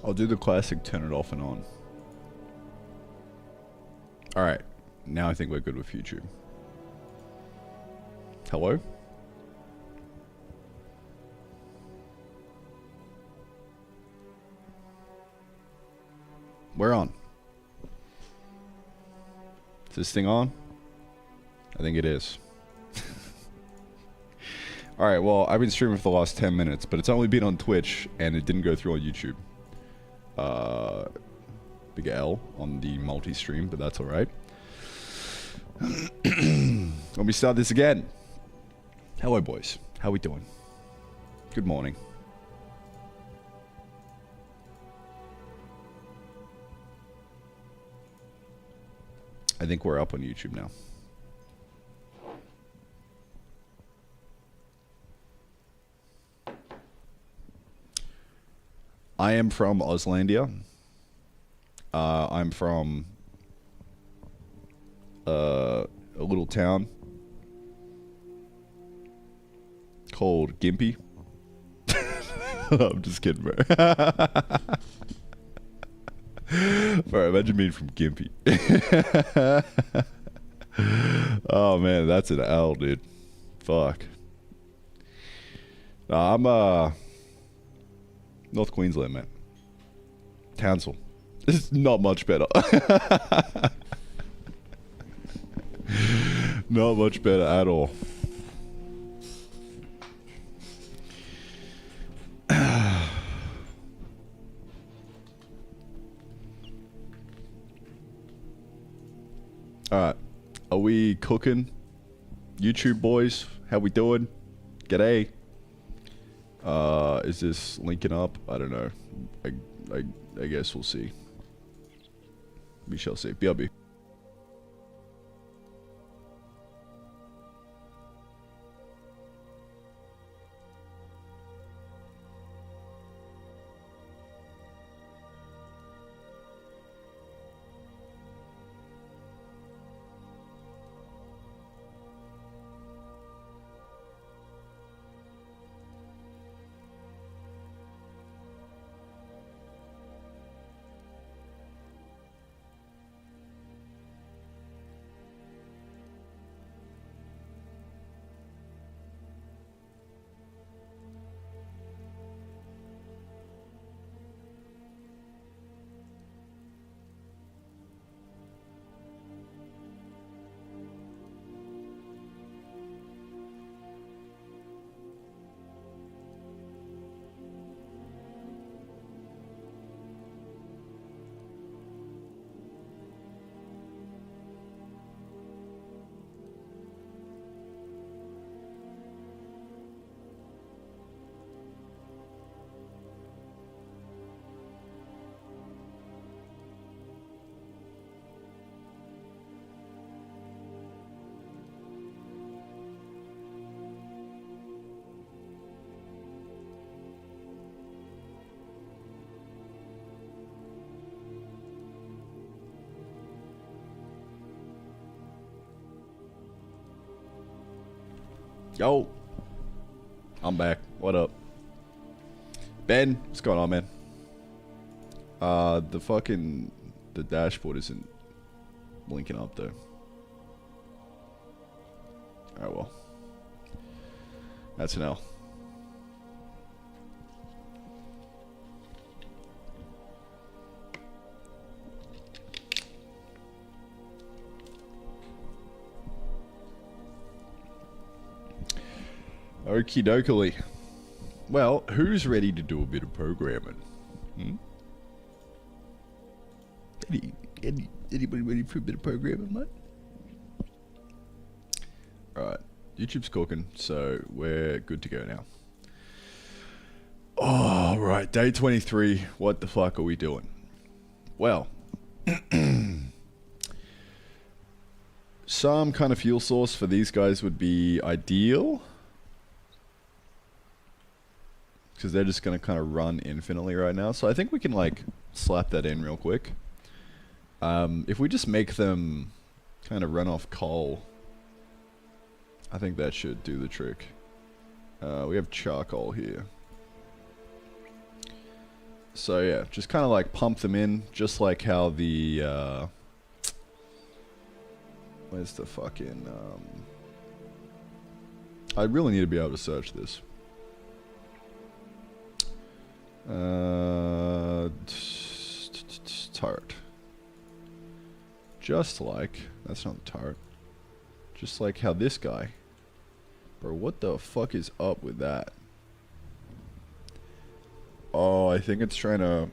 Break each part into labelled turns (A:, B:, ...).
A: I'll do the classic turn it off and on. Alright, now I think we're good with YouTube. Hello? We're on. Is this thing on? I think it is. Alright, well, I've been streaming for the last 10 minutes, but it's only been on Twitch, and it didn't go through on YouTube. Big L on the multi-stream, but that's alright. Let me start this again. Hello, boys. How we doing? Good morning. I think we're up on YouTube now. I am from Auslandia. I'm from a little town called Gimpy. I'm just kidding, bro. Bro, imagine being from Gimpy. Oh man, that's an L, dude. Fuck. Nah, I'm North Queensland, man. Townsville. This is not much better. Not much better at all. Alright. Are we cooking? YouTube boys? How we doing? G'day. Is this linking up? I don't know. I guess we'll see. We shall see. BRB. Yo, I'm back. What up? Ben, what's going on, man? The dashboard isn't linking up though. Alright, well. That's an L. Okie dokie. Well, who's ready to do a bit of programming? Hmm? Anybody ready for a bit of programming, mate? Alright. YouTube's cooking, so we're good to go now. Oh, right. Day 23. What the fuck are we doing? Well. Some kind of fuel source for these guys would be ideal. Because they're just going to kind of run infinitely right now. So I think we can, like, slap that in real quick. If we just make them kind of run off coal, I think that should do the trick. We have charcoal here. So yeah, just kind of like pump them in, just like how the, where's the fucking, I really need to be able to search this. Tart. Just like, that's not the tart. Just like how this guy. Bro, what the fuck is up with that? Oh, I think it's trying to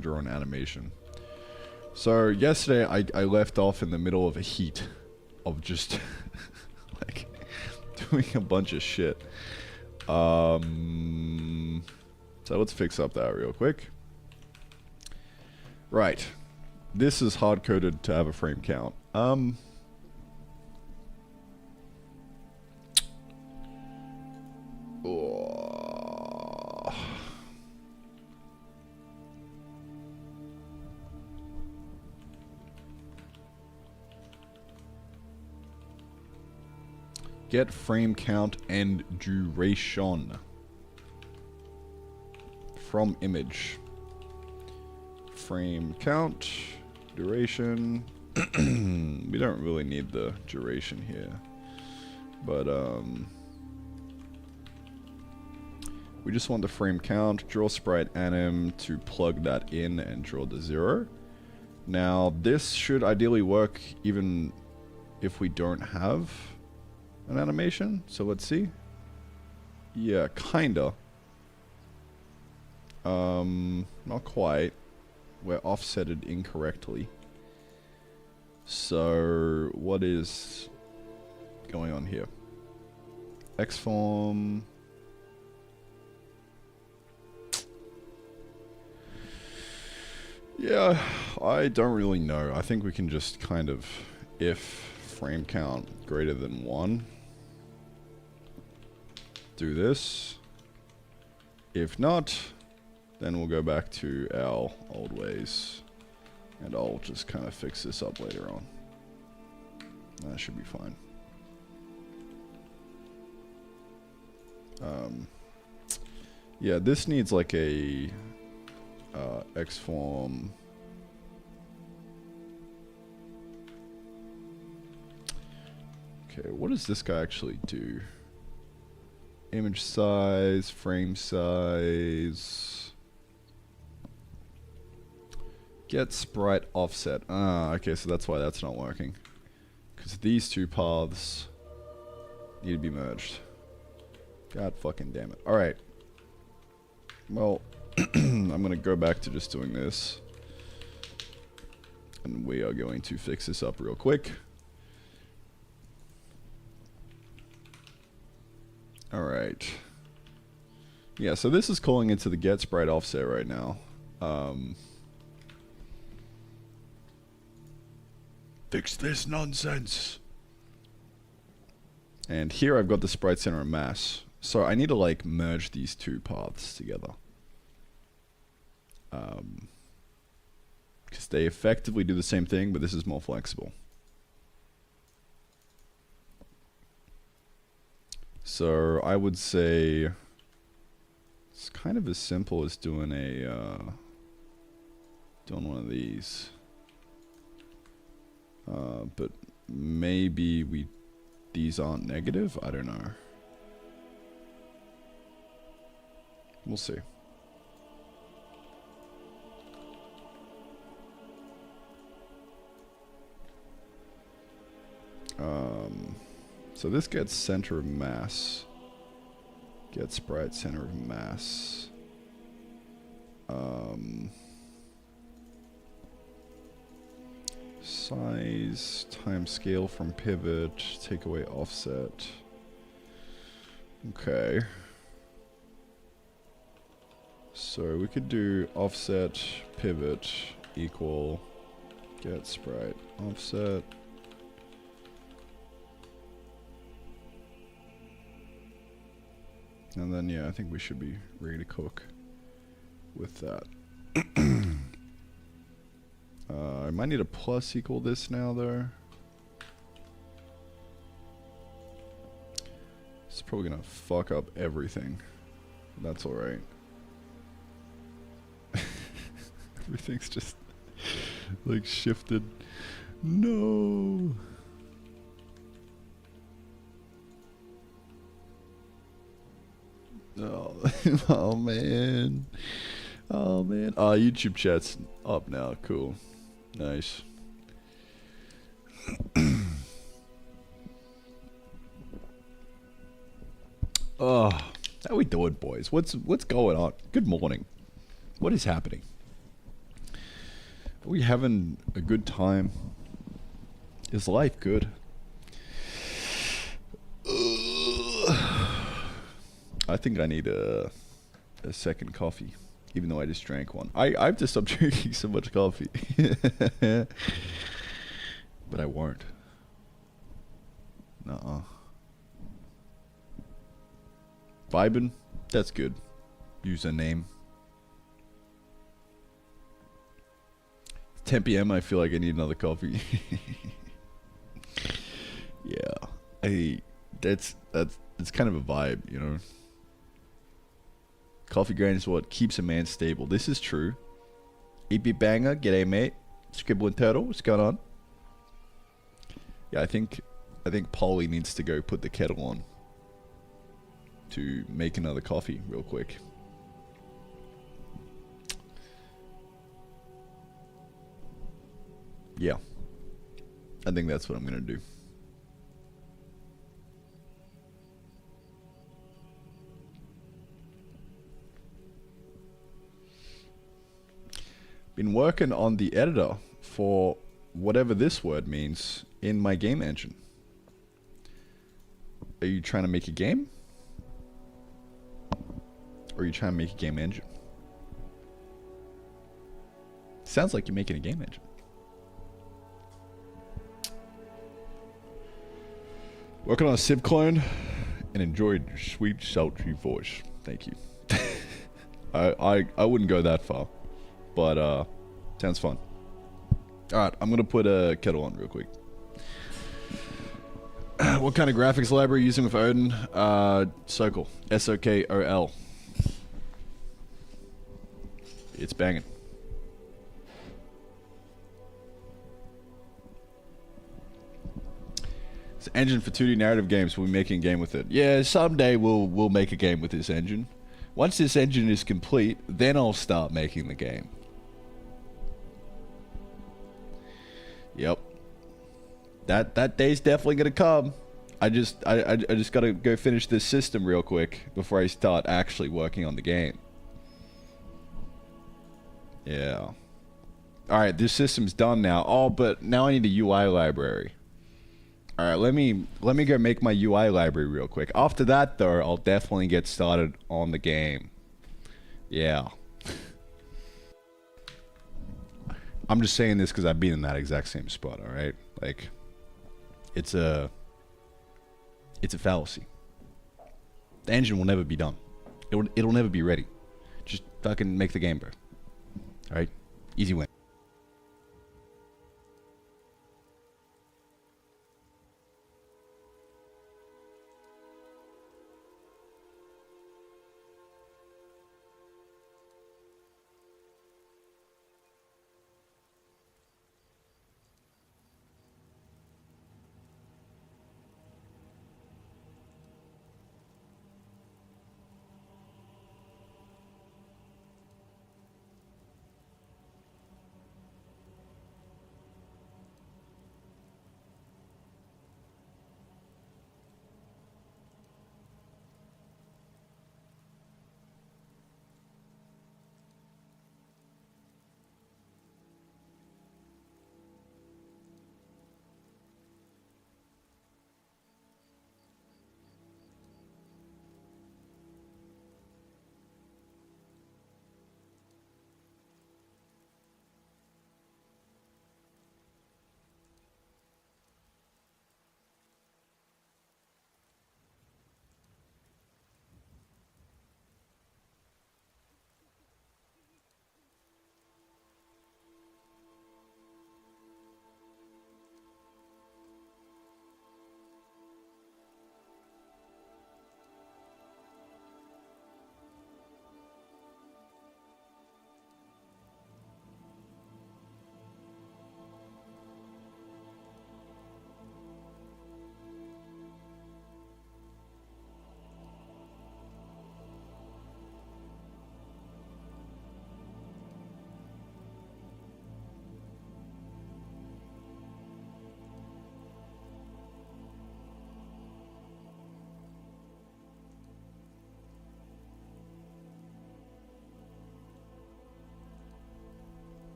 A: draw an animation. So yesterday I left off in the middle of a heat of just like doing a bunch of shit. So let's fix up that real quick. Right. This is hard-coded to have a frame count. Get frame count and duration from image. Frame count, duration. We don't really need the duration here, but we just want the frame count. Draw sprite anim to plug that in and draw the 0. Now this should ideally work even if we don't have an animation. So let's see. Yeah, kinda. Not quite. We're offsetted incorrectly. So what is going on here? Xform. Yeah, I don't really know. I think we can just kind of, if frame count greater than 1, do this. If not, then we'll go back to our old ways, and I'll just kind of fix this up later on. That should be fine. Yeah, this needs like a Xform. Okay, what does this guy actually do? Image size, frame size. Get sprite offset. Ah, okay, so that's why that's not working. Because these two paths need to be merged. God fucking damn it. Alright. Well, I'm gonna go back to just doing this. And we are going to fix this up real quick. Alright. Yeah, so this is calling into the get sprite offset right now. Fix this nonsense. And here I've got the sprite center of mass. So I need to like merge these two paths together. Because they effectively do the same thing, but this is more flexible. So I would say it's kind of as simple as doing a doing one of these. But maybe these aren't negative? I don't know. We'll see. So this gets center of mass. Get sprite center of mass. Size, time scale from pivot, take away offset. Okay. So we could do offset pivot equal get sprite offset. And then, yeah, I think we should be ready to cook with that. I might need a plus equal this now, though. It's probably gonna fuck up everything. That's alright. Everything's just like shifted. No. Oh, oh man. Oh man. Oh, YouTube chat's up now. Cool. Nice. Oh, how we doing, boys? What's going on? Good morning. What is happening? Are we having a good time? Is life good? I think I need a second coffee, even though I just drank one. I've just stopped drinking so much coffee. But I won't. Nuh-uh. Vibin'? That's good. Username. 10 p.m. I feel like I need another coffee. Yeah. That's kind of a vibe, you know. Coffee grain is what keeps a man stable. This is true. EP Banger, g'day mate. Scribbling Turtle, what's going on? Yeah, I think Polly needs to go put the kettle on to make another coffee real quick. Yeah. I think that's what I'm gonna do. Been working on the editor for whatever this word means in my game engine. Are you trying to make a game? Or are you trying to make a game engine? Sounds like you're making a game engine. Working on a Civ clone and enjoyed your sweet, sultry voice. Thank you. I wouldn't go that far. But, sounds fun. Alright, I'm gonna put a kettle on real quick. What kind of graphics library are you using with Odin? Sokol. S-O-K-O-L. It's banging. It's an engine for 2D narrative games. We'll be making a game with it. Yeah, someday we'll make a game with this engine. Once this engine is complete, then I'll start making the game. Yep. That day's definitely gonna come. I just gotta go finish this system real quick before I start actually working on the game. Yeah. Alright, this system's done now. Oh, but now I need a UI library. Alright, let me go make my UI library real quick. After that, though, I'll definitely get started on the game. Yeah. I'm just saying this because I've been in that exact same spot, alright? Like, it's a fallacy. The engine will never be done. It'll never be ready. Just fucking make the game, bro. Alright? Easy win.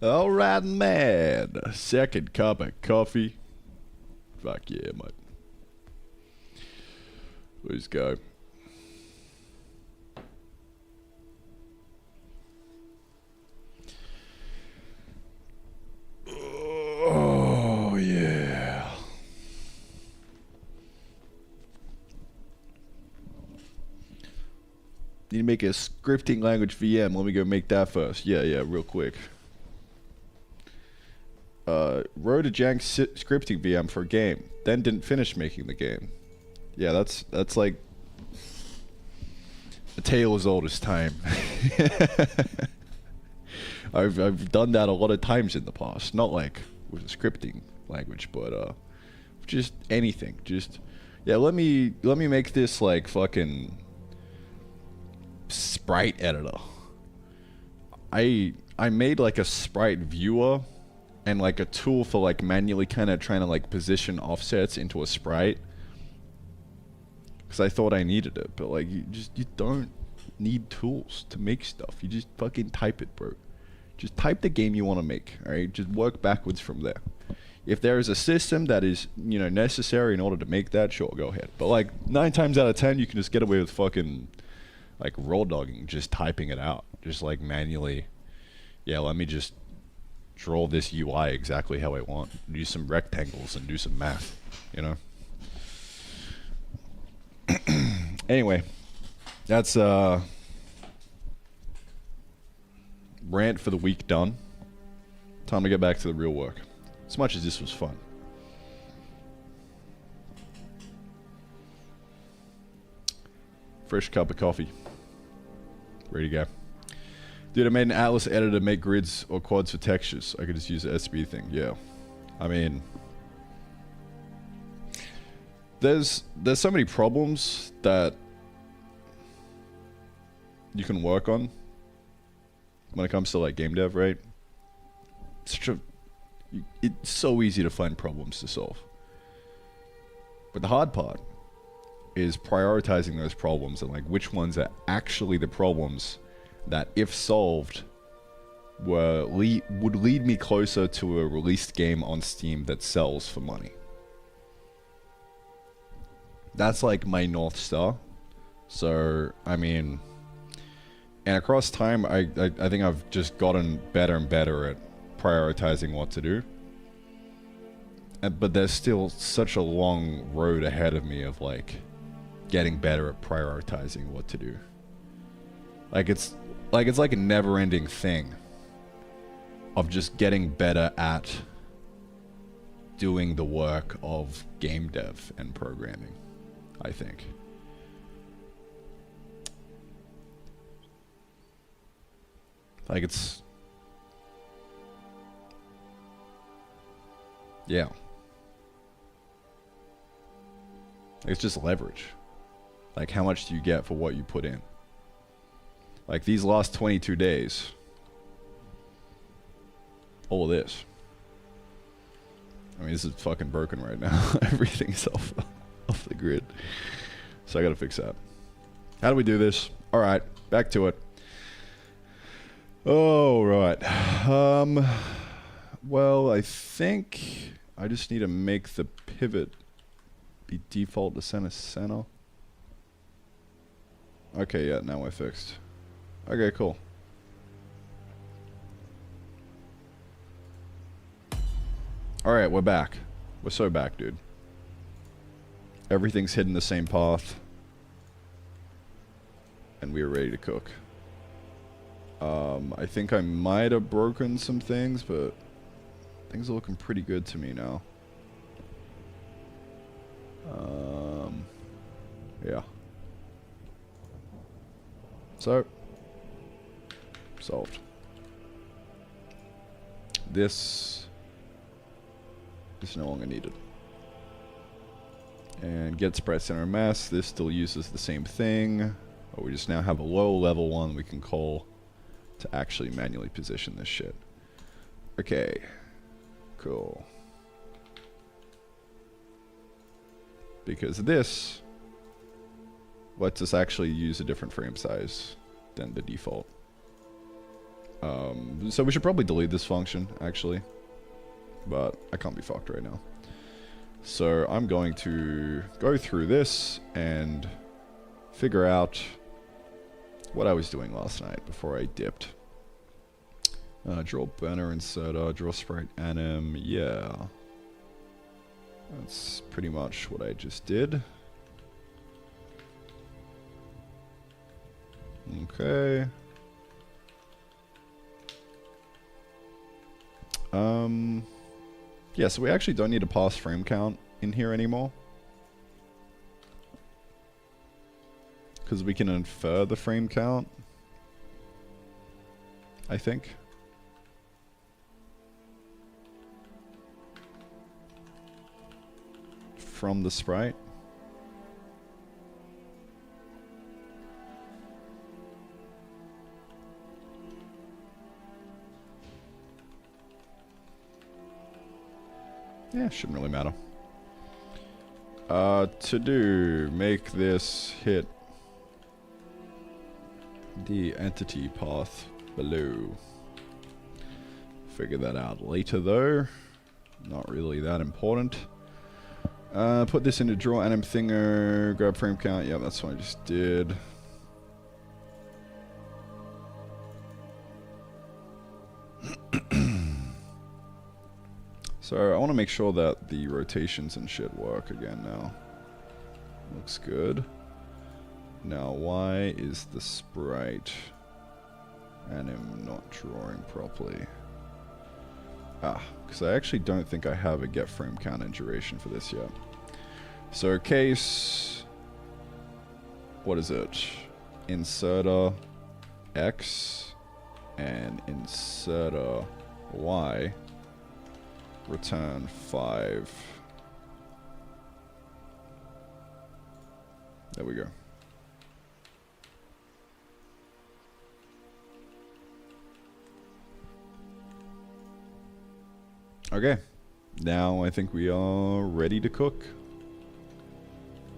A: Alright, man. Second cup of coffee. Fuck yeah, mate. Let's go. Oh, yeah. Need to make a scripting language VM. Let me go make that first. Yeah, real quick. Wrote a jank scripting VM for a game, then didn't finish making the game. Yeah, that's like a tale as old as time. I've done that a lot of times in the past. Not like with a scripting language, but just anything. Just yeah, let me make this like fucking sprite editor. I made like a sprite viewer and like a tool for like manually kind of trying to like position offsets into a sprite, because I thought I needed it. But like you don't need tools to make stuff. You just fucking type it, bro. Just type the game you want to make. All right, just work backwards from there. If there is a system that is, you know, necessary in order to make that, sure, go ahead. But like 9 times out of 10, you can just get away with fucking like raw dogging, just typing it out, just like manually. Yeah, let me just draw this UI exactly how I want. Do some rectangles and do some math, you know? Anyway, that's rant for the week done. Time to get back to the real work. As much as this was fun. Fresh cup of coffee. Ready to go. Dude, I made an Atlas editor to make grids or quads for textures. I could just use the SB thing. Yeah. I mean, there's so many problems that you can work on when it comes to like game dev, right? It's so easy to find problems to solve. But the hard part is prioritizing those problems and like which ones are actually the problems that, if solved, would lead me closer to a released game on Steam that sells for money. That's like my North Star. So, I mean, and across time, I think I've just gotten better and better at prioritizing what to do. But there's still such a long road ahead of me of like getting better at prioritizing what to do. It's like a never-ending thing of just getting better at doing the work of game dev and programming, I think. Like it's... yeah. It's just leverage. Like, how much do you get for what you put in? Like, these last 22 days, all of this. I mean, this is fucking broken right now. Everything's off the grid. So I gotta fix that. How do we do this? Alright, back to it. Oh, right. Well, I think I just need to make the pivot be default to center. Okay, yeah, now we're fixed. Okay, cool. Alright, we're back. We're so back, dude. Everything's hidden the same path. And we are ready to cook. I think I might have broken some things, but things are looking pretty good to me now. Yeah. So, solved. This is no longer needed. And get sprite center mass. This still uses the same thing, but we just now have a low level one we can call to actually manually position this shit. Okay, cool. Because this lets us actually use a different frame size than the default. So we should probably delete this function, actually. But I can't be fucked right now. So I'm going to go through this and figure out what I was doing last night before I dipped. Draw banner inserter, draw sprite anim, yeah. That's pretty much what I just did. Okay. Yeah, so we actually don't need to pass frame count in here anymore. Because we can infer the frame count, I think. From the sprite. Yeah, shouldn't really matter. To do, make this hit the entity path below. Figure that out later though. Not really that important. Put this into draw anim thinger, grab frame count. Yep, that's what I just did. So I want to make sure that the rotations and shit work again now. Looks good. Now why is the sprite anim not drawing properly? Ah, because I actually don't think I have a get frame count and duration for this yet. So case, what is it? Inserter X and inserter Y. Return 5. There we go. Okay. Now I think we are ready to cook.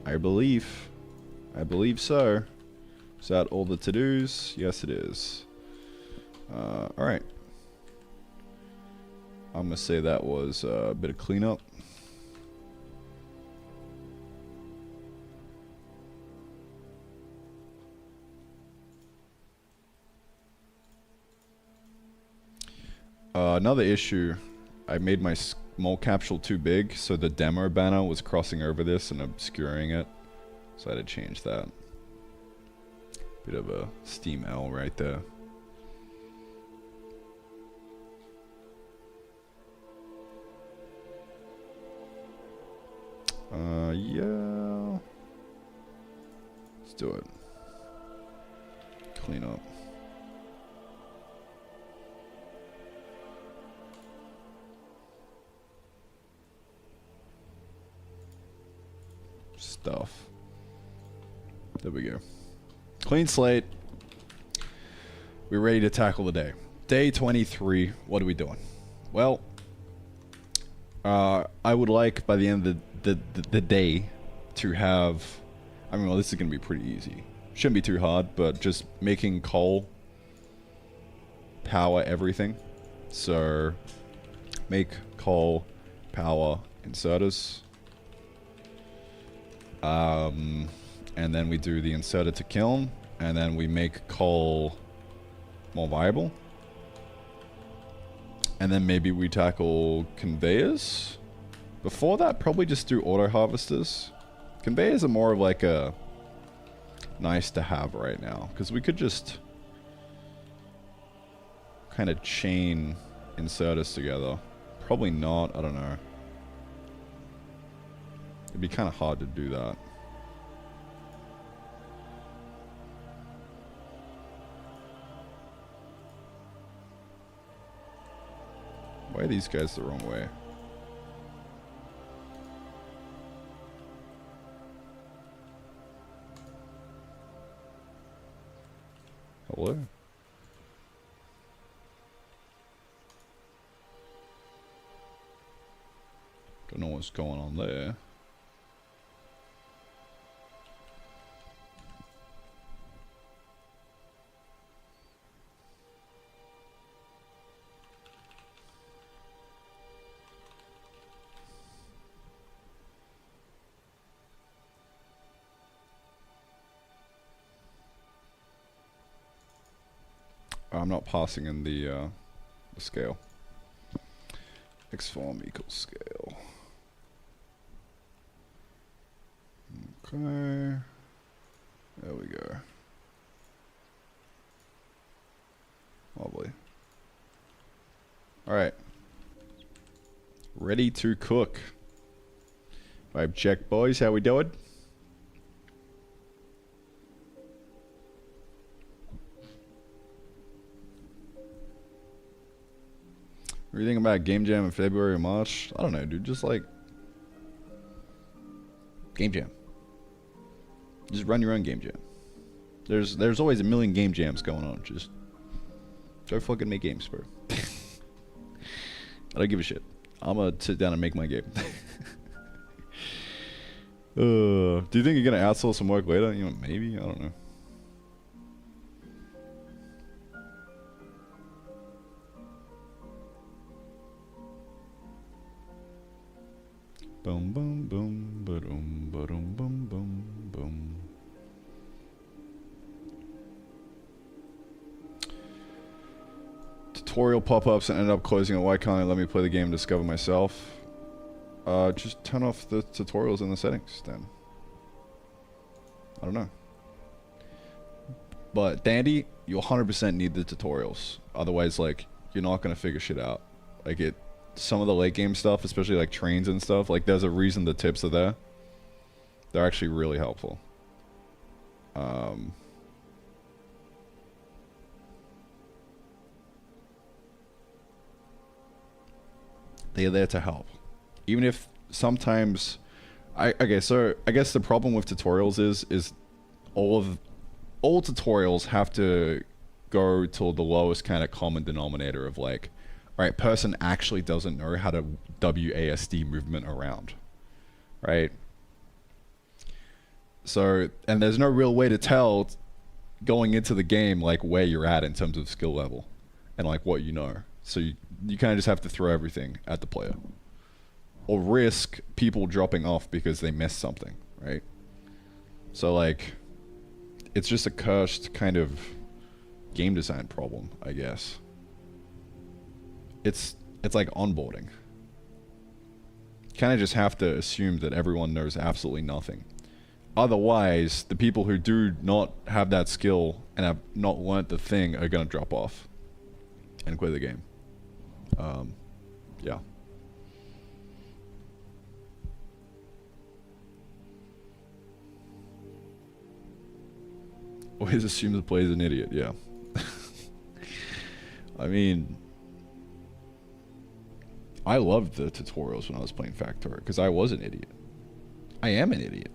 A: I believe. I believe so. Is that all the to-dos? Yes, it is. Alright. I'm going to say that was a bit of cleanup. Another issue, I made my small capsule too big, so the demo banner was crossing over this and obscuring it. So I had to change that. Bit of a Steam L right there. Yeah. Let's do it. Clean up. Stuff. There we go. Clean slate. We're ready to tackle the day. Day 23. What are we doing? Well, I would like by the end of the day to have, I mean, well, this is going to be pretty easy. Shouldn't be too hard, but just making coal power everything. So make coal power inserters. And then we do the inserter to kiln, and then we make coal more viable. And then maybe we tackle conveyors. Before that, probably just do auto harvesters. Conveyors are more of like a nice to have right now, because we could just kind of chain inserters together. Probably not, I don't know. It'd be kind of hard to do that. Why are these guys the wrong way? Hello? Don't know what's going on there. I'm not passing in the scale. Xform equals scale. Okay. There we go. Lovely. Alright. Ready to cook. Vibe check, boys. How we doing? What do you think about Game Jam in February or March? I don't know, dude. Just like Game Jam. Just run your own Game Jam. There's always a million Game Jams going on. Just go fucking make games, bro. I don't give a shit. I'm gonna sit down and make my game. Do you think you're gonna outsource some work later? You know, maybe. I don't know. Boom, boom, boom, ba-dum, ba-dum, boom, boom, boom. Tutorial pop-ups and end up closing it. Why can't it let me play the game and discover myself? Just turn off the tutorials in the settings then. I don't know. But Dandy, you 100% need the tutorials. Otherwise, like, you're not gonna figure shit out. Like some of the late game stuff, especially like trains and stuff, like there's a reason the tips are there. They're actually really helpful. They're there to help. Even if sometimes okay, so I guess the problem with tutorials is all tutorials have to go to the lowest kind of common denominator of like, right, person actually doesn't know how to WASD movement around, right? So, and there's no real way to tell going into the game like where you're at in terms of skill level and like what you know. So you kind of just have to throw everything at the player or risk people dropping off because they missed something, right? So like, it's just a cursed kind of game design problem, I guess. It's like onboarding. Kind of just have to assume that everyone knows absolutely nothing. Otherwise, the people who do not have that skill and have not learnt the thing are gonna drop off and quit the game. Yeah. Always assume the player's an idiot, yeah. I mean, I loved the tutorials when I was playing Factor because I was an idiot. I am an idiot.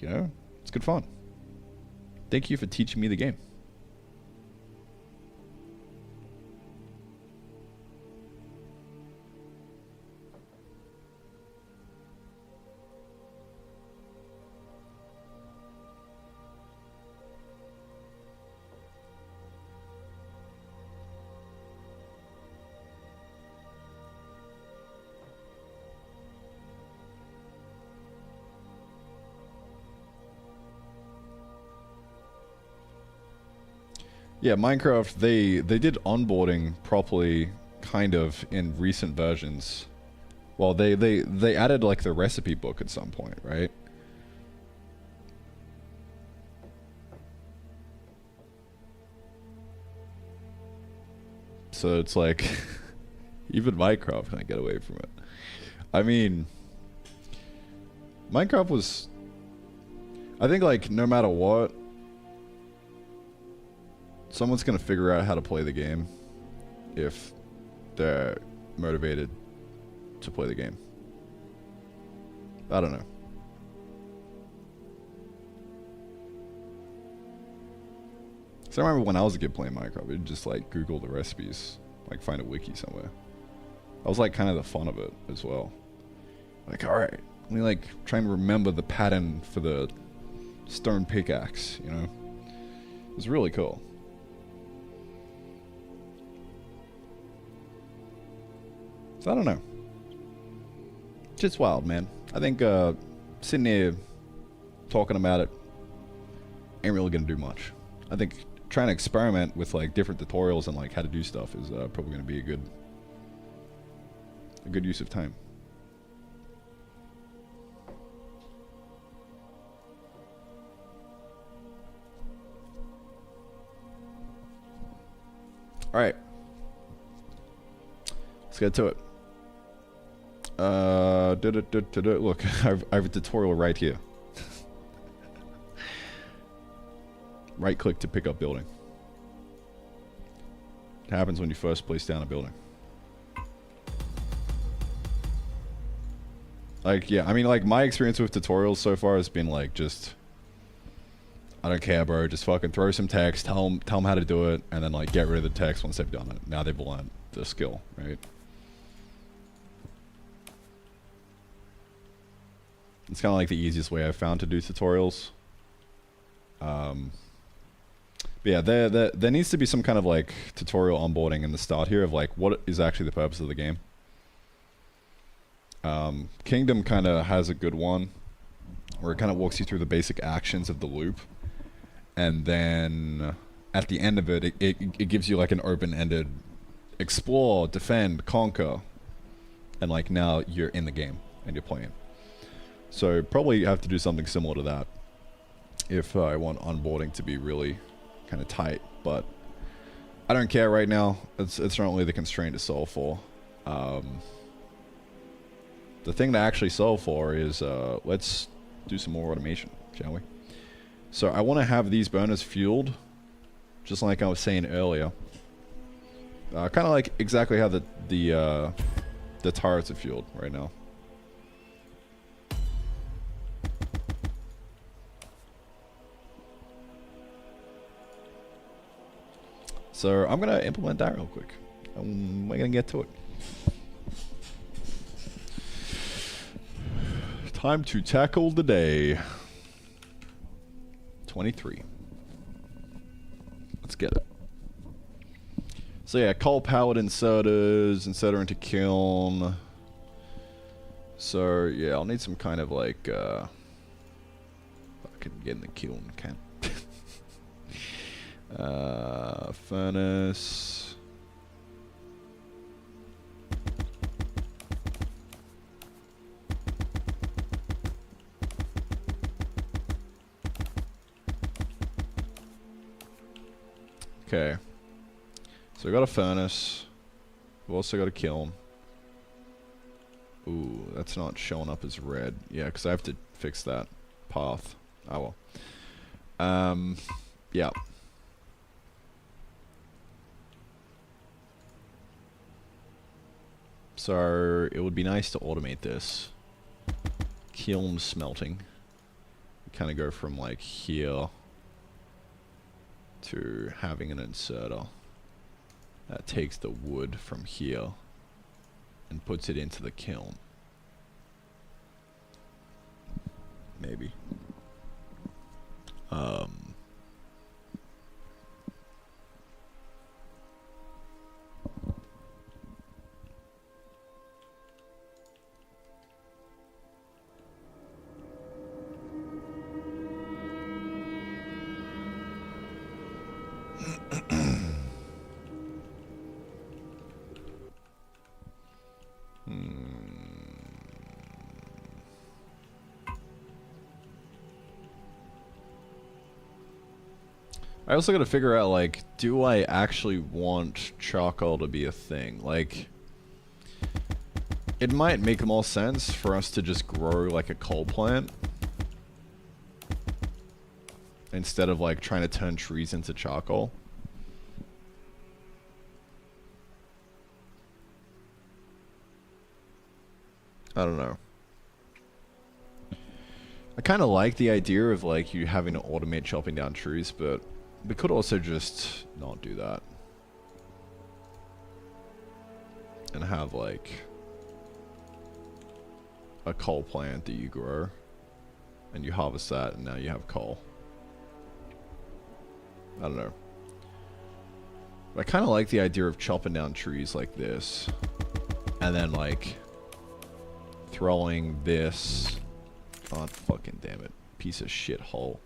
A: You know? It's good fun. Thank you for teaching me the game. Yeah, Minecraft, they did onboarding properly kind of in recent versions. Well, they added like the recipe book at some point, right? So it's like even Minecraft can't get away from it. I mean, Minecraft was, I think like no matter what, someone's gonna figure out how to play the game if they're motivated to play the game. I don't know. So I remember when I was a kid playing Minecraft, we'd just like Google the recipes, like find a wiki somewhere. That was like kind of the fun of it as well. Like, alright, let me like try and remember the pattern for the stone pickaxe, you know? It was really cool. So I don't know. Just wild, man. I think sitting here talking about it ain't really gonna do much. I think trying to experiment with like different tutorials and like how to do stuff is probably going to be a good use of time. All right, let's get to it. Look, I have a tutorial right here. Right click to pick up building. It happens when you first place down a building. Like, yeah, I mean, like, my experience with tutorials so far has been like, just, I don't care, bro, just fucking throw some text, tell them how to do it, and then like get rid of the text once they've done it. Now they've learned the skill, right? It's kind of like the easiest way I've found to do tutorials. But yeah, there needs to be some kind of like tutorial onboarding in the start here of like what is actually the purpose of the game. Kingdom kind of has a good one where it kind of walks you through the basic actions of the loop, and then at the end of it, it gives you like an open-ended explore, defend, conquer, and like now you're in the game and you're playing. So probably have to do something similar to that if I want onboarding to be really kind of tight, but I don't care right now. It's not really the constraint to solve for. The thing to actually solve for is let's do some more automation, shall we? So I want to have these burners fueled, just like I was saying earlier. Kind of like exactly how the turrets are fueled right now. So I'm gonna implement that real quick. We're gonna get to it. Time to tackle the day. 23. Let's get it. So yeah, coal powered inserters, inserter into kiln. So yeah, I'll need some kind of like I can get in the kiln, can't. Furnace. Okay. So we got a furnace. We've also got a kiln. Ooh, that's not showing up as red. Yeah, because I have to fix that path. Oh well. Yeah. So it would be nice to automate this. Kiln smelting. Kind of go from like here to having an inserter that takes the wood from here and puts it into the kiln. Maybe. I also gotta figure out, like, do I actually want charcoal to be a thing? Like, it might make more sense for us to just grow, like, a coal plant instead of, like, trying to turn trees into charcoal. I don't know. I kind of like the idea of, like, you having to automate chopping down trees, but we could also just not do that. And have, like, a coal plant that you grow. And you harvest that, and now you have coal. I don't know. But I kind of like the idea of chopping down trees like this. And then, like, throwing this... God fucking damn it. Piece of shit hole.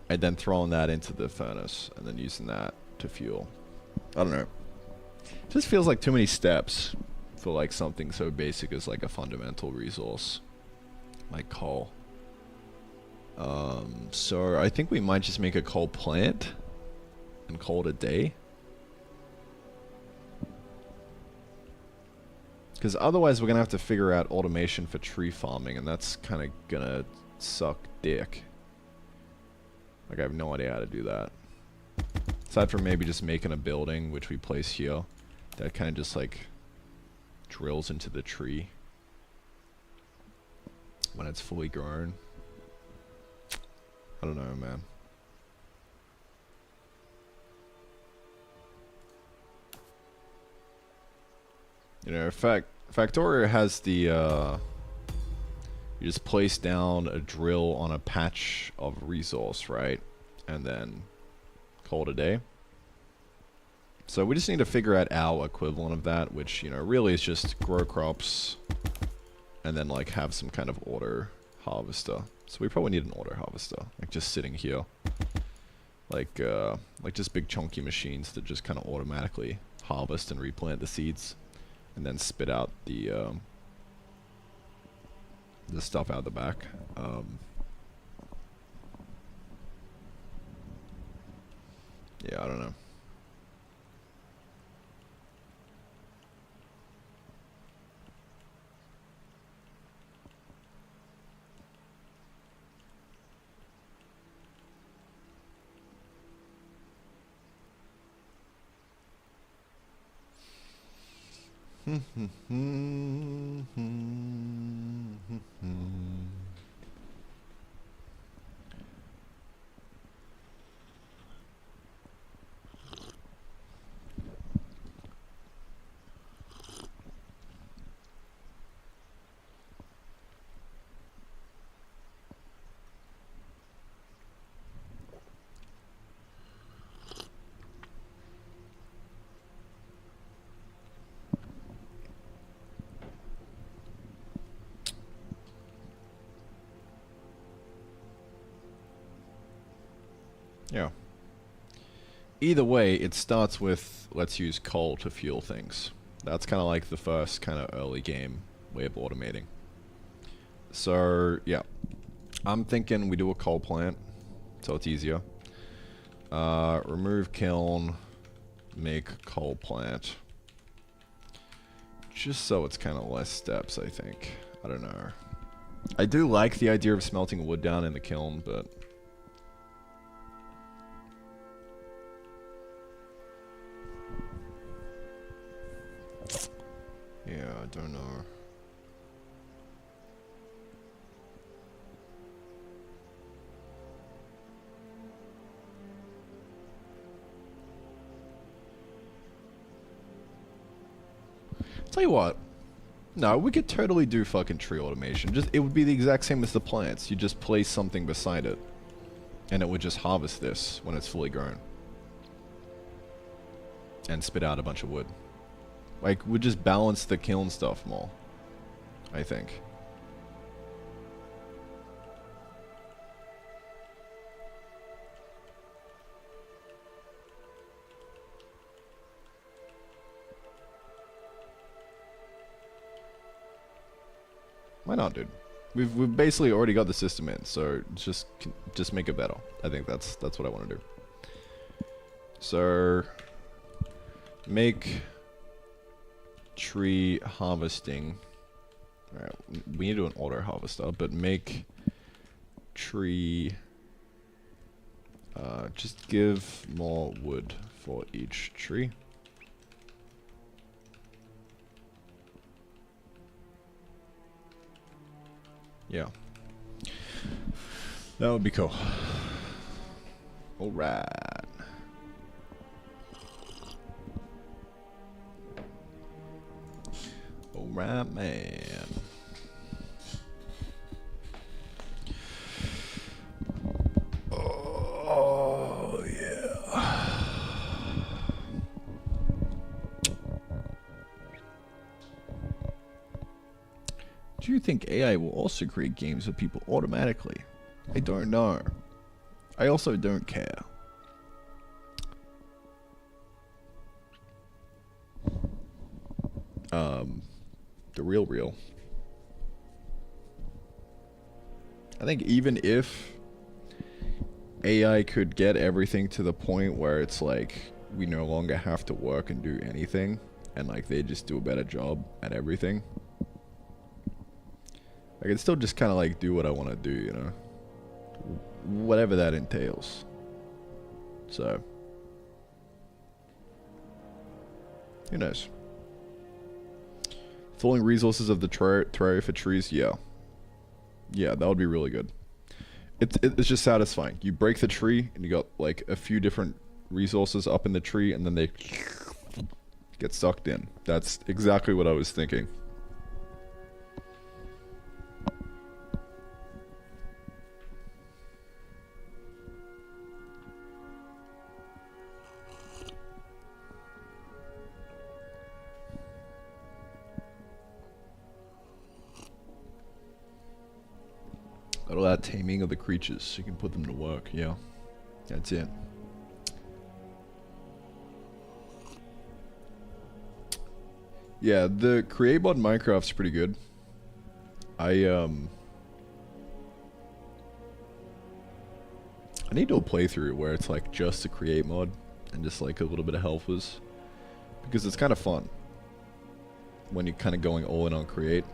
A: and then throwing that into the furnace, and then using that to fuel. I don't know. It just feels like too many steps for like something so basic as like a fundamental resource, like coal. So I think we might just make a coal plant and call it a day. Because otherwise we're going to have to figure out automation for tree farming, and that's kind of going to suck dick. Like, I have no idea how to do that. Aside from maybe just making a building, which we place here, that kind of just, like, drills into the tree when it's fully grown. I don't know, man. You know, Factorio has the, you just place down a drill on a patch of resource, right? And then call it a day. So we just need to figure out our equivalent of that, which, you know, really is just grow crops and then, like, have some kind of auto harvester. So we probably need an auto harvester, like, just sitting here. Like just big chunky machines that just kind of automatically harvest and replant the seeds. And then spit out the stuff out the back. Yeah, I don't know. Yeah. Either way, it starts with, let's use coal to fuel things. That's kind of like the first kind of early game way of automating. So, yeah. I'm thinking we do a coal plant, so it's easier. Remove kiln, make coal plant. Just so it's kind of less steps, I think. I don't know. I do like the idea of smelting wood down in the kiln, but... yeah, I don't know. Tell you what. No, we could totally do fucking tree automation. Just, it would be the exact same as the plants. You just place something beside it. And it would just harvest this when it's fully grown. And spit out a bunch of wood. Like, we'd just balance the kiln stuff more, I think. Why not, dude? We've basically already got the system in, so just make it better. I think that's what I want to do. So make tree harvesting. Alright, we need to do an auto harvester, but make tree, just give more wood for each tree. Yeah. That would be cool. Alright. Alright, man. Oh, yeah. Do you think AI will also create games with people automatically? I don't know. I also don't care. The real. I think even if AI could get everything to the point where it's like we no longer have to work and do anything, and like they just do a better job at everything, I can still just kind of like do what I want to do, you know, whatever that entails. So who knows? Falling resources of the terraria for trees, yeah, that would be really good. It's just satisfying. You break the tree and you got like a few different resources up in the tree, and then they get sucked in. That's exactly what I was thinking. All that taming of the creatures, so you can put them to work. Yeah, that's it. Yeah, the create mod in Minecraft's pretty good. I need to do a playthrough where it's like just a create mod and just like a little bit of helpers, because it's kind of fun when you're kind of going all in on create.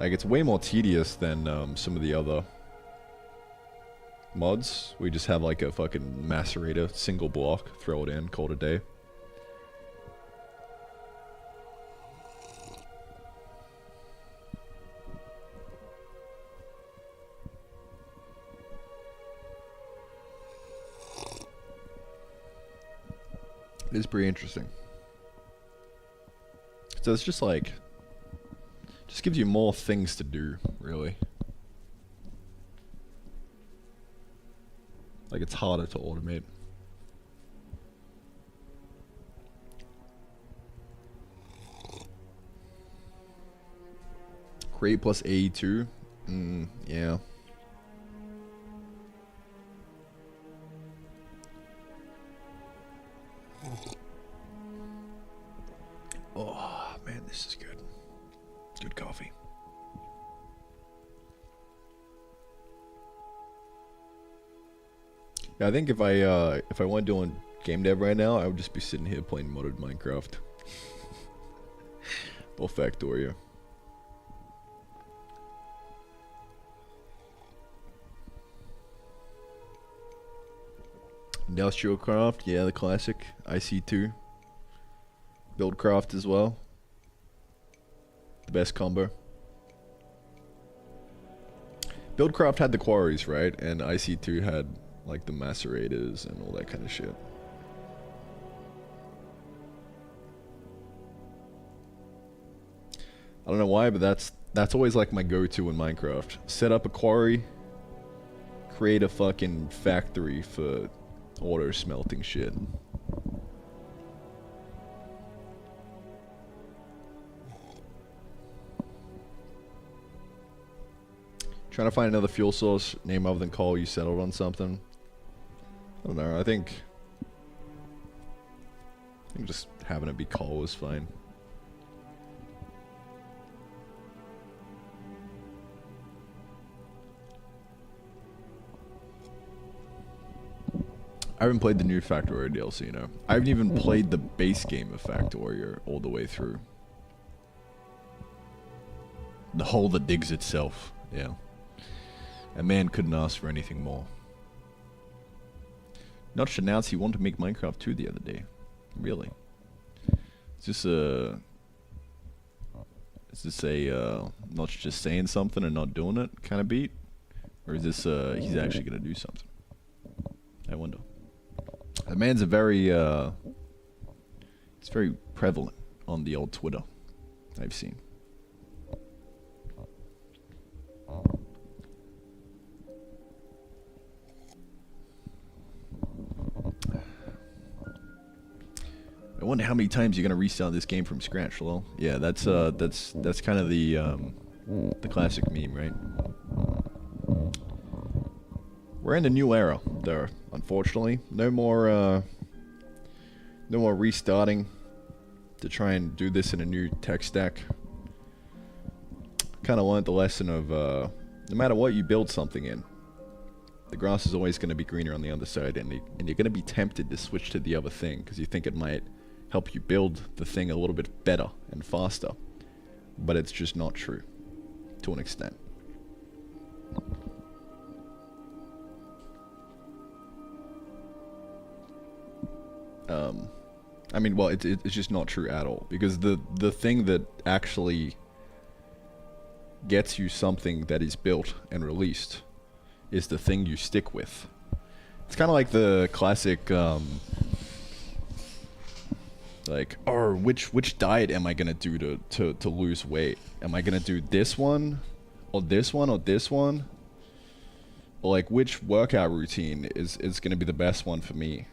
A: Like, it's way more tedious than some of the other mods. We just have like a fucking macerator, single block, throw it in, call it a day. It is pretty interesting. So it's just like, just gives you more things to do, really. Like, it's harder to automate. Create plus AE2? Yeah. Oh, man, this is good. Good coffee. Yeah, I think if I went doing game dev right now, I would just be sitting here playing modded Minecraft. Or Factorio. Industrial craft, yeah, the classic. IC2. Buildcraft as well. The best combo. Buildcraft had the quarries, right? And IC2 had like the macerators and all that kind of shit. I don't know why, but that's always like my go-to in Minecraft. Set up a quarry, create a fucking factory for auto smelting shit. Trying to find another fuel source, name other than coal. You settled on something. I don't know, I think just having it be coal is fine. I haven't played the new Factorio DLC, you know. I haven't even played the base game of Factorio all the way through. The hole that digs itself, yeah. A man couldn't ask for anything more. Notch announced he wanted to make Minecraft 2 the other day. Really? Is this a Notch just saying something and not doing it kind of beat? Or is this he's actually gonna do something? I wonder. The man's a very it's very prevalent on the old Twitter I've seen. I wonder how many times you're gonna restart this game from scratch, lol. Yeah, that's kind of the classic meme, right? We're in a new era, though, unfortunately. No more restarting to try and do this in a new tech stack. Kind of learned the lesson of, no matter what you build something in, the grass is always going to be greener on the other side, and you're going to be tempted to switch to the other thing, because you think it might help you build the thing a little bit better and faster. But it's just not true, to an extent. I mean, well, it's just not true at all, because the thing that actually gets you something that is built and released is the thing you stick with. It's kind of like the classic, like, oh, which diet am I gonna do to lose weight? Am I gonna do this one, or this one, or this one? Or like, which workout routine is gonna be the best one for me?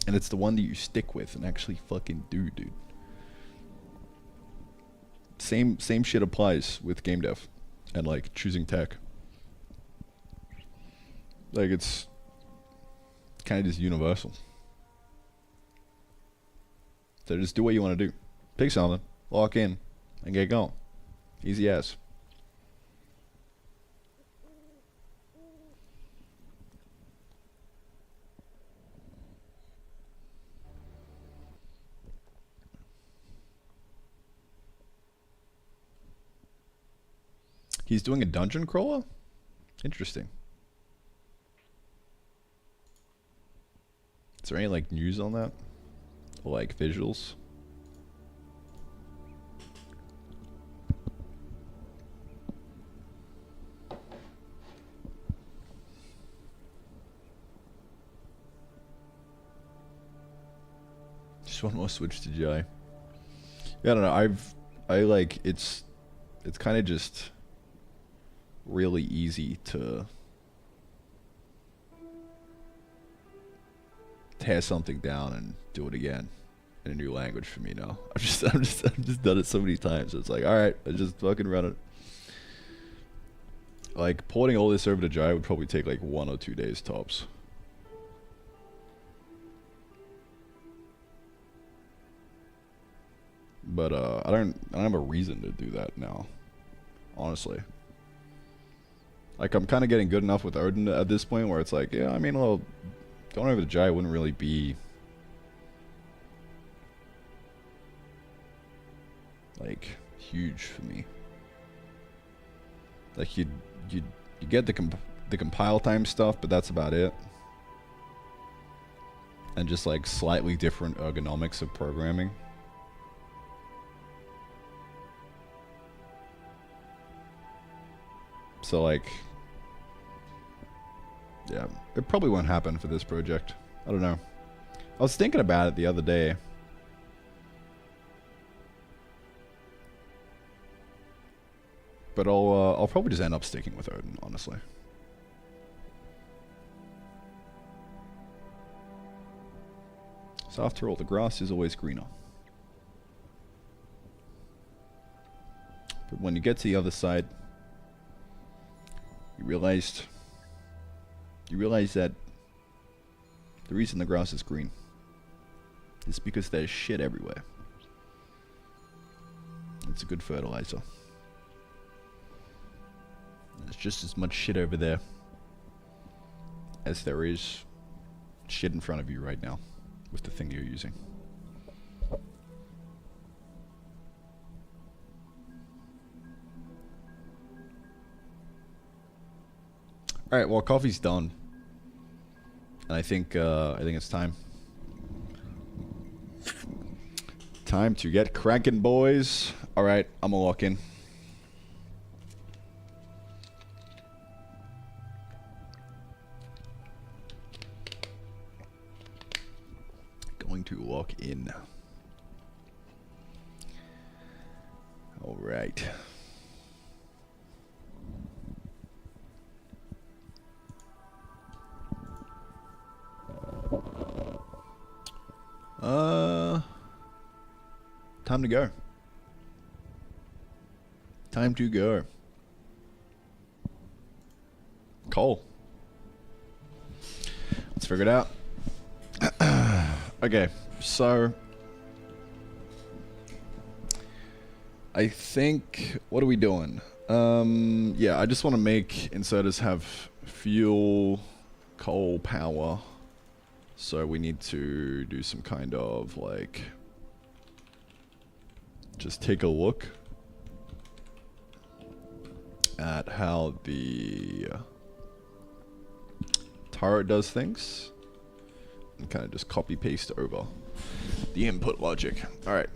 A: And it's the one that you stick with and actually fucking do, dude. Same shit applies with game dev and like choosing tech. Like, it's kind of just universal. So just do what you want to do. Pick something, lock in, and get going. Easy as. He's doing a dungeon crawler? Interesting. Is there any like news on that? Or like visuals? Just one more switch to Jai. Yeah, I don't know. I like it's kind of just really easy to tear something down and do it again in a new language for me now. I've just done it so many times. So it's like, all right, I just fucking run it. Like, porting all this over to Jai would probably take like 1 or 2 days tops. But I don't have a reason to do that now, honestly. Like, I'm kind of getting good enough with Odin at this point where it's like, yeah, I mean, well, going over to Jai wouldn't really be like huge for me. Like, you get the compile time stuff, but that's about it. And just like slightly different ergonomics of programming. So like, yeah, it probably won't happen for this project. I don't know. I was thinking about it the other day. But I'll probably just end up sticking with Odin, honestly. So after all, the grass is always greener. But when you get to the other side, you realize that the reason the grass is green is because there's shit everywhere. It's a good fertilizer. There's just as much shit over there as there is shit in front of you right now with the thing you're using. All right, well, coffee's done, and I think it's time. Time to get cranking, boys. All right, I'm gonna lock in. Going to lock in. All right. Time to go. Time to go. Cole. Let's figure it out. Okay, so I think, what are we doing? Yeah, I just want to make inserters have fuel, coal, power. So we need to do some kind of like, just take a look at how the turret does things and kind of just copy paste over the input logic. All right.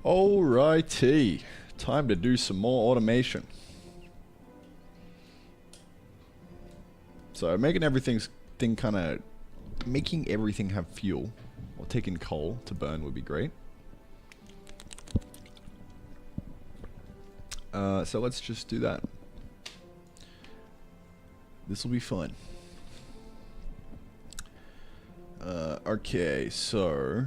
A: Alrighty, time to do some more automation. So making everything have fuel, or taking coal to burn would be great. So let's just do that. This will be fun. Okay, so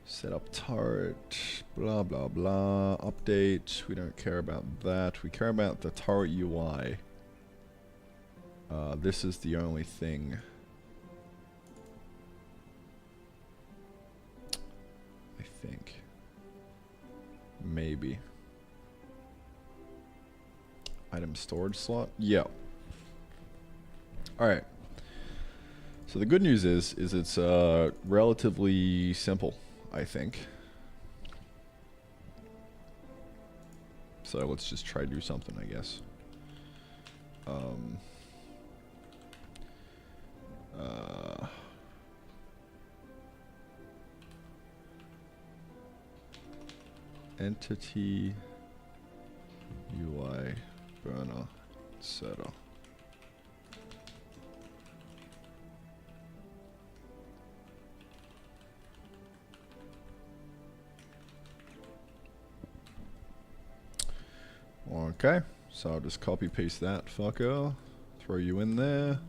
A: set up turret, blah blah blah, update, we don't care about that, we care about the turret UI. This is the only thing. I think. Maybe. Item storage slot? Yeah. Alright. So the good news is it's relatively simple, I think. So let's just try to do something, I guess. Entity UI burner setter. Okay, so I'll just copy paste that fucker, throw you in there,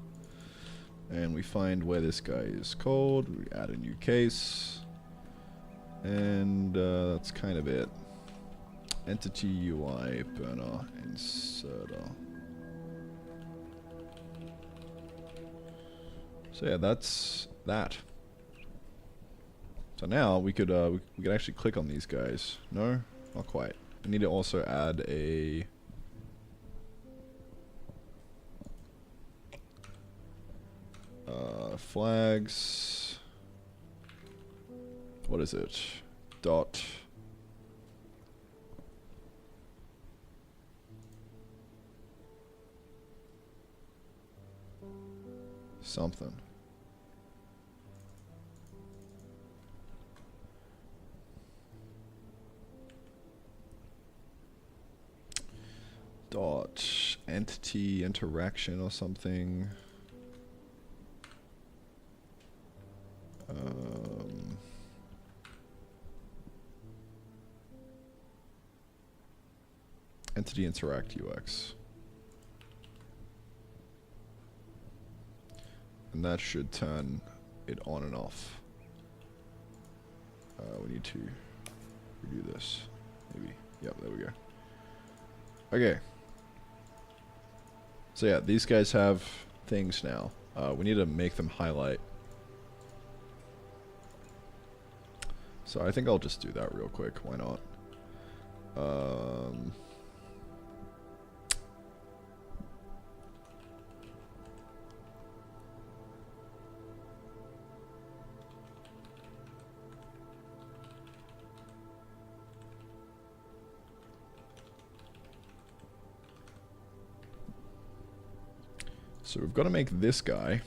A: and we find where this guy is called, we add a new case, and that's kind of it. Entity UI burner inserter. So yeah, that's that. So now we could actually click on these guys. No, not quite. We need to also add a flags. What is it? Dot. Something. dot entity interaction or something. Entity interact UX. And that should turn it on and off. We need to redo this. Maybe. Yep, there we go. Okay. So yeah, these guys have things now. We need to make them highlight. So I think I'll just do that real quick. Why not? So we've got to make this guy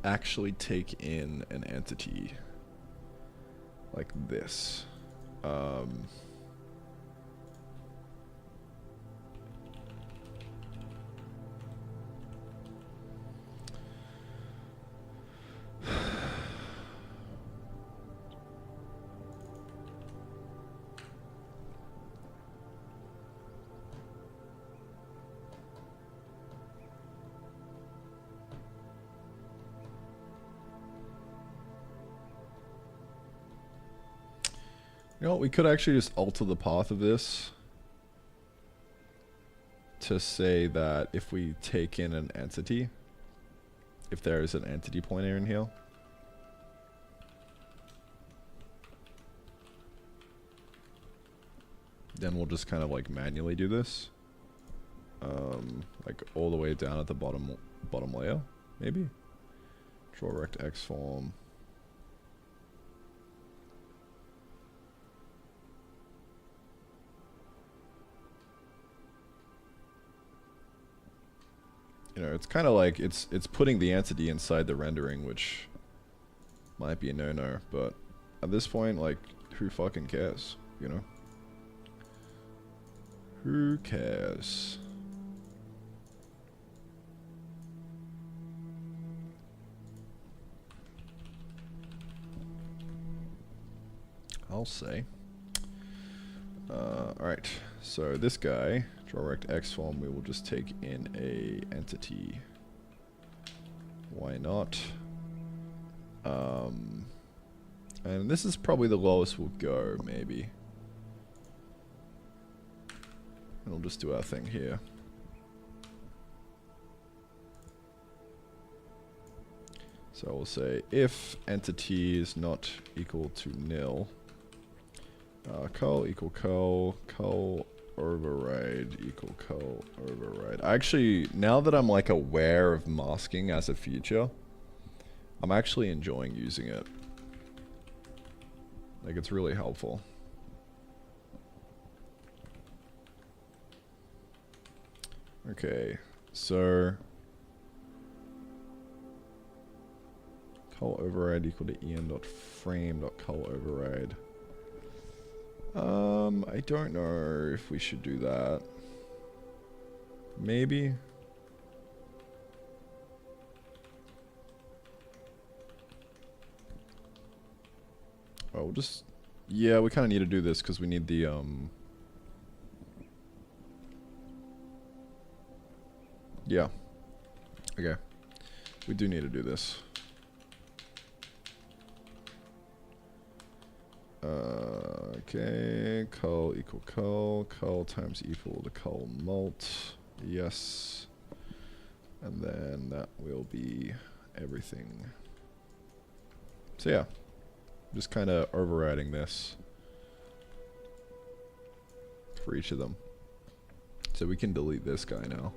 A: actually take in an entity like this. You know, we could actually just alter the path of this to say that if we take in an entity, if there is an entity pointer in here, then we'll just kind of like manually do this, like all the way down at the bottom layer, maybe. Draw rect X form. You know, it's kind of like it's putting the entity inside the rendering, which might be a no-no, but at this point, like, who fucking cares, you know? Who cares? I'll say. Alright, so this guy, draw rect X form, we will just take in a entity. Why not? And this is probably the lowest we'll go, maybe. And we'll just do our thing here. So we'll say if entity is not equal to nil, cull equal cull override equal cull override. Actually, now that I'm like aware of masking as a feature, I'm actually enjoying using it. Like, it's really helpful. Okay, so cull override equal to en.frame.cull override. I don't know if we should do that. Maybe. Oh, we'll just... Yeah, we kind of need to do this because we need the, Yeah. Okay. We do need to do this. Okay, cull equal cull times equal to cull mult, yes, and then that will be everything. So yeah, just kind of overriding this for each of them. So we can delete this guy now.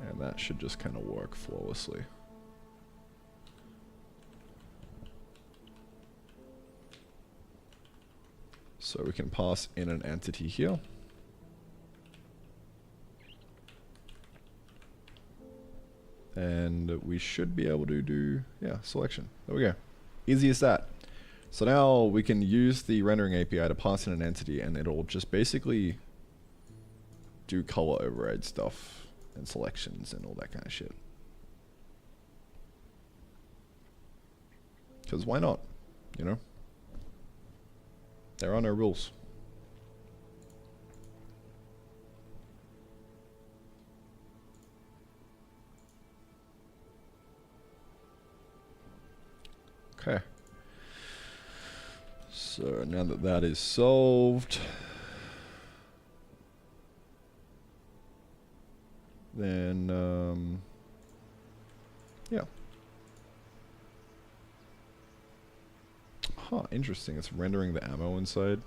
A: And that should just kind of work flawlessly. So we can pass in an entity here. And we should be able to do, yeah, selection. There we go. Easy as that. So now we can use the rendering API to pass in an entity, and it'll just basically do color override stuff and selections and all that kind of shit. Because why not? You know? There are no rules. Okay. So now that that is solved, then yeah. Huh, interesting. It's rendering the ammo inside.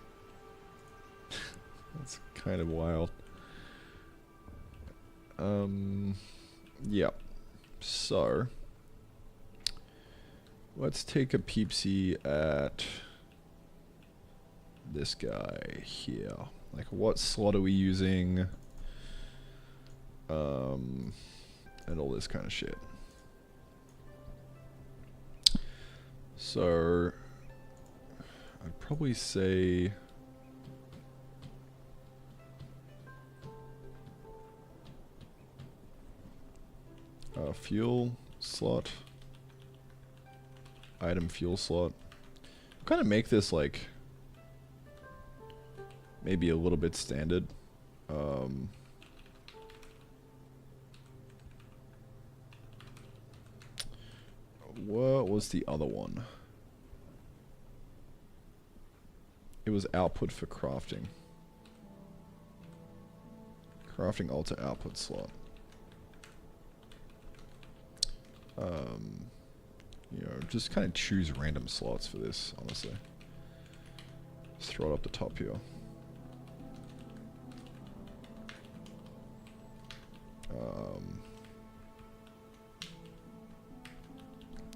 A: That's kind of wild. Yeah. So let's take a peep-see at this guy here. Like, what slot are we using? And all this kind of shit. So I'd probably say fuel slot, item fuel slot. Kind of make this like maybe a little bit standard. What was the other one? It was output for crafting. Crafting alter output slot. You know, just kind of choose random slots for this, honestly. Just throw it up the top here.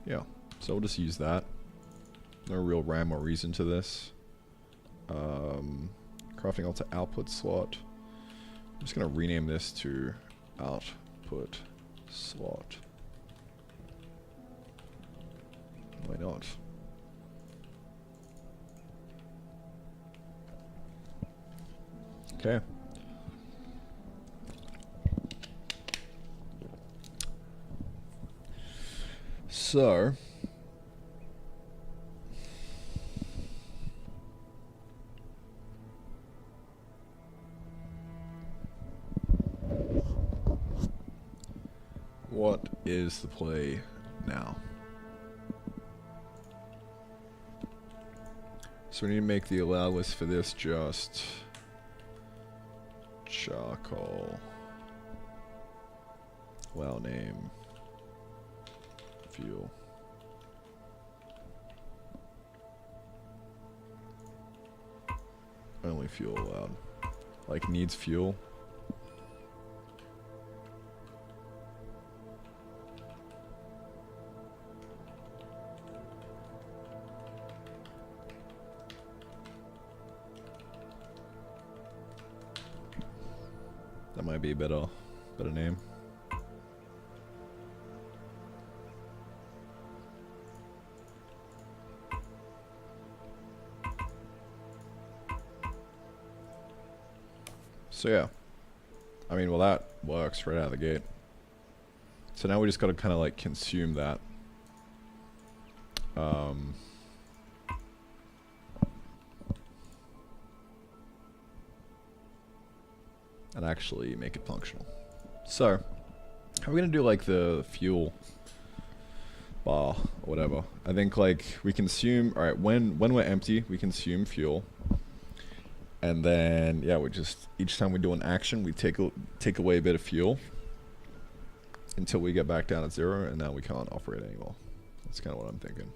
A: Yeah, so we'll just use that. No real rhyme or reason to this. Crafting alter output slot. I'm just gonna rename this to output slot. Why not? Okay. So what is the play now? So we need to make the allow list for this just charcoal. Allow name. Fuel. Only fuel allowed. Like needs fuel. That might be a better name. So yeah, I mean, well, that works right out of the gate. So now we just got to kind of like consume that. And actually make it functional. So, how are we gonna do like the fuel bar or whatever? I think like we consume, alright, when we're empty, we consume fuel. And then, yeah, we just, each time we do an action, we take away a bit of fuel until we get back down at 0, and now we can't operate anymore. That's kind of what I'm thinking.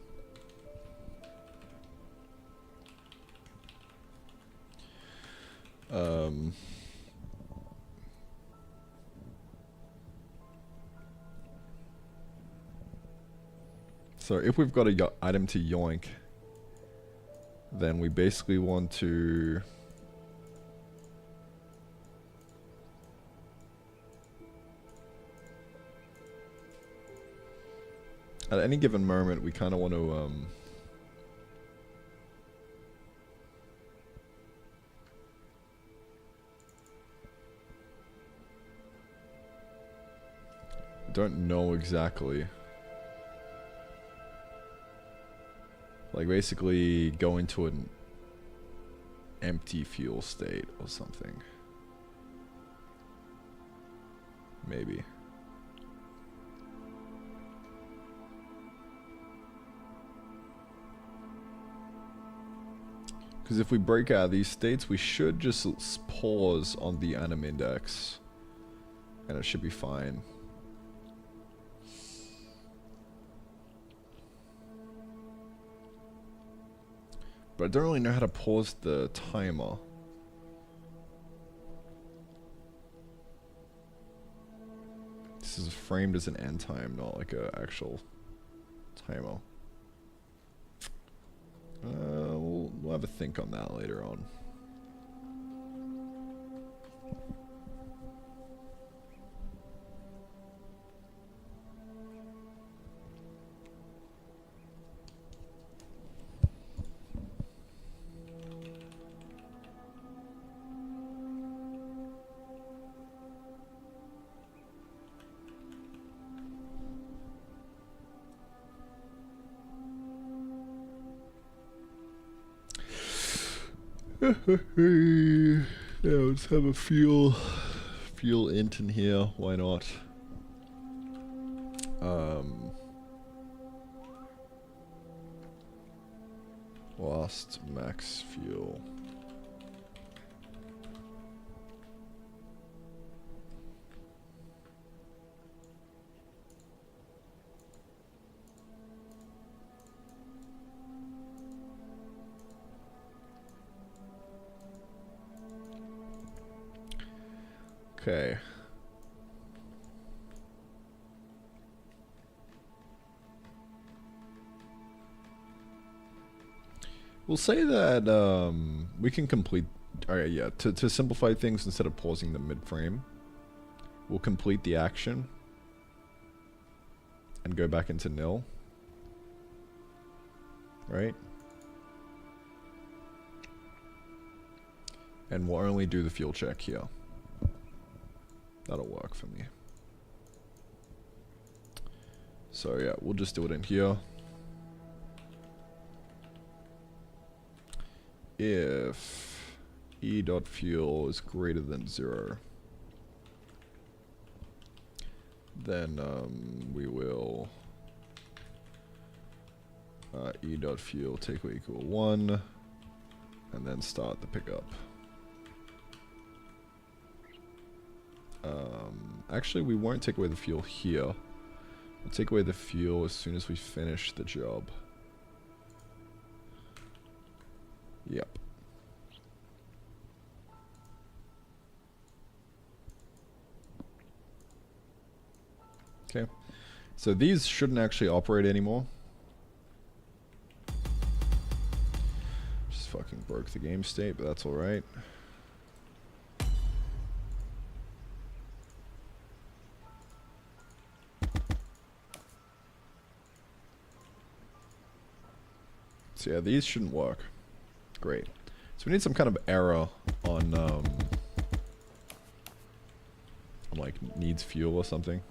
A: So if we've got a item to yoink, then we basically want to at any given moment we kind of want to don't know exactly. Like basically go into an empty fuel state or something. Maybe. Because if we break out of these states, we should just pause on the anim index. And it should be fine. But I don't really know how to pause the timer. This is framed as an end time, not like an actual timer. We'll have a think on that later on. Yeah, let's have a fuel int in here. Why not? Lost max fuel. Okay. We'll say that we can complete. Alright, yeah. To simplify things, instead of pausing the mid-frame, we'll complete the action and go back into nil. Right? And we'll only do the fuel check here. That'll work for me. So yeah, we'll just do it in here. If e.fuel is greater than 0, then we will e.fuel take away equal 1, and then start the pickup. Actually, we won't take away the fuel here. We'll take away the fuel as soon as we finish the job. Yep. Okay. So these shouldn't actually operate anymore. Just fucking broke the game state, but that's alright. So yeah, these shouldn't work. Great. So we need some kind of error on like needs fuel or something.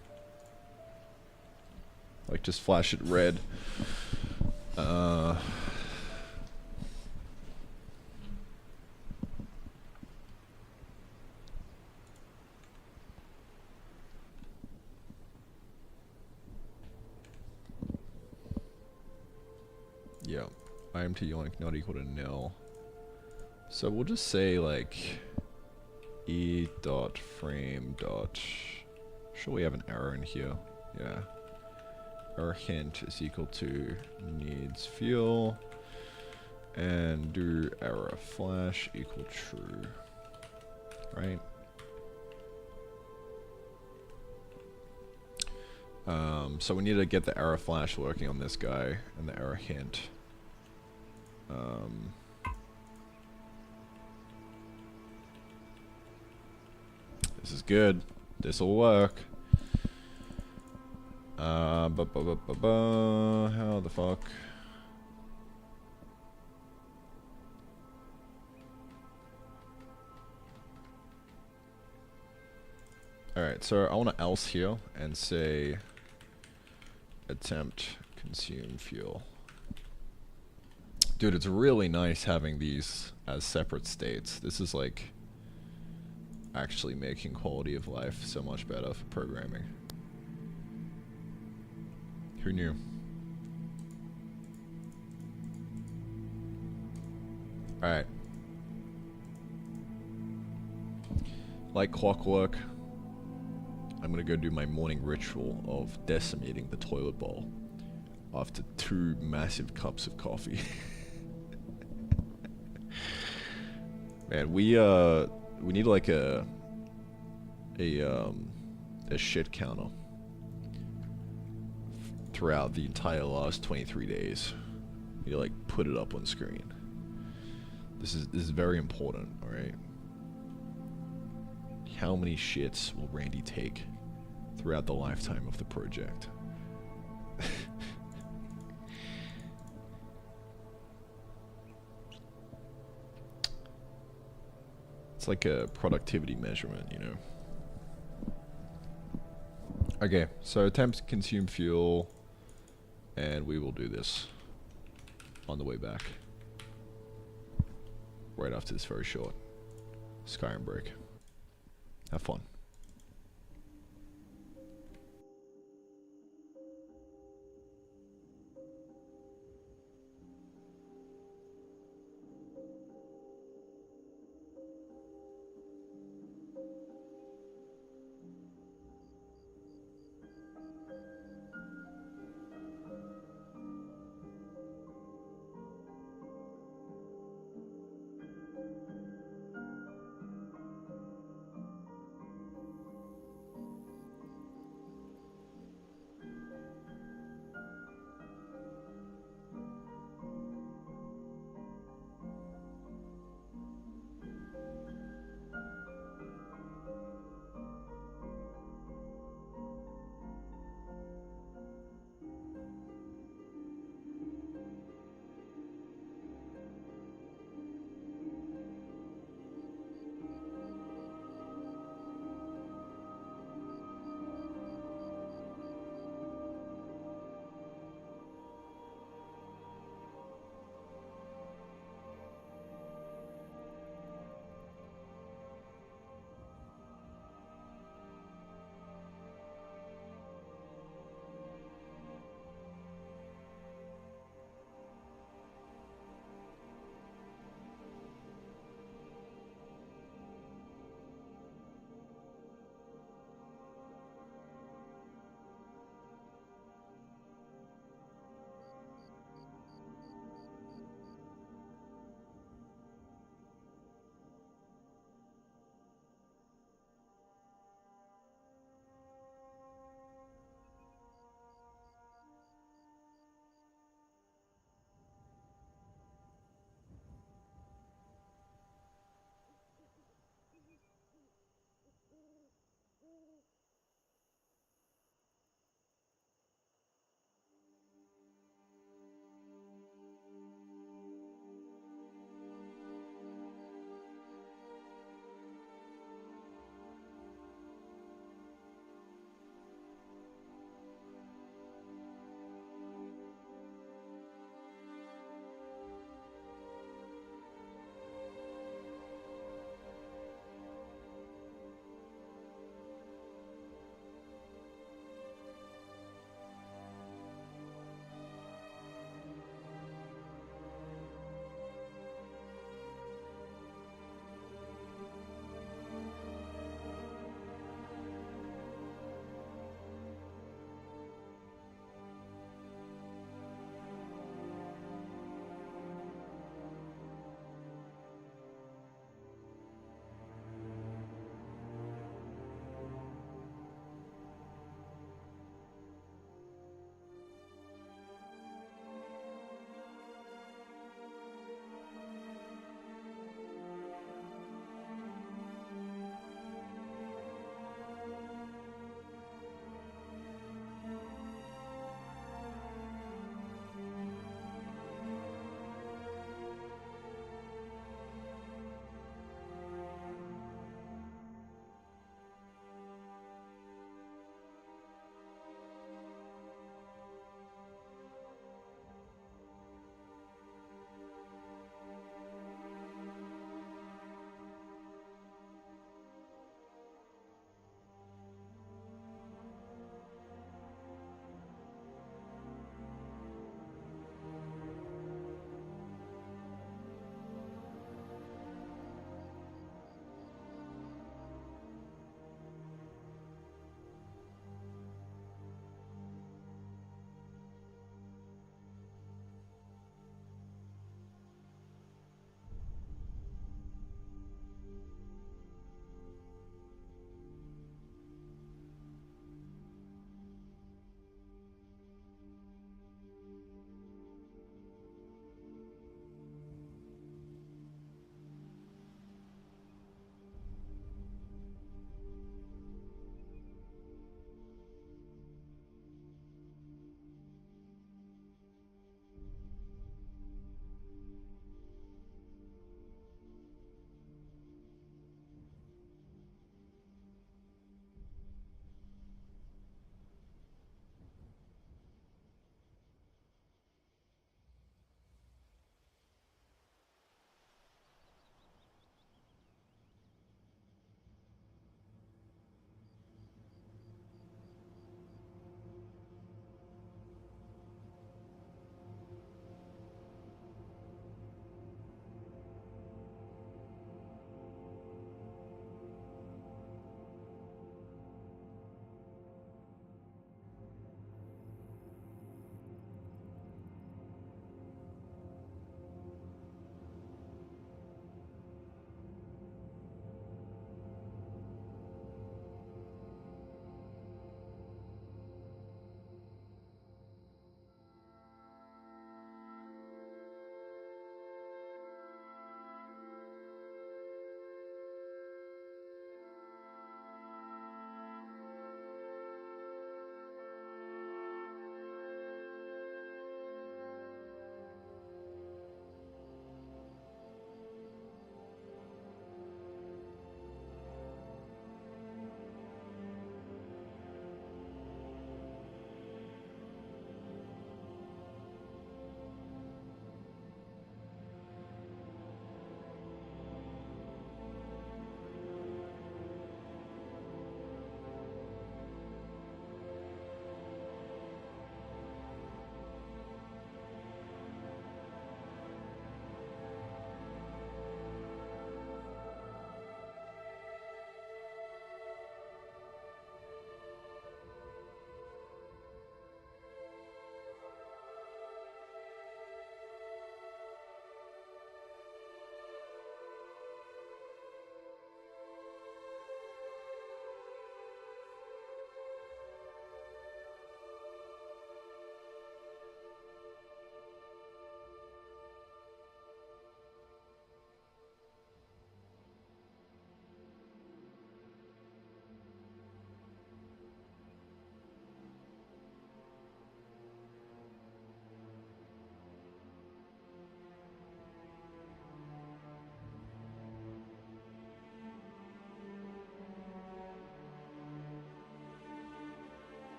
A: Like just flash it red. Yeah. IMT yoink not equal to nil. So we'll just say like e.frame. Sure, we have an error in here. Yeah. Error hint is equal to needs fuel, and do error flash equal true. Right? So we need to get the error flash working on this guy and the error hint. This is good. This'll work. How the fuck? Alright, so I want to else here and say attempt consume fuel. Dude, it's really nice having these as separate states. This is like actually making quality of life so much better for programming. Who knew? Alright. Like clockwork, I'm gonna go do my morning ritual of decimating the toilet bowl after 2 massive cups of coffee. Man, we need like a shit counter throughout the entire last 23 days. We need to like put it up on screen. This is very important, alright? How many shits will Randy take throughout the lifetime of the project? It's like a productivity measurement, you know? Okay, so attempt to consume fuel, and we will do this on the way back. Right after this very short Skyrim break. Have fun.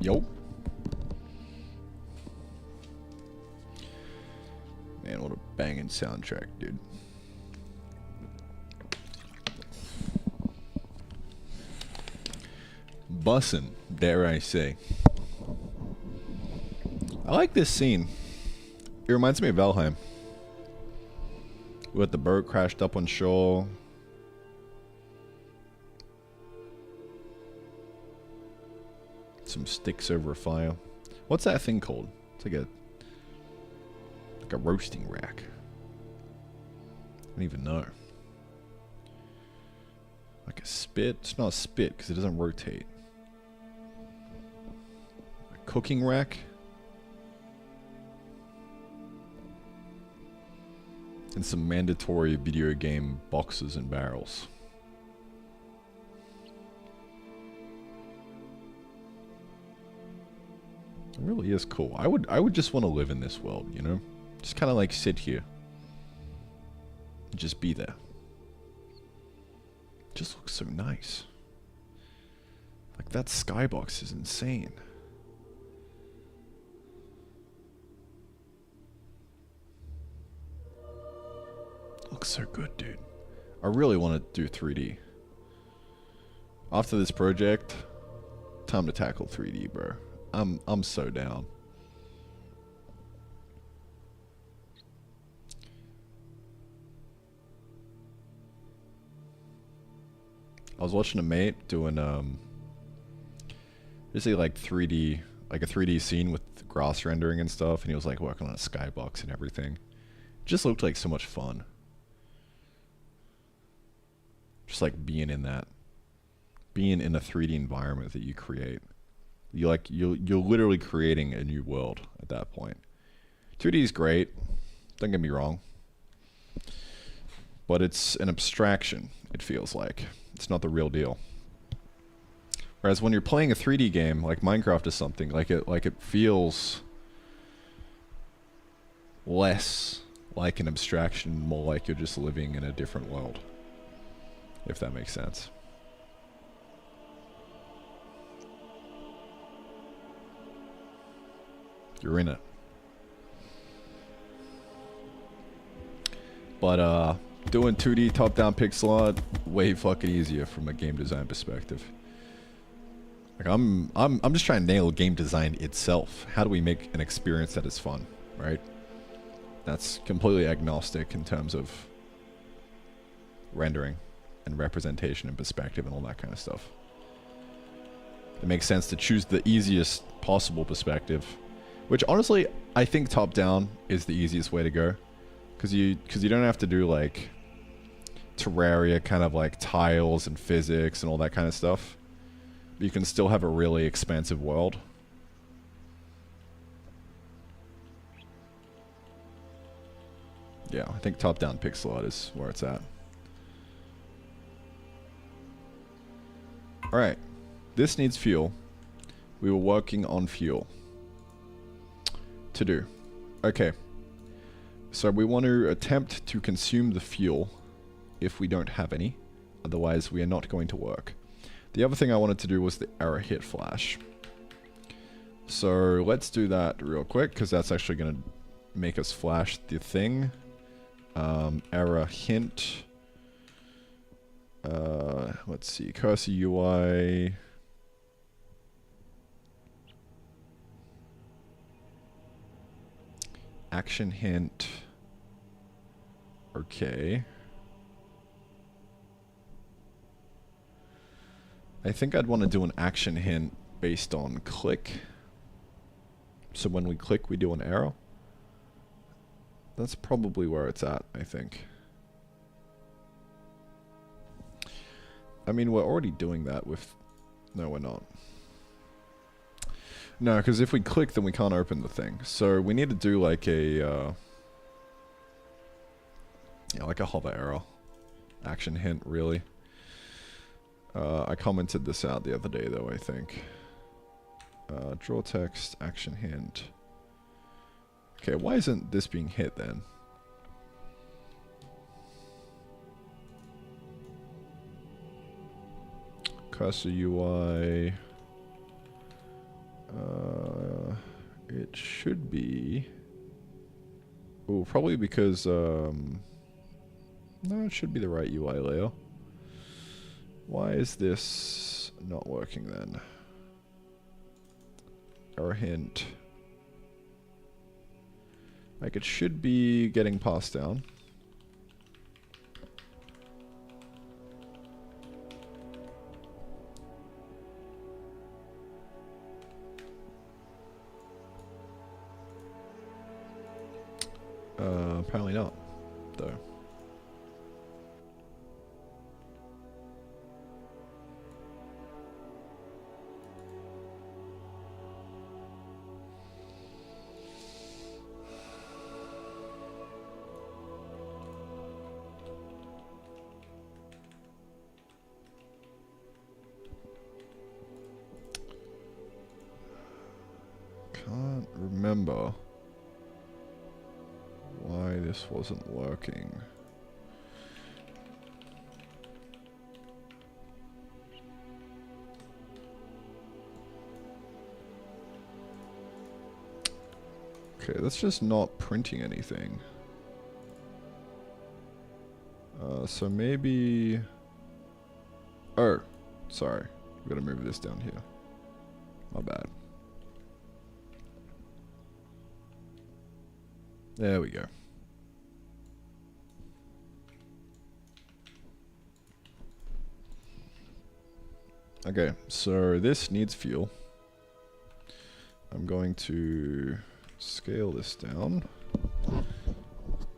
A: Yo. Man, what a banging soundtrack, dude. Bussin', dare I say. I like this scene. It reminds me of Valheim. With the boat crashed up on shore. Some sticks over a fire. What's that thing called? It's like a roasting rack. I don't even know. Like a spit? It's not a spit because it doesn't rotate. A cooking rack? And some mandatory video game boxes and barrels. It really is cool. I would just want to live in this world, you know? Just kind of like sit here. And just be there. Just looks so nice. Like that skybox is insane. Looks so good, dude. I really want to do 3D. After this project, time to tackle 3D, bro. I'm so down. I was watching a mate doing basically like 3D, like a 3D scene with grass rendering and stuff, and he was like working on a skybox and everything. It just looked like so much fun. Just like being in a 3D environment that you create. You're literally creating a new world at that point. 2D is great, don't get me wrong, but it's an abstraction. It feels like it's not the real deal. Whereas when you're playing a 3D game like Minecraft or something, like it feels less like an abstraction, more like you're just living in a different world. If that makes sense. You're in it. But doing 2D top-down pixel art way fucking easier from a game design perspective. Like I'm just trying to nail game design itself. How do we make an experience that is fun, right? That's completely agnostic in terms of rendering and representation and perspective and all that kind of stuff. It makes sense to choose the easiest possible perspective, which honestly I think top down is the easiest way to go, because you don't have to do like Terraria kind of like tiles and physics and all that kind of stuff. But you can still have a really expansive world. Yeah, I think top down pixel art is where it's at. Alright, this needs fuel. We were working on fuel. To do. Okay. So we want to attempt to consume the fuel if we don't have any. Otherwise we are not going to work. The other thing I wanted to do was the error hit flash. So let's do that real quick, because that's actually going to make us flash the thing. Error hint. Let's see, cursor UI. Action hint. Okay. I think I'd want to do an action hint based on click. So when we click, we do an arrow. That's probably where it's at, I think. I mean, we're already doing that with... No, we're not. No, because if we click, then we can't open the thing. So we need to do like a... yeah, like a hover arrow. Action hint, really. I commented this out the other day, though, I think. Draw text, action hint. Okay, why isn't this being hit, then? Cursor UI. It should be... Oh, probably because... No, it should be the right UI layer. Why is this not working then? Error hint. Like, it should be getting passed down. Apparently not, though. Can't remember why this wasn't working. Okay, that's just not printing anything. So maybe... Oh, sorry. We gotta move this down here. My bad. There we go. Okay, so this needs fuel. I'm going to scale this down.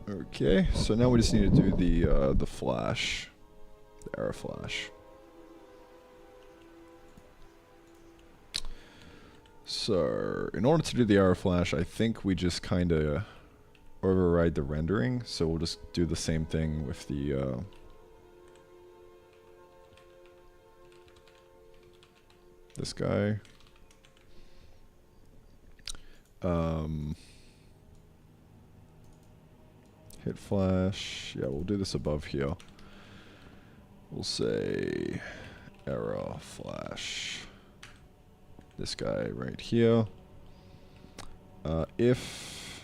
A: Okay, so now we just need to do the flash, the error flash. So in order to do the error flash, I think we just kind of override the rendering. So we'll just do the same thing with the this guy. Hit flash. Yeah, we'll do this above here. We'll say error flash. This guy right here. If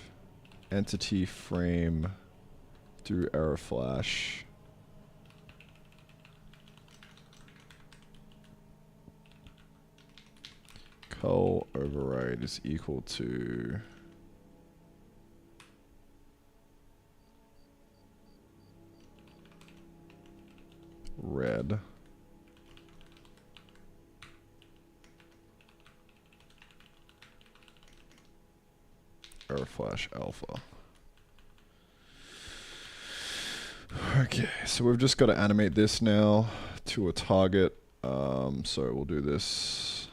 A: entity frame through error flash cull override is equal to red. Error flash alpha. Okay, so we've just got to animate this now to a target. So we'll do this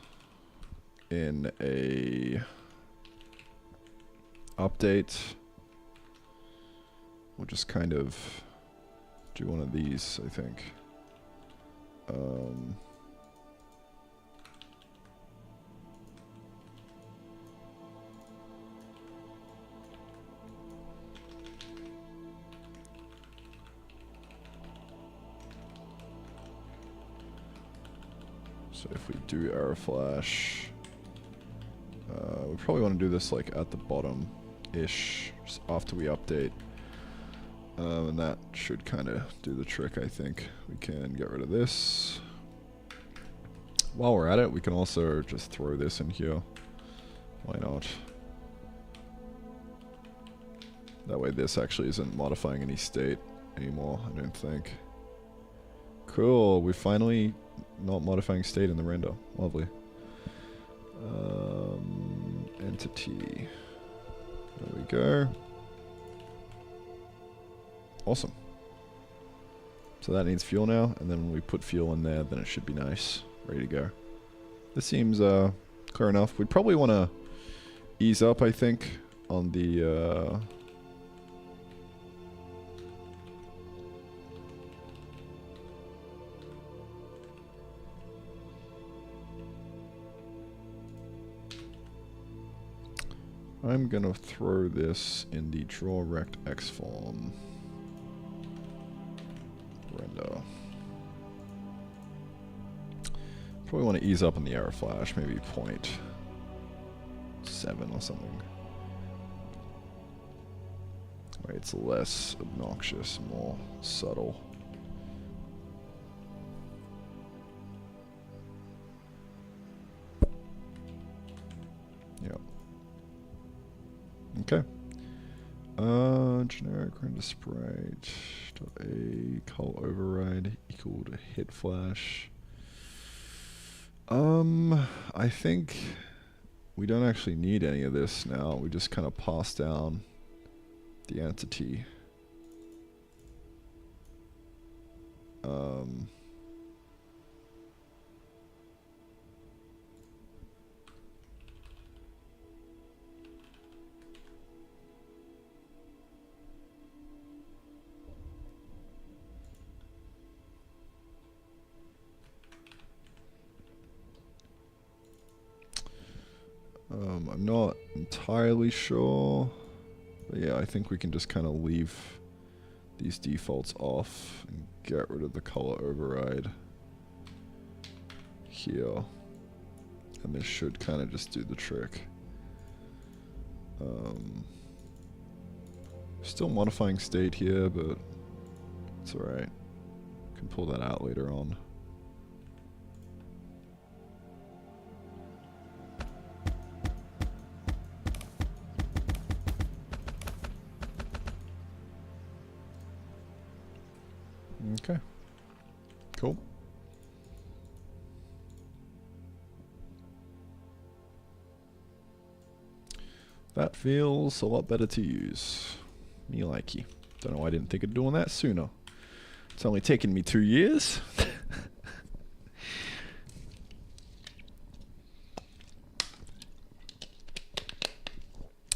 A: in a update. We'll just kind of do one of these, I think. So if we do error flash, we probably want to do this like at the bottom-ish, just after we update. And that should kind of do the trick, I think. We can get rid of this. While we're at it, we can also just throw this in here. Why not? That way this actually isn't modifying any state anymore, I don't think. Cool, we're finally not modifying state in the render. Lovely. Entity. There we go. Awesome. So that needs fuel now, and then when we put fuel in there, then it should be nice. Ready to go. This seems clear enough. We'd probably want to ease up, I think, on the... I'm gonna throw this in the draw rect x form. Render. Probably want to ease up on the error flash, maybe 0.5. 7 or something. Wait, it's less obnoxious, more subtle. Yep. Okay. Generic render sprite .a call override equal to hit flash. I think we don't actually need any of this now. We just kind of pass down the entity. I'm not entirely sure, but yeah, I think we can just kind of leave these defaults off and get rid of the color override here, and this should kind of just do the trick. Still modifying state here, but it's alright. Can pull that out later on. Okay, cool. That feels a lot better to use. Me likey. Don't know why I didn't think of doing that sooner. It's only taken me 2 years.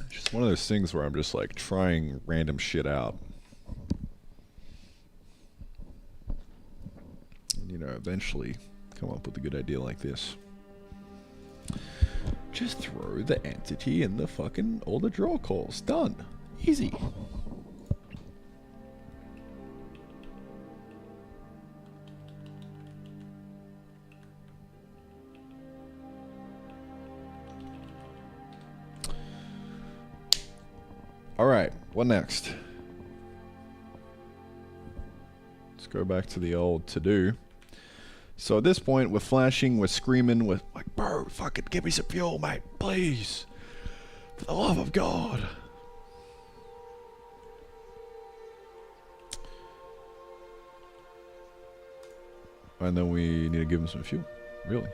A: It's just one of those things where I'm just like trying random shit out. You know, eventually come up with a good idea like this. Just throw the entity in the fucking all the draw calls. Done. Easy. Alright, what next? Let's go back to the old to-do. So at this point, we're flashing, we're screaming, we're like, bro, fucking give me some fuel, mate, please. For the love of God. And then we need to give him some fuel. Really?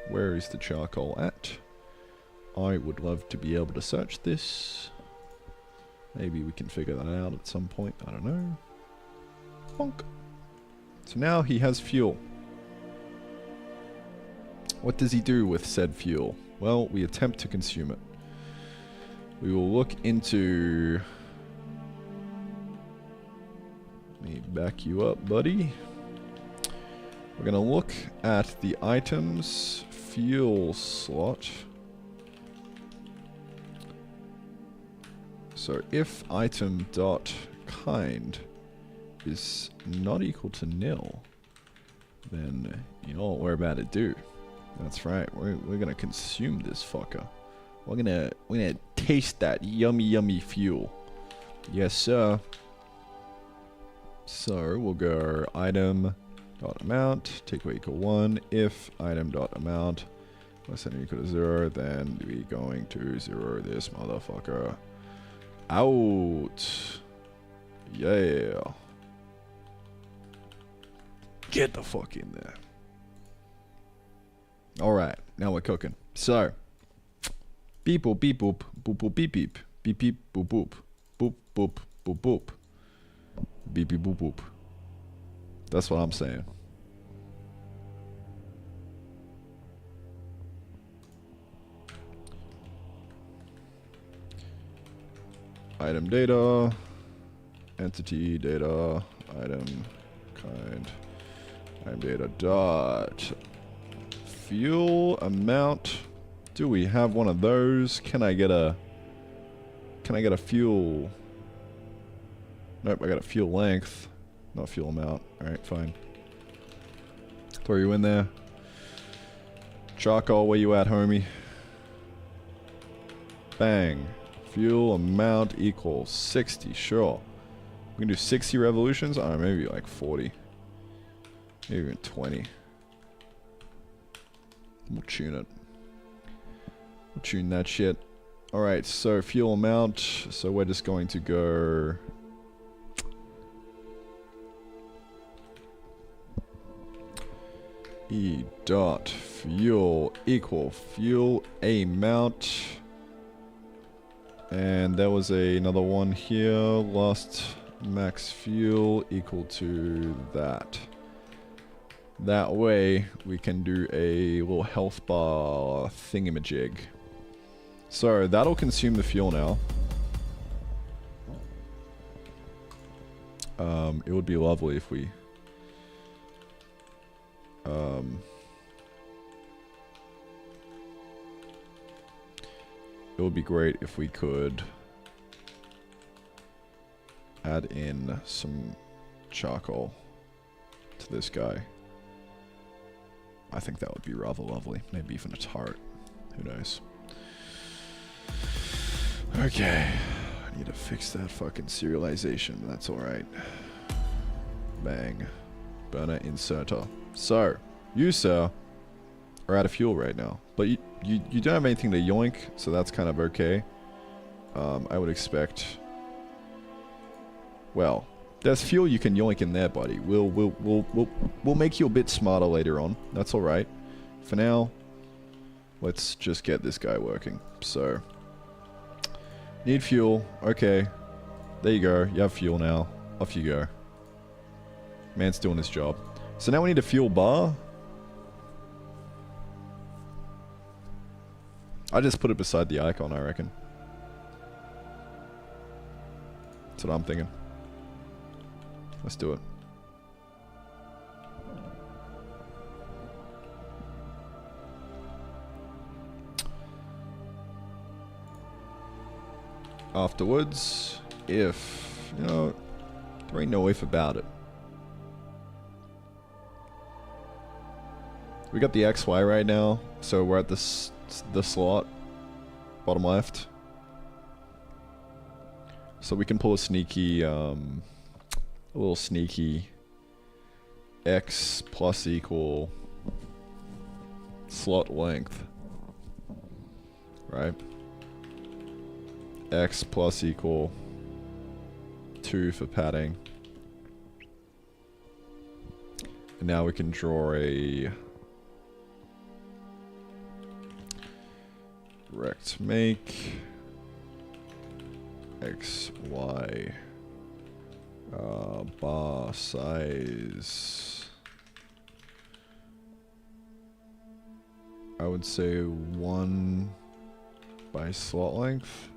A: Where is the charcoal at? I would love to be able to search this. Maybe we can figure that out at some point. I don't know. Bonk. So now he has fuel. What does he do with said fuel? Well, we attempt to consume it. We will look into... Let me back you up, buddy. We're going to look at the items fuel slot. So if item dot kind is not equal to nil, then you know what we're about to do. That's right. We're gonna consume this fucker. We're gonna taste that yummy fuel. Yes, sir. So we'll go item dot amount take away equal 1. If item dot amount less than or equal to 0, then we're going to 0 this motherfucker out. Yeah. Get the fuck in there. Alright, now we're cooking. So, beep boop beep boop, boop boop beep beep, beep beep boop boop, boop boop boop boop, beep beep boop boop. That's what I'm saying. Item data, entity data, item kind, item data dot fuel amount. Do we have one of those? Can I get a fuel? Nope, I got a fuel length, not fuel amount. Alright, fine. Throw you in there. Charcoal, where you at, homie? Bang. Fuel amount equals 60. Sure. We can do 60 revolutions? I don't know, maybe like 40. Maybe even 20. We'll tune it. We'll tune that shit. Alright, so fuel amount. So we're just going to go... E dot fuel equal fuel amount. And there was another one here. Last max fuel equal to that. That way we can do a little health bar thingamajig. So that'll consume the fuel now. It would be lovely if we... it would be great if we could add in some charcoal to this guy. I think that would be rather lovely. Maybe even a tart. Who knows? Okay. I need to fix that fucking serialization. That's alright. Bang. Burner inserter. So, you, sir, are out of fuel right now. But you don't have anything to yoink, so that's kind of okay. I would expect... Well, there's fuel you can yoink in there, buddy. We'll make you a bit smarter later on. That's alright. For now, let's just get this guy working. So, need fuel. Okay. There you go. You have fuel now. Off you go. Man's doing his job. So now we need a fuel bar. I just put it beside the icon, I reckon. That's what I'm thinking. Let's do it. Afterwards, if, you know, there ain't no if about it. We got the XY right now, so we're at the slot, bottom left. So we can pull a sneaky, a little sneaky X plus equal slot length, right? X plus equal 2 for padding. And now we can draw a rect make X, Y, bar size. I would say 1 by slot length.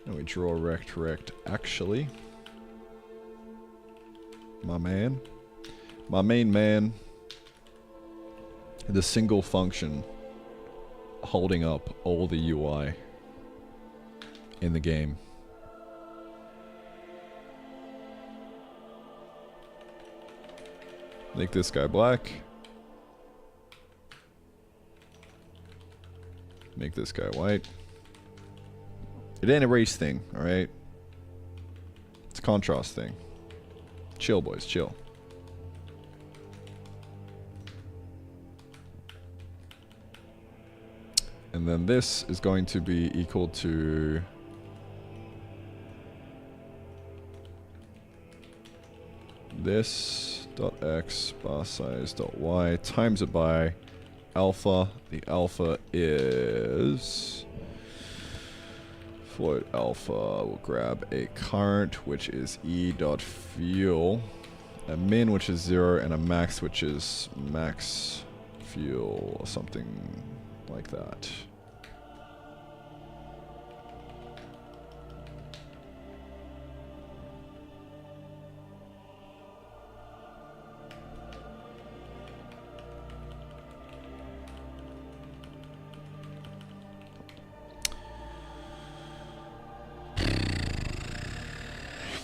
A: And we draw rect actually. My man. My main man. The single function holding up all the UI in the game. Make this guy black. Make this guy white. It ain't a race thing, alright? It's a contrast thing. Chill, boys, chill. And then this is going to be equal to this dot x bar size dot y times it by alpha. The alpha is float alpha. We'll grab a current, which is E dot fuel, a min, which is 0, and a max, which is max fuel, or something like that.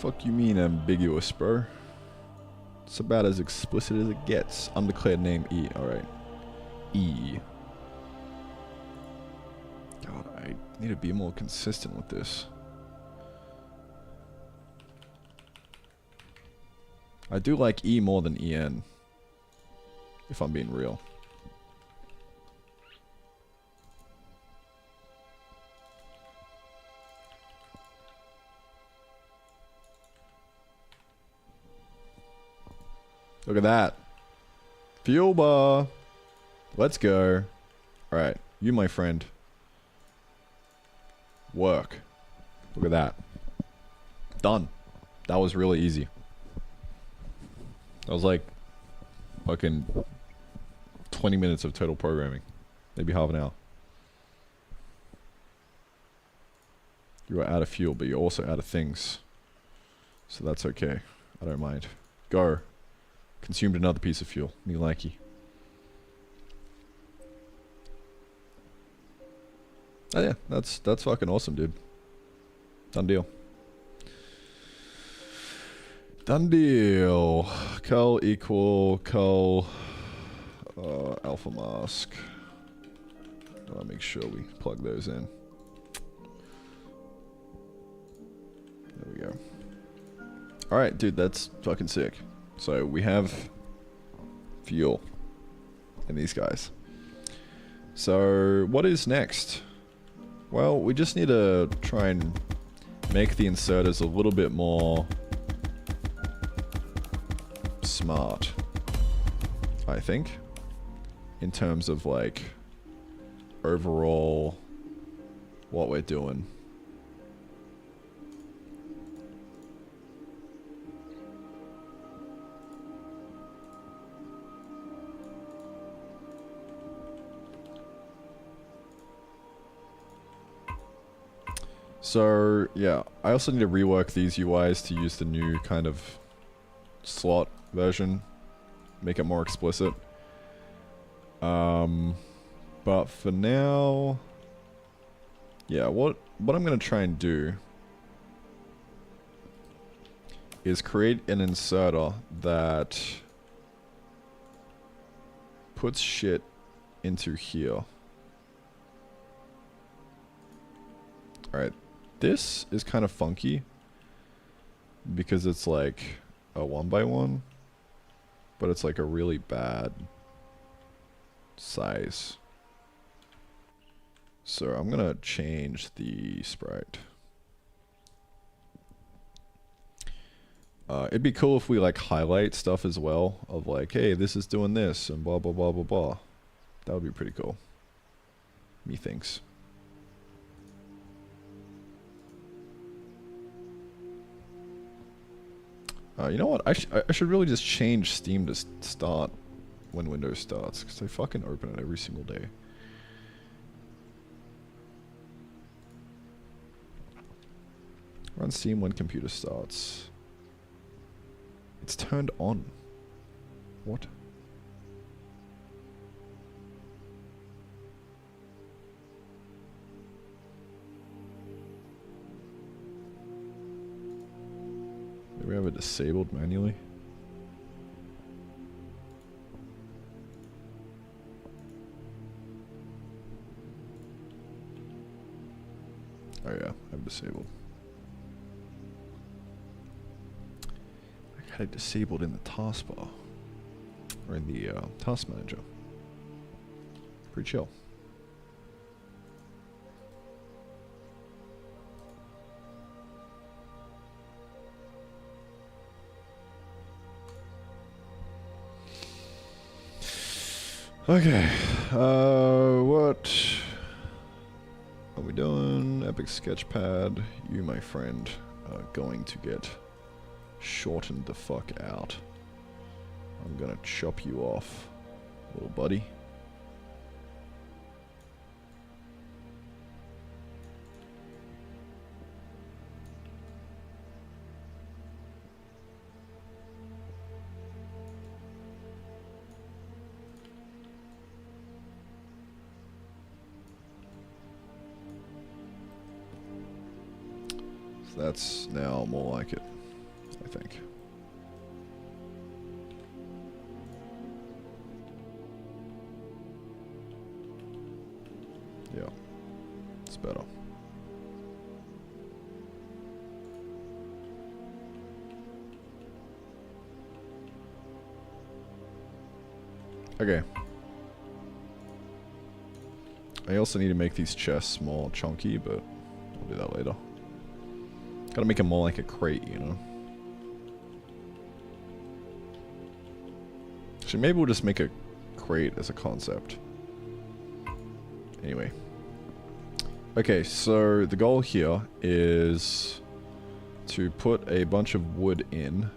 A: Fuck you mean ambiguous, bro? It's about as explicit as it gets. Undeclared name E. Alright. E. God, I need to be more consistent with this. I do like E more than EN, if I'm being real. Look at that. Fuel bar. Let's go. Alright, you my friend. Work. Look at that. Done. That was really easy. That was like fucking 20 minutes of total programming. Maybe half an hour. You are out of fuel, but you're also out of things. So that's okay. I don't mind. Go. Consumed another piece of fuel. Me likey. Oh yeah, that's fucking awesome, dude. Done deal. Done deal. Cull equal cull alpha mask. I'll make sure we plug those in. There we go. Alright, dude, that's fucking sick. So we have fuel in these guys. So what is next? Well, we just need to try and make the inserters a little bit more smart, I think, in terms of like overall what we're doing. So, yeah, I also need to rework these UIs to use the new kind of slot version, make it more explicit. But for now, yeah, what I'm gonna try and do is create an inserter that puts shit into here. Alright. This is kind of funky because it's like a 1x1, but it's like a really bad size. So I'm gonna change the sprite. It'd be cool if we like highlight stuff as well of like, hey, this is doing this and blah blah blah blah blah. That would be pretty cool. Methinks. You know what? I should really just change Steam to start when Windows starts, because I fucking open it every single day. Run Steam when computer starts. It's turned on. What? Do we have it disabled manually? Oh yeah, I have disabled. I got it disabled in the taskbar. Or in the task manager. Pretty chill. Okay, what are we doing? Epic Sketchpad, you my friend are going to get shortened the fuck out. I'm gonna chop you off, little buddy. That's now more like it, I think. Yeah. Okay. I also need to make these chests more chunky, but I'll do that later. Gotta make it more like a crate, you know? Actually, maybe we'll just make a crate as a concept. Anyway. Okay, so the goal here is to put a bunch of wood in.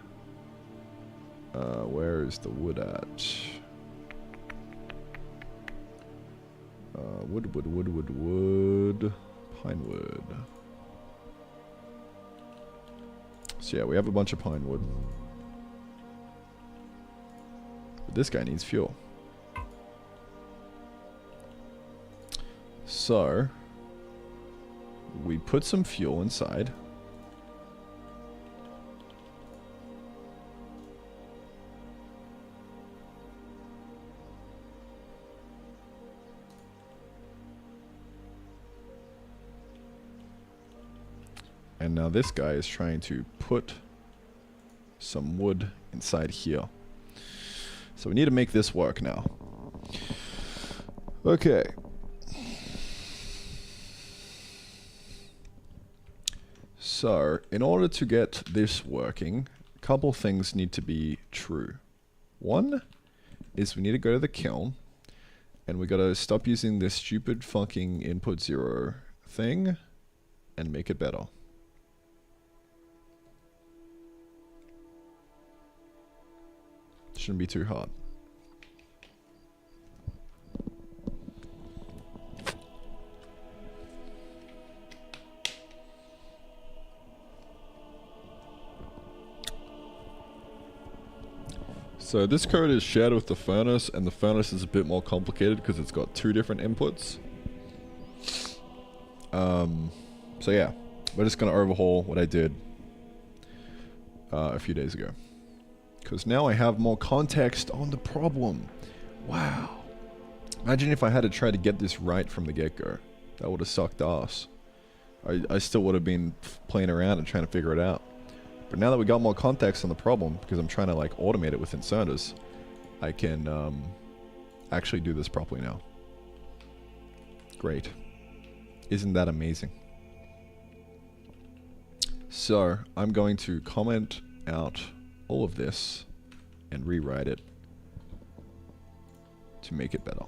A: Where is the wood at? Wood. Pine wood. So yeah, we have a bunch of pine wood. But this guy needs fuel. So we put some fuel inside. And now this guy is trying to put some wood inside here. So we need to make this work now. Okay. So, in order to get this working, a couple things need to be true. One is we need to go to the kiln, and we gotta stop using this stupid fucking input 0 thing, and make it better. Shouldn't be too hard. So this code is shared with the furnace, and the furnace is a bit more complicated because it's got 2 different inputs. So yeah, we're just gonna overhaul what I did a few days ago. Because now I have more context on the problem. Wow. Imagine if I had to try to get this right from the get-go. That would have sucked ass. I still would have been playing around and trying to figure it out. But now that we got more context on the problem, because I'm trying to like automate it with inserters, I can actually do this properly now. Great. Isn't that amazing? So, I'm going to comment out all of this and rewrite it to make it better.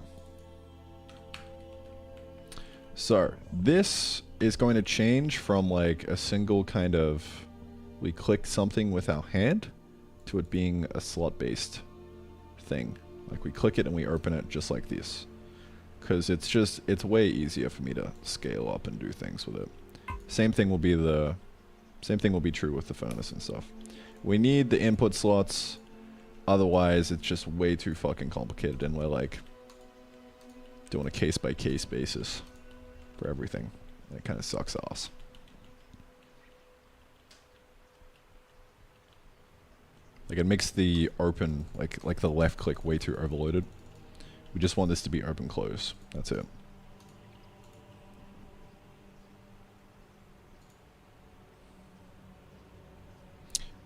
A: So this is going to change from like a single kind of, we click something with our hand, to it being a slot based thing. Like we click it and we open it just like this, because it's way easier for me to scale up and do things with it. Same thing will be true with the furnace and stuff. We need the input slots, otherwise it's just way too fucking complicated, and we're like doing a case by case basis for everything. And it kind of sucks ass. Like it makes the open, like the left click way too overloaded. We just want this to be open close. That's it.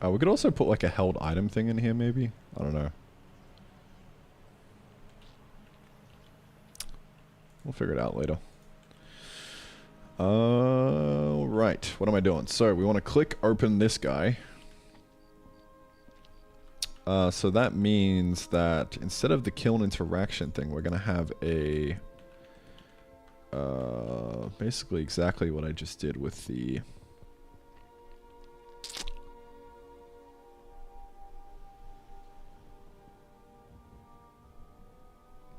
A: We could also put like a held item thing in here maybe. I don't know. We'll figure it out later. Right. What am I doing? So we want to click open this guy. So that means that instead of the kiln interaction thing, we're going to have a... basically exactly what I just did with the...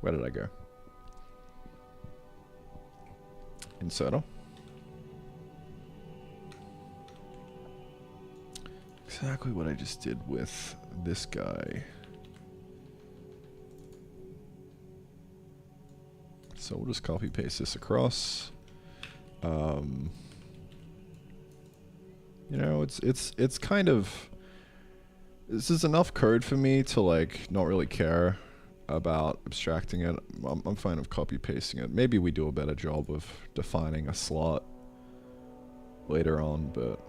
A: Where did I go? Inserter. Exactly what I just did with this guy. So we'll just copy paste this across. You know, it's kind of, this is enough code for me to like not really care about abstracting it. I'm fine with copy pasting it. Maybe we do a better job of defining a slot later on, but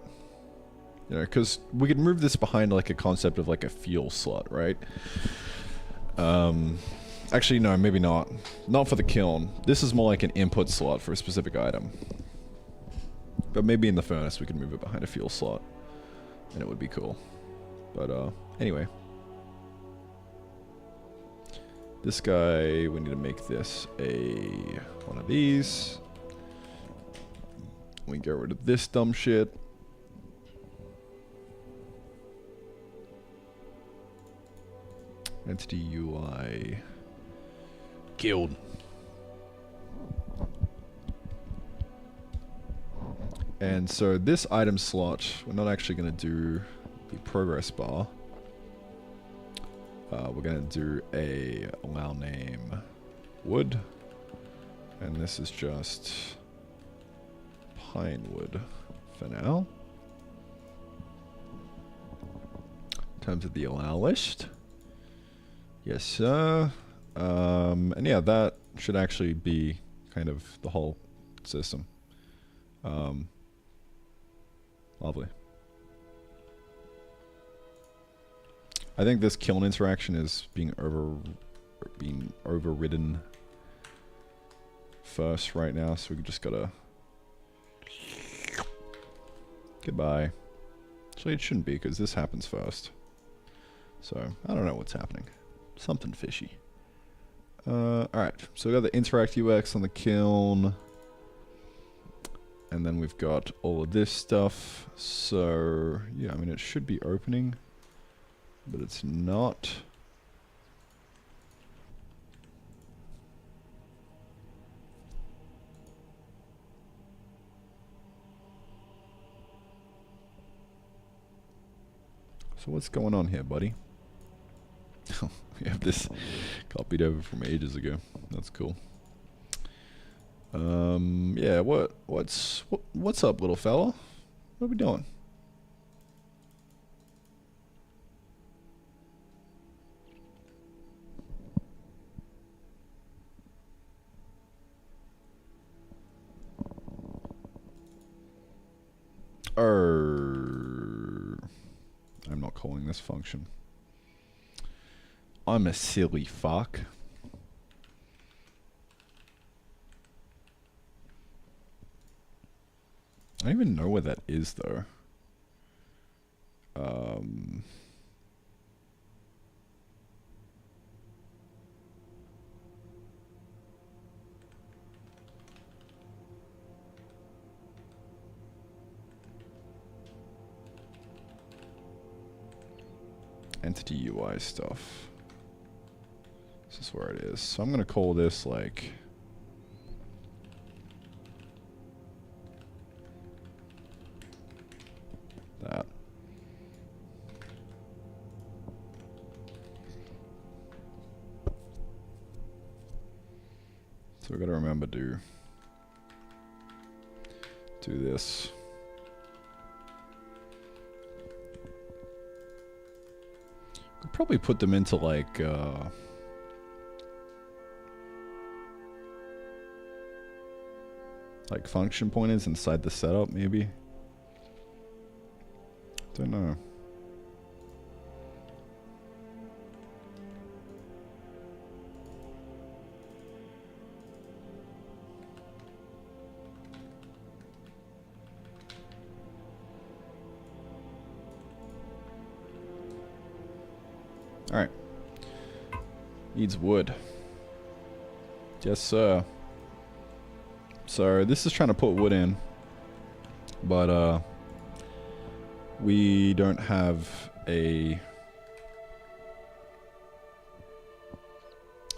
A: you know, because we could move this behind like a concept of like a fuel slot, right? I Actually, no, maybe not. Not for the kiln. This is more like an input slot for a specific item. But maybe in the furnace we can move it behind a fuel slot. And it would be cool. But, anyway. This guy, we need to make this one of these. We get rid of this dumb shit. Entity UI. Guild. And so this item slot, we're not actually going to do the progress bar. We're going to do a allow name wood. And this is just pine wood for now. In terms of the allow list. Yes, sir. And yeah, that should actually be kind of the whole system. Lovely. I think this kiln interaction is being overridden first right now, so we just gotta goodbye. Actually, it shouldn't be because this happens first. So I don't know what's happening. Something fishy. Alright, so we got the interact UX on the kiln. And then we've got all of this stuff. So, yeah, I mean, it should be opening. But it's not. So what's going on here, buddy? We have this copied over from ages ago. That's cool. Yeah, what's up, little fella? What are we doing? I'm not calling this function. I'm a silly fuck. I don't even know where that is, though. Entity UI stuff. This is where it is. So I'm gonna call this like that. So we gotta remember to do this. Could probably put them into like function pointers inside the setup, maybe. Don't know. Alright. Needs wood. Yes, sir. So this is trying to put wood in, but we don't have a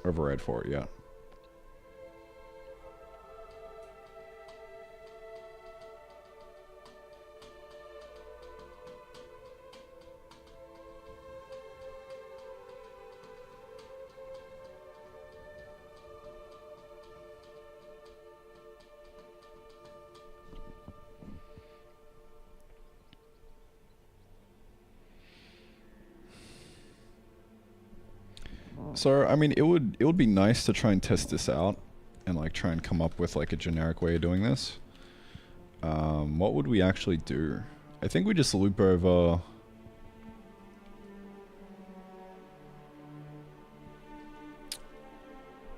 A: override for it yet. So, I mean, it would be nice to try and test this out and like try and come up with like a generic way of doing this. What would we actually do? I think we just loop over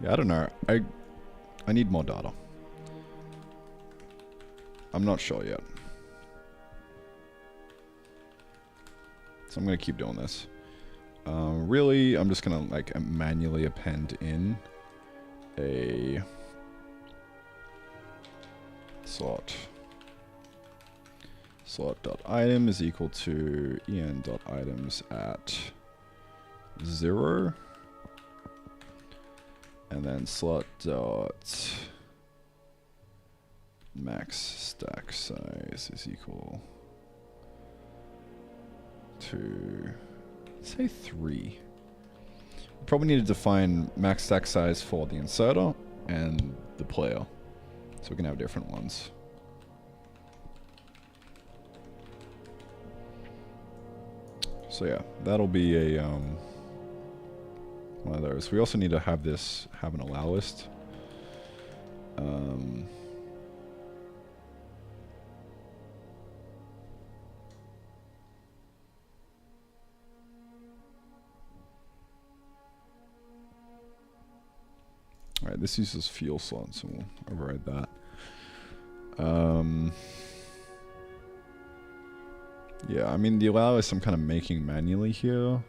A: Yeah, I don't know. I need more data. I'm not sure yet. So I'm gonna keep doing this. Really, I'm just gonna like manually append in a slot. Slot.item is equal to en.items at 0. And then slot dot max stack size is equal to, say, 3. We probably need to define max stack size for the inserter and the player, so we can have different ones. So yeah, that'll be a one of those. We also need to have this have an allow list. Alright, this uses fuel slot, so we'll override that. Yeah, I mean, the allow list I'm kind of making manually here.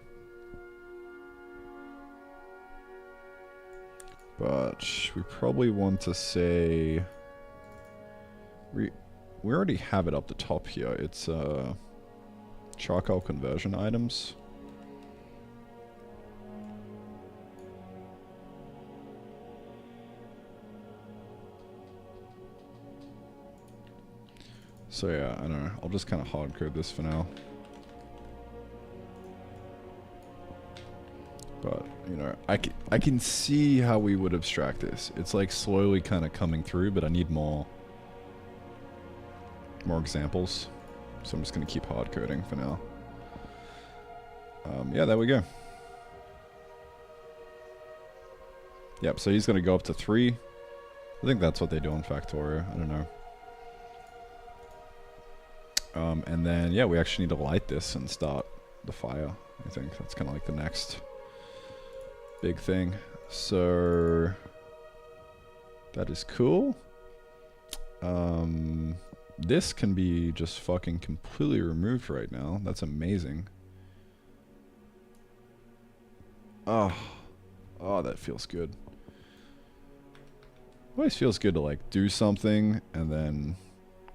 A: But we probably want to say... We already have it up the top here. It's charcoal conversion items. So yeah, I don't know. I'll just kind of hard code this for now. But, you know, I can see how we would abstract this. It's like slowly kind of coming through, but I need more examples. So I'm just going to keep hard coding for now. Yeah, there we go. Yep, so he's going to go up to 3. I think that's what they do in Factorio. I don't know. And then, yeah, we actually need to light this and start the fire. I think that's kind of like the next big thing. So that is cool. This can be just fucking completely removed right now. That's amazing. Oh, that feels good. Always feels good to like do something and then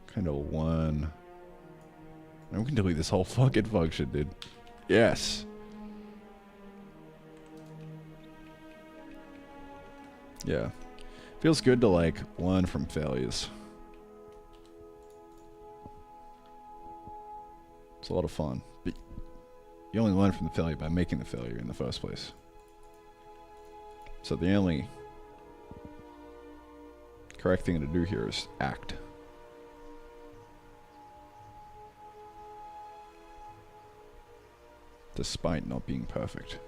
A: kind of learn. And we can delete this whole fucking function, dude. Yes. Yeah. Feels good to like learn from failures. It's a lot of fun. But you only learn from the failure by making the failure in the first place. So the only correct thing to do here is act. Despite not being perfect.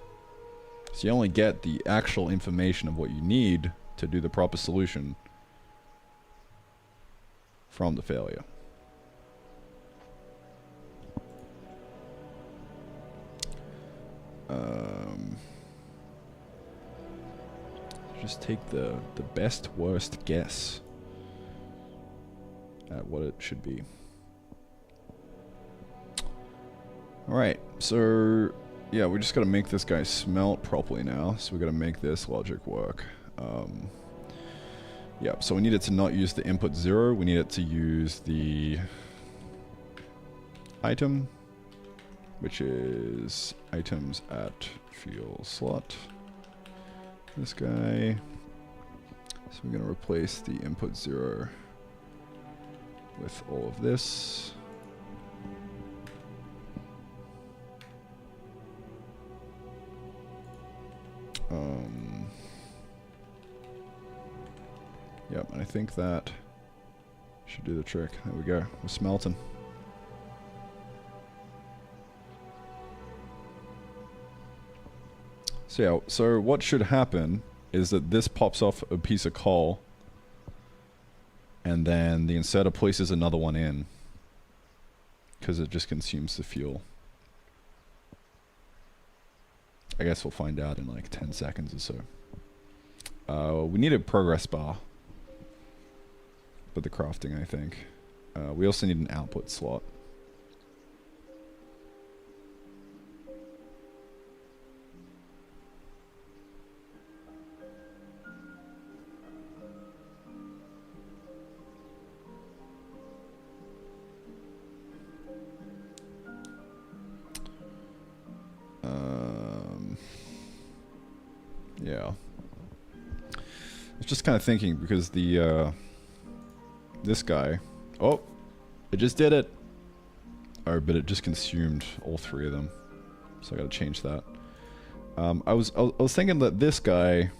A: So you only get the actual information of what you need to do the proper solution from the failure. Just take the best worst guess at what it should be. Alright, so yeah, we just gotta make this guy smelt properly now, so we gotta make this logic work. Yeah, so we need it to not use the input 0, we need it to use the item, which is items at fuel slot. This guy. So we're gonna replace the input 0 with all of this. Yep, and I think that should do the trick. There we go. We're smelting. So yeah, so what should happen is that this pops off a piece of coal and then the inserter places another one in because it just consumes the fuel. I guess we'll find out in like 10 seconds or so. We need a progress bar for the crafting, I think. We also need an output slot. Yeah. I was just kind of thinking because the this guy, oh, it just did it. Oh, but it just consumed all three of them, so I gotta change that. I was thinking that this guy,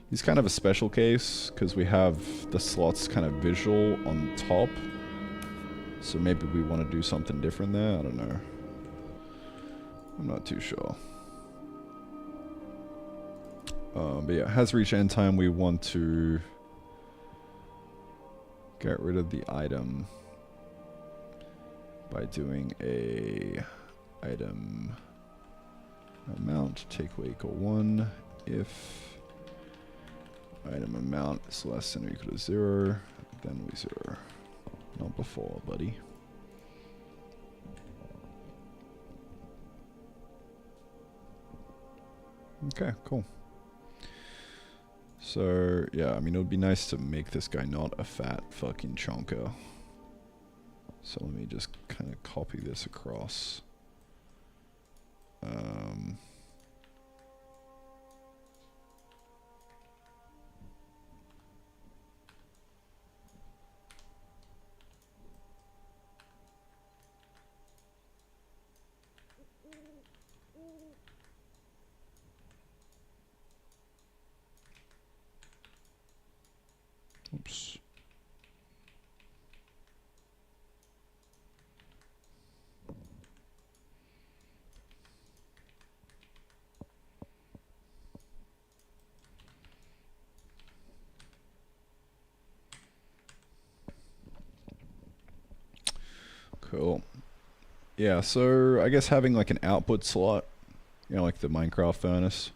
A: he's kind of a special case because we have the slots kind of visual on top, so maybe we want to do something different there. I don't know. I'm not too sure. But yeah, has reached end time. We want to get rid of the item by doing a item amount takeaway equal 1 if item amount is less than or equal to 0, then we 0. Not before, buddy. Okay, cool. So, yeah, I mean, it would be nice to make this guy not a fat fucking chonker. So let me just kind of copy this across. Oops. Cool. Yeah, so I guess having like an output slot, you know, like the Minecraft furnace,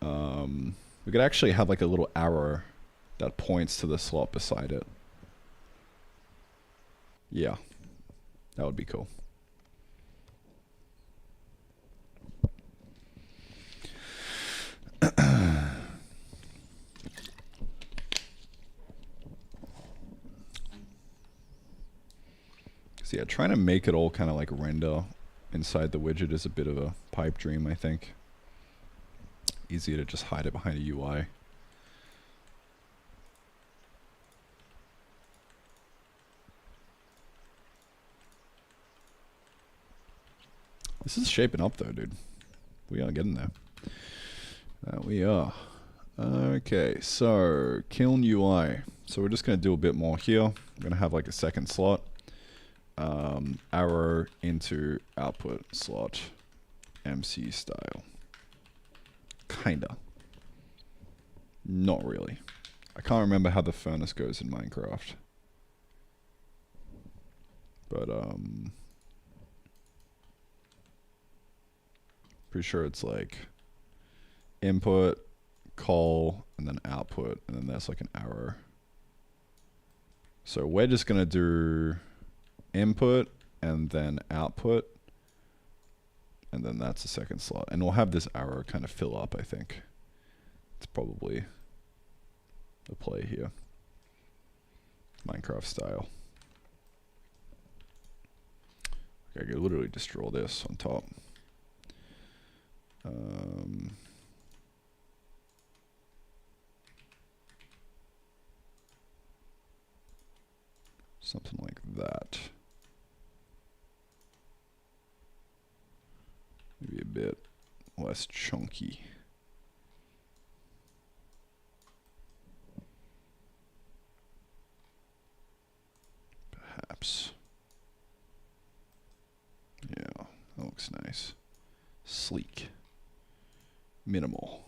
A: we could actually have like a little arrow that points to the slot beside it. Yeah, that would be cool. So yeah, trying to make it all kind of like render inside the widget is a bit of a pipe dream, I think. Easier to just hide it behind a UI. This is shaping up though, dude. We are getting there. We are. Okay, so Kiln UI. So we're just going to do a bit more here. I'm going to have like a second slot. Arrow into output slot. MC style. Kinda. Not really. I can't remember how the furnace goes in Minecraft. But, pretty sure it's like input, call, and then output, and then that's like an arrow. So we're just gonna do input and then output, and then that's the second slot. And we'll have this arrow kind of fill up, I think. It's probably the play here. Minecraft style. Okay, I could literally just draw this on top. Something like that. Maybe a bit less chunky. Perhaps. Yeah, that looks nice. Sleek. Minimal.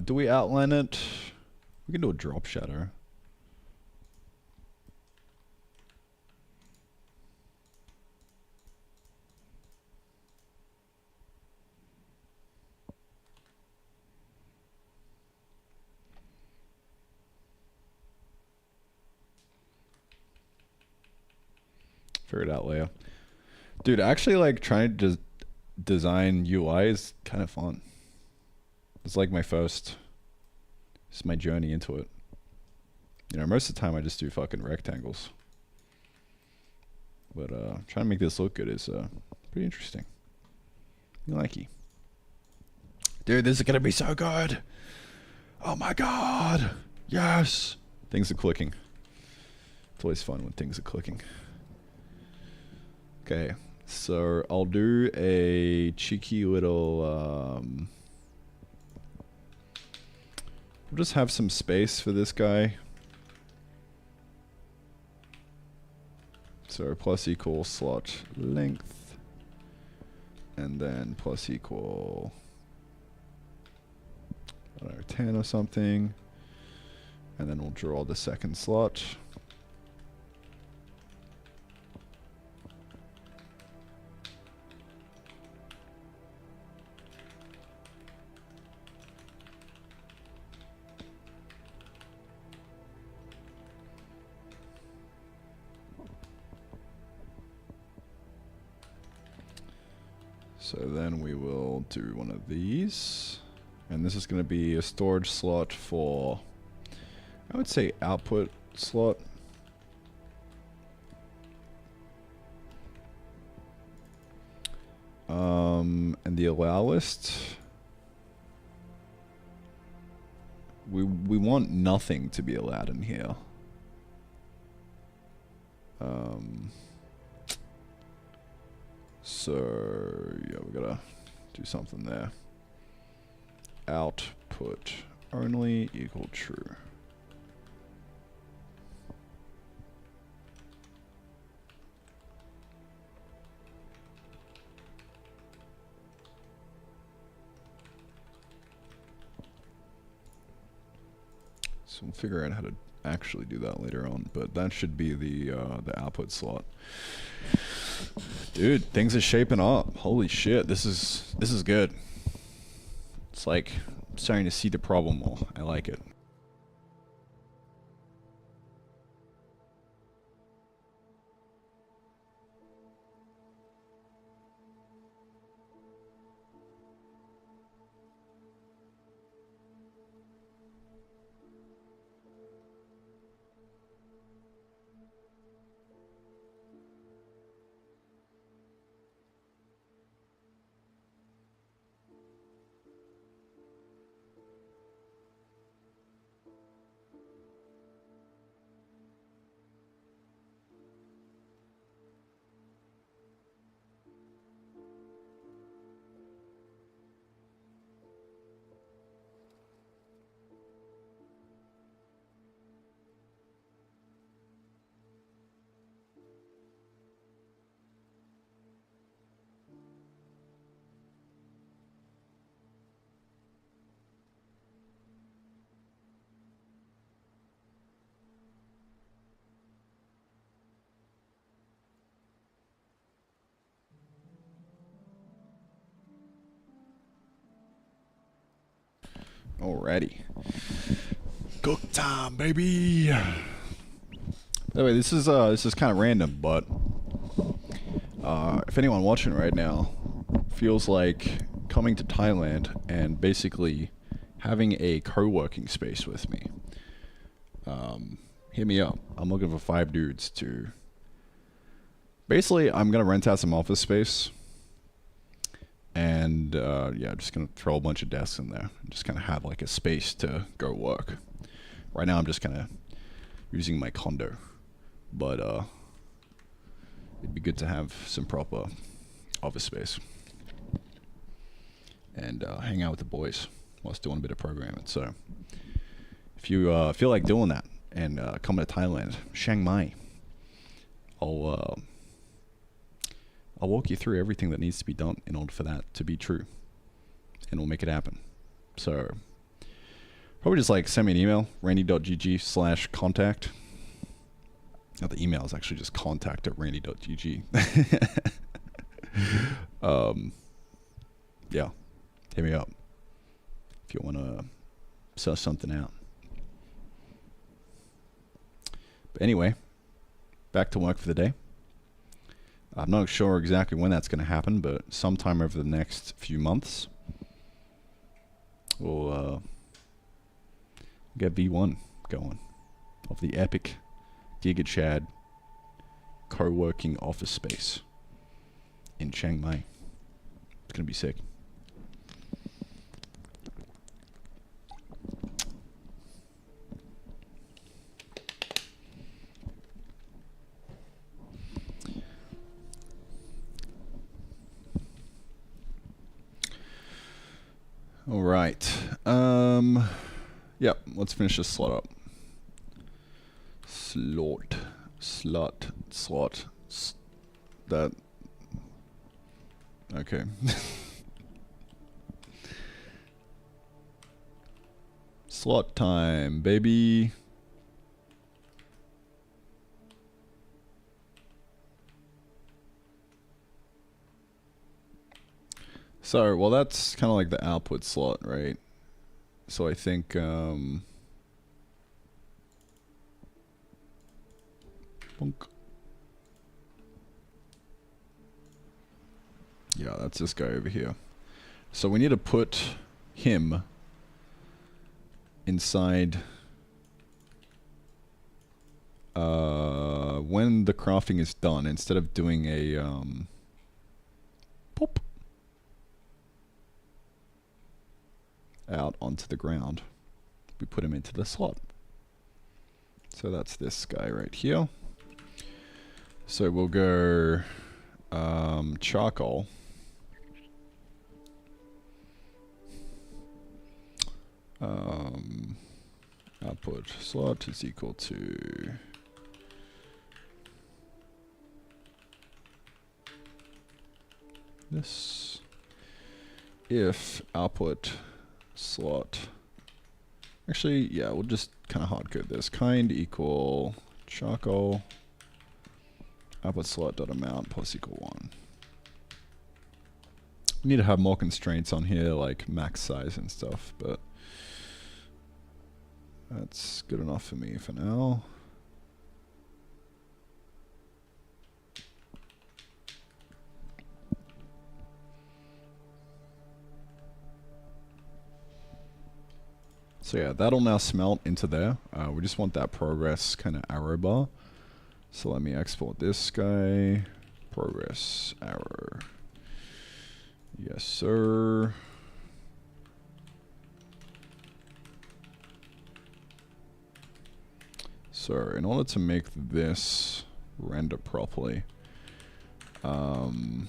A: Do we outline it? We can do a drop shadow. Figure it out, Leia. Dude, actually, like, trying to design UI is kind of fun. It's like my first... It's my journey into it. You know, most of the time I just do fucking rectangles. But trying to make this look good is pretty interesting. You likey. Dude, this is gonna be so good! Oh my god! Yes! Things are clicking. It's always fun when things are clicking. Okay, so I'll do a cheeky little... we'll just have some space for this guy. So plus equal slot length. And then plus equal... I don't know, 10 or something. And then we'll draw the second slot. So then we will do one of these. And this is going to be a storage slot for, I would say, output slot. And the allow list, we want nothing to be allowed in here. So yeah, we gotta do something there. Output only equal true. So we'll figure out how to actually do that later on, but that should be the output slot. Dude, things are shaping up. Holy shit, this is good. It's like I'm starting to see the problem more. I like it. Alrighty. Cook time, baby. By the way, this is kind of random, but if anyone watching right now feels like coming to Thailand and basically having a co-working space with me, hit me up. I'm looking for 5 dudes to... Basically, I'm gonna rent out some office space. And yeah, just gonna throw a bunch of desks in there and just kind of have like a space to go work. Right now I'm just kind of using my condo, but it'd be good to have some proper office space and hang out with the boys whilst doing a bit of programming. So if you feel like doing that and coming to Thailand, Chiang Mai, I'll walk you through everything that needs to be done in order for that to be true, and we'll make it happen. So Probably just like send me an email, randy.gg/contact. Now the email is actually just contact@randy.gg. Yeah, hit me up if you want to suss something out. But anyway, back to work for the day. I'm not sure exactly when that's going to happen, but sometime over the next few months, we'll get V1 going of the epic GigaChad co-working office space in Chiang Mai. It's going to be sick. All right. Yep, let's finish this slot up. That. Okay. Slot time, baby. So, well, that's kind of like the output slot, right? So I think, bonk. Yeah, that's this guy over here. So we need to put him inside when the crafting is done, instead of doing a pop out onto the ground, we put him into the slot. So that's this guy right here. So we'll go charcoal. Output slot is equal to this. If output slot, actually, yeah, we'll just kind of hard code this. Kind equal charcoal output slot dot amount plus equal 1. We need to have more constraints on here, like max size and stuff, but that's good enough for me for now. So yeah, that'll now smelt into there. We just want that progress kind of arrow bar. So let me export this guy. Progress arrow. Yes, sir. So in order to make this render properly, we'll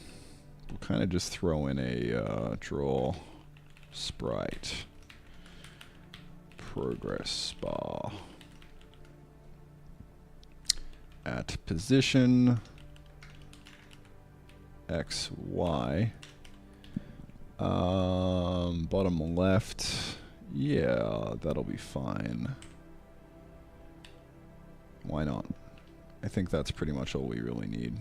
A: kind of just throw in a draw sprite progress bar at position X, Y, bottom left. Yeah, that'll be fine. Why not? I think that's pretty much all we really need.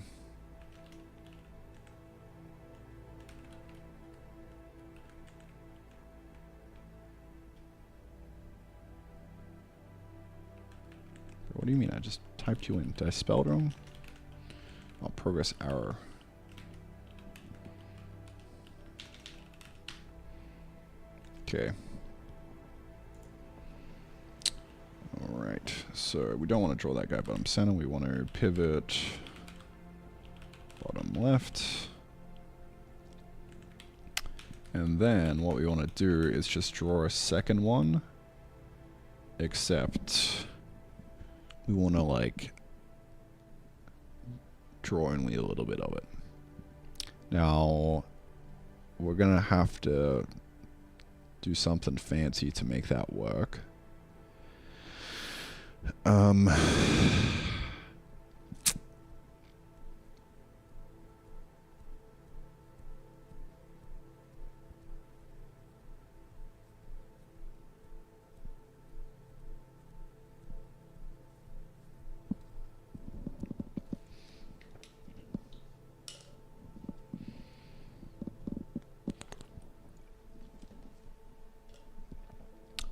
A: What do you mean? I just typed you in. Did I spell it wrong? Oh, progress error. Okay. Alright, so we don't want to draw that guy bottom center. We want to pivot bottom left. And then what we want to do is just draw a second one, except we want to like draw only a little bit of it. Now we're gonna have to do something fancy to make that work.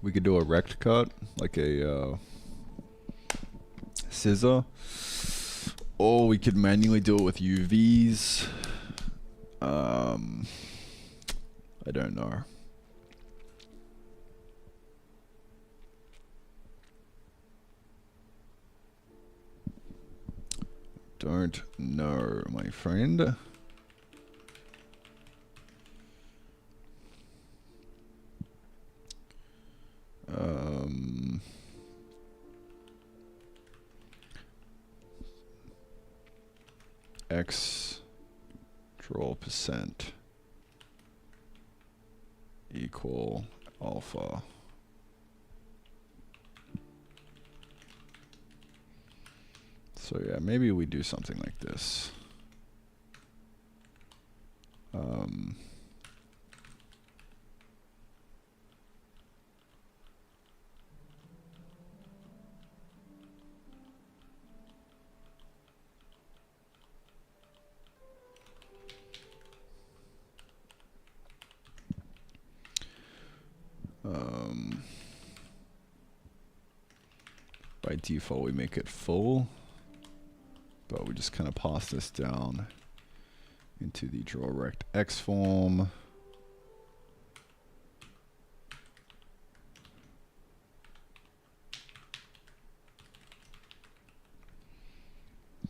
A: We could do a rect cut, like a scissor. Or we could manually do it with UVs. I don't know. Don't know, my friend. X draw percent equal alpha. So yeah, maybe we do something like this. By default, we make it full, but we just kind of pass this down into the draw rect X form.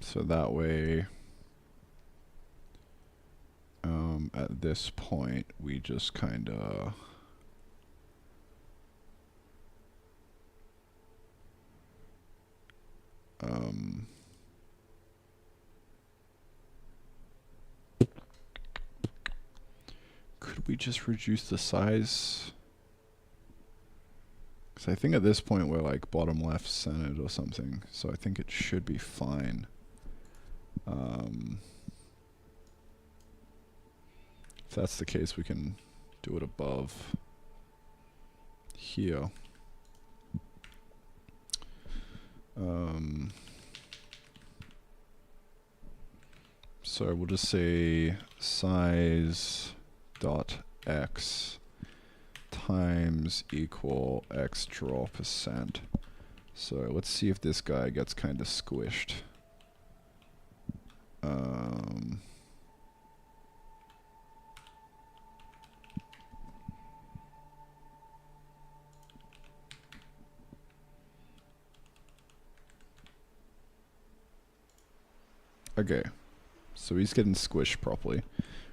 A: So that way, at this point, we just kind of could we just reduce the size? Because I think at this point we're like bottom left centered or something, so I think it should be fine. If that's the case, we can do it above here. So we'll just say size dot x times equal x draw percent. So let's see if this guy gets kind of squished. Okay, so he's getting squished properly.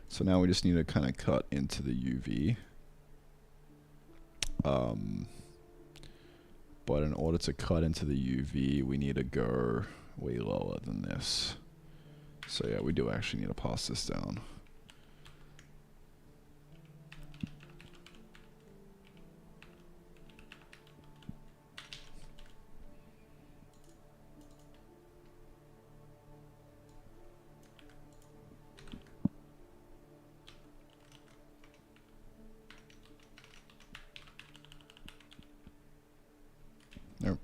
A: So now we just need to kind of cut into the UV. But in order to cut into the UV, we need to go way lower than this. So yeah, we do actually need to pass this down. Nope.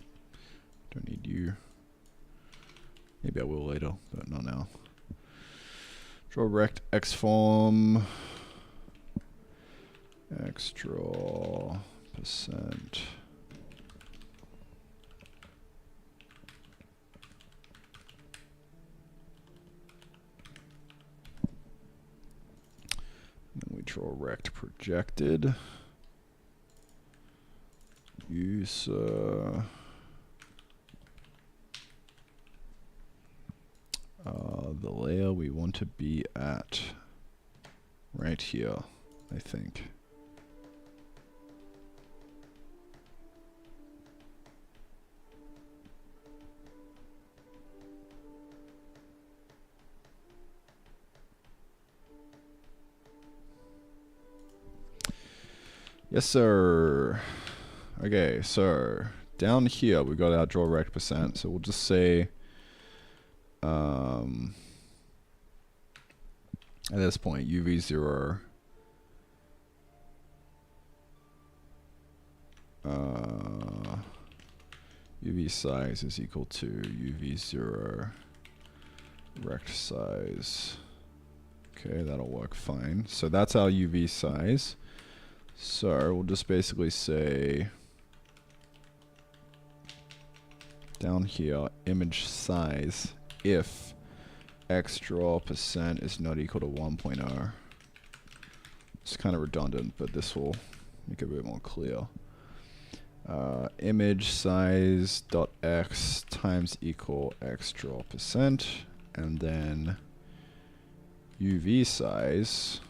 A: Don't need you. Maybe I will later, but not now. Draw rect X form. X draw percent. And then we draw rect projected. Use the layer we want to be at right here, I think. Yes, sir. Okay, so down here we got our draw rect percent, so we'll just say at this point UV0 UV size is equal to UV0 rect size. Okay, that'll work fine. So that's our UV size. So we'll just basically say down here, image size, if extra percent is not equal to 1.0. It's kind of redundant, but this will make it a bit more clear. Image size dot x times equal extra percent, and then UV size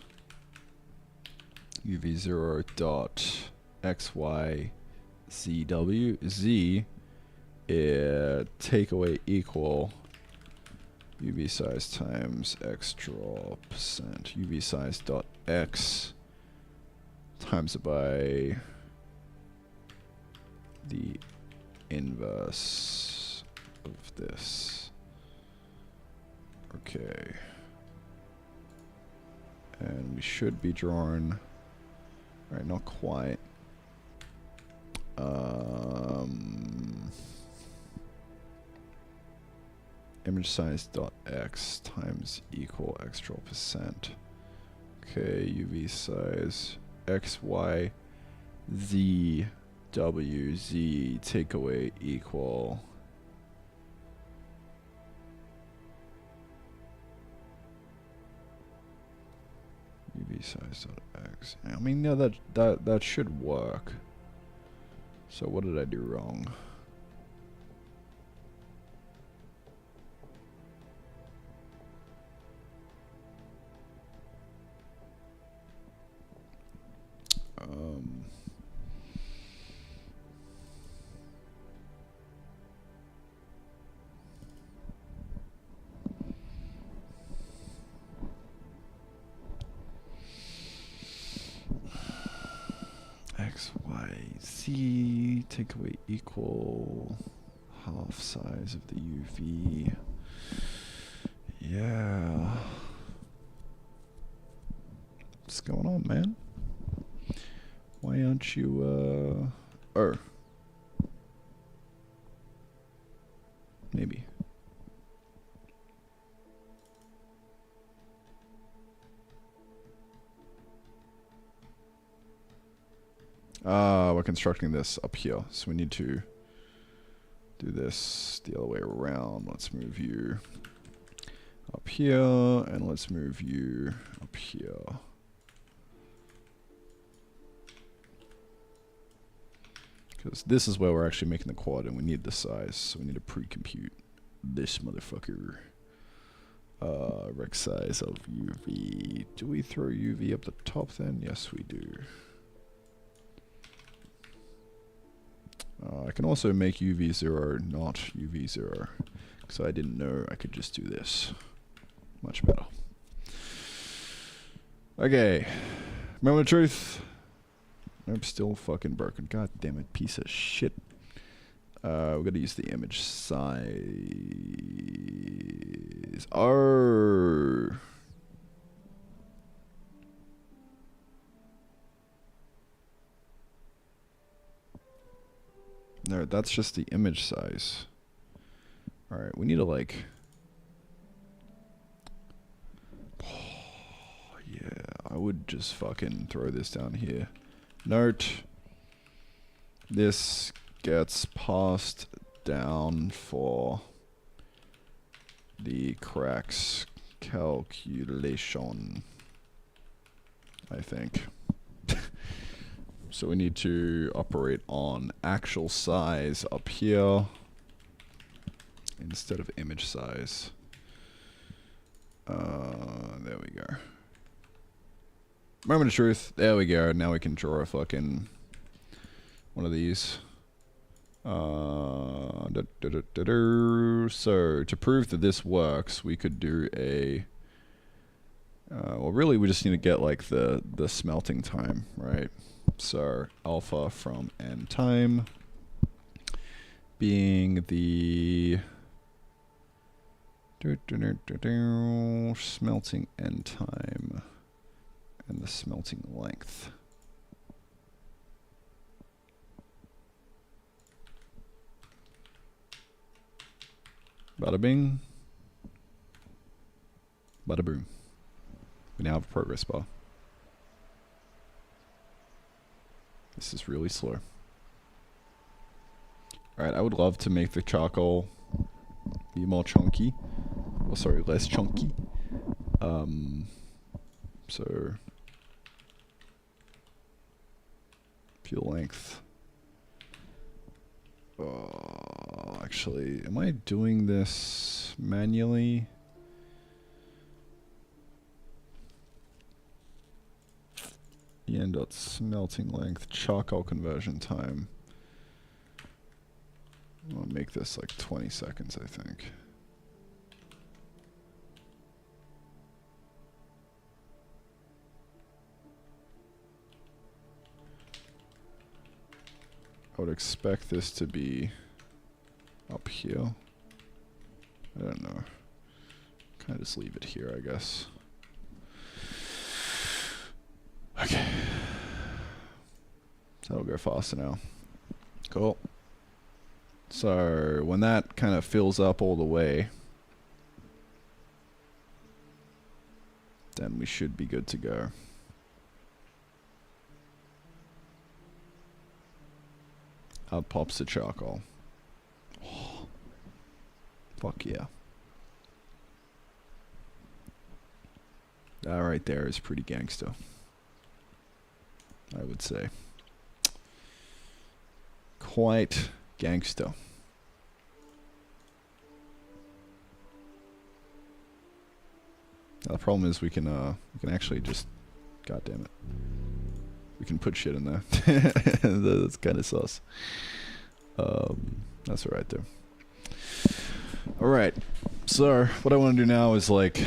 A: UV0 dot xy zw z takeaway equal UV size times extra percent UV size dot x times it by the inverse of this. Okay. And we should be drawn. Alright, not quite. Image size dot x times equal extra percent. Okay, UV size xy z w z takeaway equal UV size dot x. I mean, yeah, that should work. So what did I do wrong? X, Y, Z, takeaway equal half size of the UV. Yeah. What's going on, man? Why aren't you, maybe. We're constructing this up here, so we need to do this the other way around. Let's move you up here, and let's move you up here. Because this is where we're actually making the quad, and we need the size, so we need to pre-compute this motherfucker. Rec size of UV. Do we throw UV up the top then? Yes, we do. I can also make UV0 not UV0, because I didn't know I could just do this. Much better. Okay. Moment of truth. Nope, still fucking broken. God damn it, piece of shit. We're gonna use the image size. Oh. No, that's just the image size. Alright, we need to like... Oh, yeah, I would just fucking throw this down here. Note, this gets passed down for the cracks calculation, I think. So we need to operate on actual size up here instead of image size. There we go. Moment of truth. There we go. Now we can draw a fucking one of these. So to prove that this works, we could do a... well, really, we just need to get like the smelting time, right? So alpha from n time being the smelting end time and the smelting length. Bada bing. Bada boom. We now have a progress bar. This is really slow. Alright, I would love to make the charcoal be more chunky. Oh, sorry, less chunky. So fuel length. Actually, am I doing this manually? En.smelting length, charcoal conversion time. I'll make this like 20 seconds, I think. I would expect this to be up here. I don't know. Kind of just leave it here, I guess. Okay. That'll go faster now. Cool. So when that kind of fills up all the way, then we should be good to go. Out pops the charcoal. Oh, fuck yeah. That right there is pretty gangster, I would say. Quite gangster. Now, the problem is we can actually just, god damn it, we can put shit in there. That's kind of sus. That's alright though. Alright, so what I want to do now is like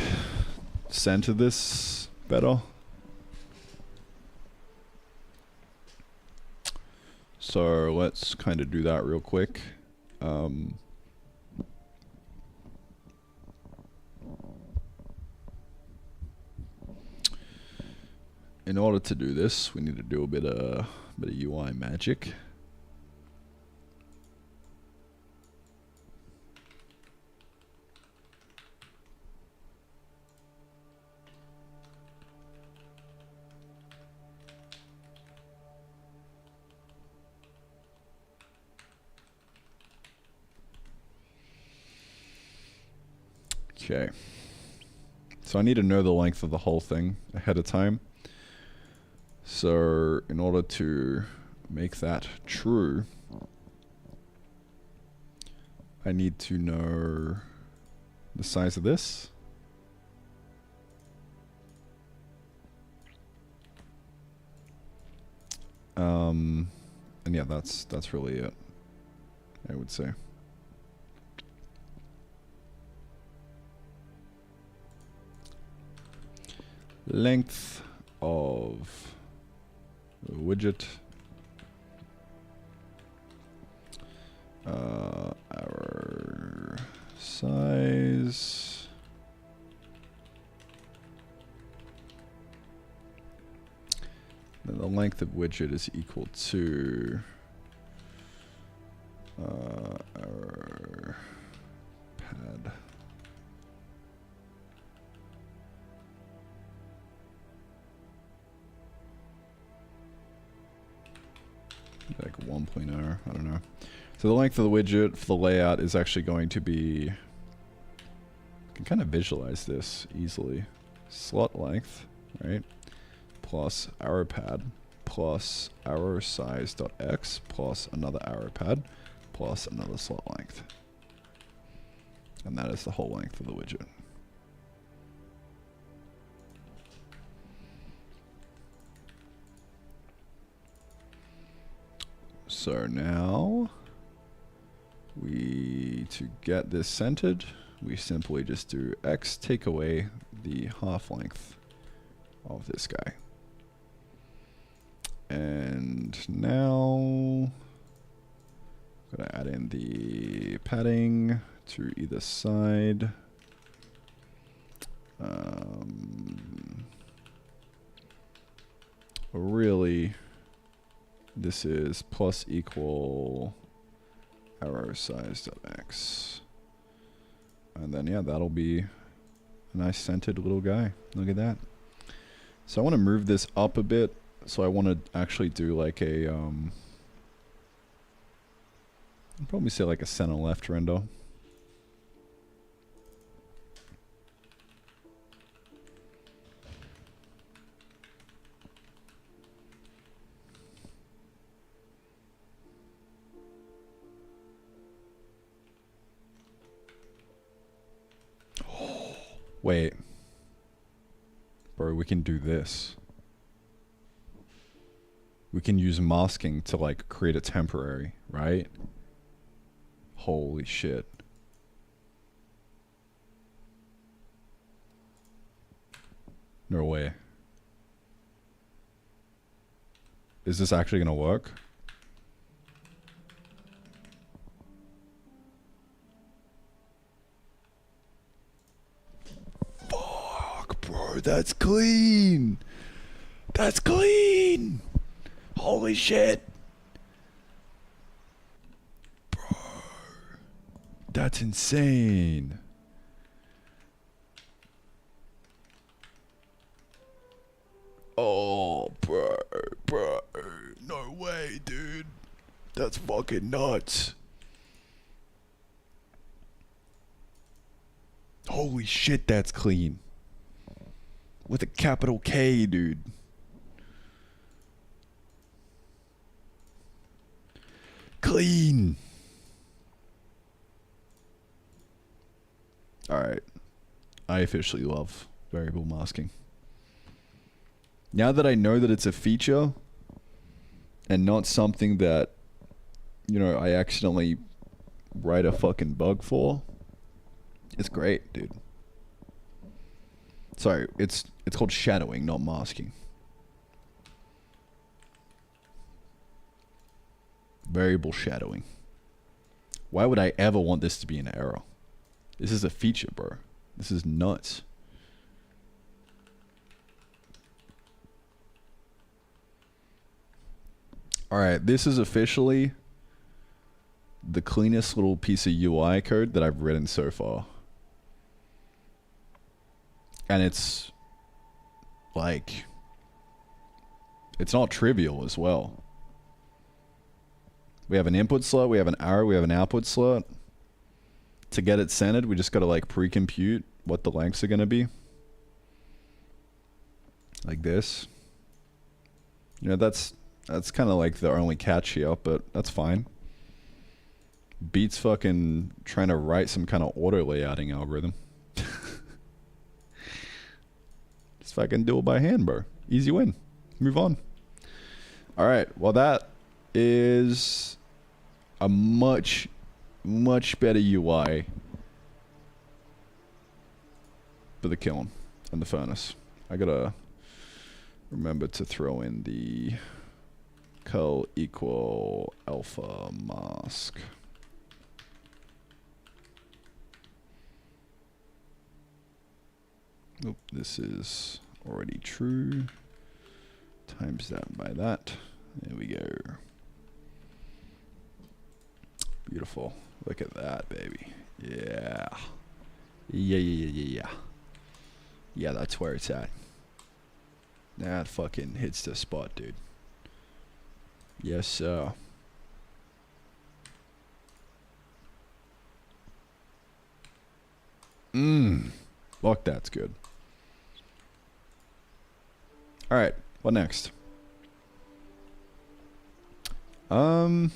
A: center this better. So let's kind of do that real quick. In order to do this, we need to do a bit of UI magic. Okay. So I need to know the length of the whole thing ahead of time. So in order to make that true, I need to know the size of this. And yeah, that's really it, I would say. Length of the widget, our size, then the length of widget is equal to our pad. Like 1.0, I don't know. So the length of the widget for the layout is actually going to be, I can kind of visualize this easily. Slot length, right? Plus arrow pad, plus arrow size.x, plus another arrow pad, plus another slot length. And that is the whole length of the widget. So now, to get this centered, we simply just do x, take away the half length of this guy. And now, I'm gonna add in the padding to either side. Really, this is plus equal arrow size.x. And then, yeah, that'll be a nice centered little guy. Look at that. So I want to move this up a bit. So I want to actually do like a I'd probably say like a center left render. Wait. Bro, we can do this. We can use masking to like create a temporary, right? Holy shit. No way. Is this actually gonna work? Fuck, bro, that's clean. That's clean. Holy shit. Bro. That's insane. Oh, bro. No way, dude. That's fucking nuts. Holy shit, that's clean. With a capital K, dude. Clean. Alright. I officially love variable masking. Now that I know that it's a feature and not something that, you know, I accidentally write a fucking bug for, it's great, dude. Sorry, it's called shadowing, not masking. Variable shadowing. Why would I ever want this to be an error? This is a feature, bro. This is nuts. Alright, this is officially the cleanest little piece of UI code that I've written so far. And it's like, it's not trivial as well. We have an input slot, we have an arrow, we have an output slot. To get it centered, we just gotta like pre-compute what the lengths are gonna be. Like this. You know, that's kind of like the only catch here, but that's fine. Beats fucking trying to write some kind of auto layouting algorithm. Just fucking do it by hand, bro. Easy win. Move on. Alright, well that is a much better UI for the kiln and the furnace. I gotta remember to throw in the curl equal alpha mask. Nope, this is already true. Times that by that. There we go. Beautiful. Look at that, baby. Yeah. Yeah. Yeah, that's where it's at. That fucking hits the spot, dude. Yes, sir. Fuck, that's good. Alright, what next? Don't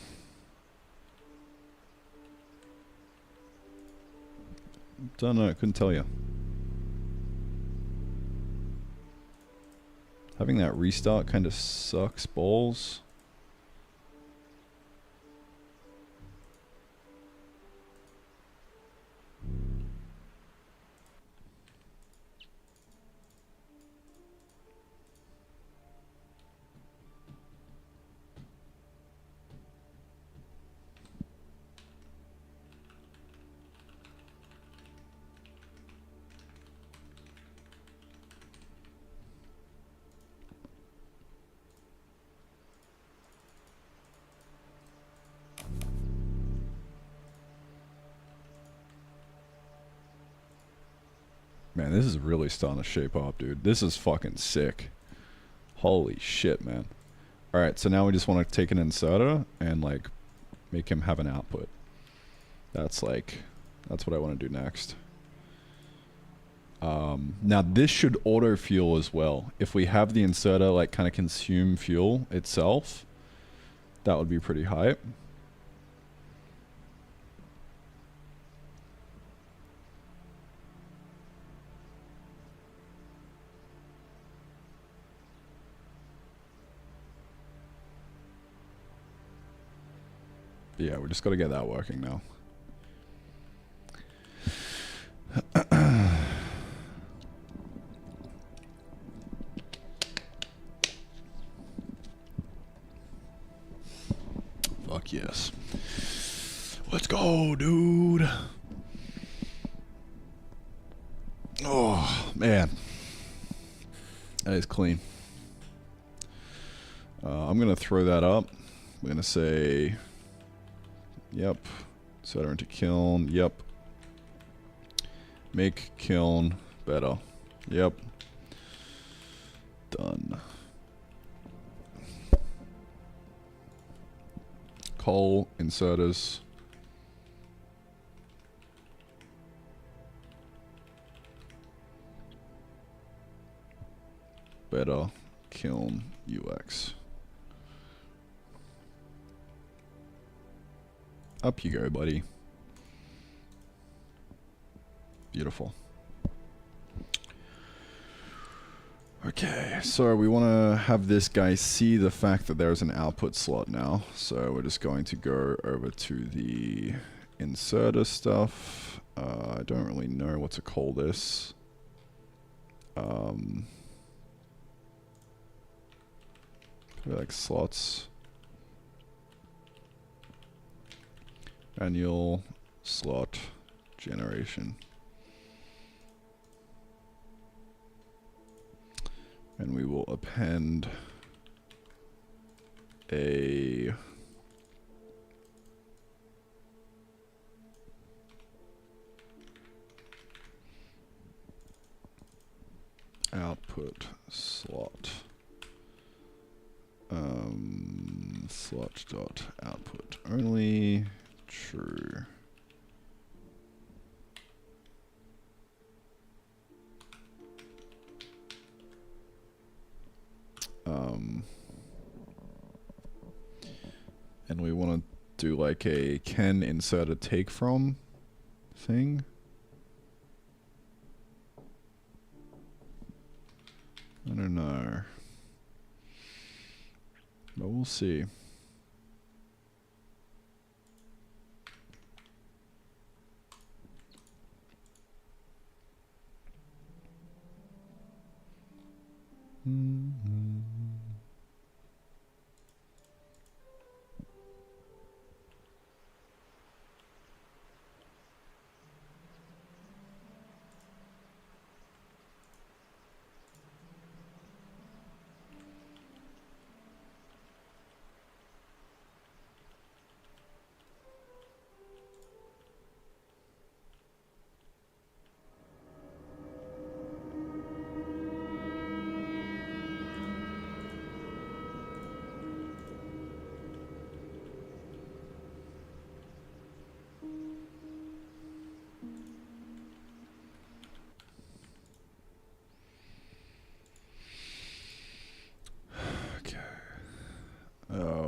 A: know, couldn't tell you. Having that restart kind of sucks balls. Man, this is really starting to shape up, dude. This is fucking sick. Holy shit, man. Alright, so now we just want to take an inserter and, like, make him have an output. That's what I want to do next. Now this should auto fuel as well. If we have the inserter like kind of consume fuel itself, that would be pretty hype. Yeah, we just got to get that working now. Fuck yes. Let's go, dude. Oh, man. That is clean. I'm going to throw that up. I'm going to say, yep. Set her into kiln. Yep. Make kiln better. Yep. Done. Coal inserters. Better kiln UX. Up you go, buddy. Beautiful. Okay, so we want to have this guy see the fact that there's an output slot now. So we're just going to go over to the inserter stuff. I don't really know what to call this. Like slots. Annual slot generation. And we will append a output slot. Slot dot output only true. And we want to do like a can insert a take from thing. I don't know. But we'll see.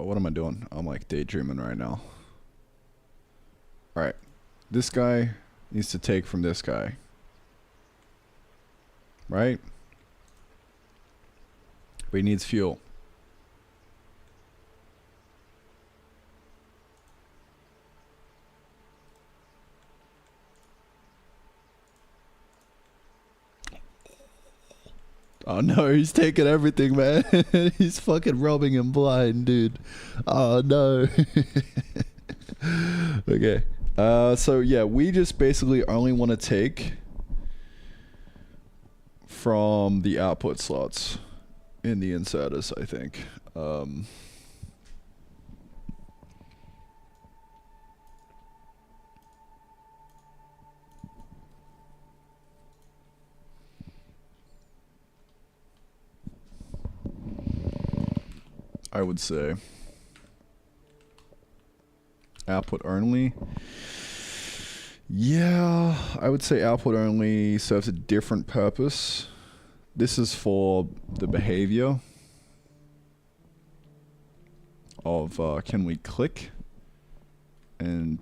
A: What am I doing? I'm like daydreaming right now. Alright. This guy needs to take from this guy. Right? But he needs fuel. Oh no, he's taking everything, man. He's fucking robbing him blind, dude. Oh no. Okay. So yeah, we just basically only want to take from the output slots in the inserters, I think. I would say output only. Yeah, I would say output only serves a different purpose. This is for the behavior of can we click and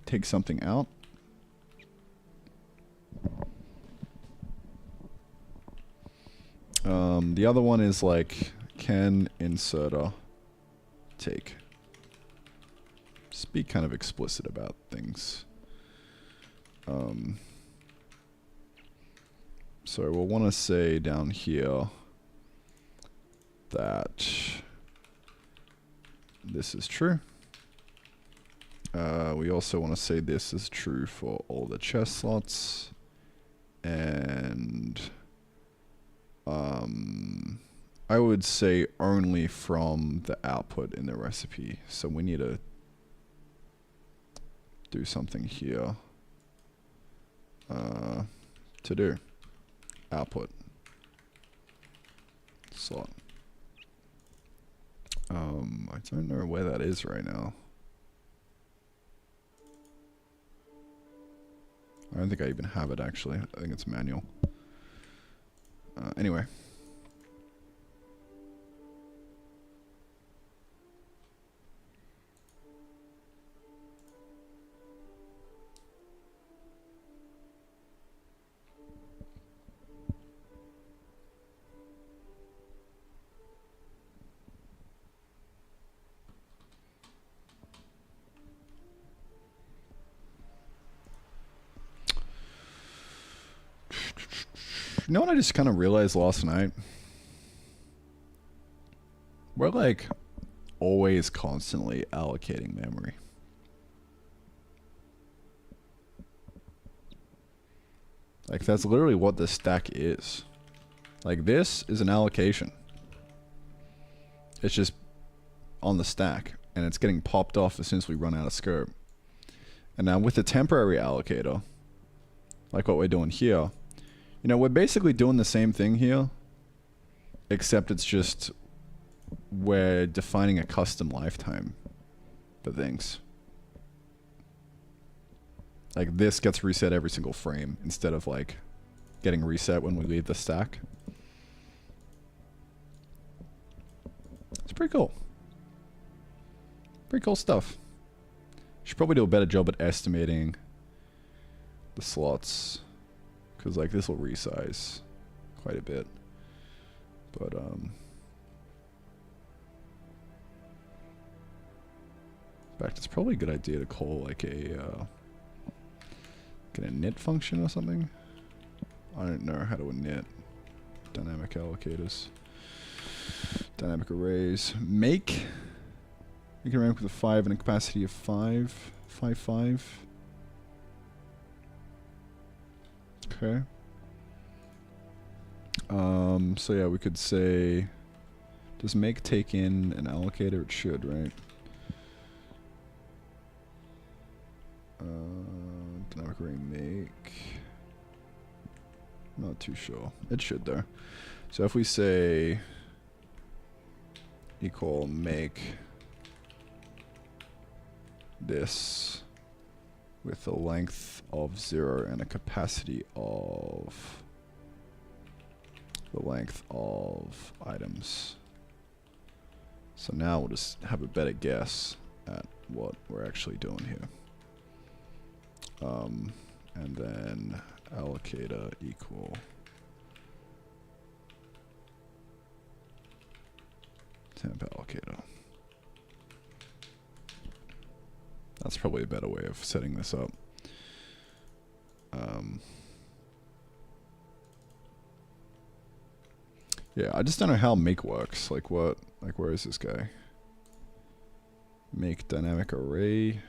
A: take something out. The other one is like can inserter take. Just be kind of explicit about things. So we'll want to say down here that this is true. We also want to say this is true for all the chest slots. And I would say only from the output in the recipe. So we need to do something here to do output slot. I don't know where that is right now. I don't think I even have it actually. I think it's manual. Anyway. You know what I just kind of realized last night? We're like always constantly allocating memory. Like that's literally what the stack is. Like this is an allocation. It's just on the stack and it's getting popped off as soon as we run out of scope. And now with the temporary allocator, like what we're doing here, you know, we're basically doing the same thing here, except it's just we're defining a custom lifetime for things. Like this gets reset every single frame instead of like getting reset when we leave the stack. It's pretty cool. Pretty cool stuff. Should probably do a better job at estimating the slots. Because like this will resize quite a bit. But in fact, it's probably a good idea to call like a init function or something. I don't know how to init dynamic allocators. Dynamic arrays. Make. You can rank with a 5 and a capacity of 5. 5, 5. Okay. So yeah, we could say, does make take in an allocator? It should, right? Dynamic array make. Not too sure. It should though. So if we say equal make this with a length of 0 and a capacity of the length of items. So now we'll just have a better guess at what we're actually doing here. And then allocator equal temp allocator. That's probably a better way of setting this up. Yeah, I just don't know how make works. Like what? Like where is this guy? Make dynamic array.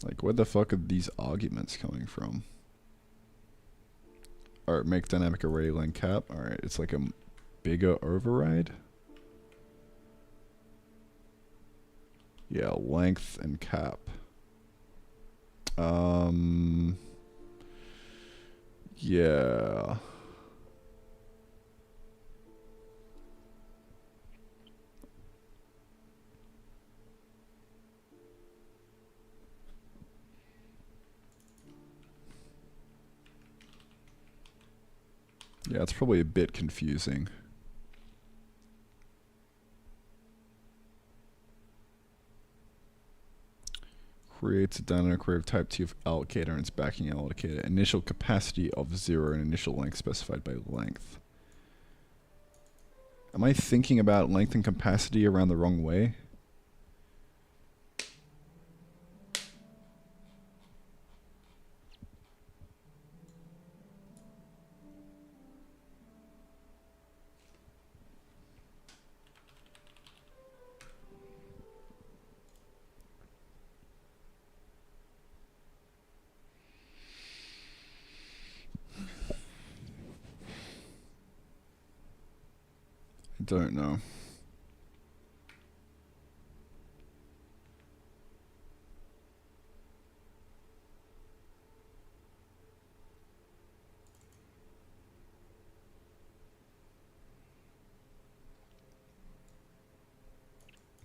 A: Like where the fuck are these arguments coming from? Alright, make dynamic array length cap. Alright, it's like a bigger override. Yeah, length and cap. Yeah. Yeah, it's probably a bit confusing. Creates a dynamic array of type 2 of allocator and its backing allocator. Initial capacity of 0 and initial length specified by length. Am I thinking about length and capacity around the wrong way? I don't know.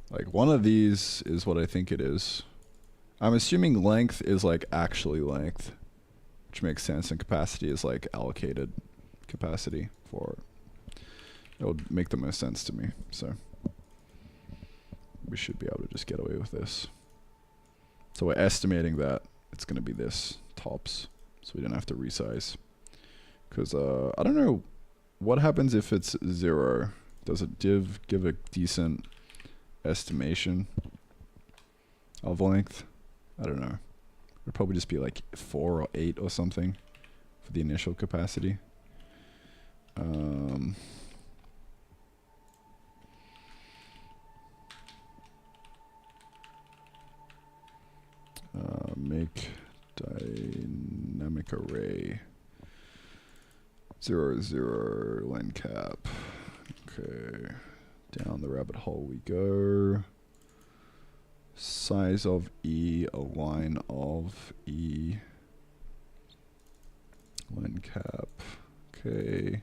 A: Like, one of these is what I think it is. I'm assuming length is like actually length, which makes sense, and capacity is like allocated capacity for it. It would make the most sense to me, so we should be able to just get away with this. So we're estimating that it's going to be this tops, so we don't have to resize. Because I don't know what happens if it's 0. Does it give a decent estimation of length? I don't know. It'd probably just be like 4 or 8 or something for the initial capacity. Make dynamic array 0, 0 len cap. Okay, down the rabbit hole we go. Size of E, a line of E, len cap. Okay.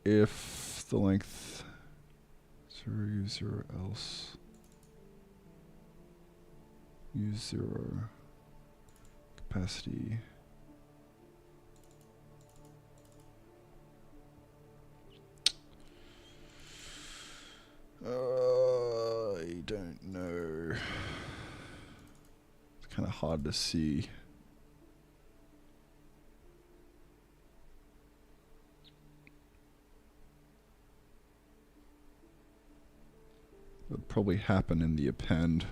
A: If the length 0, use 0 else. Use 0 capacity. I don't know. It's kind of hard to see. It would probably happen in the append.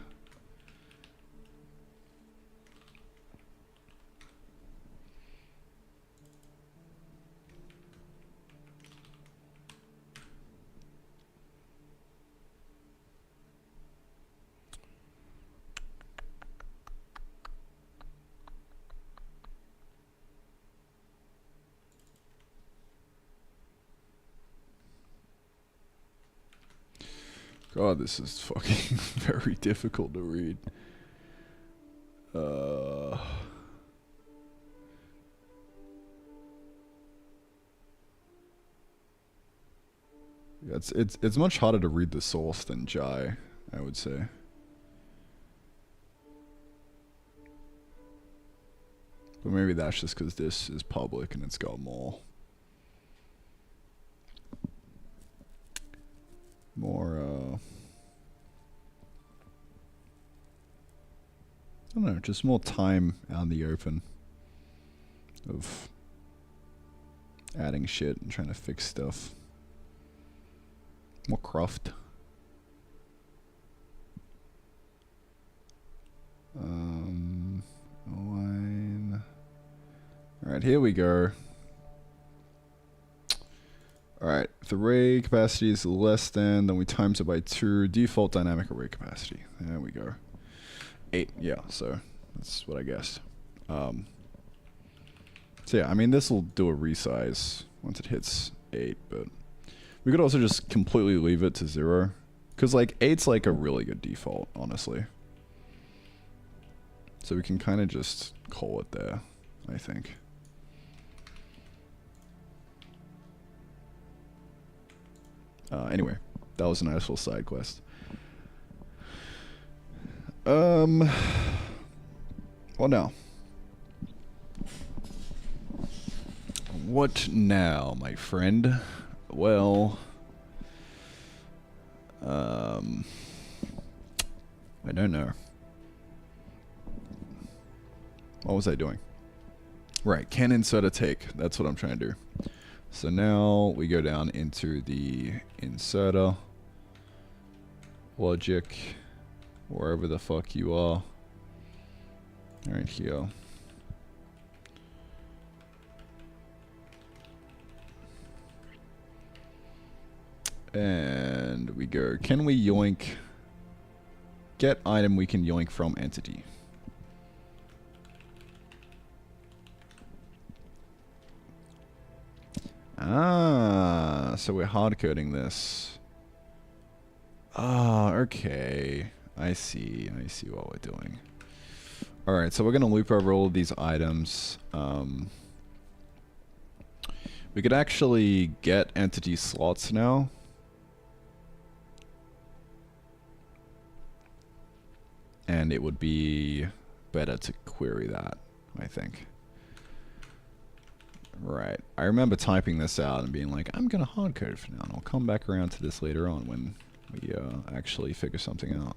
A: God, this is fucking very difficult to read. Yeah, it's much harder to read the source than Jai, I would say. But maybe that's just because this is public and it's got more I don't know, just more time out in the open of adding shit and trying to fix stuff. More craft. Line. Alright, here we go. Alright, if the array capacity is less than, then we times it by 2. Default dynamic array capacity. There we go. 8, yeah, so that's what I guessed. So yeah, I mean, this will do a resize once it hits 8, but we could also just completely leave it to 0. Because, like, 8's like a really good default, honestly. So we can kind of just call it there, I think. Anyway, that was a nice little side quest. Well now. What now, my friend? Well, I don't know. What was I doing? Right, can inserter take. That's what I'm trying to do. So now we go down into the inserter logic, wherever the fuck you are. Right here. And we go, can we yoink? Get item we can yoink from entity. Ah, so we're hard coding this. Ah, okay. I see what we're doing. Alright, so we're going to loop over all of these items. We could actually get entity slots now. And it would be better to query that, I think. Right. I remember typing this out and being like, I'm going to hard code it for now, and I'll come back around to this later on when we actually figure something out.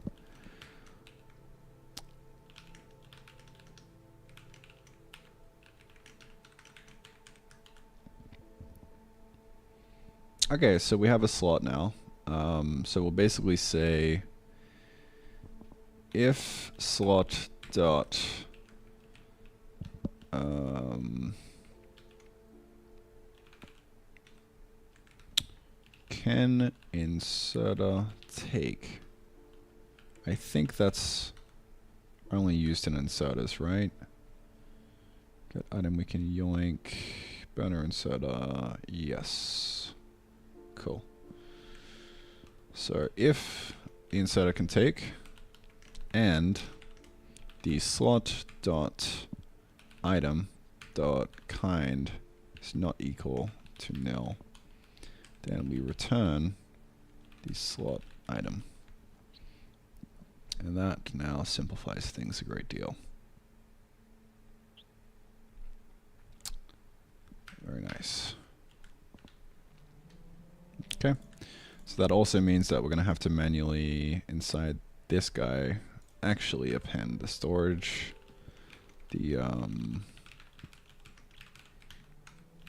A: Okay, so we have a slot now. So we'll basically say if slot dot can inserter take. I think that's only used in inserters, right? Get item we can yoink. Burner inserter, yes. Cool. So if the inserter can take and the slot dot item dot kind is not equal to nil, then we return the slot item. And that now simplifies things a great deal. Very nice. Okay. So that also means that we're going to have to manually, inside this guy, actually append the storage, the,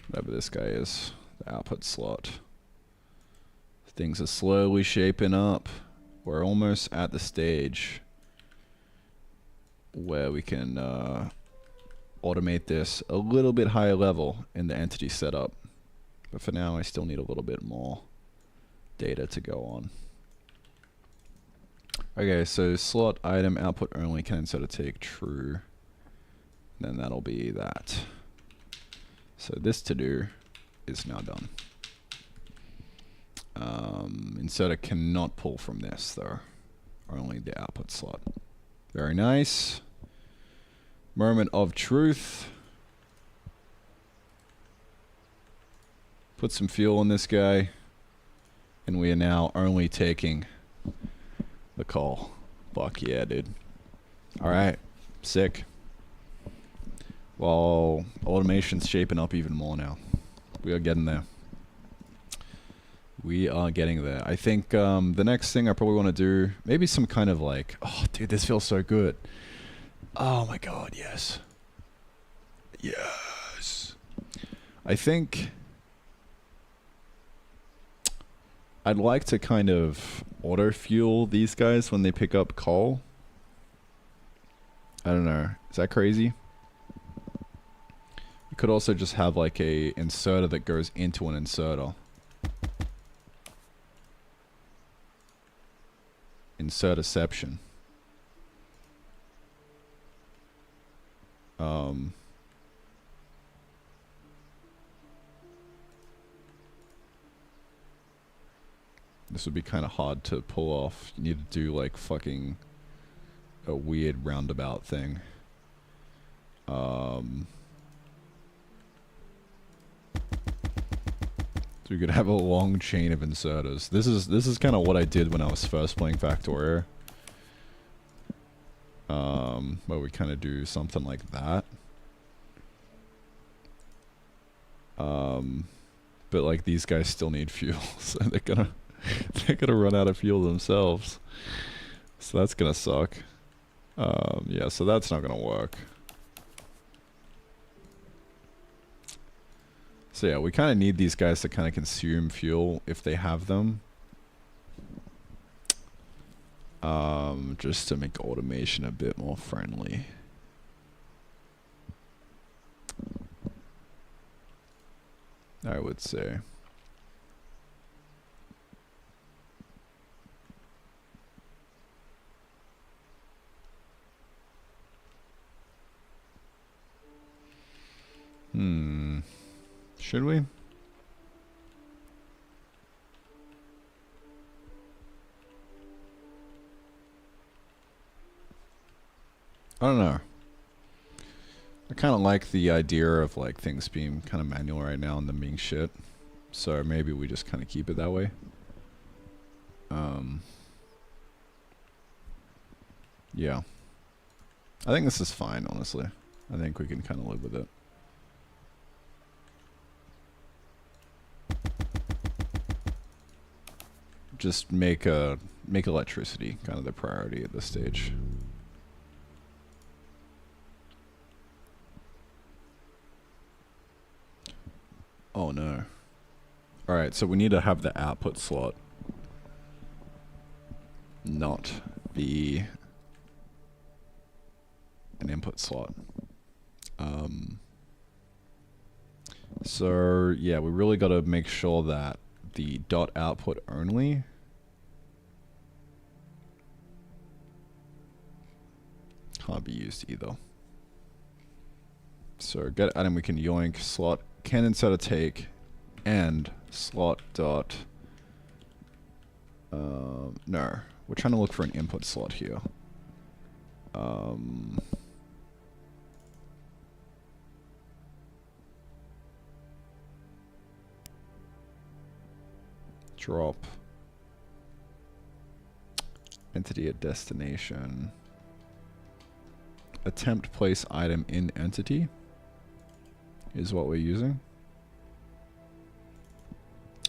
A: whatever this guy is, the output slot. Things are slowly shaping up. We're almost at the stage where we can automate this a little bit higher level in the entity setup. But for now, I still need a little bit more data to go on. Okay, so slot item output only can insert a take true. Then that'll be that. So this to do is now done. Inserter cannot pull from this though, only the output slot. Very nice. Moment of truth. Put some fuel on this guy, and we are now only taking the call. Fuck yeah, dude. Alright, sick. Well, automation's shaping up even more now. We are getting there. We are getting there. I think the next thing I probably want to do, maybe some kind of like, oh dude, this feels so good. Oh my god, yes. Yes. I think I'd like to kind of auto fuel these guys when they pick up coal. I don't know. Is that crazy? You could also just have like a inserter that goes into an inserter. Inserterception. This would be kind of hard to pull off. You need to do like fucking a weird roundabout thing. So you could have a long chain of inserters. This is kind of what I did when I was first playing Factorio. Where we kind of do something like that. But like these guys still need fuel, so they're gonna run out of fuel themselves. So that's gonna suck. Yeah, so that's not gonna work. So yeah, we kind of need these guys to kind of consume fuel if they have them. Just to make automation a bit more friendly. I would say. Should we? I don't know. I kind of like the idea of like things being kind of manual right now and them being shit. So maybe we just kind of keep it that way. Yeah. I think this is fine, honestly. I think we can kind of live with it. Just make electricity kind of the priority at this stage. Oh no. Alright, so we need to have the output slot not be an input slot. So yeah, we really got to make sure that the dot output only can't be used either. So get item, we can yoink slot can insert a take and slot dot no, we're trying to look for an input slot here. Drop entity at destination. Attempt place item in entity is what we're using.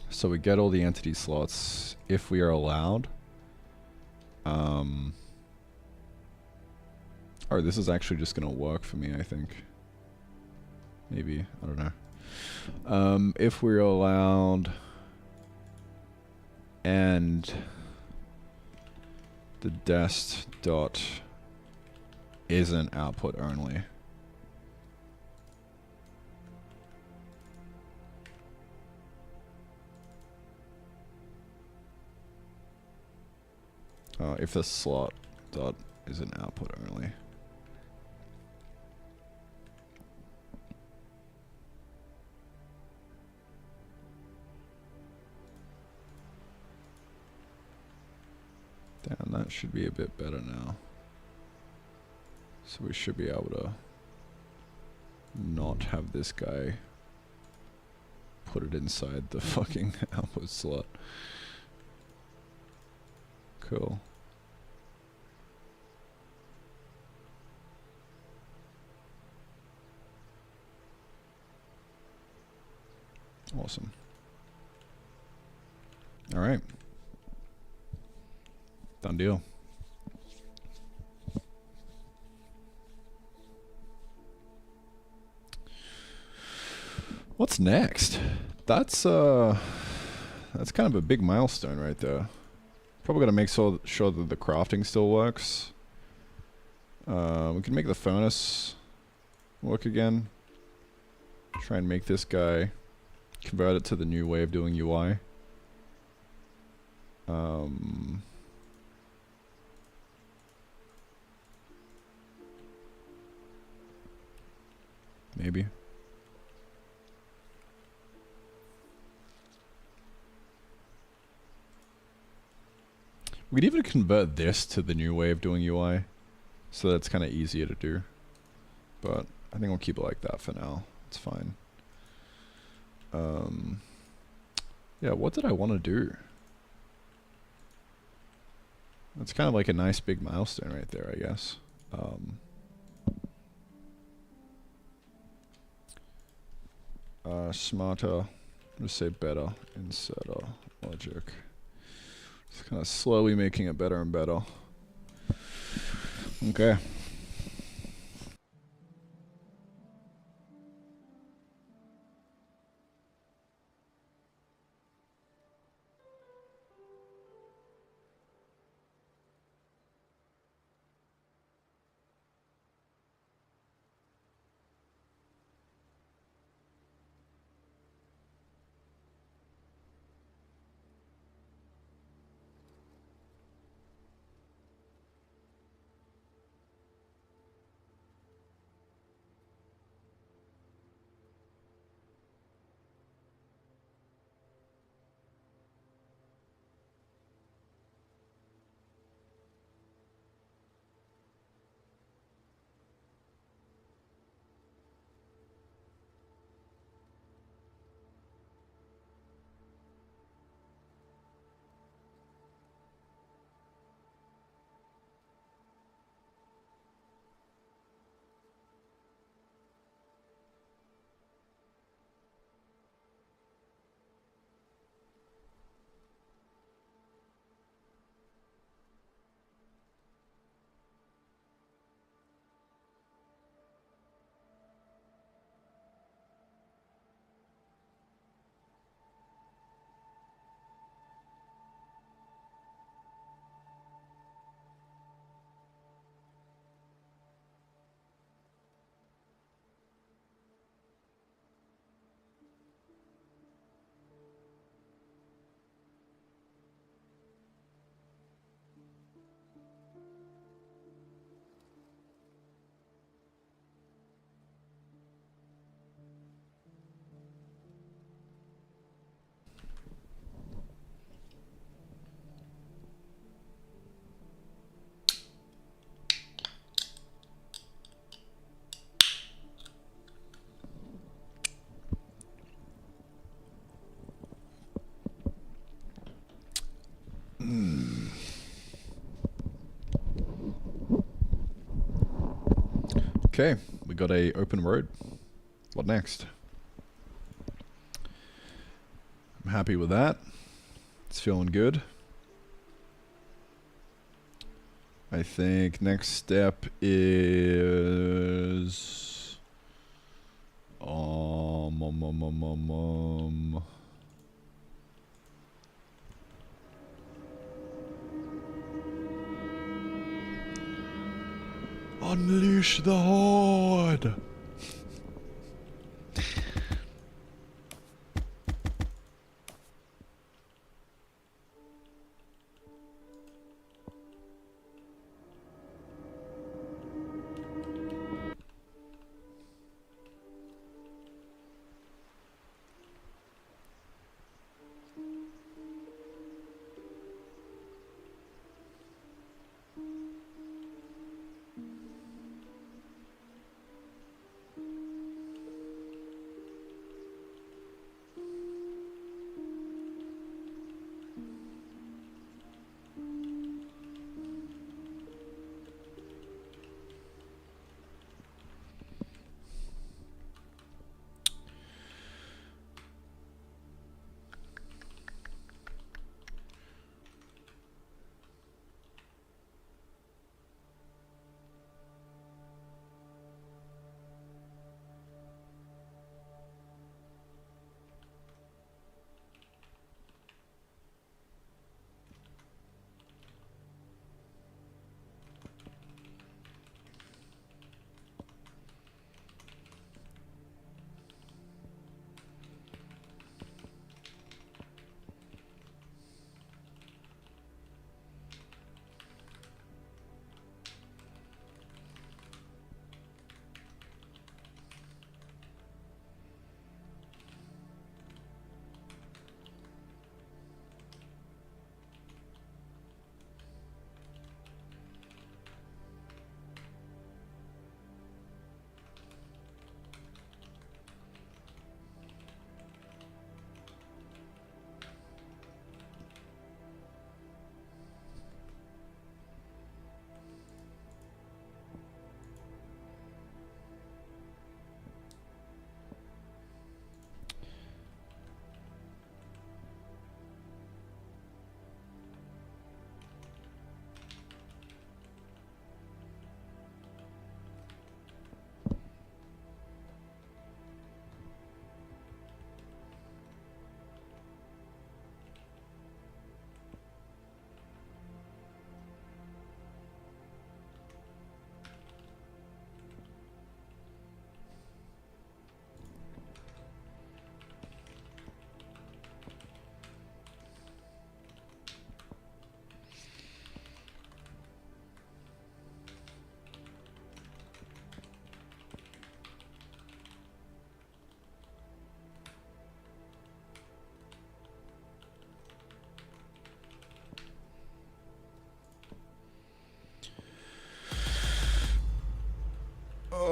A: So we get all the entity slots if we are allowed. Or this is actually just gonna work for me, I think. Maybe, I don't know. If we're allowed and the dest dot isn't output only. If the slot dot isn't output only. Damn, that should be a bit better now. So we should be able to not have this guy put it inside the fucking output slot. Cool. Awesome. All right. Done deal. What's next? That's kind of a big milestone right there. Probably gotta make sure that the crafting still works. We can make the furnace work again. Try and make this guy convert it to the new way of doing UI. Maybe. We could even convert this to the new way of doing UI. So that's kind of easier to do. But I think we'll keep it like that for now. It's fine. Yeah, what did I want to do? That's kind of like a nice big milestone right there, I guess. smarter, let's say better inserter logic. It's kind of slowly making it better and better. Okay. Okay, we got a open road. What next? I'm happy with that. It's feeling good. I think next step is unleash the horde.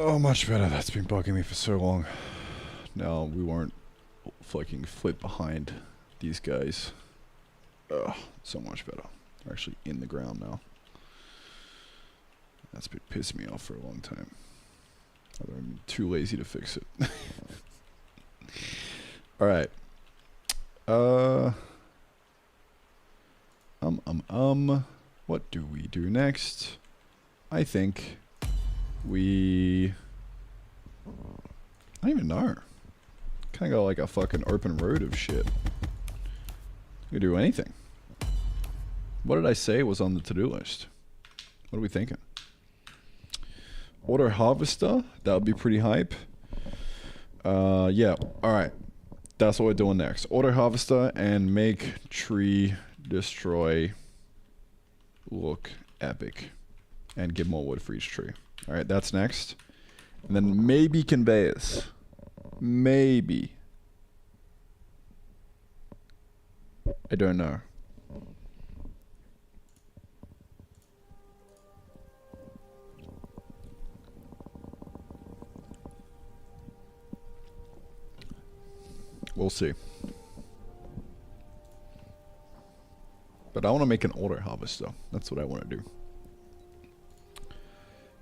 A: Oh, much better. That's been bugging me for so long. Now we won't fucking flip behind these guys. Ugh, so much better. They're actually in the ground now. That's been pissing me off for a long time. Although I'm too lazy to fix it. Alright. What do we do next? I think we... I don't even know. Kinda got like a fucking open road of shit. We could do anything. What did I say was on the to-do list? What are we thinking? Auto harvester? That would be pretty hype. Yeah, alright. That's what we're doing next. Auto harvester and make tree destroy look epic. And give more wood for each tree. Alright, that's next. And then maybe conveyors. Maybe. I don't know. We'll see. But I want to make an auto harvester. That's what I want to do.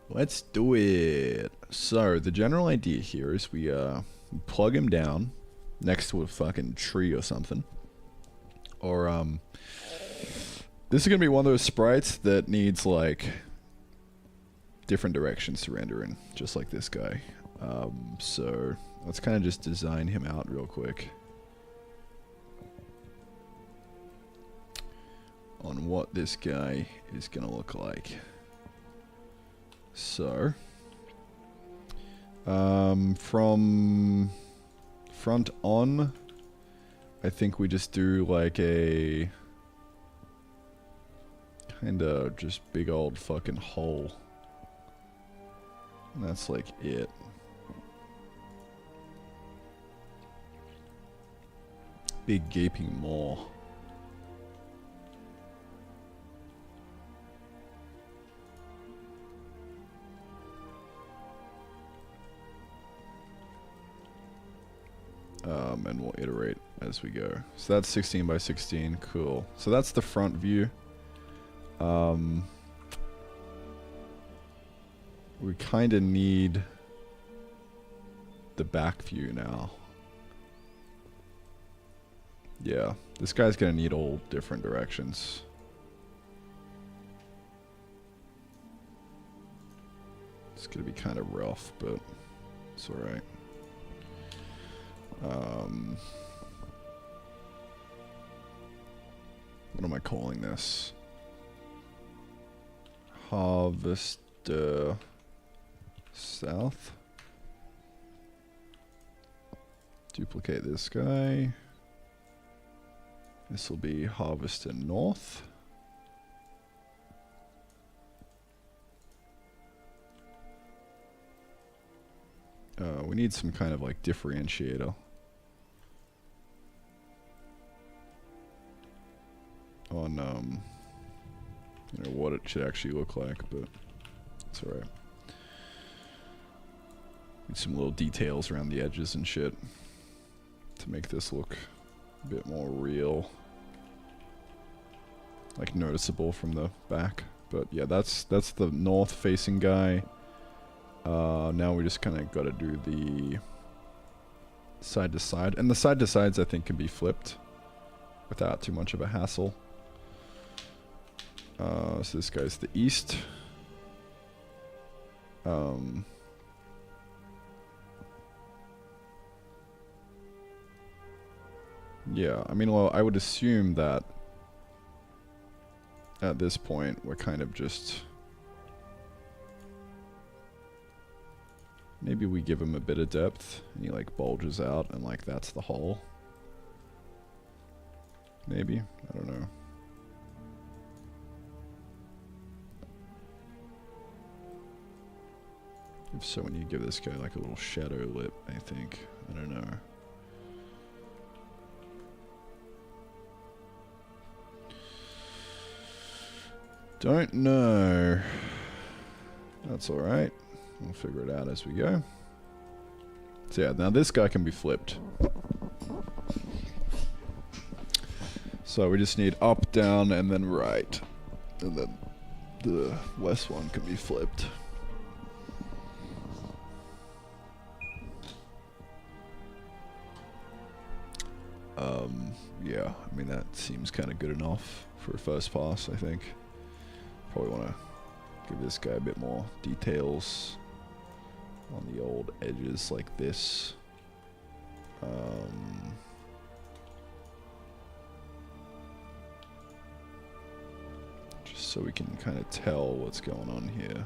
A: Let's do it. So, the general idea here is we plug him down next to a fucking tree or something. Or, this is going to be one of those sprites that needs, like, different directions to render in. Just like this guy. So, let's kind of just design him out real quick. On what this guy is going to look like. So, from front on, I think we just do like a kind of just big old fucking hole. And that's like it. Big gaping maw. And we'll iterate as we go. So that's 16 by 16, cool. So that's the front view. We kind of need the back view now. Yeah, this guy's gonna need all different directions. It's gonna be kind of rough, but it's alright. What am I calling this? Harvester South. Duplicate this guy. This will be Harvester North. We need some kind of like differentiator on you know what it should actually look like, but it's alright. Need some little details around the edges and shit to make this look a bit more real, like noticeable from the back. But yeah, that's the north facing guy. Now we just kind of got to do the side to side, and the side to sides I think can be flipped without too much of a hassle. So this guy's the east. Yeah, I mean, well, I would assume that at this point we're kind of just... Maybe we give him a bit of depth and he like bulges out and like that's the hole. Maybe, I don't know. If so, we need to give this guy like a little shadow lip, I think. I don't know. Don't know. That's alright. We'll figure it out as we go. So yeah, now this guy can be flipped. So we just need up, down, and then right. And then the west one can be flipped. Yeah, I mean that seems kind of good enough for a first pass, I think. Probably want to give this guy a bit more details on the old edges like this. Just so we can kind of tell what's going on here.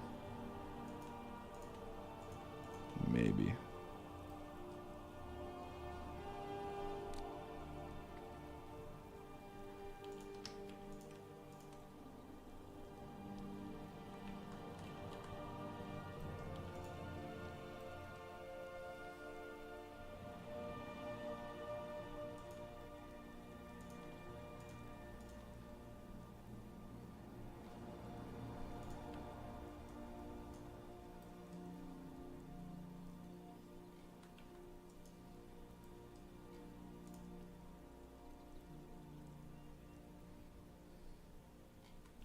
A: Maybe.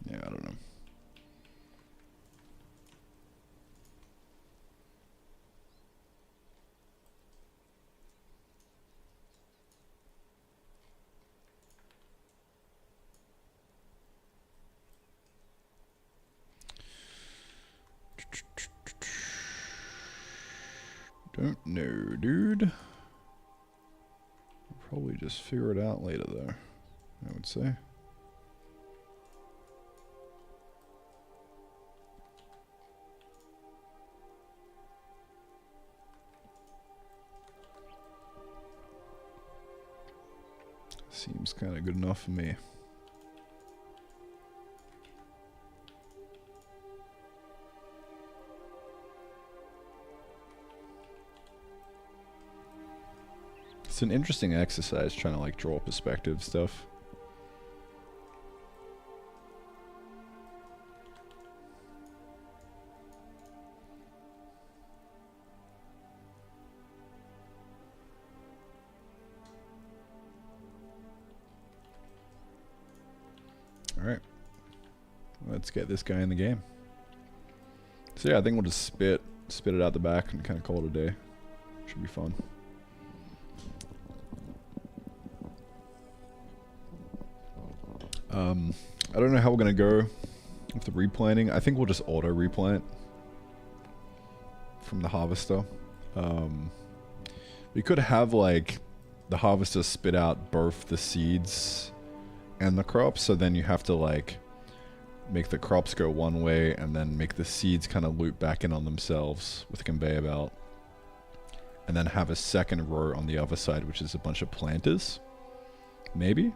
A: Yeah, I don't know. Don't know, dude. I'll probably just figure it out later, though, I would say. Seems kind of good enough for me. It's an interesting exercise trying to like draw perspective stuff. Alright. Let's get this guy in the game. So yeah, I think we'll just spit it out the back and kind of call it a day. Should be fun. I don't know how we're gonna go with the replanting. I think we'll just auto replant from the harvester. We could have like the harvester spit out both the seeds and the crops, so then you have to like make the crops go one way and then make the seeds kind of loop back in on themselves with a conveyor belt, and then have a second row on the other side, which is a bunch of planters. Maybe.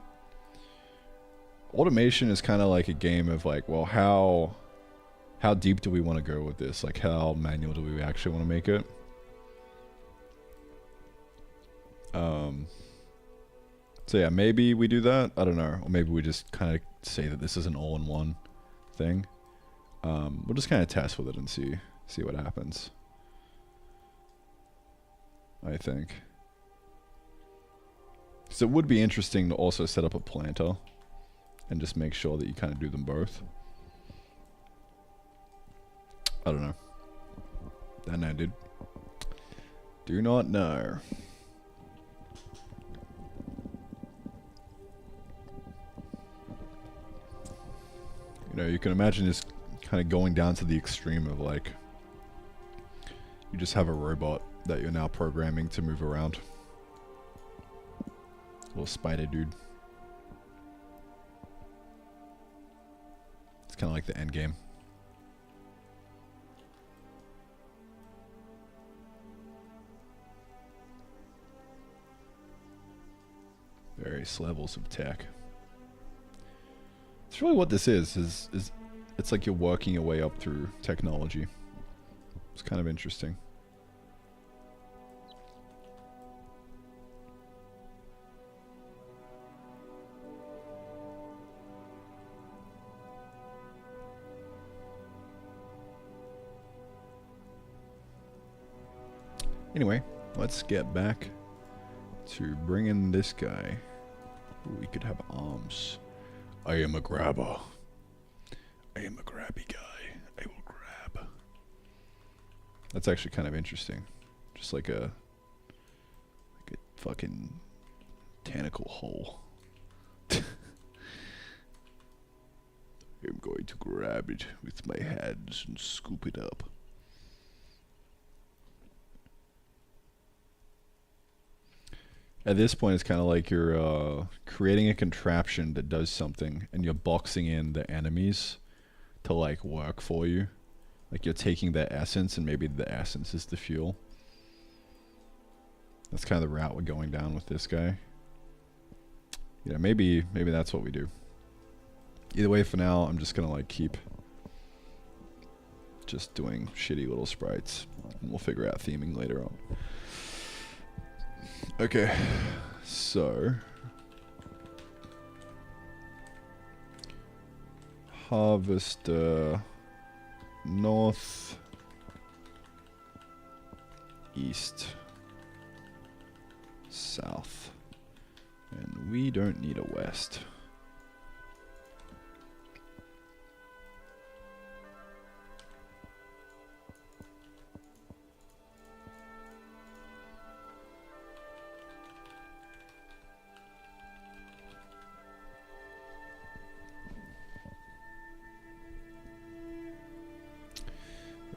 A: Automation is kind of like a game of like, well, how deep do we want to go with this? Like, how manual do we actually want to make it? So yeah, maybe we do that. I don't know. Or maybe we just kind of say that this is an all-in-one thing. We'll just kind of test with it and see what happens. I think. So it would be interesting to also set up a planter and just make sure that you kind of do them both. I don't know. Don't know, dude. Do not know. You know, you can imagine this kind of going down to the extreme of like, you just have a robot that you're now programming to move around. Little spider dude. It's kind of like the end game. Various levels of tech. It's really what this is it's like you're working your way up through technology. It's kind of interesting. Anyway, let's get back to bringing this guy. Ooh, we could have arms. I am a grabber. I am a grabby guy. I will grab. That's actually kind of interesting. Just like a fucking tentacle hole. I'm going to grab it with my hands and scoop it up. At this point, it's kind of like you're creating a contraption that does something, and you're boxing in the enemies to like work for you. Like you're taking the essence, and maybe the essence is the fuel. That's kind of the route we're going down with this guy. Yeah, maybe that's what we do. Either way, for now, I'm just gonna like keep just doing shitty little sprites, and we'll figure out theming later on. Okay, so harvester north, east, south, and we don't need a west.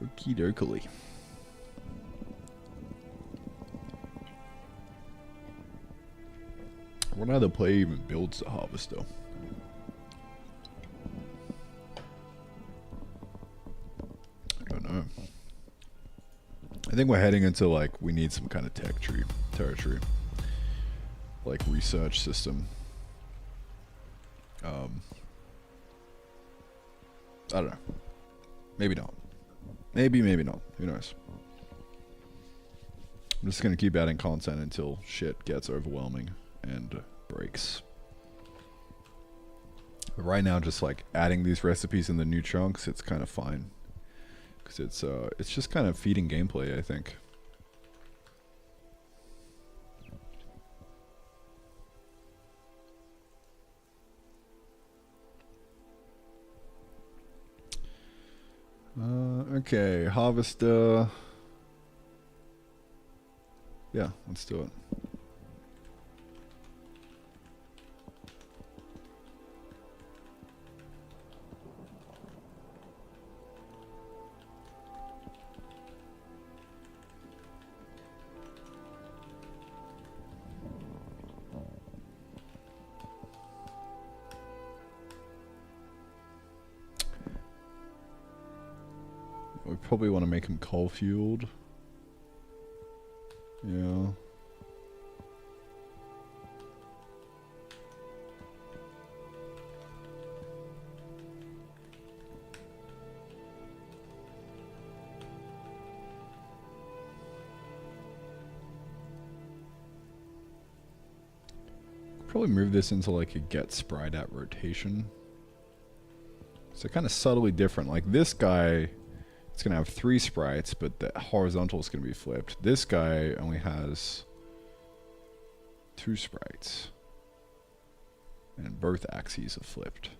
A: Okie dokie. I wonder how the player even builds the harvester. I don't know. I think we're heading into like we need some kind of tech tree territory, like research system. I don't know. Maybe not. Maybe not. Who knows? I'm just gonna keep adding content until shit gets overwhelming and breaks. But right now, just like adding these recipes in the new chunks, it's kind of fine. Because it's just kind of feeding gameplay, I think. Okay, harvester. Yeah, let's do it. We probably want to make him coal fueled. Yeah. Probably move this into like a get sprite at rotation. So kind of subtly different. Like this guy, it's going to have 3 sprites, but the horizontal is going to be flipped. This guy only has 2 sprites. And both axes are flipped.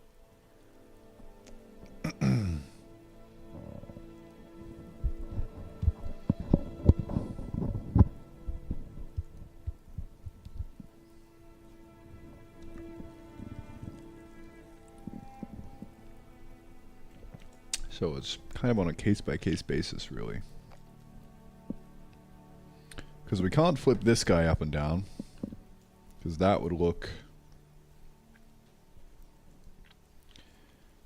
A: So it's kind of on a case-by-case basis, really. Because we can't flip this guy up and down. Because that would look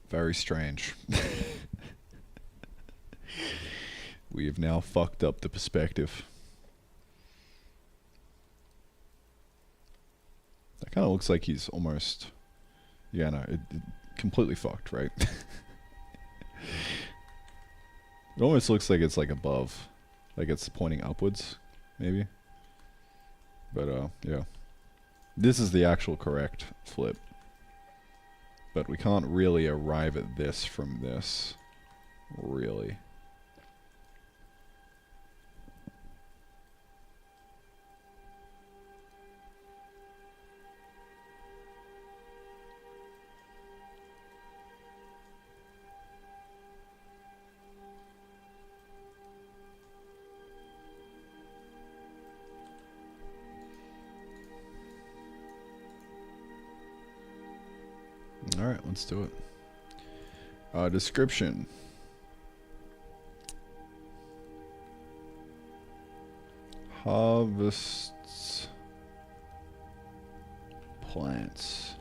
A: very strange. We have now fucked up the perspective. That kind of looks like he's almost... Yeah, no, it completely fucked, right? It almost looks like it's like above. Like it's pointing upwards, maybe. But, yeah. This is the actual correct flip. But we can't really arrive at this from this. Really. let's do it. Description. Harvests plants.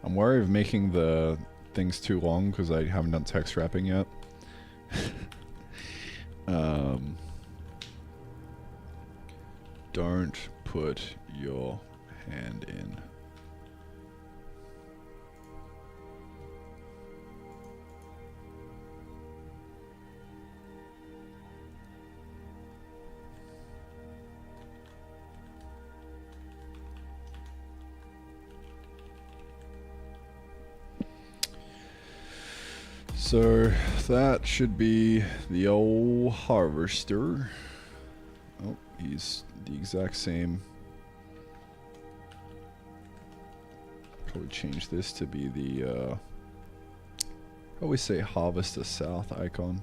A: I'm worried of making the things too long because I haven't done text wrapping yet. Don't put your hand in. So that should be the old harvester. Oh, he's the exact same. Probably change this to be the always say harvest the south icon.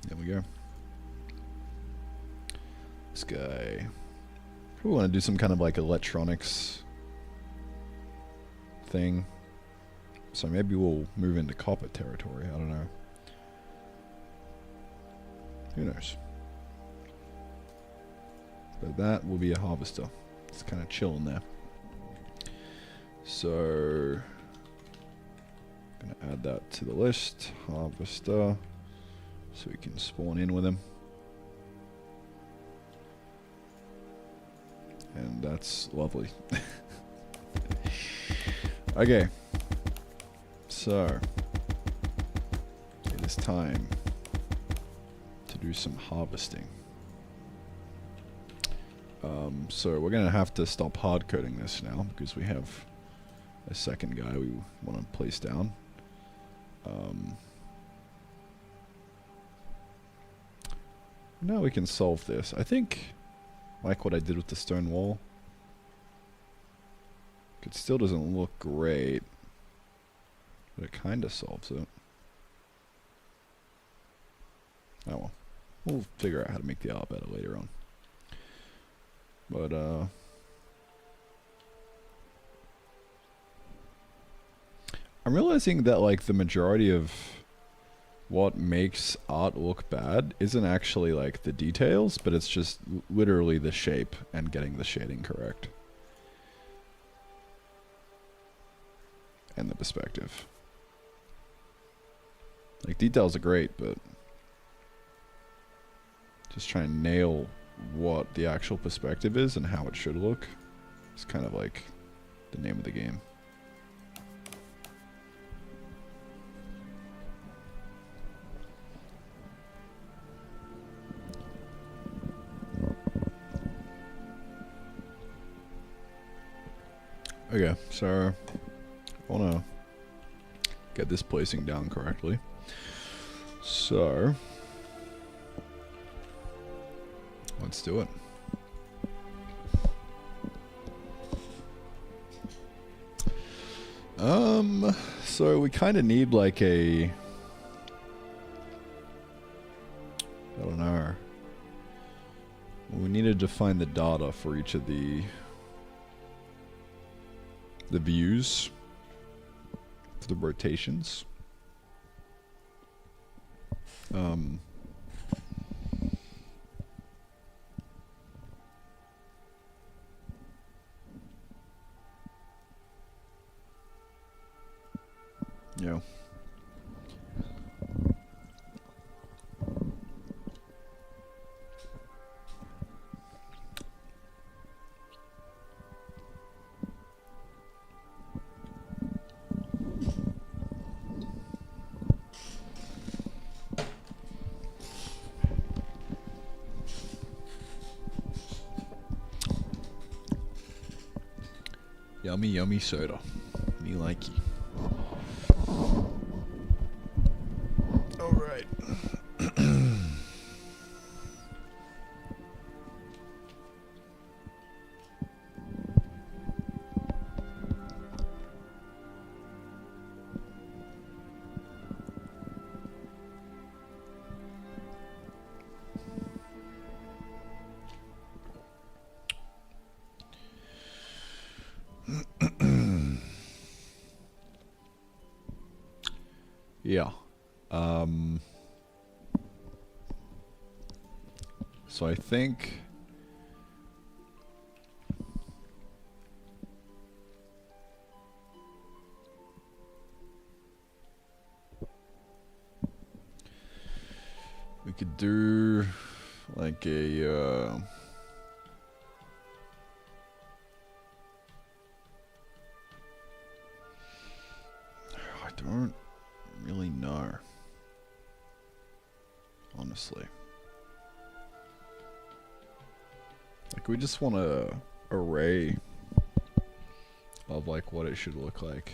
A: There we go. This guy. We want to do some kind of like electronics thing. So maybe we'll move into copper territory. I don't know. Who knows? But that will be a harvester. It's kind of chilling there. So gonna add that to the list. Harvester. So we can spawn in with him. And that's lovely. Okay. So it is time to do some harvesting. So we're gonna have to stop hard coding this now because we have a second guy we want to place down. Now we can solve this. I think, like what I did with the stone wall. It still doesn't look great, but it kind of solves it. Oh well. We'll figure out how to make the art better later on. But, I'm realizing that, like, the majority of what makes art look bad isn't actually, like, the details, but it's just literally the shape and getting the shading correct. And the perspective. Like, details are great, but just trying to nail what the actual perspective is and how it should look is kind of like the name of the game. Okay, so I want to get this placing down correctly. So let's do it. So we kind of need like a, I don't know. We need to define the data for each of the views, for the rotations. Yeah. Yummy, yummy soda. Me likey. Alright. Yeah. So I think we could do like a I don't really know, honestly. Like we just want a array of like what it should look like.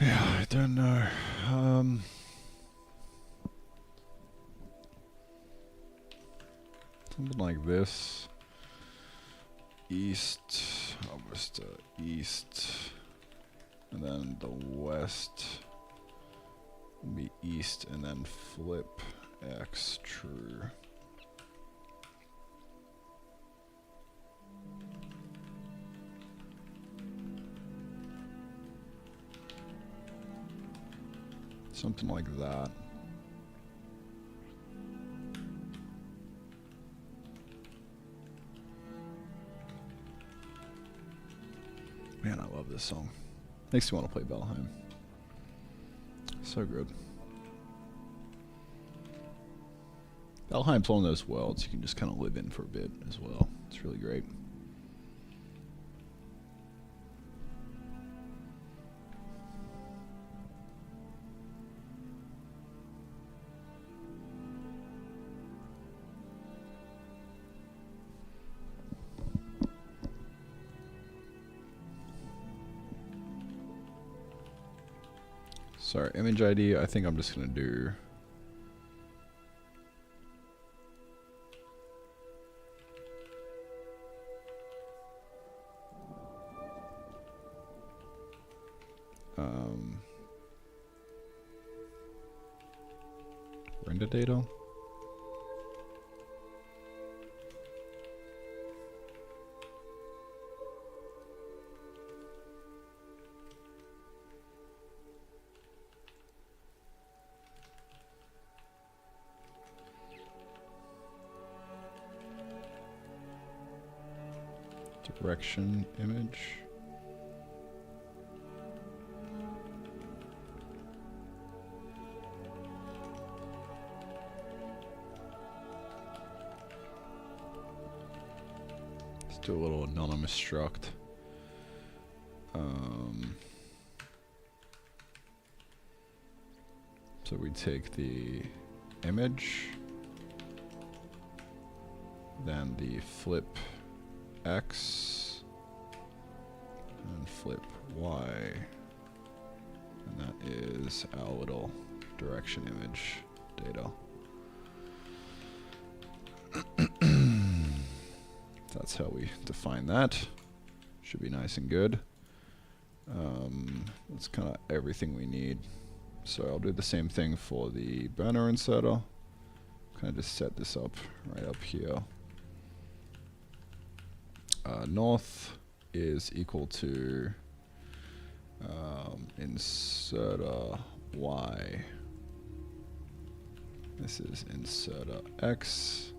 A: Yeah, I don't know. Something like this. East, west, east, and then the west will be east, and then flip X true. Something like that. Man, I love this song. Makes me want to play Valheim. So good. Valheim's one of those worlds you can just kind of live in for a bit as well. It's really great. Sorry, image ID, I think I'm just going to do... render data. Direction image. Let's do a little anonymous struct. So we take the image, then the flip X, and flip Y, And that is our little direction image data. That's how we define that. Should be nice and good. That's kind of everything we need. So I'll do the same thing for the banner inserter. Kind of just set this up right up here. North is equal to inserter Y. This is inserter X.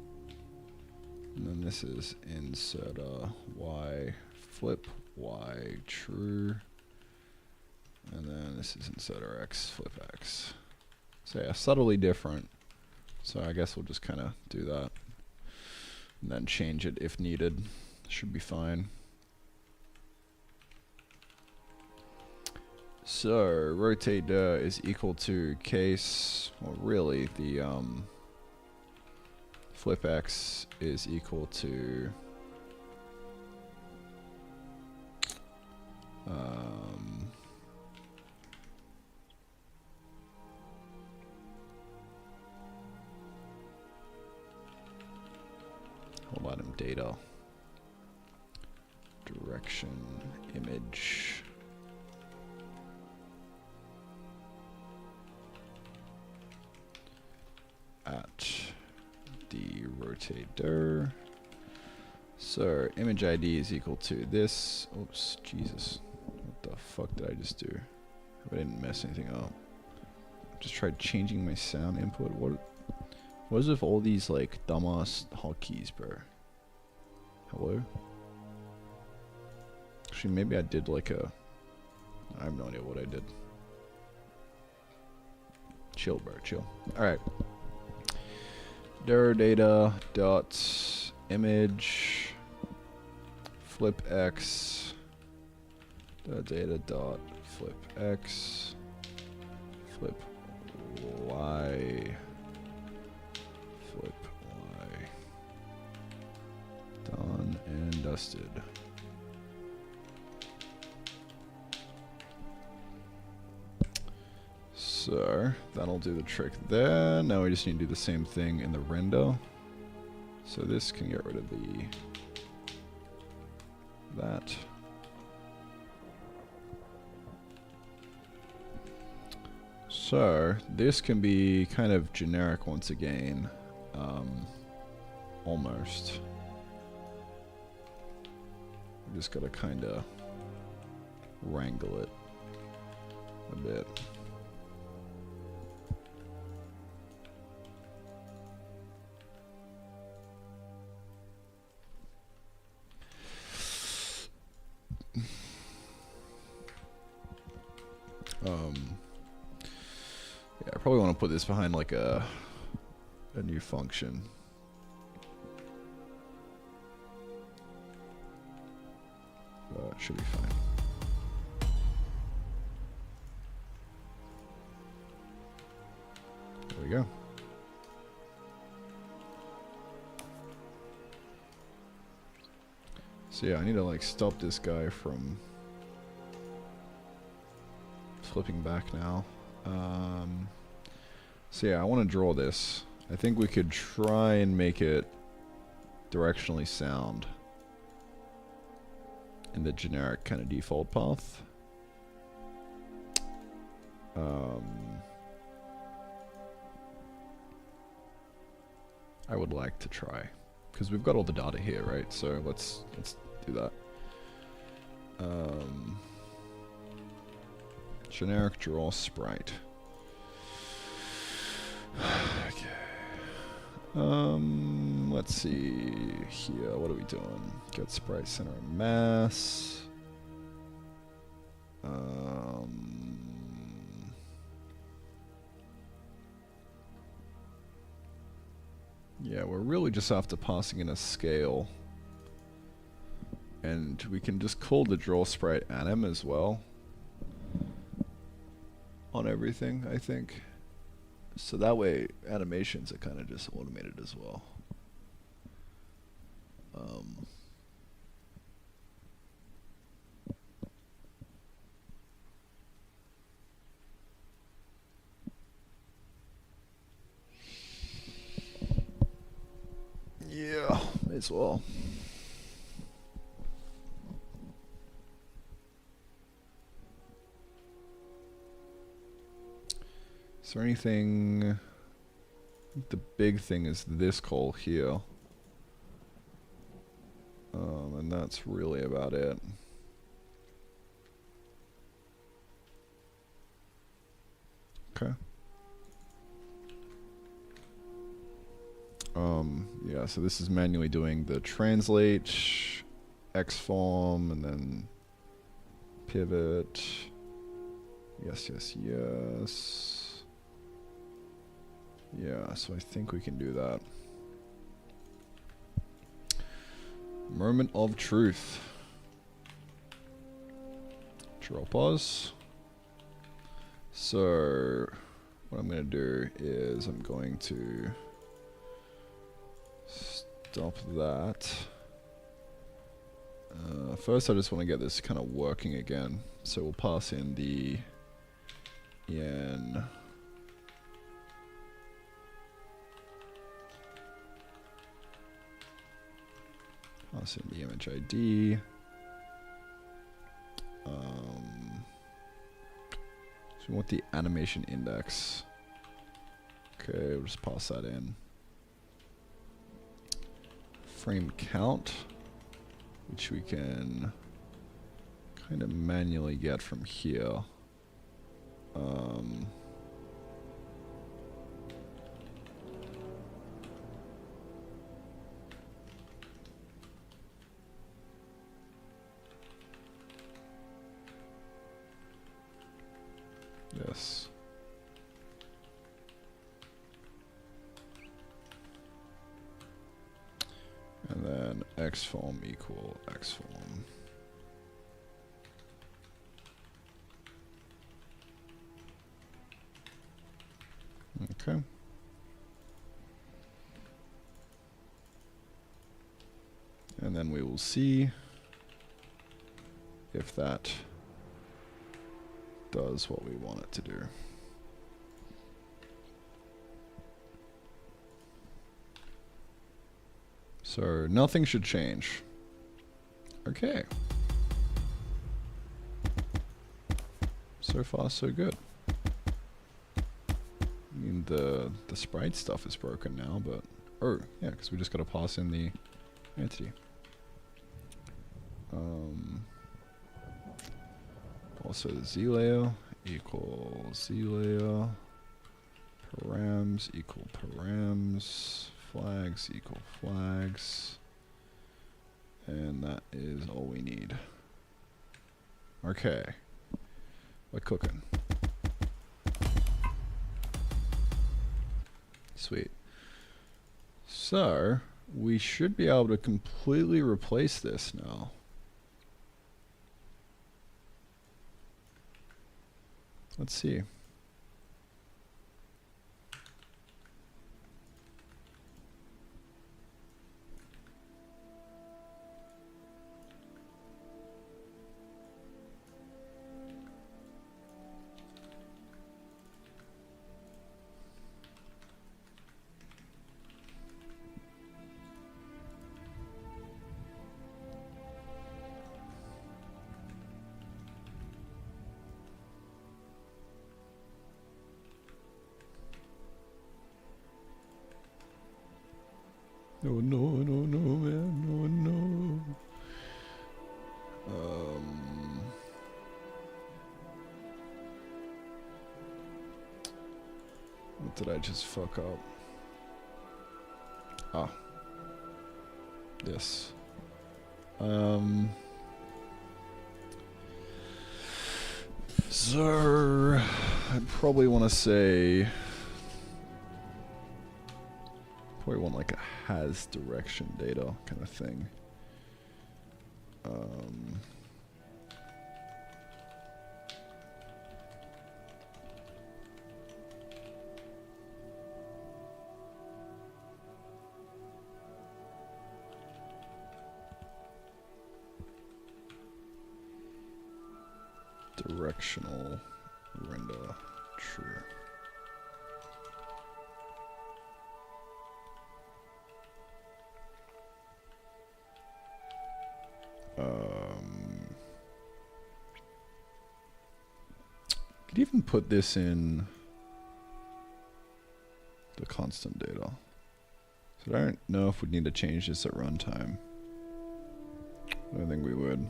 A: And then this is inserter Y flip Y true. And then this is inserter X flip X. So yeah, subtly different. So I guess we'll just kind of do that. And then change it if needed. Should be fine. So rotate is equal to case, well really the flip X is equal to whole item data direction image at the rotator. So image ID is equal to this. Oops, Jesus. What the fuck did I just do? Hope I didn't mess anything up. Just tried changing my sound input. What is with all these like dumbass hotkeys, bro? Hello? Actually, maybe I did like a... I have no idea what I did. Chill, bro, chill. Alright. Dir data dot image flip X data dot flip X flip Y flip Y. Done and dusted. So that'll do the trick there. Now we just need to do the same thing in the render. So this can get rid of that. So this can be kind of generic once again, almost. We just gotta kind of wrangle it a bit. Yeah, I probably want to put this behind like a new function. But it should be fine. There we go. So yeah, I need to like stop this guy from flipping back now. So yeah, I want to draw this. I think we could try and make it directionally sound in the generic kind of default path. I would like to try, because we've got all the data here, right? So let's do that. Generic draw sprite. Okay. Let's see here. What are we doing? Get sprite center of mass. Yeah, we're really just after passing in a scale. And we can just call the draw sprite anim as well. On everything, I think. So that way, animations are kind of just automated as well. Yeah, may as well. Is there anything... The big thing is this call here. And that's really about it. Okay. Yeah, so this is manually doing the translate, xform, and then pivot. Yes, yes, yes. Yeah, so I think we can do that. Moment of truth. Draw pause. So, what I'm going to do is I'm going to stop that. First, I just want to get this kind of working again. So we'll pass in the en. Pass in the image ID. So we want the animation index. Okay, we'll just pass that in. Frame count, which we can kind of manually get from here. Yes. And then xform equal xform. Okay. And then we will see if that does what we want it to do. So nothing should change. Okay. So far, so good. I mean, the sprite stuff is broken now, but... Oh, yeah, because we just got to pass in the entity. Also, the z layer equals z layer. Params equal params. Flags equal flags. And that is all we need. Okay. We're cooking. Sweet. So, we should be able to completely replace this now. Let's see. No, no, no, no, man, no, no. What did I just fuck up? Ah. This. So, I'd probably want to say... Probably want like a has direction data kind of thing. Directional render true. Could even put this in the constant data. So I don't know if we'd need to change this at runtime. I don't think we would.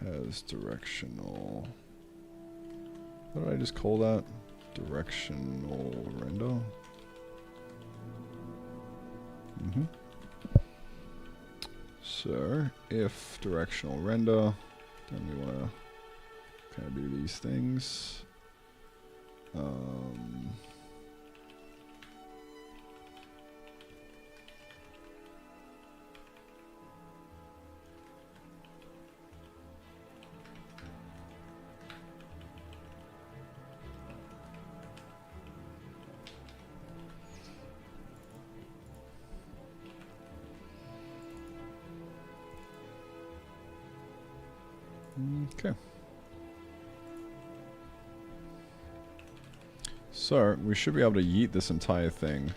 A: Has directional. What did I just call that? Directional render. So if directional render, then we want to kind of do these things. Okay. So we should be able to yeet this entire thing.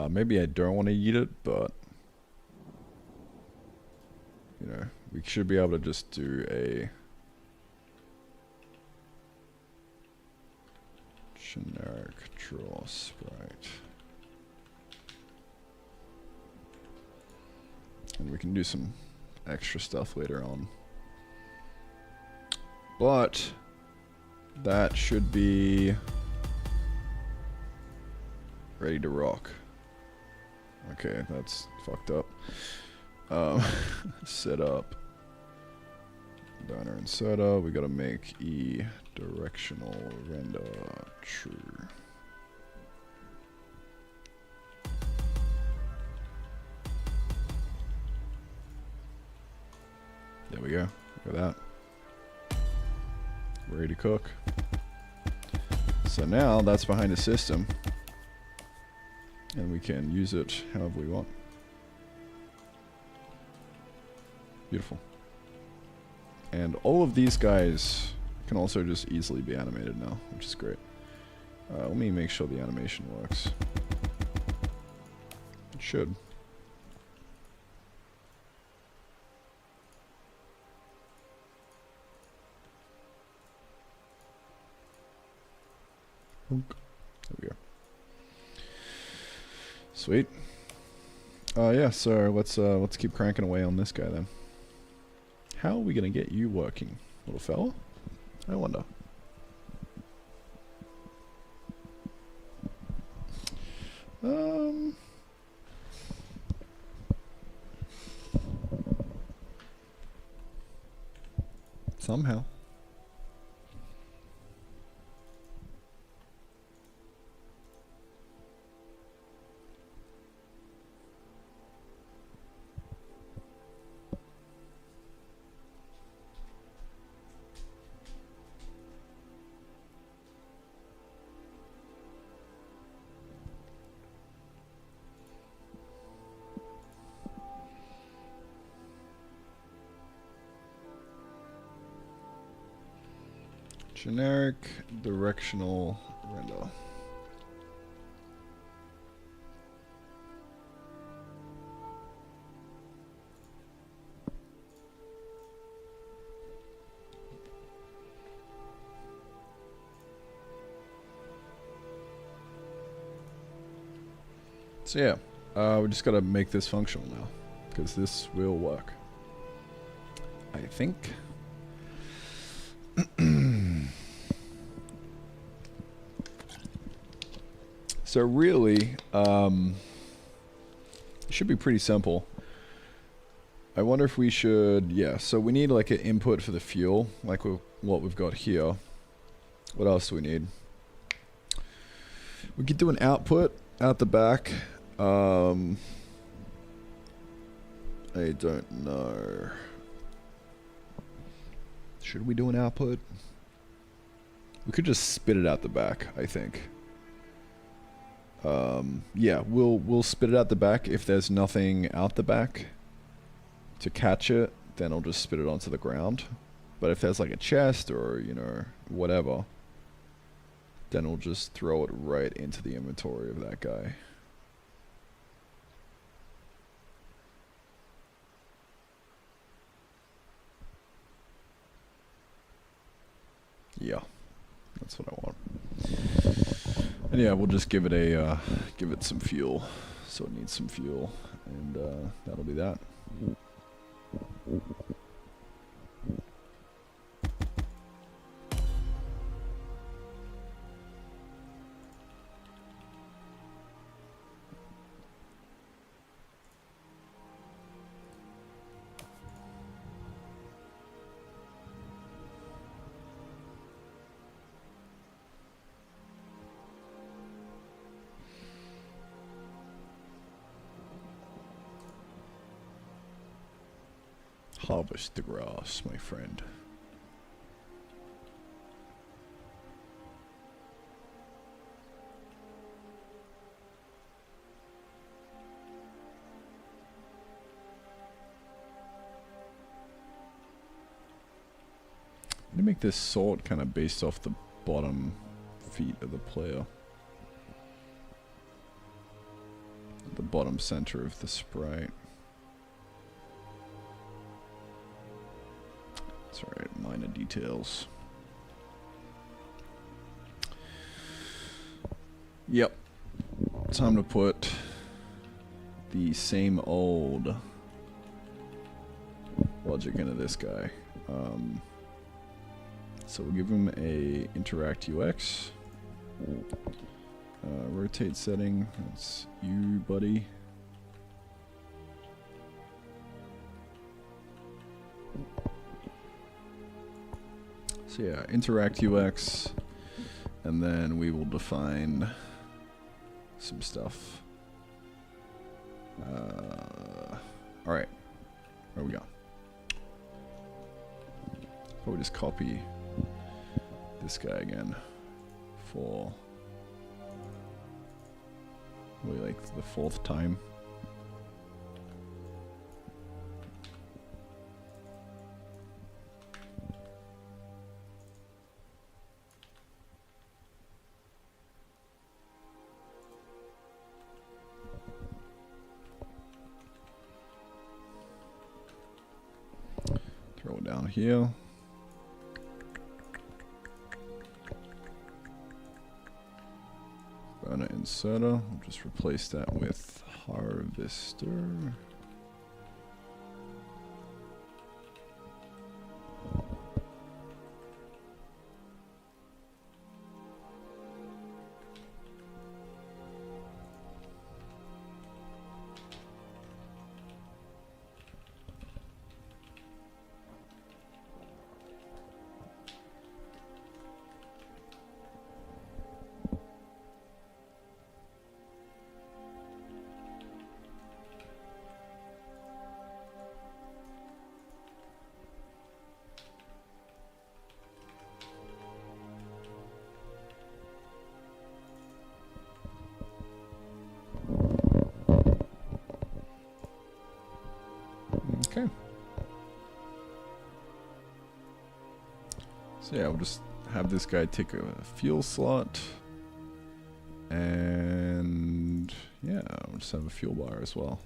A: Maybe I don't want to eat it, but you know, we should be able to just do a generic draw sprite. And we can do some extra stuff later on. But that should be ready to rock. Okay, that's fucked up. Set up. Diner inserter. We gotta make E directional render true. There we go. Look at that. Ready to cook. So now that's behind the system. And we can use it however we want. Beautiful. And all of these guys can also just easily be animated now, which is great. Let me make sure the animation works. It should. There we go. Sweet. Yeah, so let's keep cranking away on this guy then. How are we gonna get you working, little fella? I wonder. Somehow. Generic directional render. So yeah, we just gotta make this functional now, because this will work. I think. So really, it should be pretty simple. I wonder if we should, yeah, so we need like an input for the fuel, like what we've got here. What else do we need? We could do an output out the back. I don't know. Should we do an output? We could just spit it out the back, I think. Yeah, we'll spit it out the back. If there's nothing out the back to catch it, then I'll just spit it onto the ground. But if there's like a chest or, you know, whatever, then we'll just throw it right into the inventory of that guy. Yeah, that's what I want. And yeah, we'll just give it some fuel. So it needs some fuel, and that'll be that. Harvest the grass, my friend. I'm gonna make this sort kind of based off the bottom feet of the player. The bottom center of the sprite. That's alright, minor details. Yep. Time to put the same old logic into this guy. So we'll give him a interact UX. Rotate setting, that's you, buddy. So yeah, interact UX, and then we will define some stuff. Alright, where we go? Probably just copy this guy again for probably like the 4th time. Throw it down here. Burner inserter. We'll just replace that with harvester. Okay. So yeah, we'll just have this guy take a fuel slot. And yeah, we'll just have a fuel bar as well.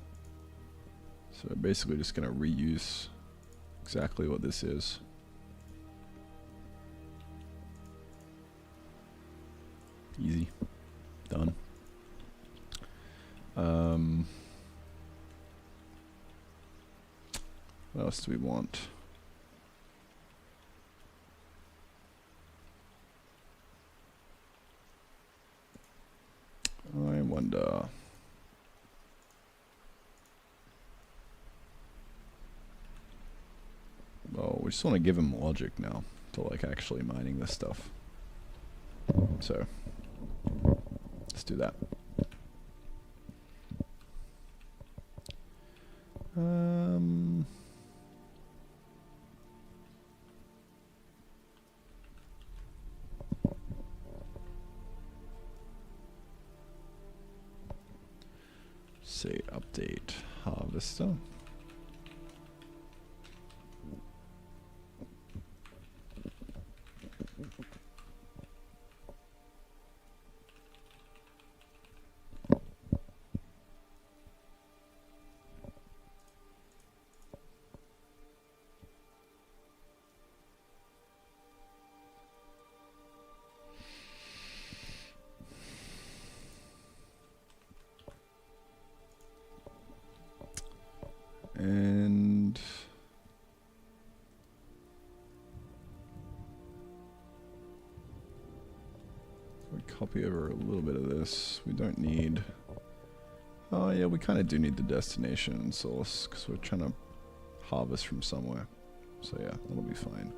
A: So we're basically just going to reuse exactly what this is. Easy. Done. What else do we want? I wonder. Well, we just want to give him logic now to like actually mining this stuff. So let's do that. Um, say update harvester. And we copy over a little bit of this. We don't need. Oh yeah, we kind of do need the destination source because we're trying to harvest from somewhere. So yeah, that'll be fine.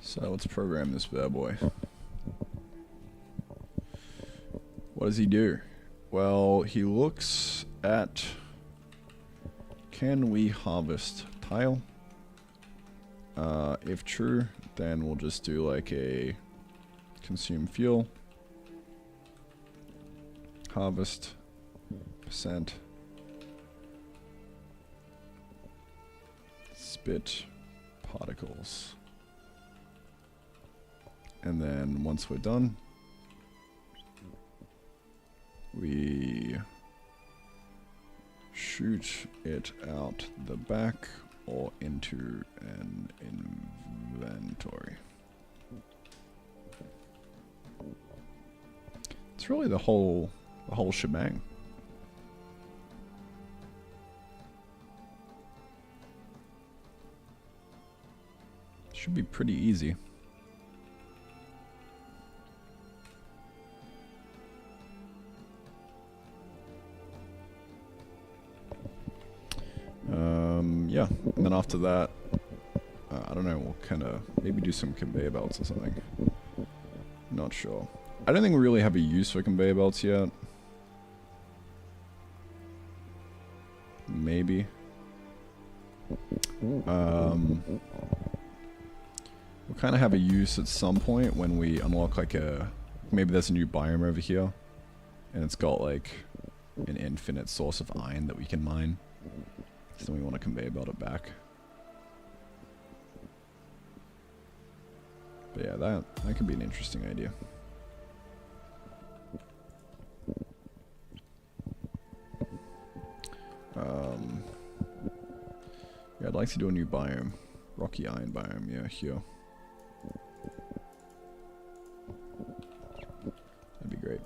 A: So let's program this bad boy. What does he do? Well, he looks at, can we harvest tile? If true, then we'll just do like a consume fuel, harvest, percent, spit particles. And then once we're done, we shoot it out the back or into an inventory. It's really the whole shebang. Should be pretty easy. Yeah, and then after that, I don't know, we'll kind of maybe do some conveyor belts or something. Not sure. I don't think we really have a use for conveyor belts yet. Maybe. We'll kind of have a use at some point when we unlock like maybe there's a new biome over here, and it's got like an infinite source of iron that we can mine. So then we want to conveyor belt it back. But yeah, that could be an interesting idea. Yeah, I'd like to do a new biome. Rocky iron biome, yeah, here. That'd be great.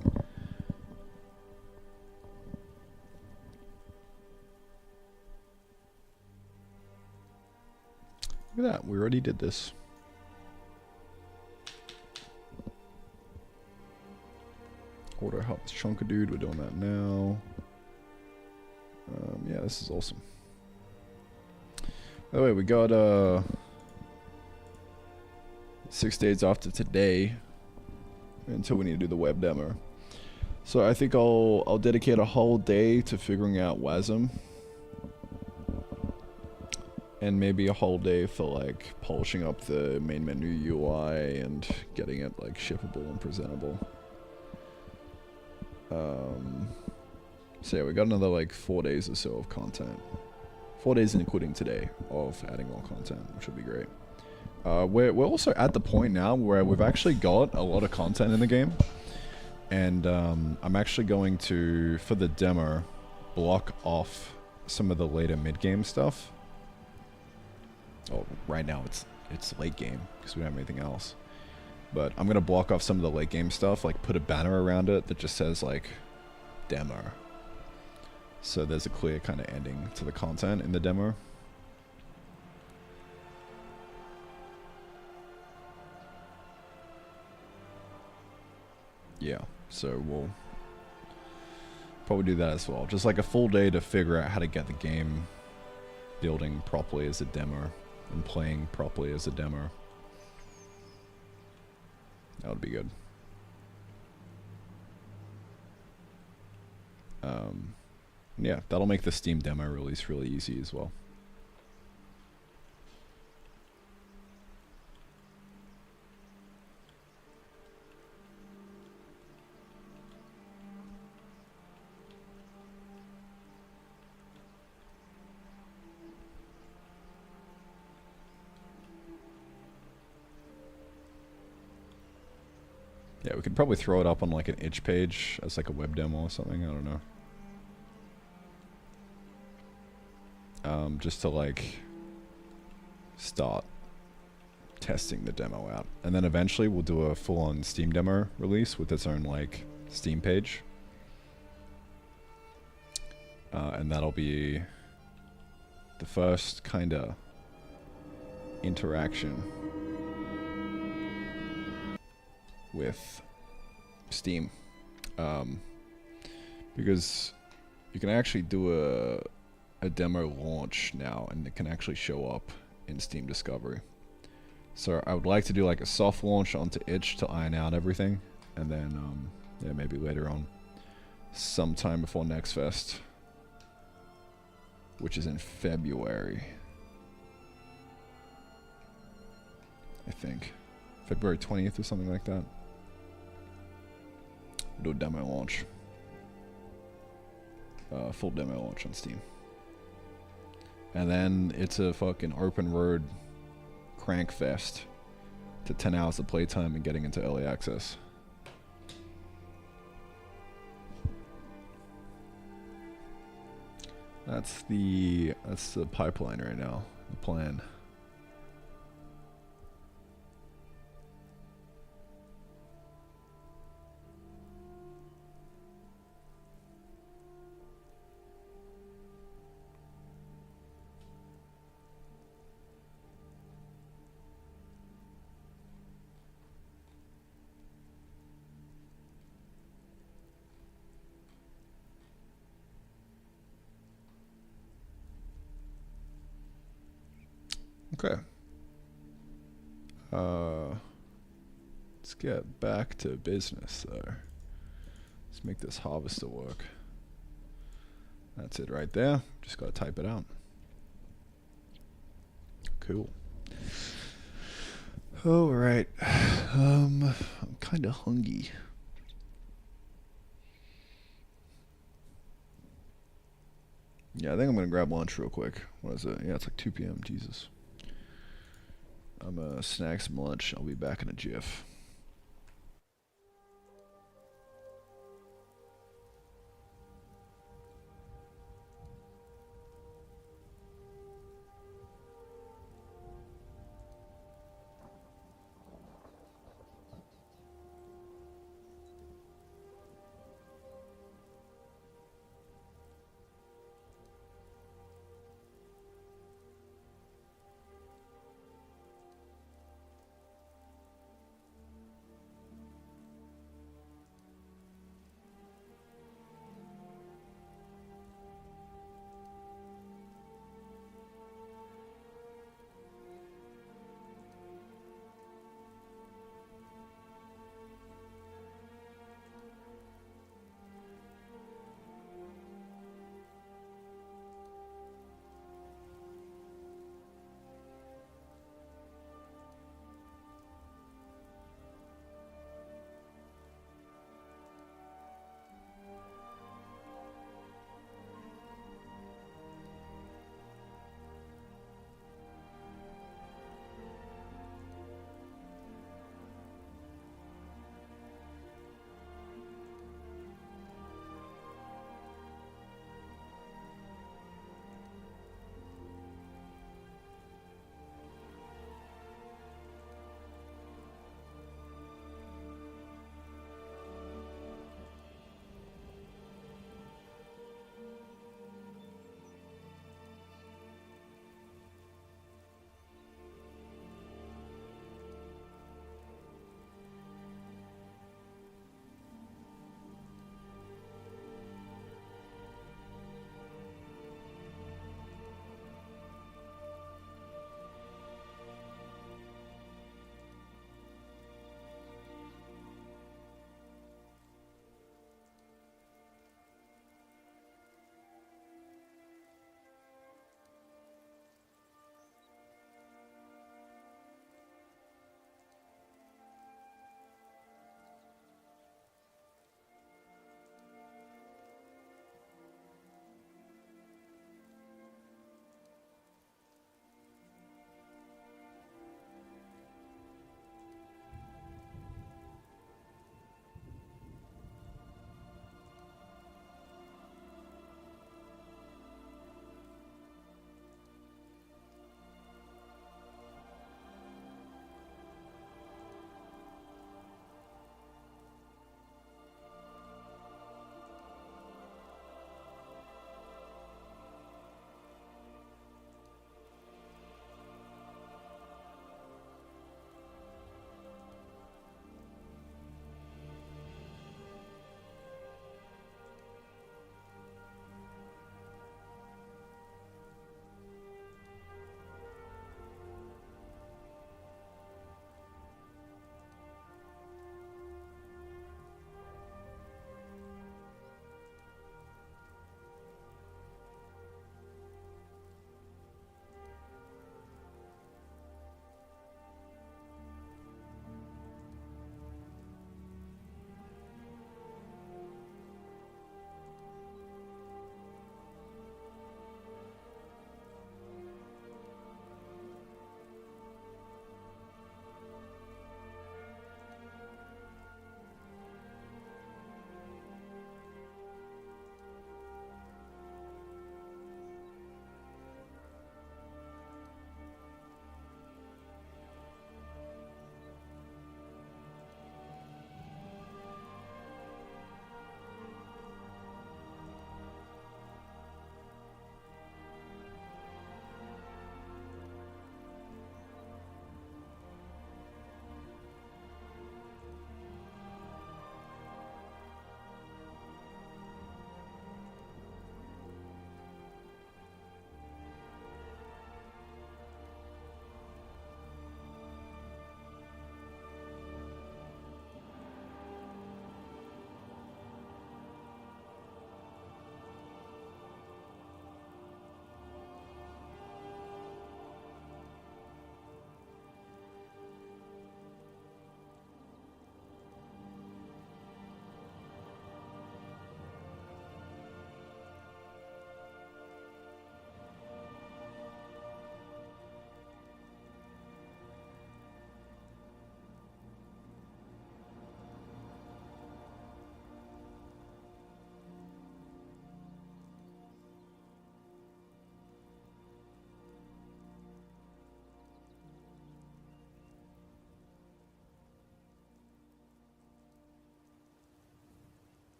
A: Look at that, we already did this. Auto help chunker dude, we're doing that now. Yeah, this is awesome. By the way, we got 6 days after today until we need to do the web demo. So I think I'll dedicate a whole day to figuring out WASM. And maybe a whole day for like polishing up the main menu UI and getting it like shippable and presentable. So yeah, we got another like 4 days or so of content. 4 days including today of adding more content, which will be great. We're also at the point now where we've actually got a lot of content in the game. And I'm actually going to, for the demo, block off some of the later mid-game stuff. Oh, right now it's late game because we don't have anything else. But I'm gonna block off some of the late game stuff, like put a banner around it that just says like demo. So there's a clear kind of ending to the content in the demo. Yeah, so we'll probably do that as well. Just like a full day to figure out how to get the game building properly as a demo and playing properly as a demo. That would be good. Yeah, that'll make the Steam demo release really easy as well. Yeah, we could probably throw it up on like an itch page as like a web demo or something, I don't know. Just to like start testing the demo out. And then eventually we'll do a full-on Steam demo release with its own like Steam page. And that'll be the first kind of interaction with Steam, because you can actually do a demo launch now and it can actually show up in Steam Discovery. So I would like to do like a soft launch onto itch to iron out everything, and then yeah, maybe later on sometime before Next Fest, which is in February, I think February 20th or something like that. Do a demo launch. Full demo launch on Steam. And then it's a fucking open road crank fest to 10 hours of playtime and getting into early access. That's the pipeline right now, the plan. Okay. Let's get back to business there. Let's make this harvester work. That's it right there. Just gotta type it out. Cool. Alright. I'm kinda hungry. Yeah, I think I'm gonna grab lunch real quick. What is it? Yeah, it's like 2 p.m. Jesus. I'm gonna snack some lunch. I'll be back in a jiff.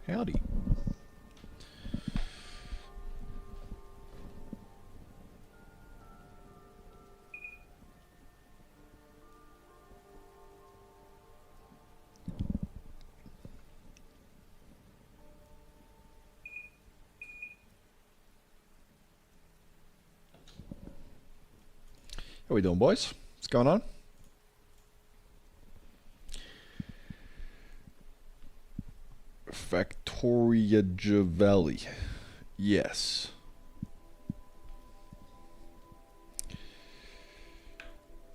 A: Howdy. How we doing, boys? What's going on? Factoria Javelli. Yes.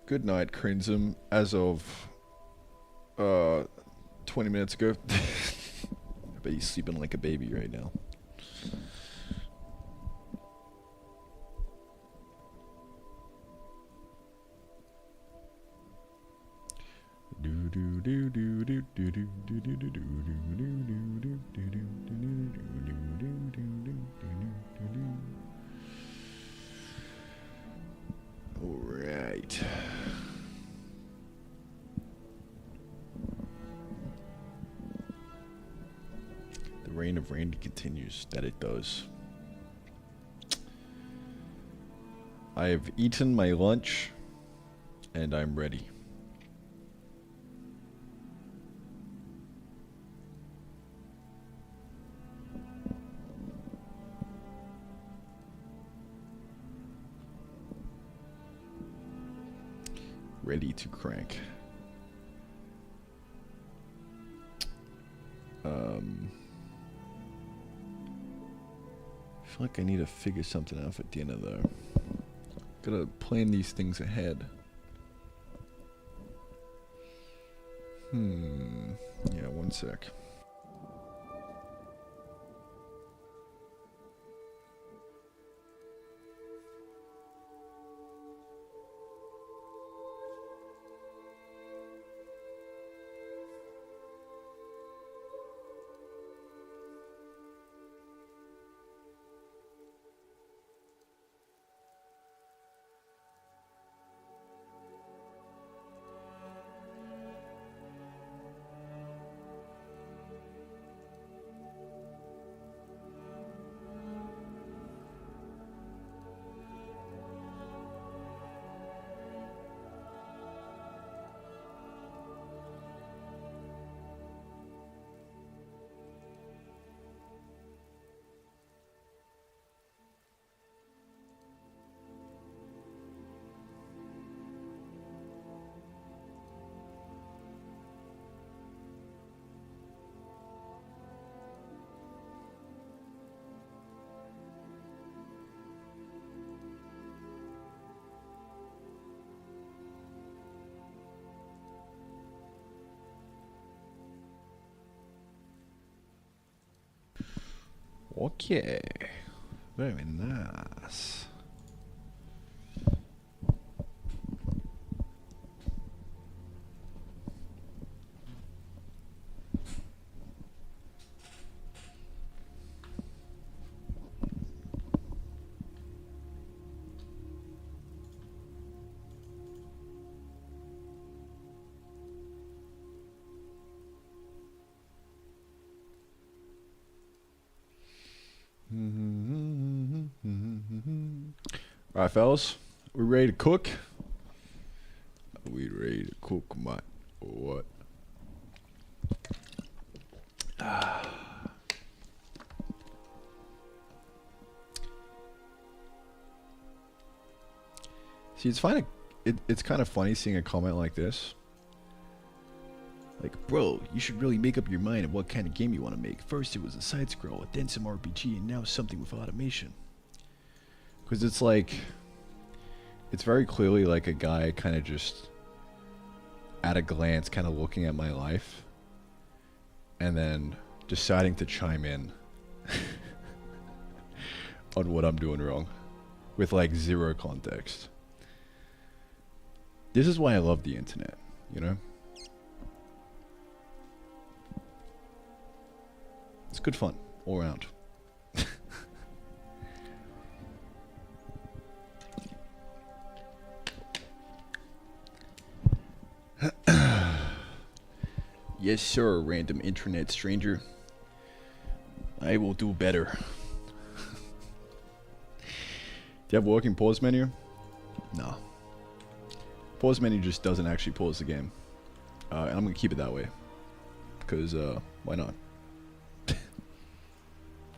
A: Good night, Crimson. As of 20 minutes ago. I bet he's sleeping like a baby right now. All right. The reign of Randy continues. That it does. I have eaten my lunch, and I'm ready. Ready to crank. I feel like I need to figure something out at the end of the... Gotta plan these things ahead. Yeah, one sec. Okay. Very nice. Alright, fellas. We ready to cook? We ready to cook, my what? See, it's kind of funny seeing a comment like this. Like, bro, you should really make up your mind of what kind of game you want to make. First it was a side scroll, then some RPG, and now something with automation. Because it's like, it's very clearly like a guy kind of just, at a glance, kind of looking at my life, and then deciding to chime in on what I'm doing wrong, with like zero context. This is why I love the internet, you know? It's good fun, all around. Yes, sir, random internet stranger. I will do better. Do you have working pause menu? No. Pause menu just doesn't actually pause the game. And I'm gonna keep it that way. Because, why not?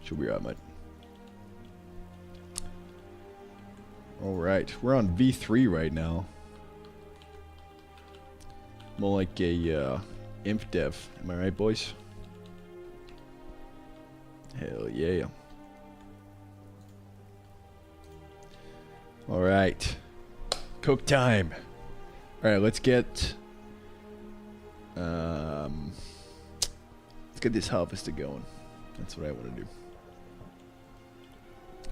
A: Should be right, mate. Alright, we're on V3 right now. More like a, imp dev. Am I right, boys? Hell yeah. Alright. Cook time. Alright, let's get this harvester going. That's what I want to do.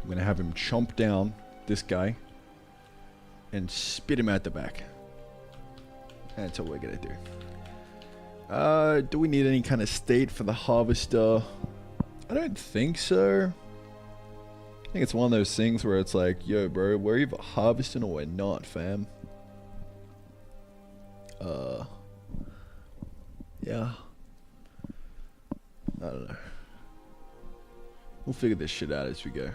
A: I'm gonna have him chomp down this guy and spit him out the back. That's what we're gonna do. Do we need any kind of state for the harvester? I don't think so. I think it's one of those things where it's like, yo, bro, we're either harvesting or we're not, fam. Yeah. I don't know. We'll figure this shit out as we go.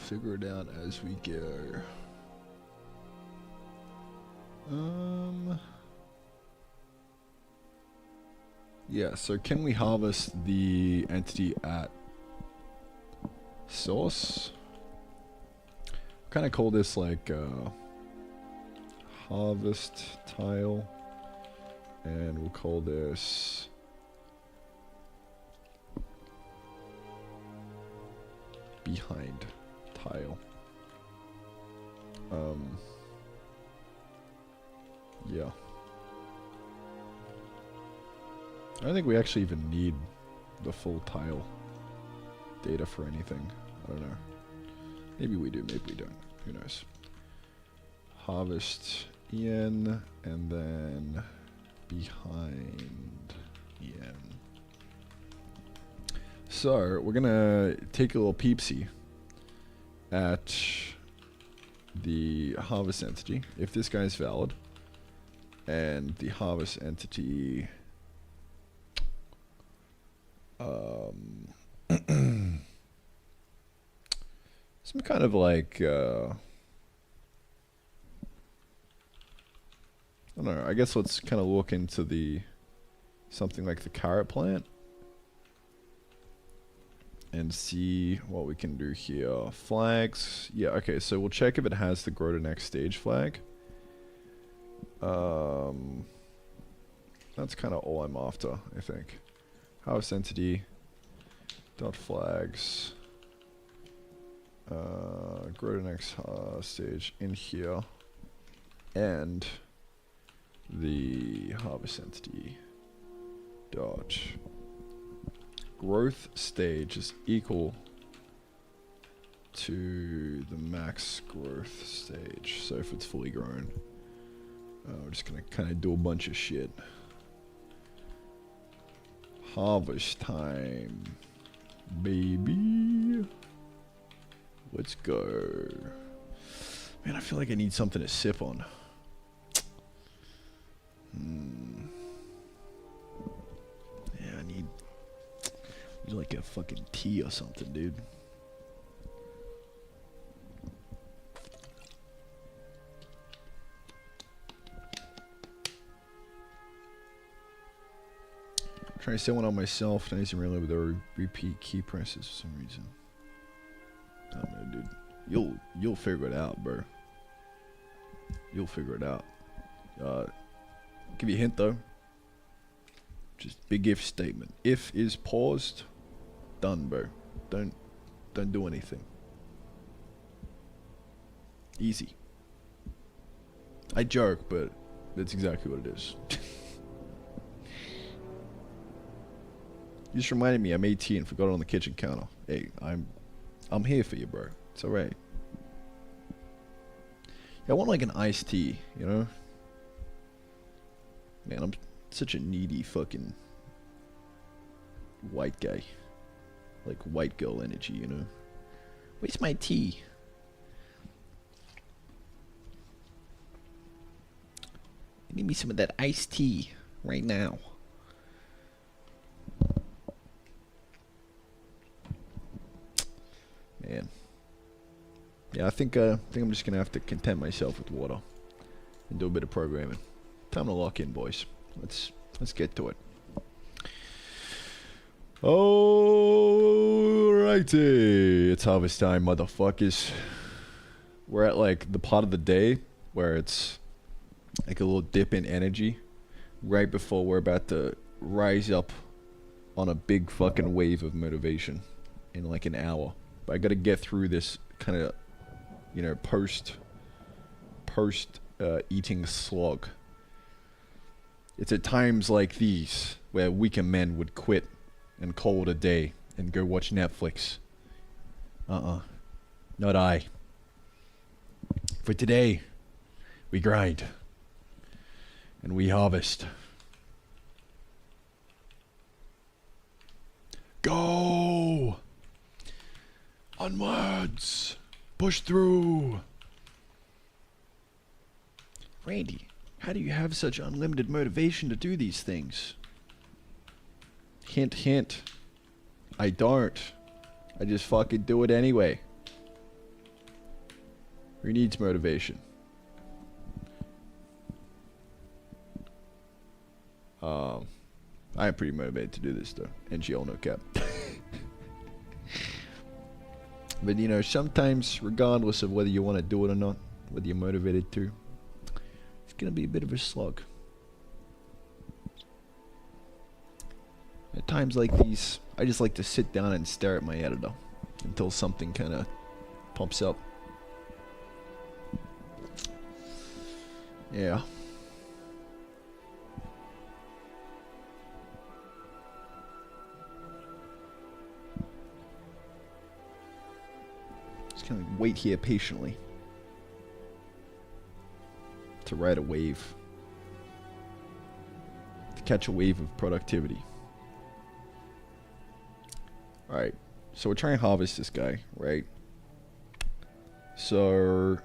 A: Figure it out as we go. Yeah, so can we harvest the entity at source? Kind of call this like harvest tile, and we'll call this behind tile. Yeah. I don't think we actually even need the full tile data for anything. I don't know. Maybe we do, maybe we don't. Who knows? Harvest en, and then behind en. So, we're gonna take a little peepsy at the harvest entity, if this guy is valid, and the harvest entity some kind of like I don't know, I guess let's kind of look into the something like the carrot plant and see what we can do here. Flags. Yeah, okay, so we'll check if it has the grow to next stage flag. That's kind of all I'm after, I think. House entity dot flags. Grow to next stage in here. And the harvest entity dot growth stage is equal to the max growth stage. So if it's fully grown, we're just gonna kind of do a bunch of shit. Harvest time, baby. Let's go. Man, I feel like I need something to sip on. Yeah, I need like a fucking tea or something, dude. Trying to set one on myself, and I using really with a repeat key presses for some reason. I don't know, dude. You'll figure it out, bro. You'll figure it out. Give you a hint though. Just big if statement. If is paused, done, bro. Don't do anything. Easy. I joke, but that's exactly what it is. You just reminded me I'm 18, forgot it on the kitchen counter. Hey, I'm here for you, bro. It's alright. I want like an iced tea, you know? Man, I'm such a needy fucking white guy. Like white girl energy, you know? Where's my tea? Give me some of that iced tea right now. Man. Yeah, I think I'm just gonna have to content myself with water and do a bit of programming. Time to lock in, boys. Let's get to it. Alrighty, it's harvest time, motherfuckers. We're at like the part of the day where it's like a little dip in energy right before we're about to rise up on a big fucking wave of motivation in like an hour. But I gotta get through this kind of, you know, post eating slog. It's at times like these where weaker men would quit and call it a day and go watch Netflix. Not I. For today, we grind and we harvest. Go! Onwards! Push through! Randy, how do you have such unlimited motivation to do these things? Hint, hint. I don't. I just fucking do it anyway. Who needs motivation? I am pretty motivated to do this though. NGL no cap. But you know, sometimes, regardless of whether you want to do it or not, whether you're motivated to, it's gonna be a bit of a slog. At times like these, I just like to sit down and stare at my editor until something kind of pops up. Yeah. Just kind of wait here patiently to ride a wave, to catch a wave of productivity. Alright, so we're trying to harvest this guy, right? So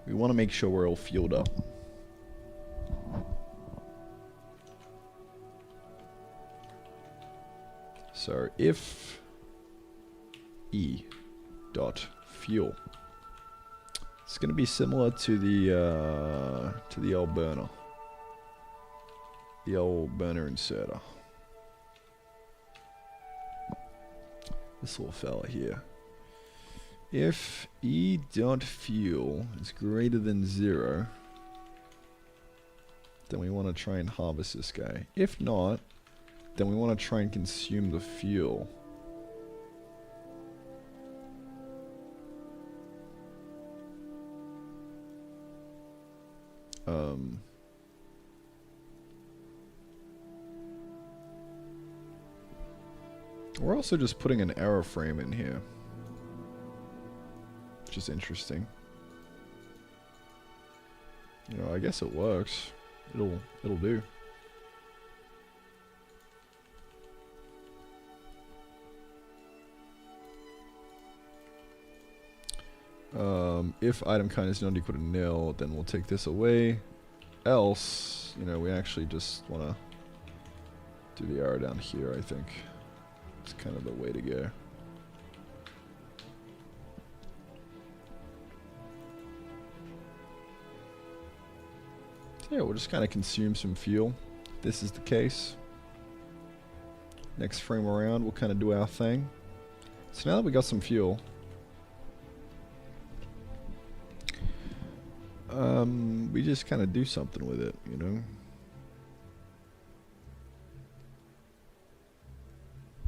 A: we want to make sure we're all fueled up. So if E dot fuel, it's going to be similar to the old burner, inserter. This little fella here. If E dot fuel is greater than 0, then we want to try and harvest this guy. If not, then we want to try and consume the fuel. We're also just putting an error frame in here, which is interesting. You know, I guess it works. It'll do. If item kind is not equal to nil, then we'll take this away. Else, you know, we actually just want to do the arrow down here, I think. It's kind of the way to go. So yeah, we'll just kind of consume some fuel. If this is the case. Next frame around, we'll kind of do our thing. So now that we got some fuel, we just kind of do something with it, you know?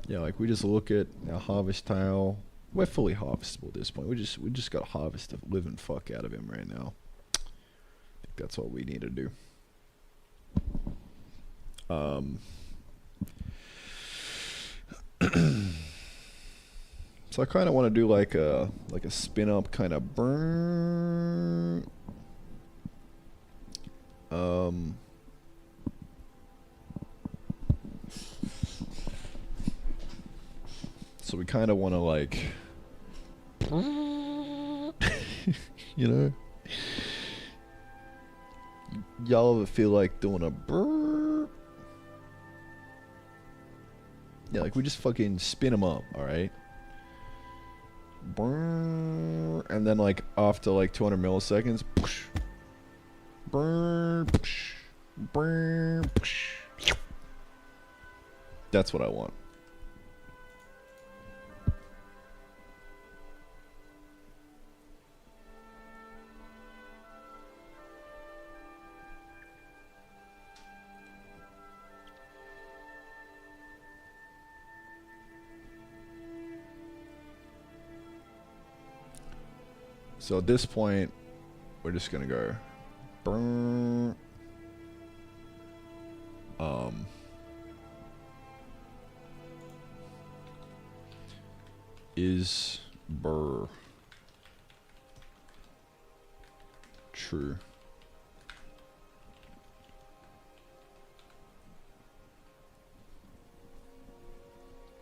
A: Yeah, like we just look at our harvest tile. We're fully harvestable at this point. We just got to harvest the living fuck out of him right now. I think that's what we need to do. So I kind of want to do like a spin up kind of burn. So we kind of want to like, you know, y'all ever feel like doing a burr? Yeah, like we just fucking spin them up, all right? Brrr, and then like after like 200 milliseconds, poosh, brrr, poosh, brrr, poosh. That's what I want. So at this point, we're just gonna go brrr, is burr true?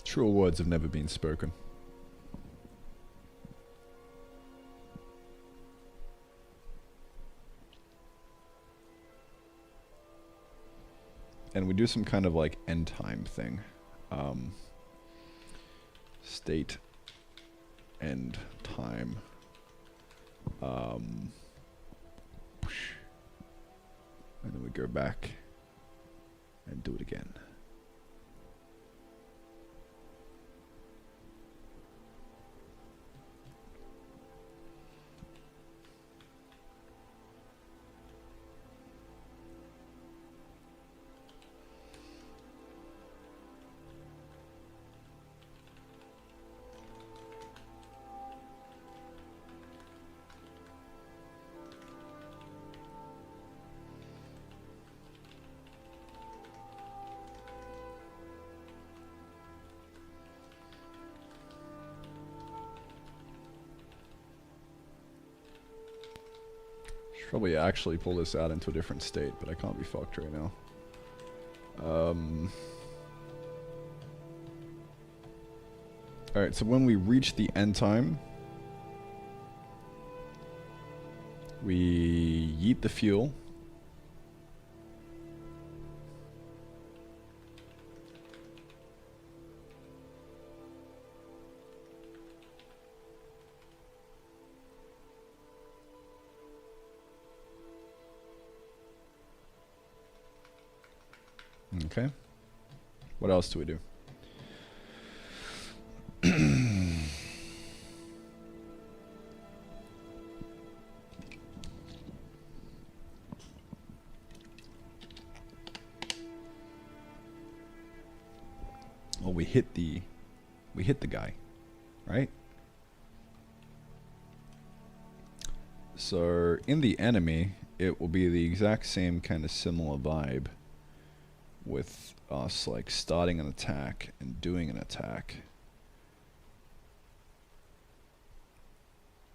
A: Truer words have never been spoken. And we do some kind of like end time thing. State end time. And then we go back and do it again. Probably actually pull this out into a different state, but I can't be fucked right now. Alright, so when we reach the end time, we yeet the fuel. Okay. What else do we do? Well, we hit the guy, right? So in the enemy, it will be the exact same kind of similar vibe with us like starting an attack and doing an attack.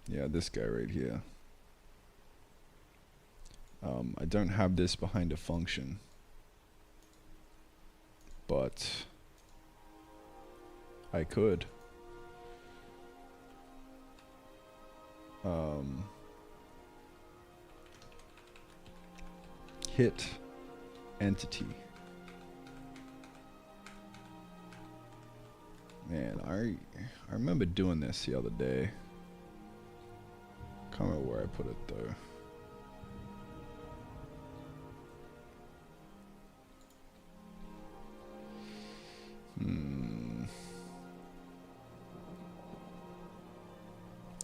A: Yeah, this guy right here. I don't have this behind a function, but I could. Hit entity. Man, I remember doing this the other day. Can't remember where I put it though.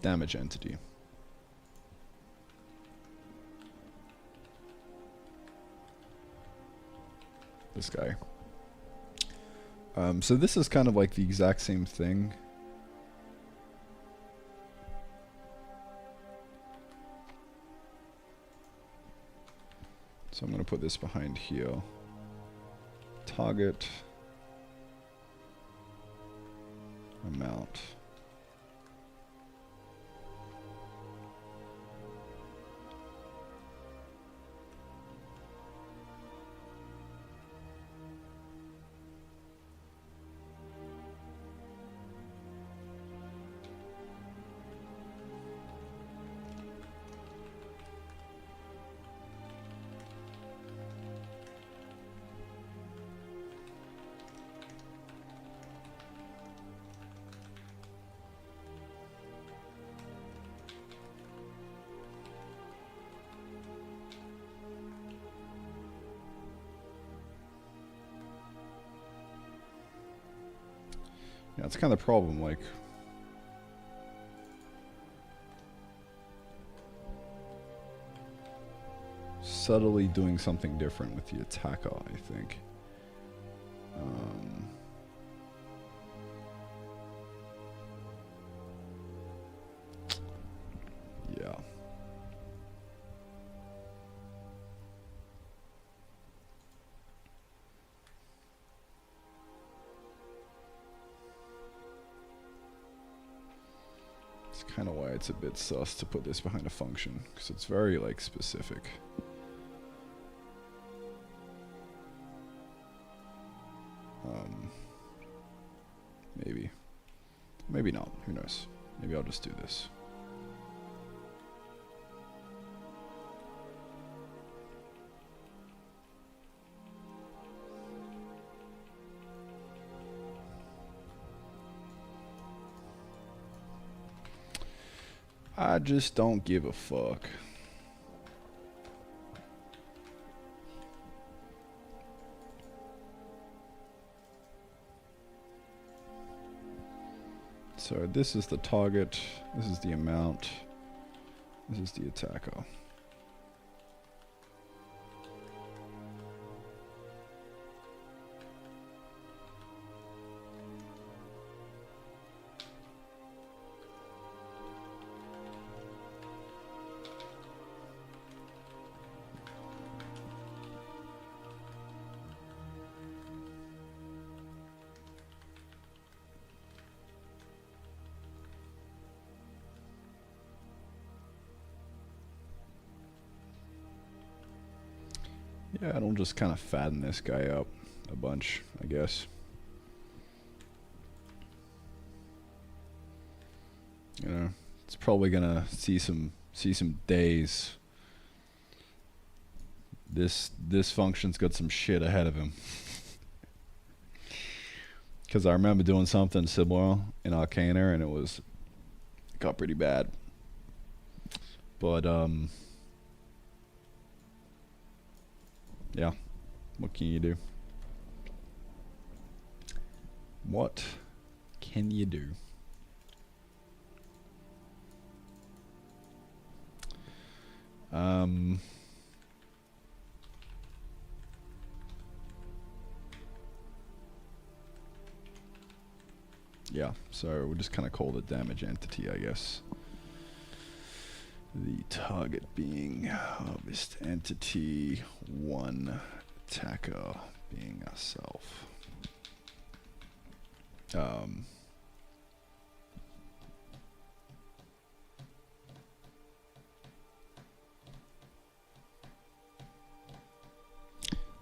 A: Damage entity. This guy. So this is kind of like the exact same thing. So I'm going to put this behind here. Target. Amount. Yeah, it's kind of the problem, like... subtly doing something different with the attacker, I think. Yeah. It's kind of why it's a bit sus to put this behind a function, because it's very, like, specific. Maybe. Maybe not. Who knows? Maybe I'll just do this. I just don't give a fuck. So this is the target, this is the amount, this is the attacker. Yeah, it'll just kind of fatten this guy up a bunch, I guess. You know, it's probably gonna see some days. This function's got some shit ahead of him. Because I remember doing something similar in Arcana and it got pretty bad. But yeah, what can you do? What can you do? Yeah, so we'll just kind of call the damage entity, I guess. The target being harvest entity, one attacker being ourselves.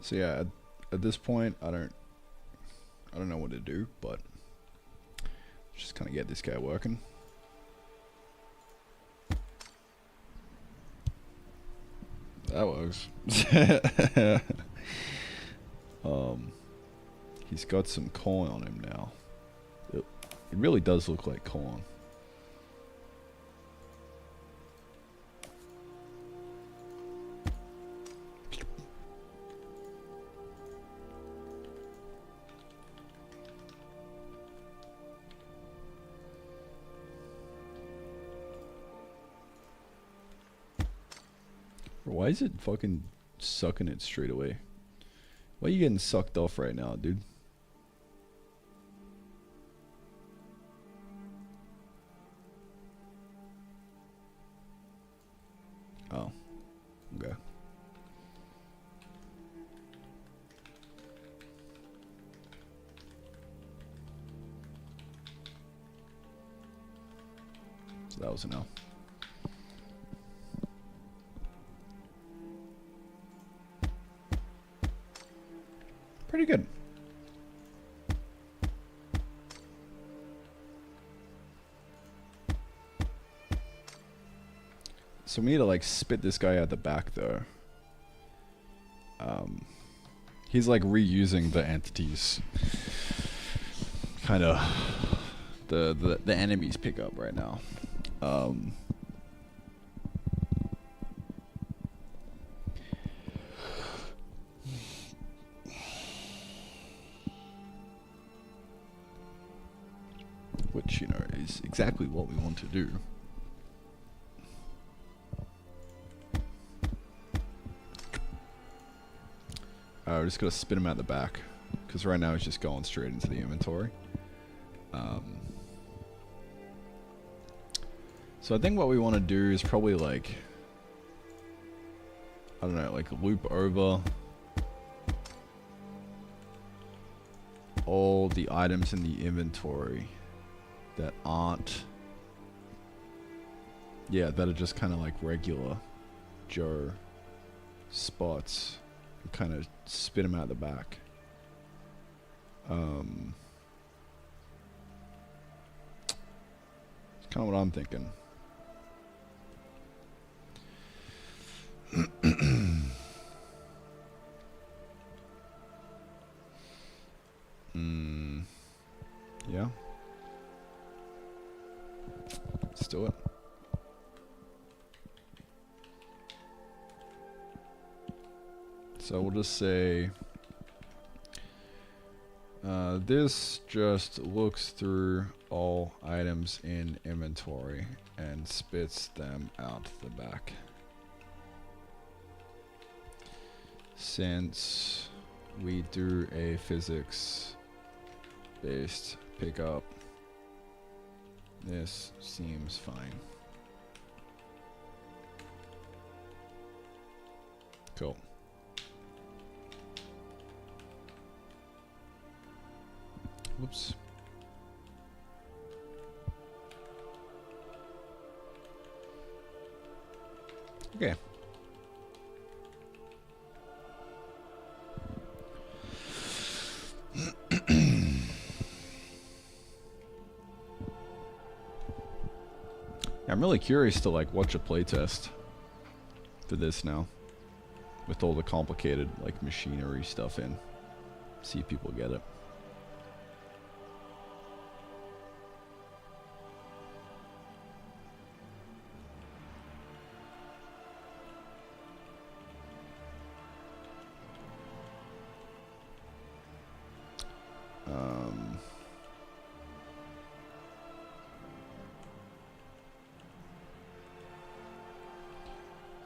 A: So yeah, at this point, I don't know what to do, but just kind of get this guy working. That works. He's got some corn on him now. It really does look like corn. Why is it fucking sucking it straight away? Why are you getting sucked off right now, dude? Oh, okay. So that was a no. Pretty good. So we need to like spit this guy out the back though. He's like reusing the entities. Kind of the enemies pick up right now. which, you know, is exactly what we want to do. We're just going to spit him out the back, because right now he's just going straight into the inventory. So I think what we want to do is probably like, I don't know, like loop over all the items in the inventory that aren't, yeah, that are just kind of like regular Joe spots, and kind of spit them out the back. It's kind of what I'm thinking. Yeah. Let's do it. So we'll just say this just looks through all items in inventory and spits them out the back. Since we do a physics based pickup, this seems fine. Cool. Whoops. Okay. I'm really curious to like watch a playtest for this now, with all the complicated like machinery stuff in. See if people get it.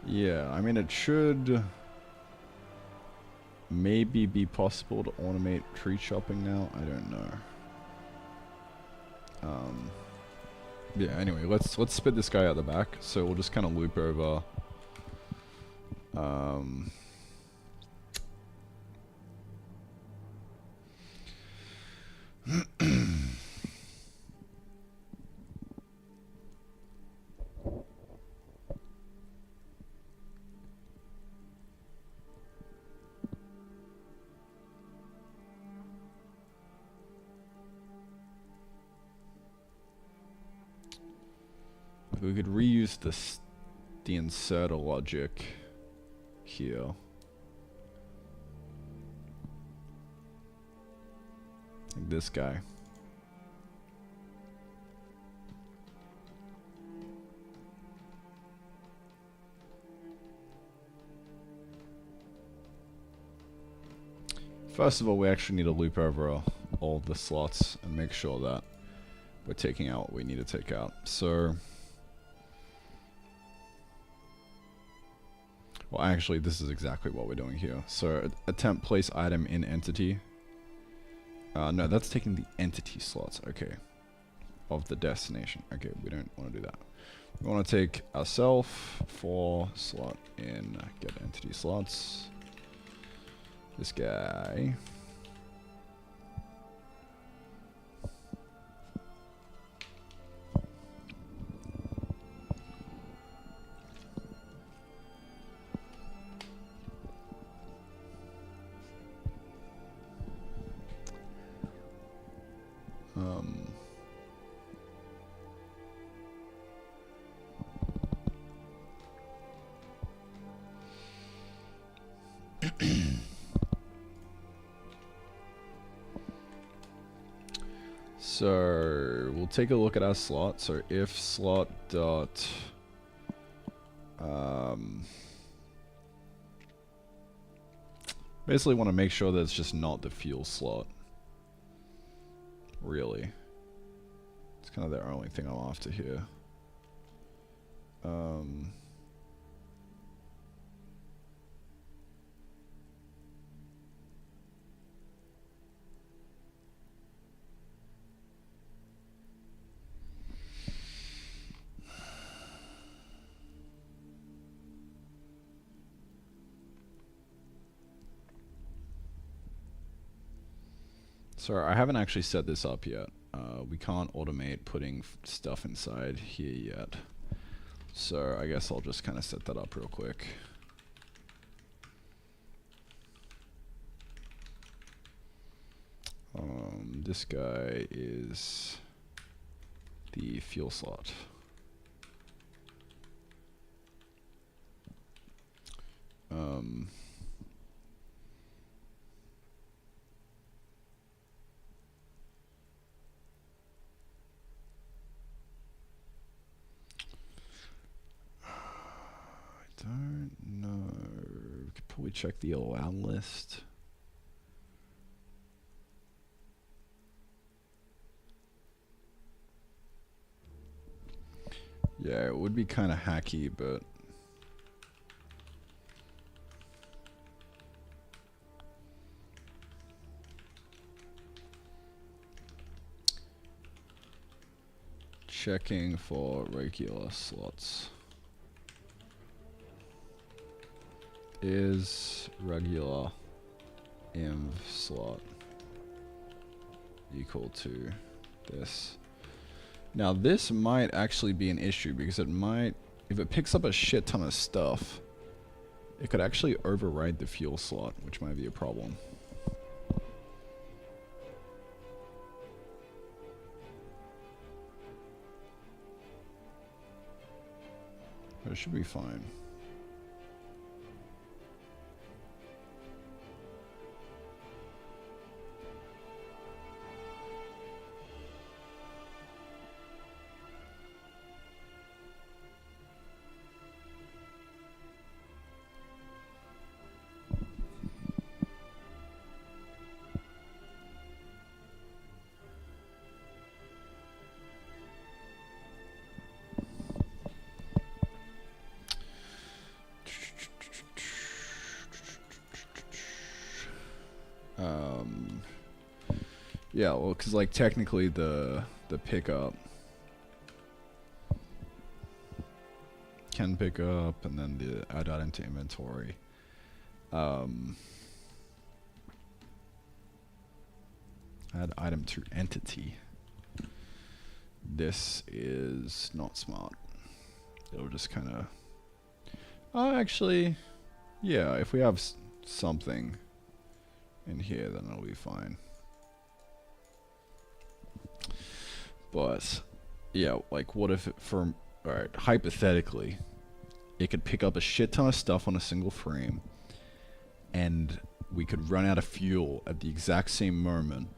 A: Yeah, I mean, it should maybe be possible to automate tree chopping now. I don't know. Yeah, anyway, let's spit this guy out the back. So we'll just kind of loop over. We could reuse the inserter logic here. Like this guy. First of all, we actually need to loop over all the slots and make sure that we're taking out what we need to take out. So, well, actually, this is exactly what we're doing here. So, attempt place item in entity. No, that's taking the entity slots. Okay. Of the destination. Okay, we don't want to do that. We want to take ourself for slot in get entity slots. This guy. So we'll take a look at our slot. So if slot dot basically want to make sure that it's just not the fuel slot. Really, kind of the only thing I'm after here. Sorry, I haven't actually set this up yet. We can't automate putting stuff inside here yet. So I guess I'll just kind of set that up real quick. This guy is the fuel slot. I don't know. We could probably check the allow list. Yeah, it would be kind of hacky, but checking for regular slots. Is regular env slot equal to this? Now this might actually be an issue because it might, if it picks up a shit ton of stuff, it could actually override the fuel slot, which might be a problem. But it should be fine. Yeah, well, because like technically the pickup can pick up, and then the add item to inventory. Add item to entity. This is not smart. It'll just kind of. Actually, yeah. If we have something in here, then it'll be fine. But yeah, like what if it alright, hypothetically, it could pick up a shit ton of stuff on a single frame, and we could run out of fuel at the exact same moment,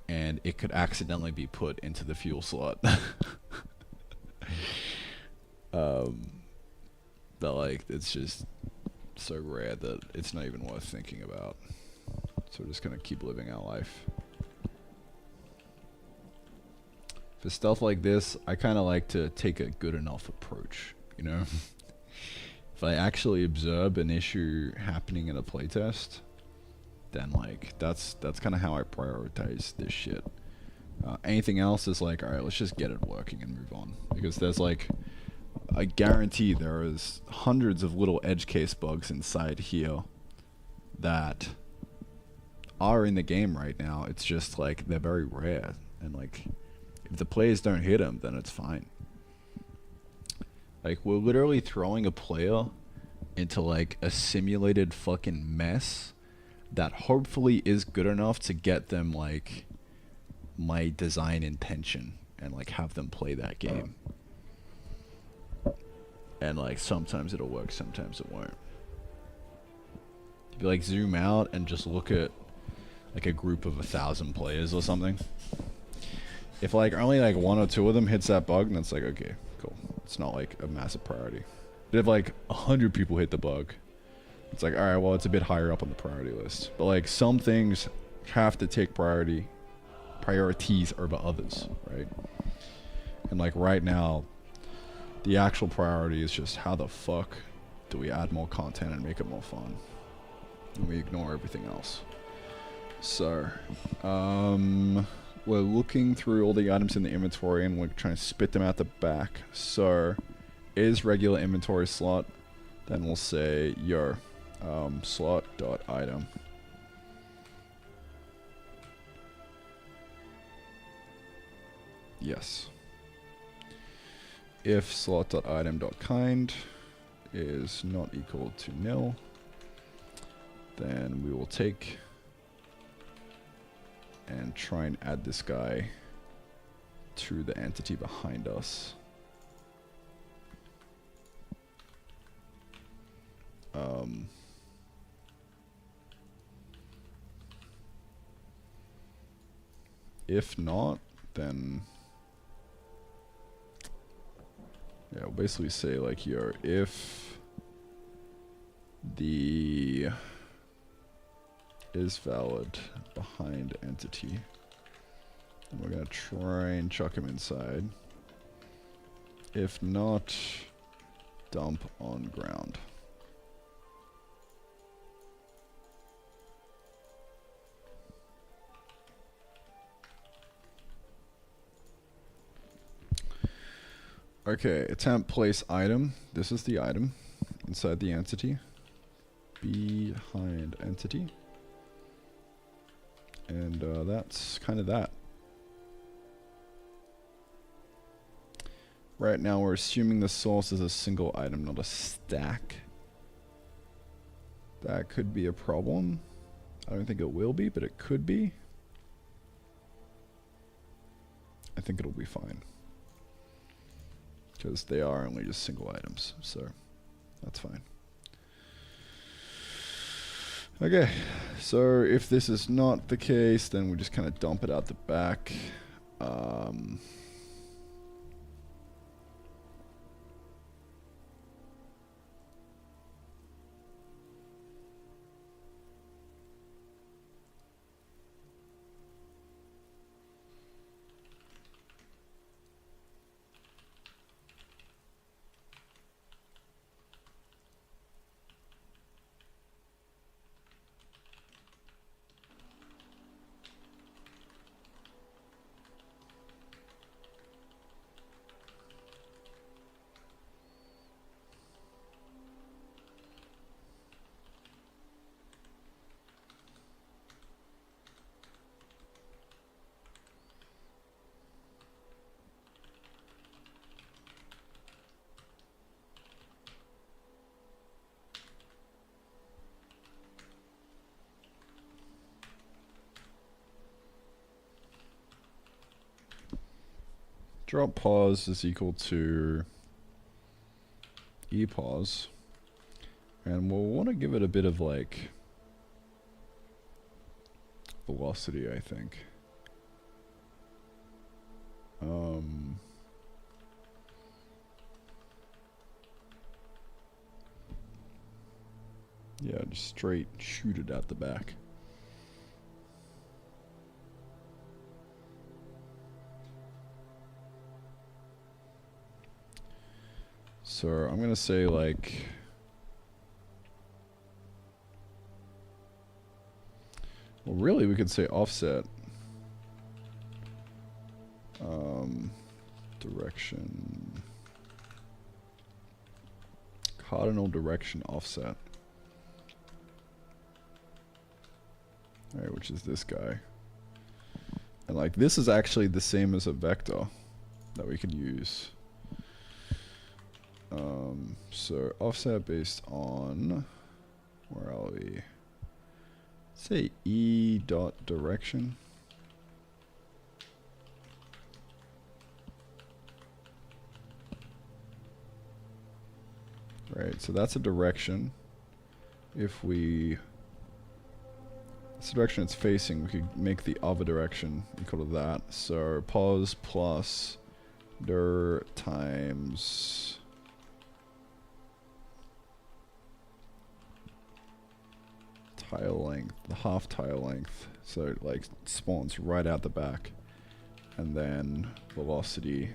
A: and it could accidentally be put into the fuel slot. But like, it's just so rare that it's not even worth thinking about. So we're just gonna keep living our life. For stuff like this, I kind of like to take a good enough approach, you know? If I actually observe an issue happening in a playtest, then like, that's kind of how I prioritize this shit. Anything else is like, alright, let's just get it working and move on. Because there's like, I guarantee there is hundreds of little edge case bugs inside here that are in the game right now. It's just like, they're very rare. And like, if the players don't hit them, then it's fine. Like, we're literally throwing a player into like a simulated fucking mess that hopefully is good enough to get them like my design intention and like have them play that game. And like sometimes it'll work, sometimes it won't. If you like zoom out and just look at like a group of 1,000 players or something, if like only like 1 or 2 of them hits that bug, then it's like, okay, cool. It's not like a massive priority. But if like 100 people hit the bug, it's like, alright, well, it's a bit higher up on the priority list. But like some things have to take priorities over others, right? And like right now, the actual priority is just how the fuck do we add more content and make it more fun? And we ignore everything else. So, we're looking through all the items in the inventory and we're trying to spit them out the back. So, is regular inventory slot, then we'll say, yo, slot.item. Yes. If slot.item.kind is not equal to nil, then we will take and try and add this guy to the entity behind us. If not, then yeah, we'll basically say like here, if the is valid behind entity, and we're gonna try and chuck him inside. If not, dump on ground. Okay, attempt place item. This is the item inside the entity. Behind entity. And that's kind of that. Right now we're assuming the source is a single item, not a stack. That could be a problem. I don't think it will be, but it could be. I think it'll be fine. Because they are only just single items, so that's fine. Okay, so if this is not the case, then we just kind of dump it out the back. Drop pause is equal to epause, and we'll want to give it a bit of like velocity, I think. Yeah, just straight shoot it out the back. So I'm gonna say like, well, really we could say offset direction, cardinal direction offset. Alright, which is this guy. And like this is actually the same as a vector that we can use. So offset based on, where are we? Say E dot direction. Right, so that's a direction. If we, that's the direction it's facing, we could make the other direction equal to that. So pause plus dir times tile length, the half tile length, so it like spawns right out the back, and then velocity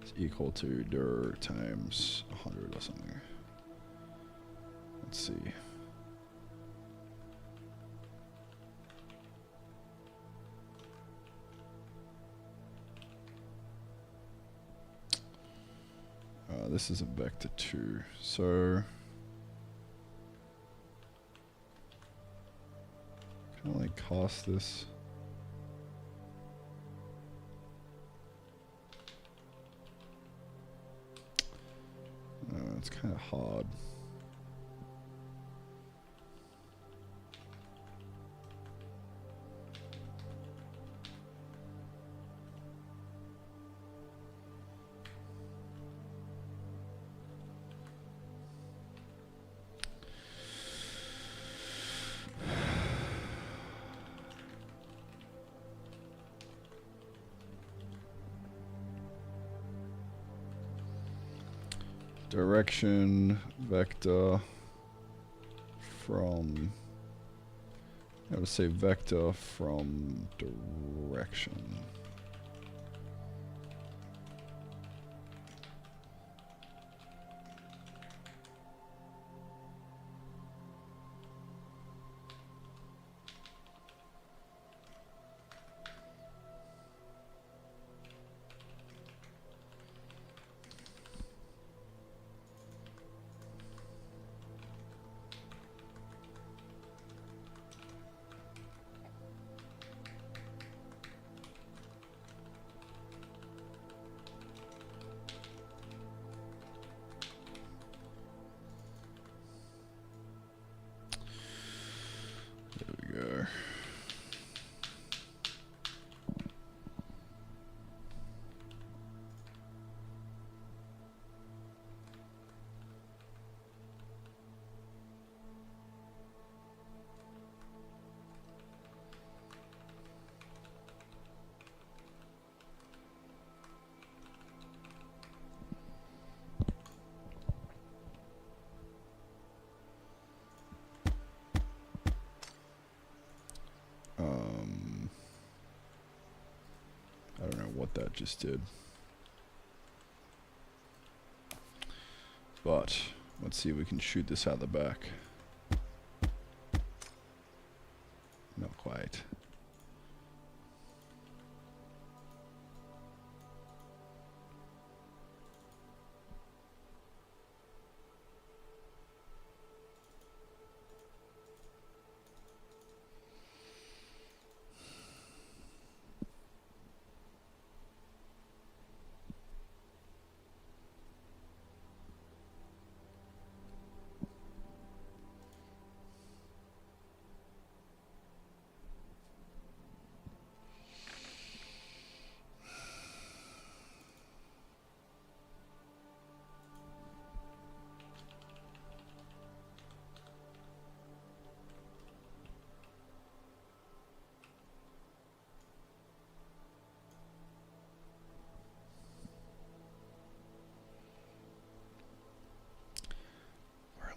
A: is equal to dir times 100 or something. Let's see. This is a vector 2, so can I like cast this? It's kind of hard. Direction vector from, I would say vector from direction. I don't know what that just did. But let's see if we can shoot this out the back. Not quite.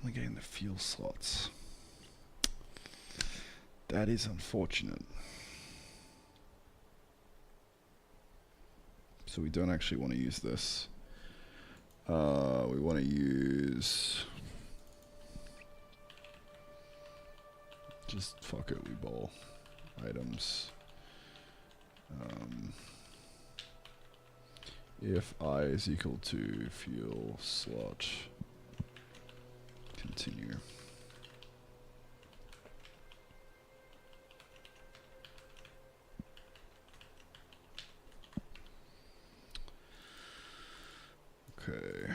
A: Only getting the fuel slots. That is unfortunate. So we don't actually want to use this. We want to use... Just fuck it, we bowl. Items. If I is equal to fuel slot. Continue. Okay.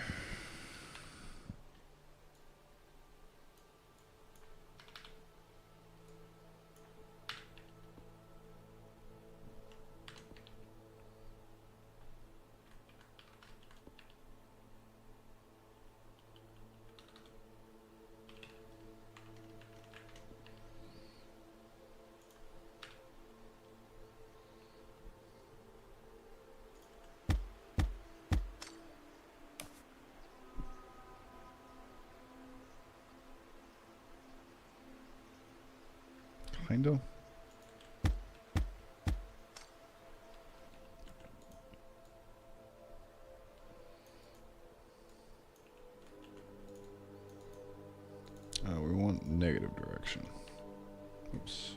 A: Kinda. friction. Oops.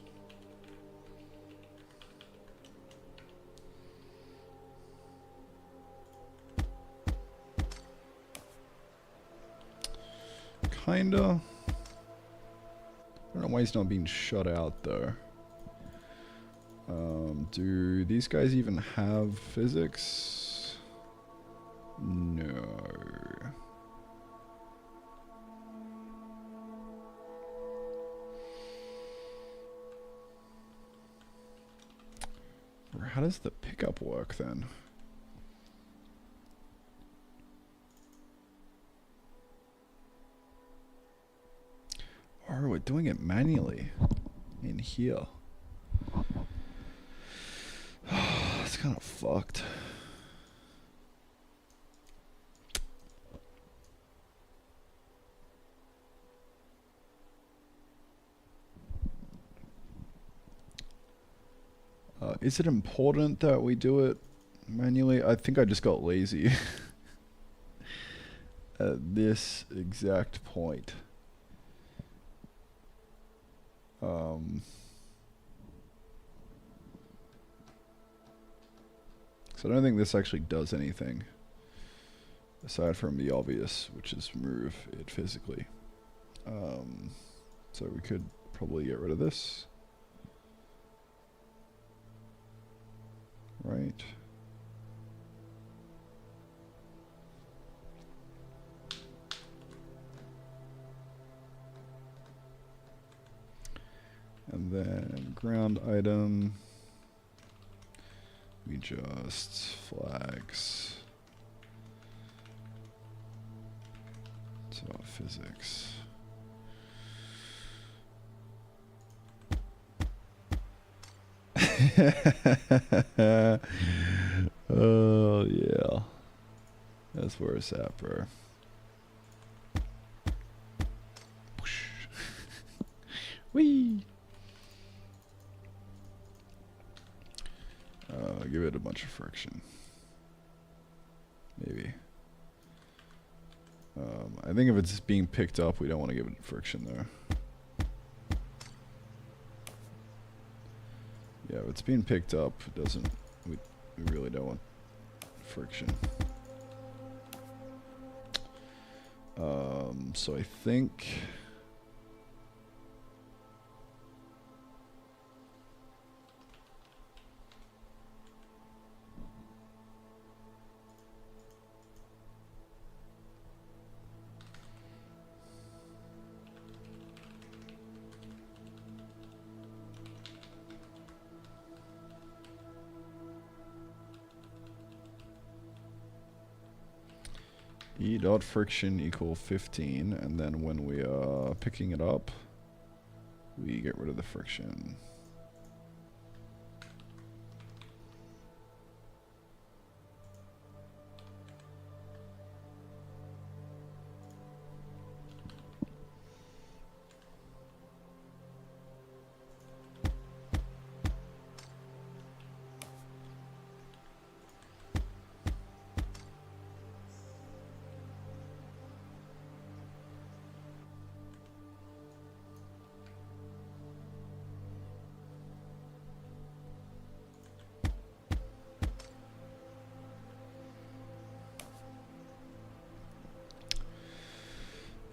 A: Kinda. I don't know why he's not being shut out though. Do these guys even have physics? No. Or how does the pickup work then? Oh, we're doing it manually in here. It's kind of fucked. Is it important that we do it manually? I think I just got lazy at this exact point. So I don't think this actually does anything aside from the obvious, which is move it physically. So we could probably get rid of this. Right. And then ground item, we just flags to physics. Oh yeah, that's where it's at, bro. Whee! Give it a bunch of friction. Maybe. I think if it's being picked up, we don't want to give it friction there. Yeah, if it's being picked up, it doesn't. We really don't want friction. So I think. E dot friction equal 15, and then when we are picking it up, we get rid of the friction.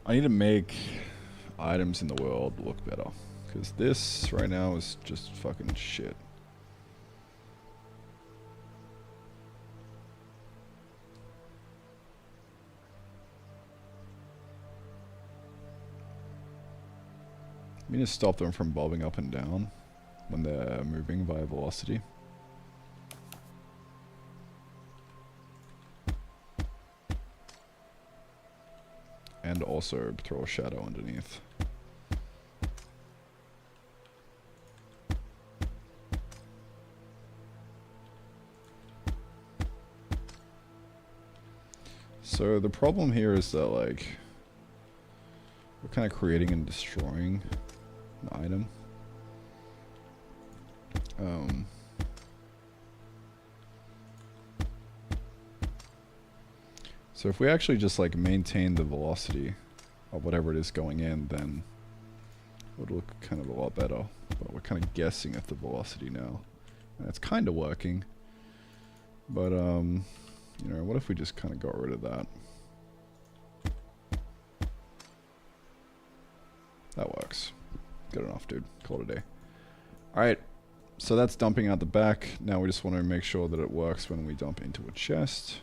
A: I need to make items in the world look better, because this right now is just fucking shit. I mean to stop them from bobbing up and down when they're moving via velocity. And also throw a shadow underneath. So the problem here is that, like, we're kind of creating and destroying an item. So if we actually just like maintain the velocity of whatever it is going in, then would look kind of a lot better. But we're kind of guessing at the velocity now. And it's kind of working. But, you know, what if we just kind of got rid of that? That works. Good enough, dude. Call it a day. Alright. So that's dumping out the back. Now we just want to make sure that it works when we dump into a chest.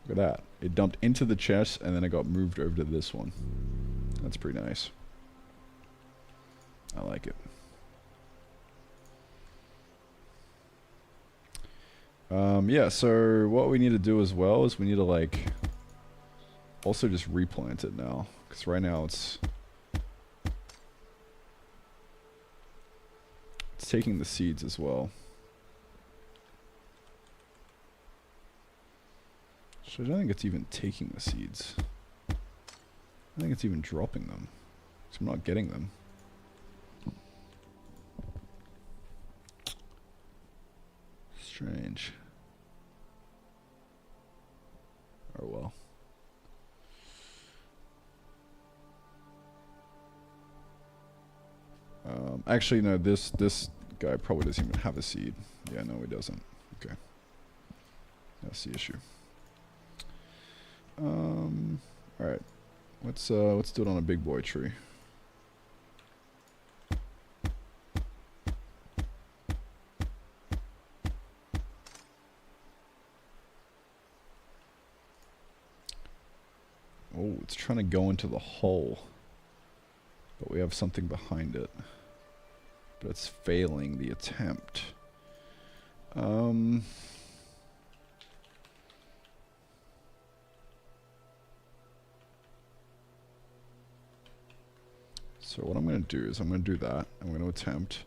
A: Look at that. It dumped into the chest and then it got moved over to this one. That's pretty nice. I like it. Yeah, so what we need to do as well is we need to like also just replant it now. Because right now it's taking the seeds as well. So I don't think it's even taking the seeds. I think it's even dropping them. So I'm not getting them. Strange. Oh well. Actually, no, this guy probably doesn't even have a seed. Yeah, no, he doesn't. Okay. That's the issue. Alright. Let's do it on a big boy tree. Oh, it's trying to go into the hole. But we have something behind it. But it's failing the attempt. So what I'm going to do is I'm going to do that. I'm going to attempt.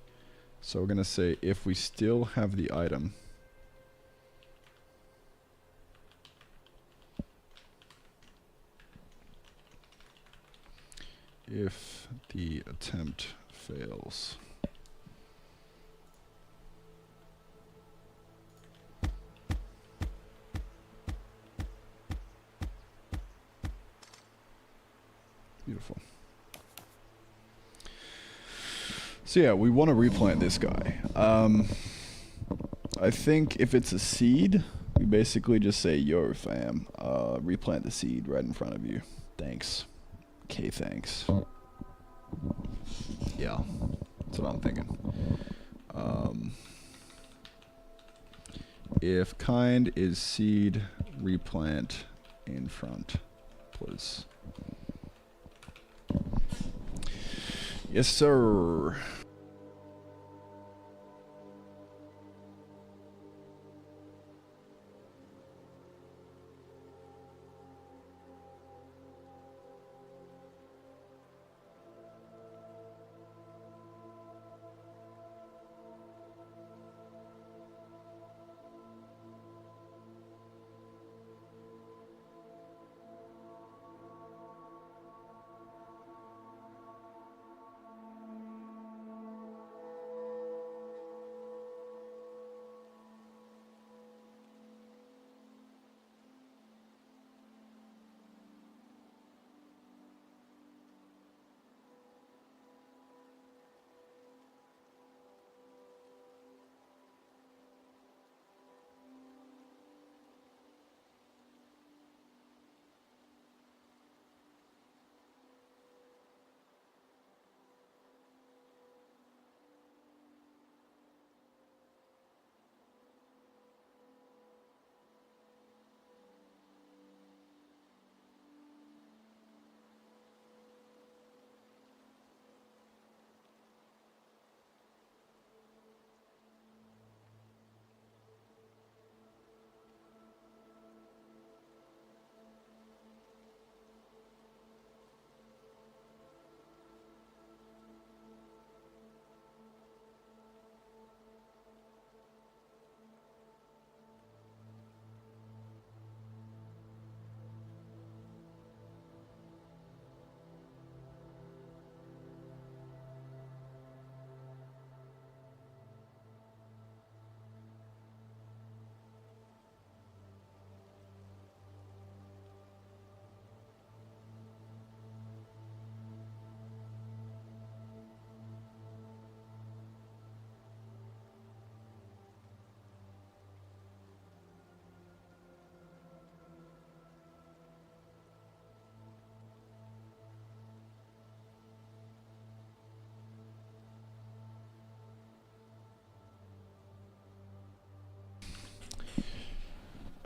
A: So we're going to say if we still have the item. If the attempt fails. Beautiful. So yeah, we want to replant this guy. I think if it's a seed, we basically just say, yo fam, replant the seed right in front of you. Thanks. Okay, thanks. Yeah, that's what I'm thinking. If kind is seed, replant in front, please. Yes, sir.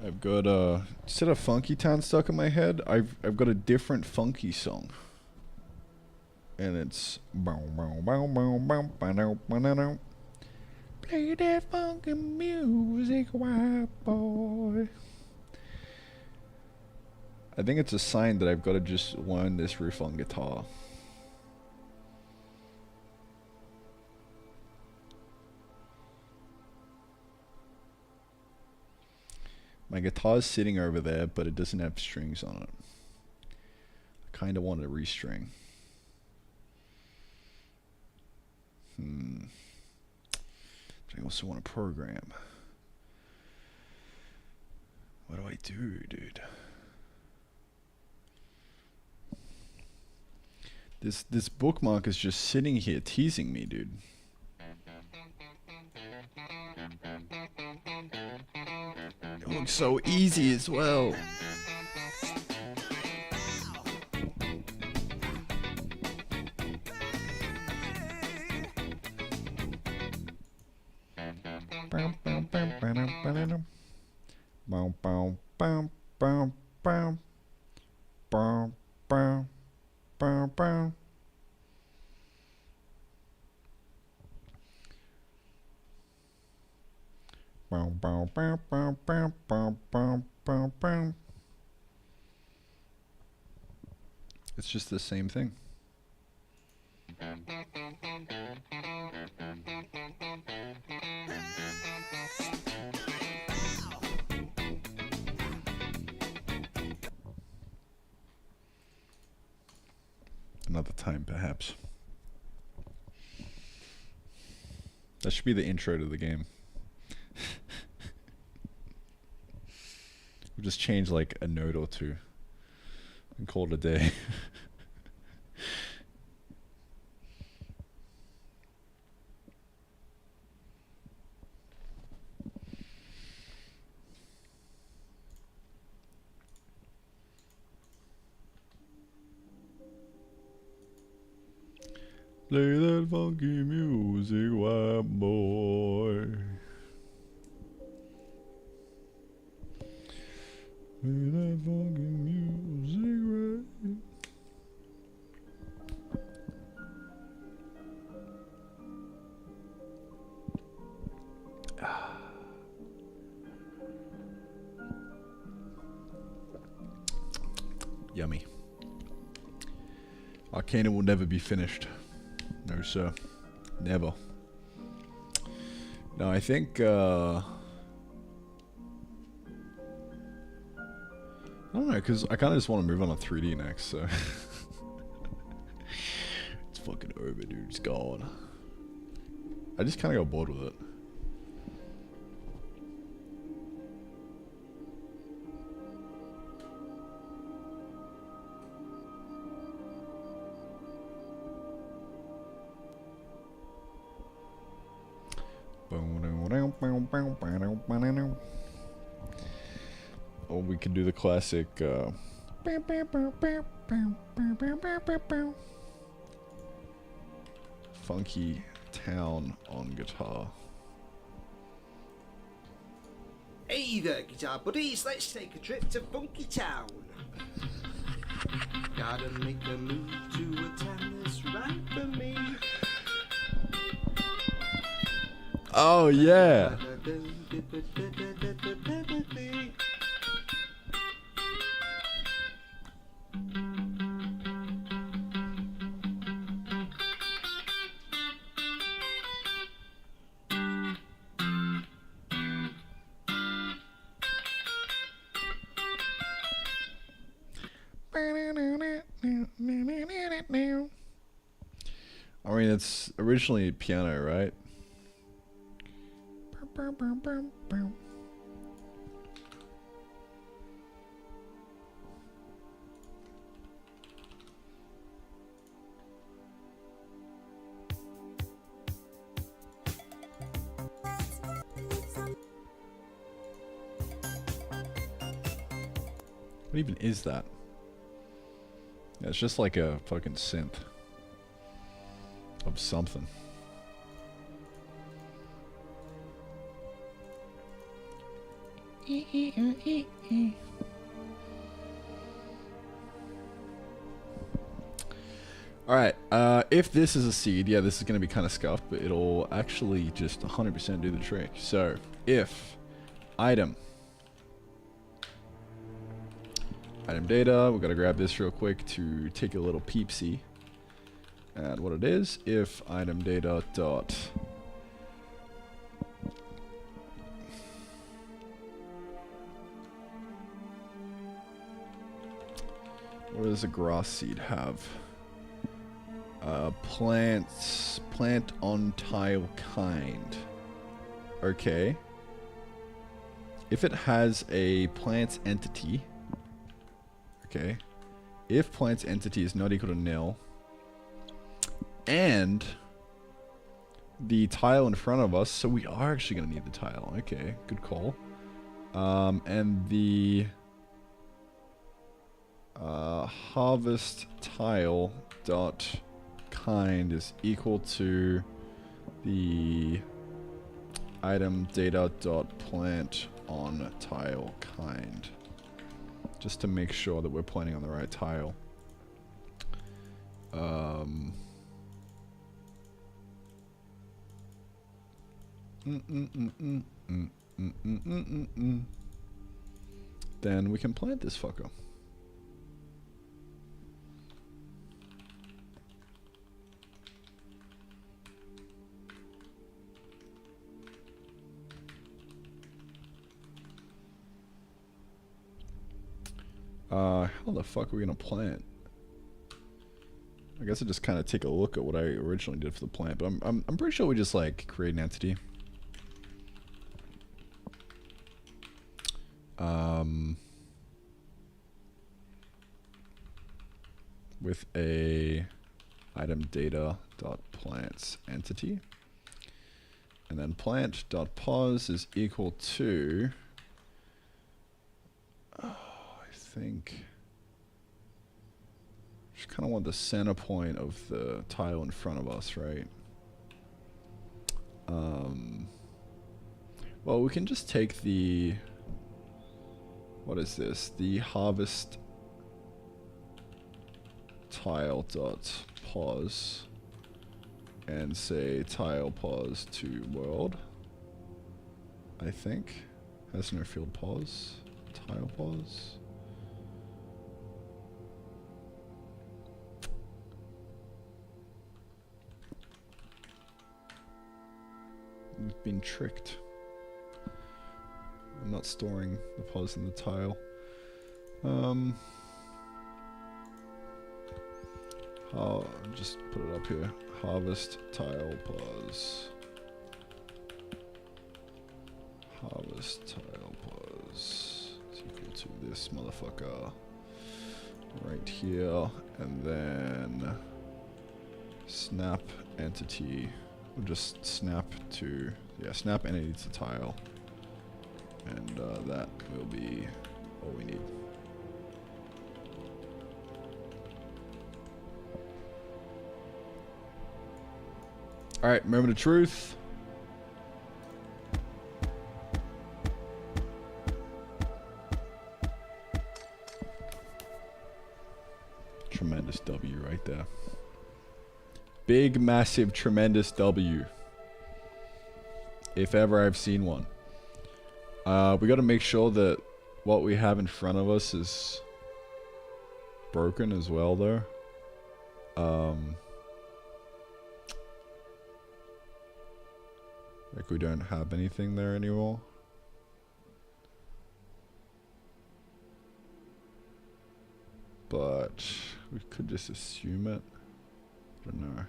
A: I've got instead of Funky Town stuck in my head, I've got a different funky song. And it's play that funky music, white boy. I think it's a sign that I've got to just learn this riff on guitar. My guitar's sitting over there, but it doesn't have strings on it. I kind of want to restring. But I also want to program. What do I do, dude? This bookmark is just sitting here teasing me, dude. It looks so easy as well. It's just the same thing. Another time, perhaps. That should be the intro to the game. We'll just change like a note or two and call it a day. Play that funky music, white boy. Play that funky music, right? Yummy. Arcana will never be finished. No, sir. Never. No, I think, I don't know, because I kind of just want to move on to 3D next, so. It's fucking over, dude. It's gone. I just kind of got bored with it. Or we can do the classic Funky Town on guitar.
B: Hey there, guitar buddies, let's take a trip to Funky Town. Gotta make a move to a town that's right for me.
A: Oh yeah. I mean, it's originally piano, right? What even is that? Yeah, it's just like a fucking synth of something. Alright, if this is a seed, yeah, this is going to be kind of scuffed, but it'll actually just 100% do the trick. So, if item data, we've got to grab this real quick to take a little peep-see at what it is. If item data dot what does a grass seed have? Plant on tile kind. Okay. If it has a plant's entity, okay. If plant's entity is not equal to nil, and the tile in front of us, so we are actually going to need the tile. Okay, good call. And the harvest tile dot kind is equal to the item data dot plant on tile kind, just to make sure that we're planting on the right tile. Then we can plant this fucker. How the fuck are we gonna plant? I guess I just kind of take a look at what I originally did for the plant, but I'm pretty sure we just like create an entity. With a item data dot plants entity, and then plant dot pause is equal to I think just kind of want the center point of the tile in front of us, right? Well, we can just take the, what is this? The harvest tile dot pause and say tile pause to world. I think has no field pause. Tile pause. We've been tricked. I'm not storing the pause in the tile. I'll just put it up here. Harvest tile pause. Harvest tile pause. It's equal to this motherfucker right here, and then snap entity. We'll just snap to, yeah, snap entity to tile, and that will be all we need. Alright, moment of truth. Tremendous W right there. Big, massive, tremendous W. If ever I've seen one. We gotta make sure that what we have in front of us is broken as well, though. Like we don't have anything there anymore. But we could just assume it. I don't know.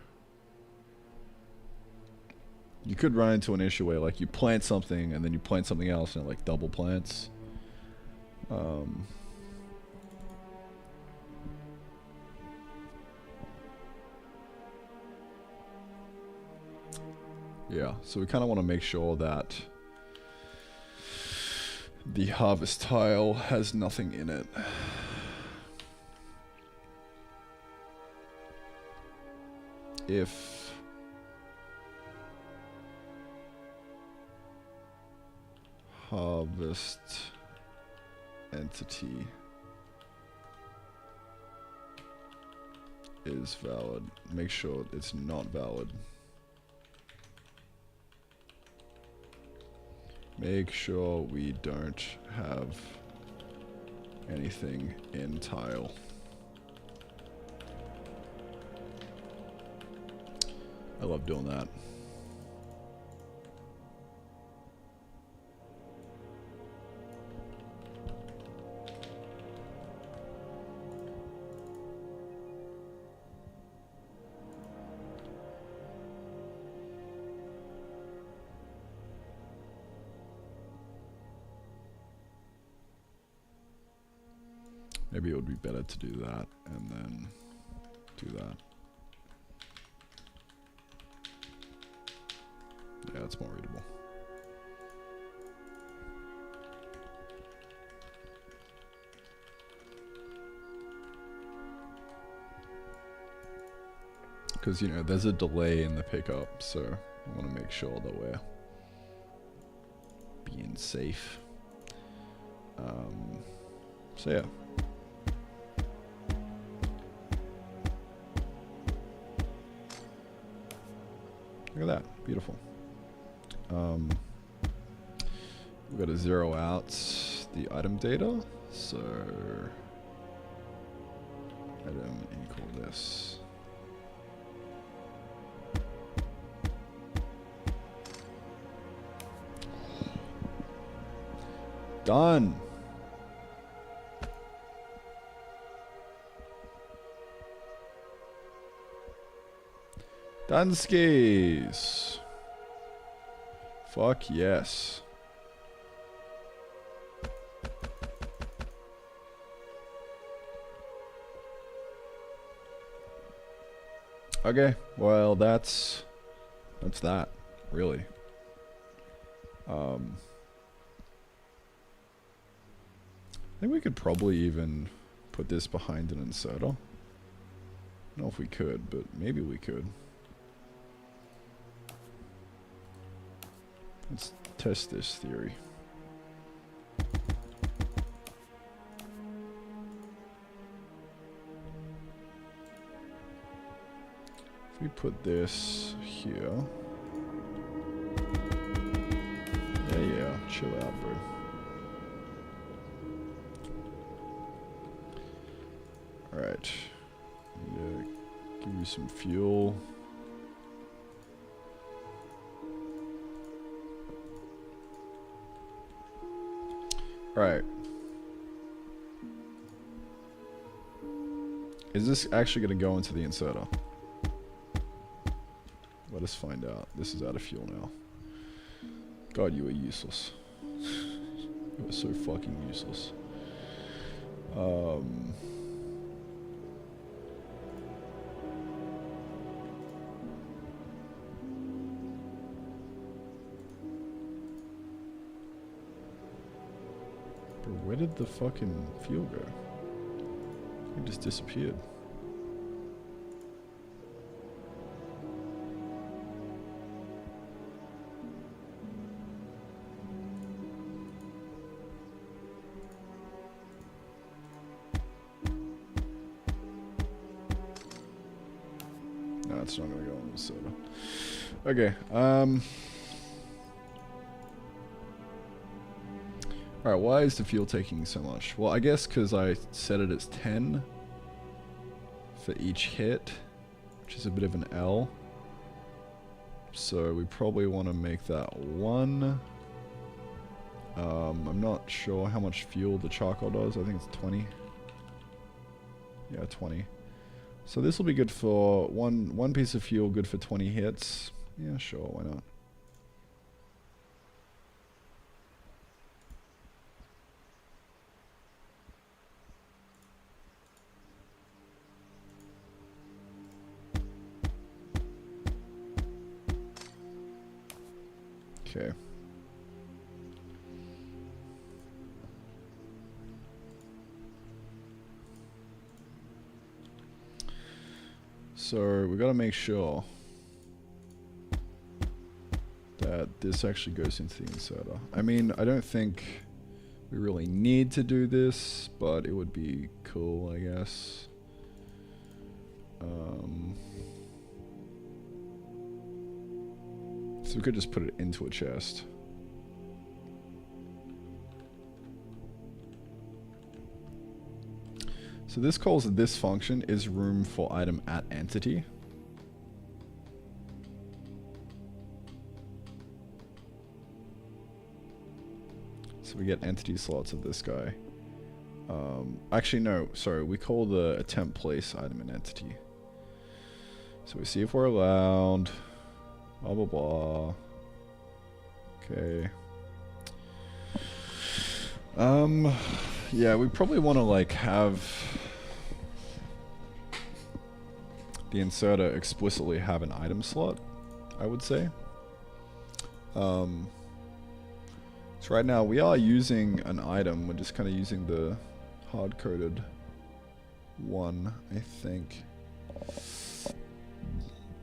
A: You could run into an issue where like you plant something and then you plant something else and it like double plants. Yeah, so we kind of want to make sure that the harvest tile has nothing in it. If harvest entity is valid. Make sure it's not valid. Make sure we don't have anything in tile. I love doing that. Maybe it would be better to do that and then do that. Yeah, it's more readable. Because, you know, there's a delay in the pickup, so I want to make sure that we're being safe. So yeah. Look at that, beautiful. We've got to zero out the item data, so item equal this. Done. Dunskies. Fuck yes. Okay, well that's that, really. I think we could probably even put this behind an inserter. I don't know if we could, but maybe we could. Let's test this theory. If we put this here. Yeah, chill out, bro. Alright. Need to give you some fuel. Alright. Is this actually going to go into the inserter? Let us find out. This is out of fuel now. God, you are useless. You are so fucking useless. Bro, where did the fucking fuel go? It just disappeared. No, it's not gonna go on the soda. Okay, alright, why is the fuel taking so much? Well, I guess because I set it as 10 for each hit, which is a bit of an L. So we probably want to make that 1. I'm not sure how much fuel the charcoal does. I think it's 20. Yeah, 20. So this will be good for one piece of fuel, good for 20 hits. Yeah, sure, why not? Okay. So we got to make sure that this actually goes into the inserter. I mean, I don't think we really need to do this, but it would be cool, I guess. So we could just put it into a chest. So this calls this function is room for item at entity. So we get entity slots of this guy. Actually no, sorry, we call the attempt place item an entity. So we see if we're allowed, blah blah blah. Okay. Yeah, we probably want to like have the inserter explicitly have an item slot, I would say. So right now we are using an item, we're just kind of using the hard-coded one, I think.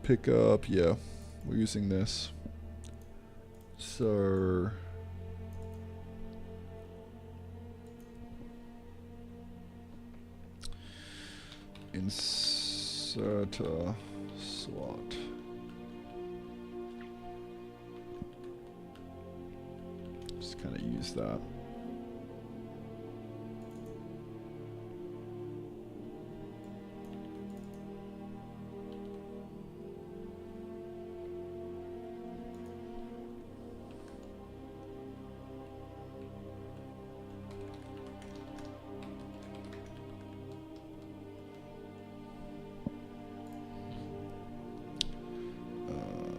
A: Pick up, yeah, we're using this. So inserter slot. Just kind of use that.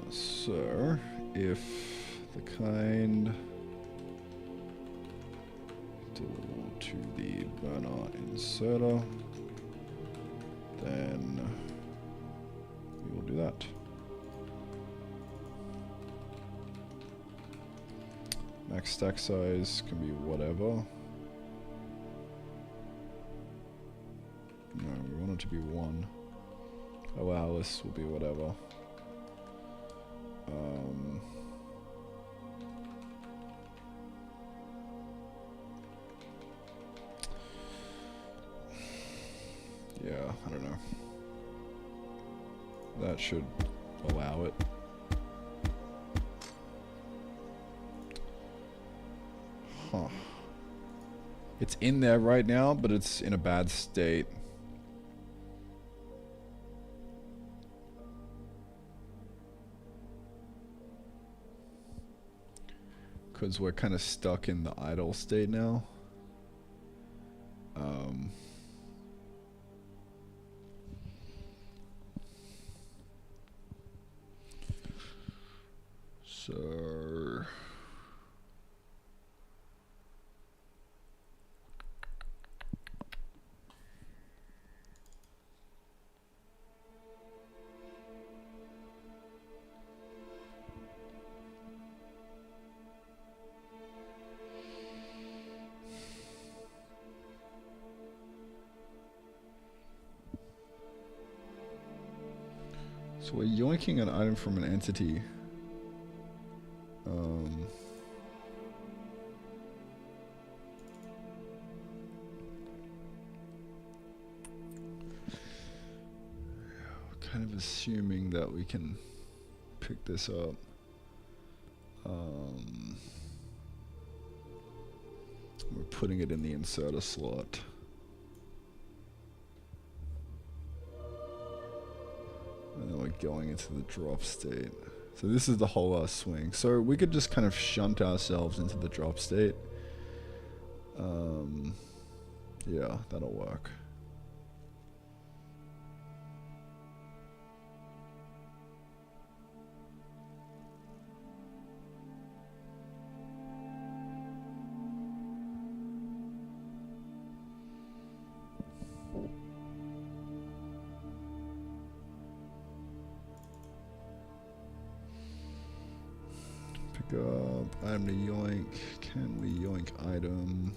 A: So, if the kind deliverable to the burner inserter, then we will do that. Max stack size can be whatever. No, we want it to be 1. Allow this will be whatever. Yeah, I don't know. That should allow it. Huh. It's in there right now, but it's in a bad state. Because we're kind of stuck in the idle state now. So we're yoinking an item from an entity. Kind of assuming that we can pick this up. We're putting it in the inserter slot. And then we're going into the drop state. So this is the whole swing. So we could just kind of shunt ourselves into the drop state. Yeah, that'll work. Up item to yoink. Can we yoink item?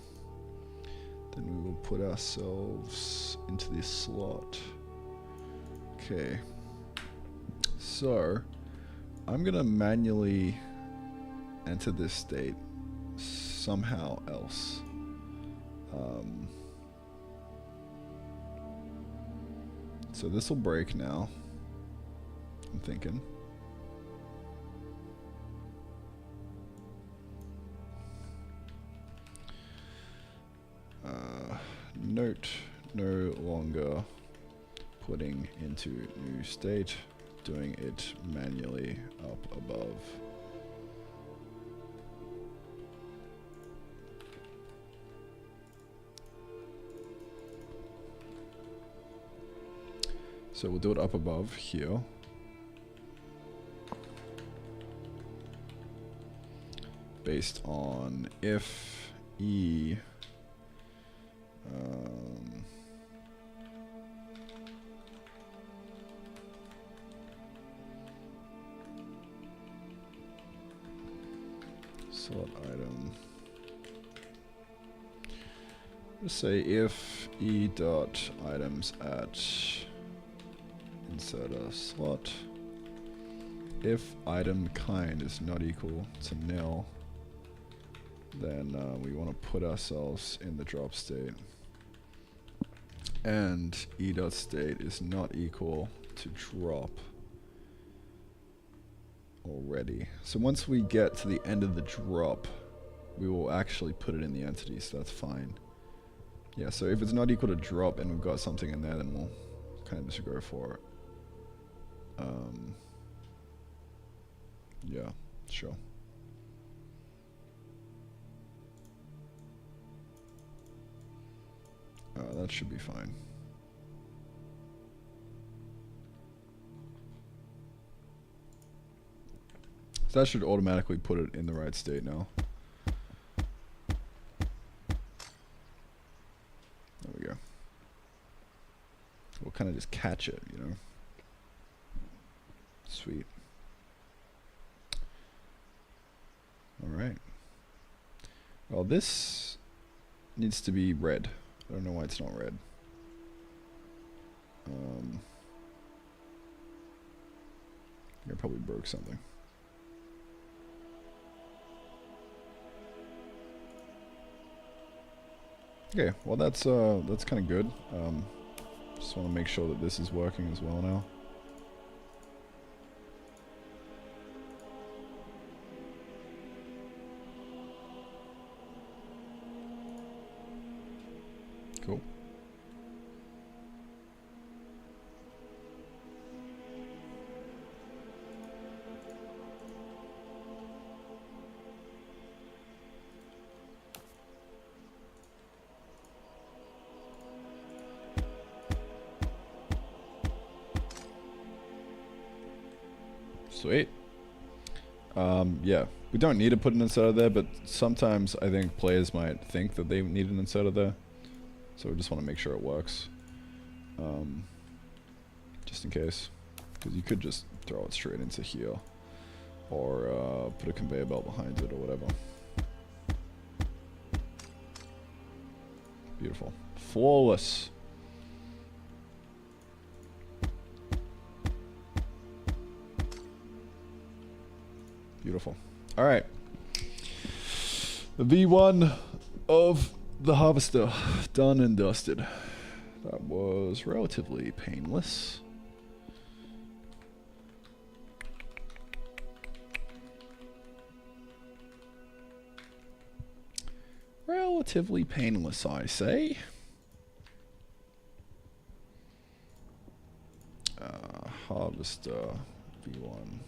A: Then we will put ourselves into this slot. Okay. So I'm gonna manually enter this state somehow else. So this will break now, I'm thinking. Note no longer putting into new state, doing it manually up above. So we'll do it up above here. Based on if E slot item. Just say if E dot items at insert a slot. If item kind is not equal to nil, then we want to put ourselves in the drop state. And E dot state is not equal to drop already. So once we get to the end of the drop, we will actually put it in the entity, so that's fine. Yeah, so if it's not equal to drop and we've got something in there, then we'll kind of just go for it. Yeah, sure. That should be fine. So that should automatically put it in the right state now. There we go. We'll kind of just catch it, you know. Sweet. Alright. Well, this needs to be red. I don't know why it's not red. I probably broke something. Okay, well that's kind of good. Just want to make sure that this is working as well now. Cool. Sweet. Yeah, we don't need to put an inserter there, but sometimes I think players might think that they need an inserter there. So we just want to make sure it works. Just in case. Because you could just throw it straight into here. Or put a conveyor belt behind it or whatever. Beautiful. Flawless. Beautiful. Alright. The V1 of the harvester. Done and dusted. That was relatively painless. Relatively painless, I say. Harvester V1.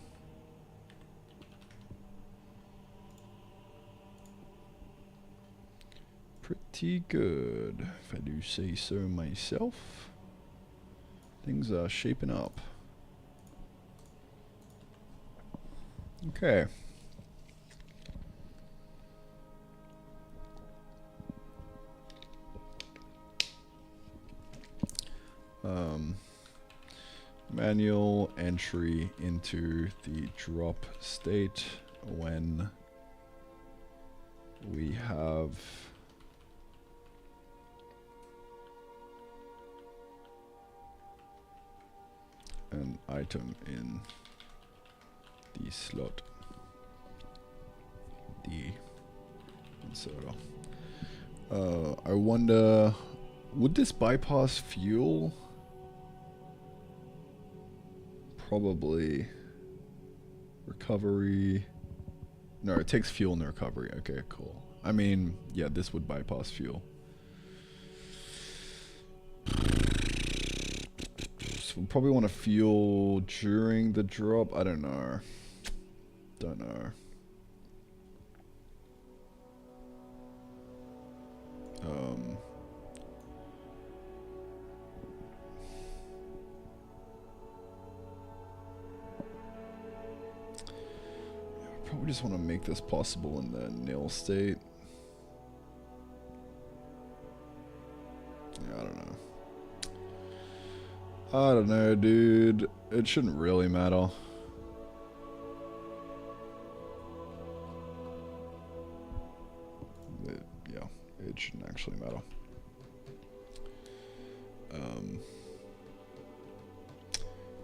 A: Pretty good, if I do say so myself. Things are shaping up. Okay. Manual entry into the drop state when we have an item in the slot. inserter. I wonder, would this bypass fuel? Probably. Recovery. No, it takes fuel in the recovery. Okay, cool. I mean, yeah, this would bypass fuel. So we'll probably want to fuel during the drop. I don't know. Don't know. Probably just want to make this possible in the nil state. Yeah, I don't know. I don't know, dude. It shouldn't really matter. Yeah, it shouldn't actually matter.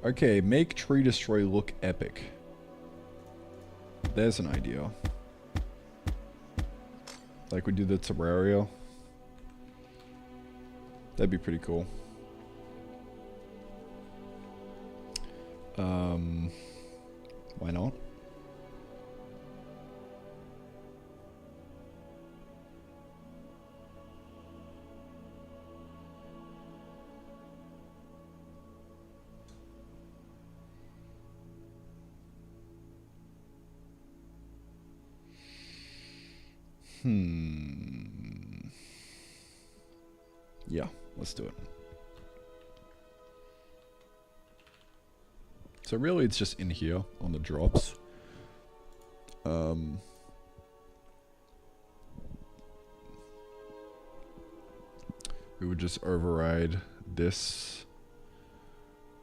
A: Okay, make tree destroy look epic. There's an idea. Like we do the Terraria. That'd be pretty cool. Why not? Yeah, let's do it. So really it's just in here on the drops. We would just override this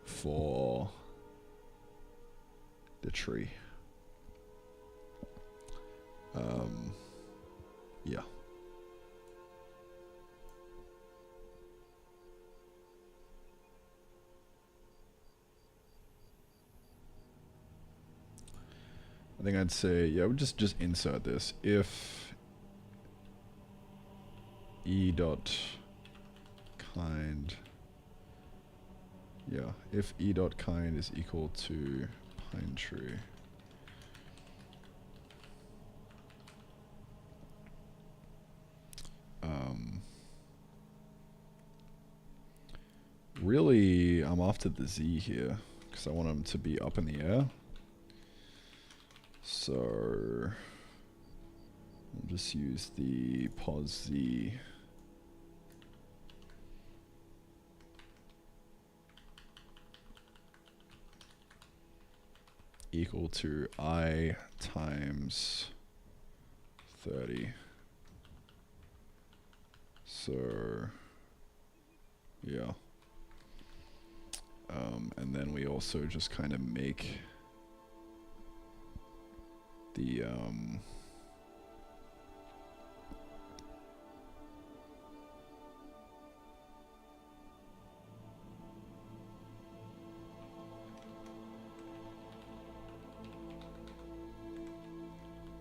A: for the tree. Yeah. I think I'd say, yeah, we'll just insert this. If e dot kind, yeah, if e dot kind is equal to pine tree, really, I'm after the Z here because I want them to be up in the air. So I'll just use the pos Z. Equal to I times 30. So yeah. And then we also just kind of make the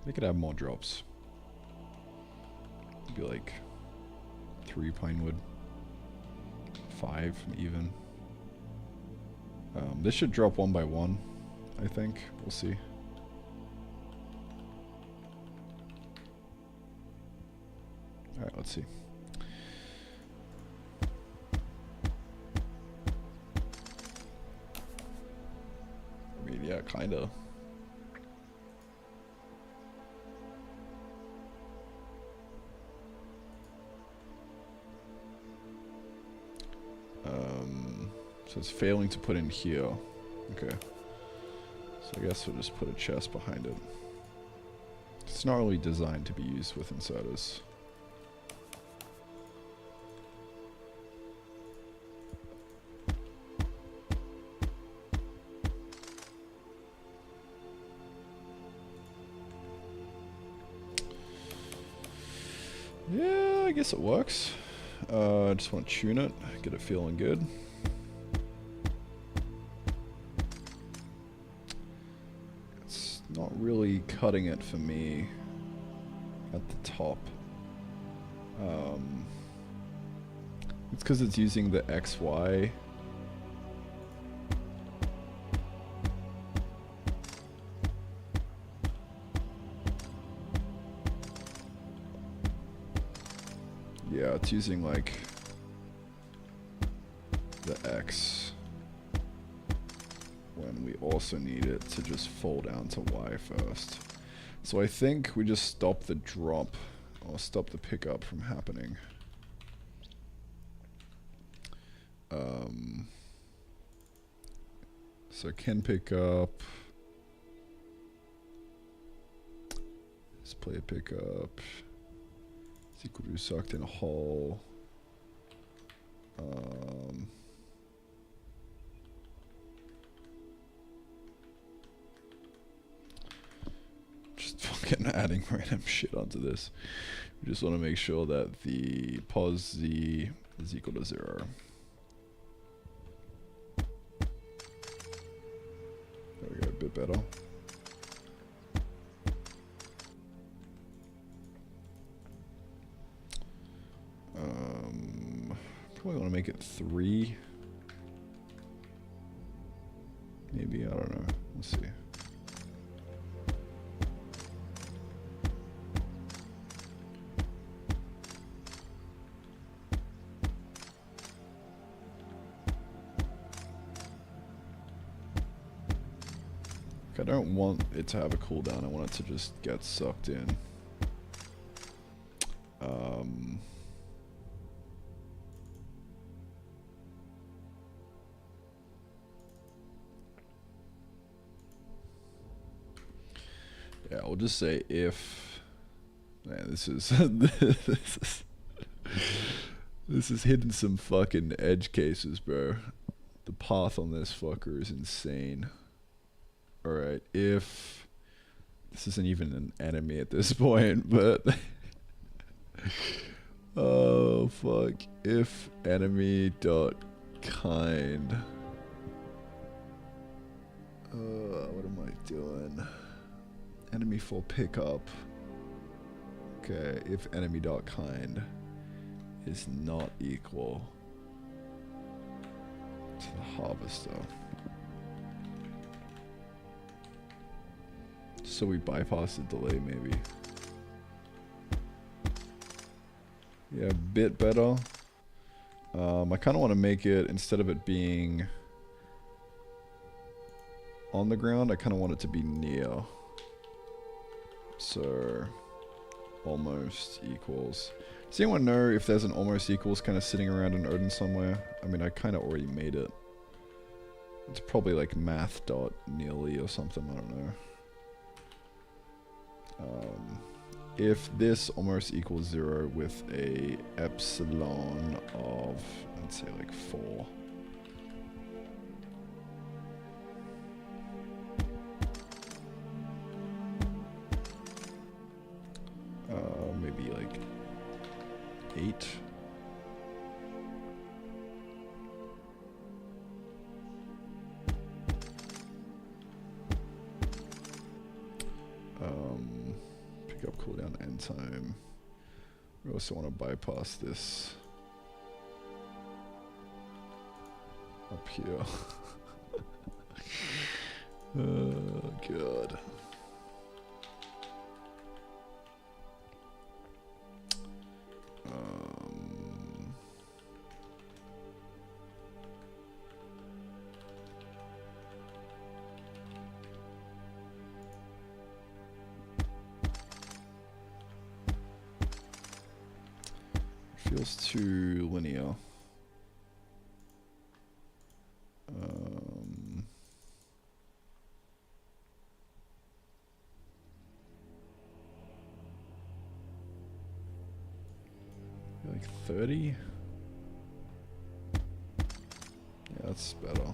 A: they could have more drops. It'd be like 3 pinewood, 5 even. This should drop 1 by 1, I think. We'll see. Alright, let's see. I mean, yeah, kinda. So it's failing to put in here. Okay. So I guess we'll just put a chest behind it. It's not really designed to be used with inserters. Yeah, I guess it works. I just want to tune it, get it feeling good. It's not really cutting it for me. at the top. It's because it's using the XY. Yeah, it's using like the X when we also need it to just fall down to Y first. So I think we just stop the drop or stop the pickup from happening. So can pick up. Let's play a pickup. Is equal to sucked in a hole. Just fucking adding random shit onto this. We just want to make sure that the pos z is equal to 0. There we go, a bit better. Probably want to make it 3. Maybe, I don't know. Let's see. I don't want it to have a cooldown. I want it to just get sucked in. Yeah, I'll just say if. Man, this is this is hitting some fucking edge cases, bro. The path on this fucker is insane. Alright, if this isn't even an enemy at this point, but oh fuck. If enemy dot kind. What am I doing? Enemy for pickup. Okay, if enemy dot kind is not equal to the harvester. So we bypass the delay, maybe. Yeah, a bit better. I kind of want to make it, instead of it being on the ground, I kind of want it to be near. So, almost equals. Does anyone know if there's an almost equals kind of sitting around in Odin somewhere? I mean, I kind of already made it. It's probably like math dot nearly or something, I don't know. If this almost equals 0 with a epsilon of, let's say like 4. Maybe like 8. Pick up cooldown end time. We also want to bypass this up here. Oh god. Feels too linear. Like 30? Yeah, that's better.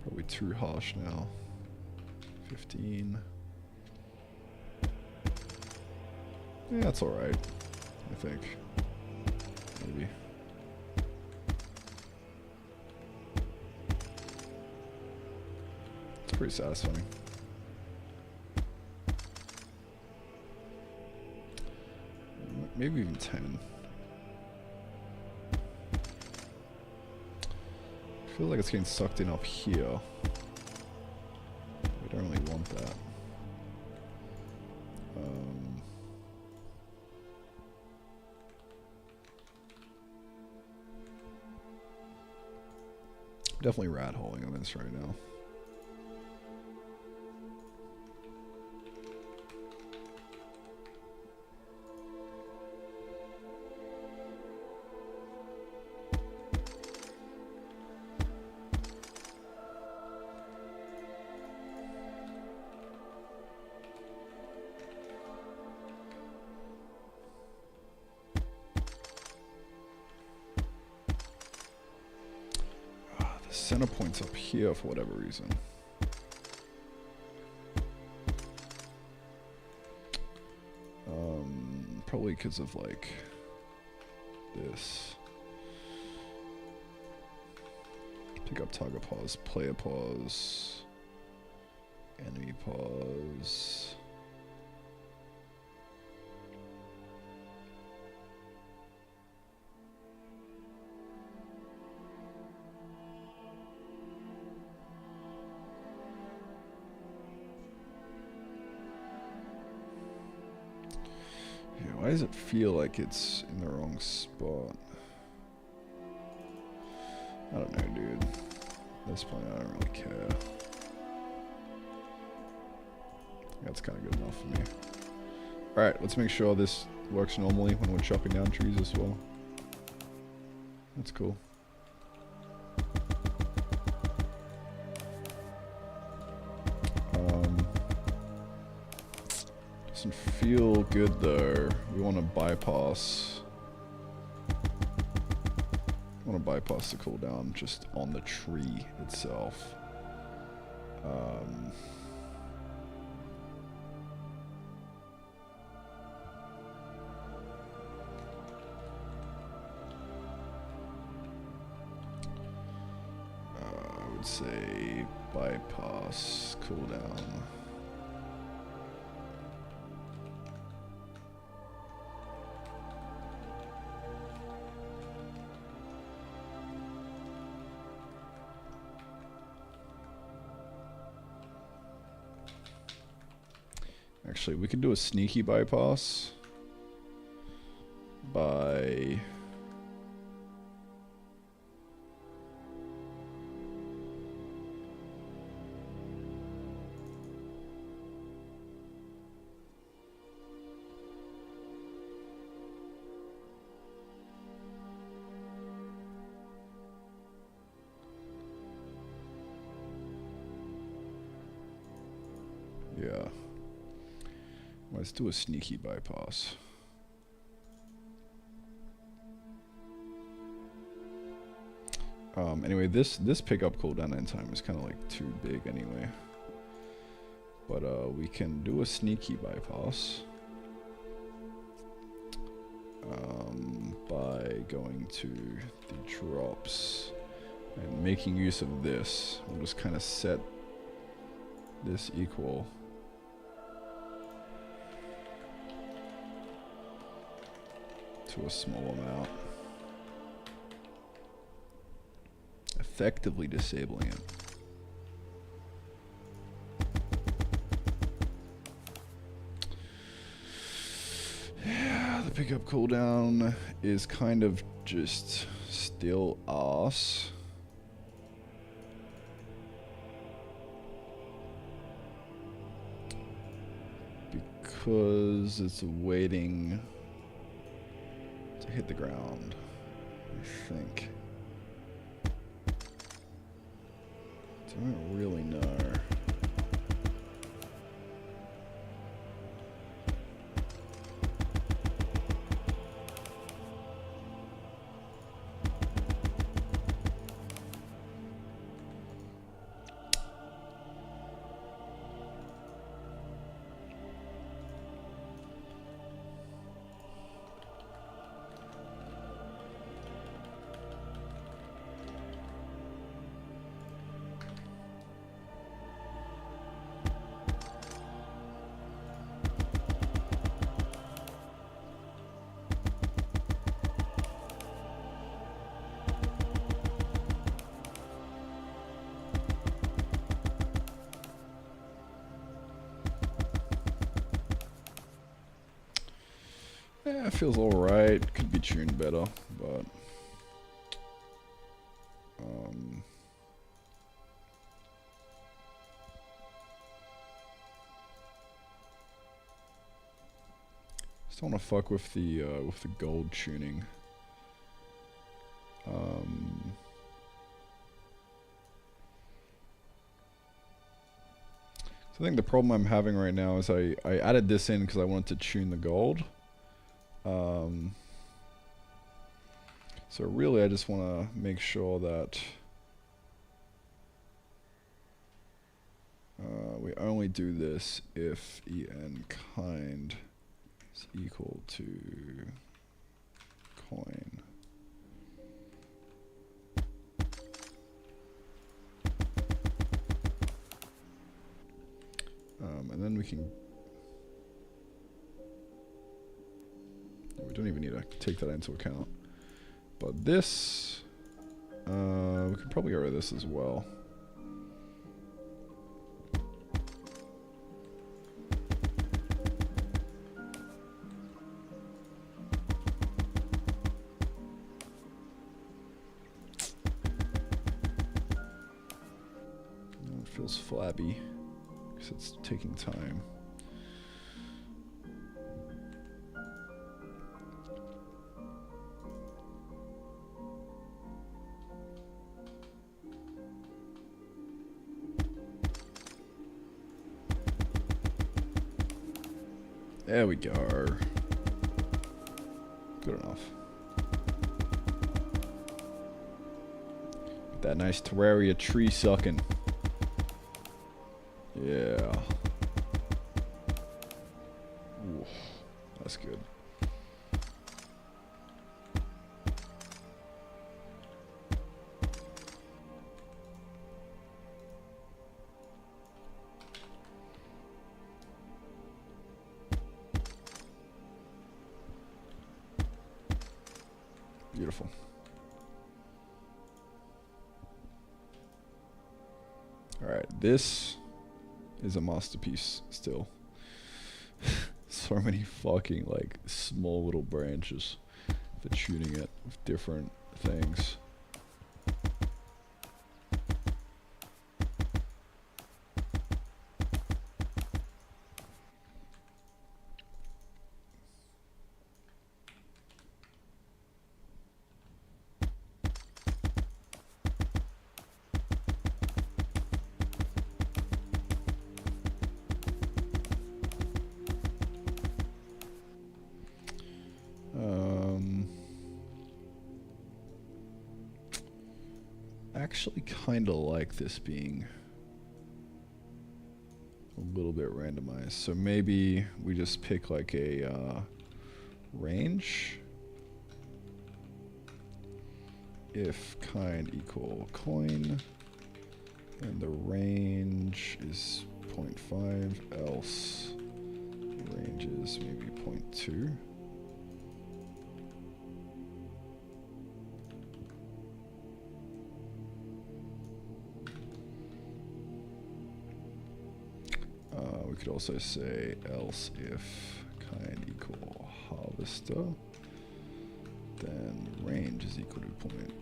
A: Probably too harsh now. 15. Yeah, that's alright. I think. Maybe. It's pretty satisfying. maybe even 10. I feel like it's getting sucked in up here. We don't really want that. Definitely rat holing on this right now. Center point's up here for whatever reason. Probably because of like this. Pick up target pause, player pause, enemy pause. Why does it feel like it's in the wrong spot? I don't know, dude. At this point, I don't really care. That's kind of good enough for me. Alright, let's make sure this works normally when we're chopping down trees as well. That's cool. Doesn't feel good though. We want to bypass. We want to bypass the cooldown just on the tree itself. I would say bypass cooldown. Actually, we can do a sneaky bypass by yeah. Let's do a sneaky bypass. Anyway, this pickup cooldown end time is kind of like too big anyway. But we can do a sneaky bypass by going to the drops and making use of this. We'll just kind of set this equal to a small amount, effectively disabling it. Yeah, the pickup cooldown is kind of just still arse. Because it's waiting to hit the ground, I think. Don't really know. Yeah, it feels alright. Could be tuned better, but just don't want to fuck with the gold tuning. So I think the problem I'm having right now is I added this in because I wanted to tune the gold. So really I just want to make sure that we only do this if en kind is equal to coin. And then we can... We don't even need to take that into account. But this... we can probably get rid of this as well. It feels flabby. Because it's taking time. There we go. Good enough. That nice Terraria tree sucking. Yeah. Ooh, that's good. Beautiful. Alright, this is a masterpiece still. So many fucking like small little branches for tuning it with different things. Actually kind of like this being a little bit randomized. So maybe we just pick like a range. If kind equal coin, and the range is 0.5, else range is maybe 0.2. We could also say else if kind equal harvester, then range is equal to point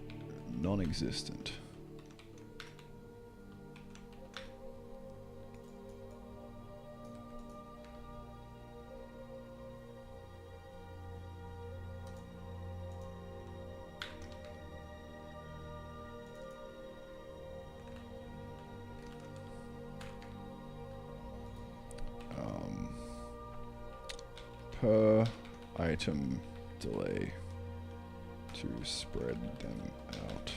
A: non-existent. Per item delay to spread them out.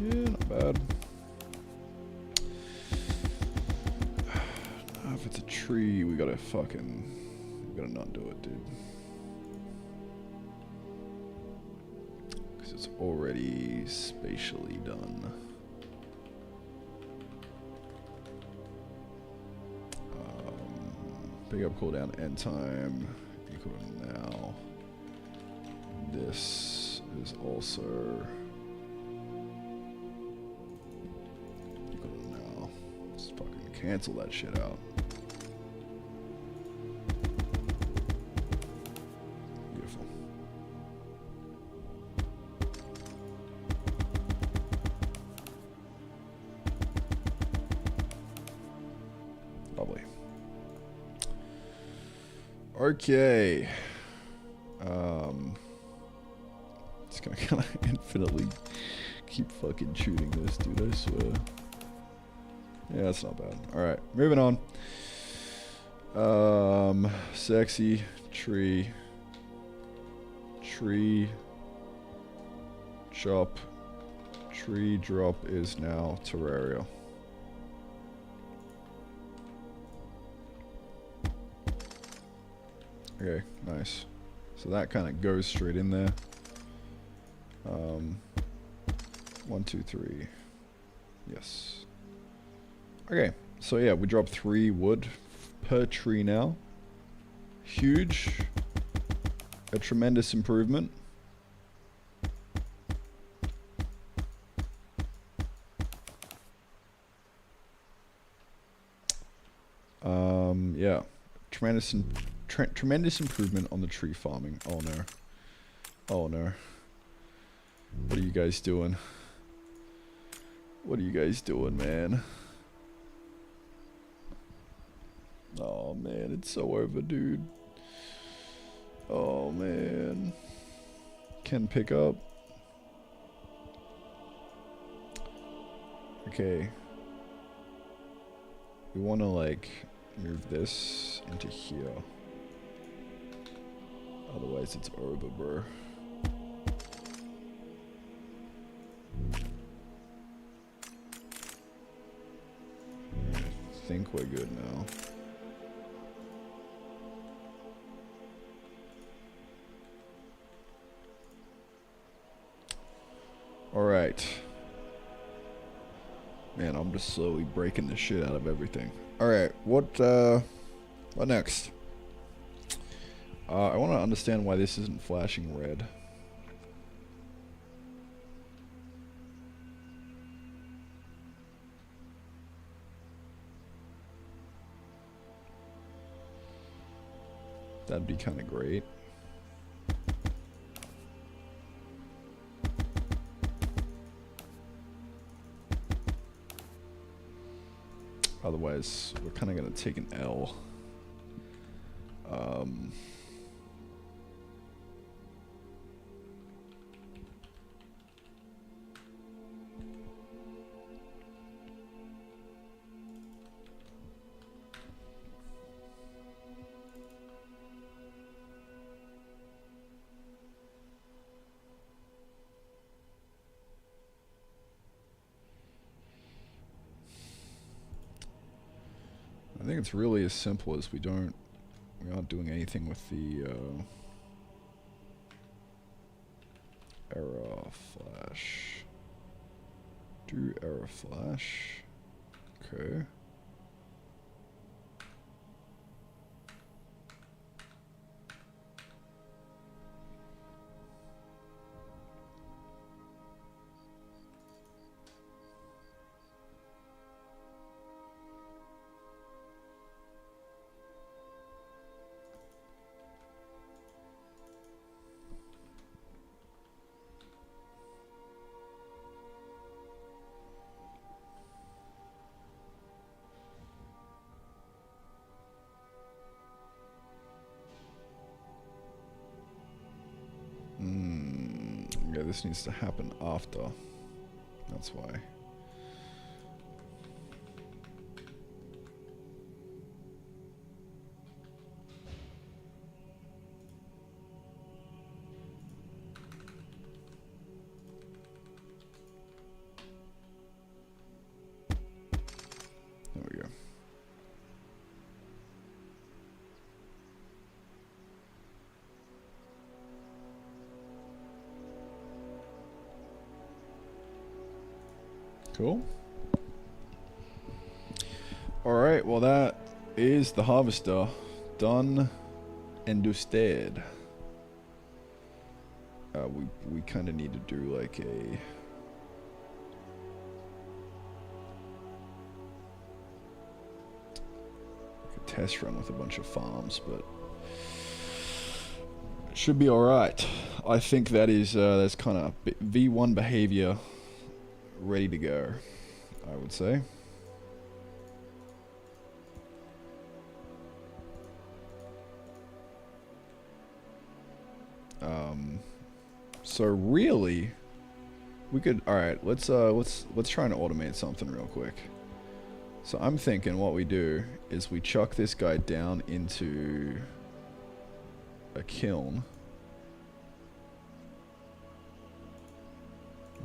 A: Yeah, not bad. If it's a tree, we gotta not do it, dude. Because it's already spatially done. Pick up, cooldown, end time equal to now. This is also equal to now. Let's fucking cancel that shit out. Beautiful. Lovely. Okay. It's gonna kind of infinitely keep fucking shooting this, dude, I swear. Yeah, that's not bad. Alright, moving on. Sexy, tree, chop, tree drop is now Terraria. Okay, nice. So that kind of goes straight in there. 1, 2, 3. Yes. Okay, so yeah, we drop 3 wood per tree now. Huge. A tremendous improvement. Yeah. Tremendous improvement on the tree farming. Oh no. Oh no. What are you guys doing? What are you guys doing, man? Oh man, it's so over, dude. Oh man. Can pick up. Okay. We want to like move this into here. Otherwise it's over, bro. I think we're good now. Alright. Man, I'm just slowly breaking the shit out of everything. Alright, what next? I want to understand why this isn't flashing red. That'd be kind of great. Otherwise, we're kind of going to take an L. I think it's really as simple as we aren't doing anything with the error flash. Do error flash. Okay. Yeah, this needs to happen after. That's why. There we go. Cool. Alright, well that is the harvester Done and dusted. We kind of need to do like a test run with a bunch of farms, but it should be all right. I think that is that's kind of V1 behavior ready to go, I would say. So really, we could. All right, let's try and automate something real quick. So I'm thinking what we do is we chuck this guy down into a kiln.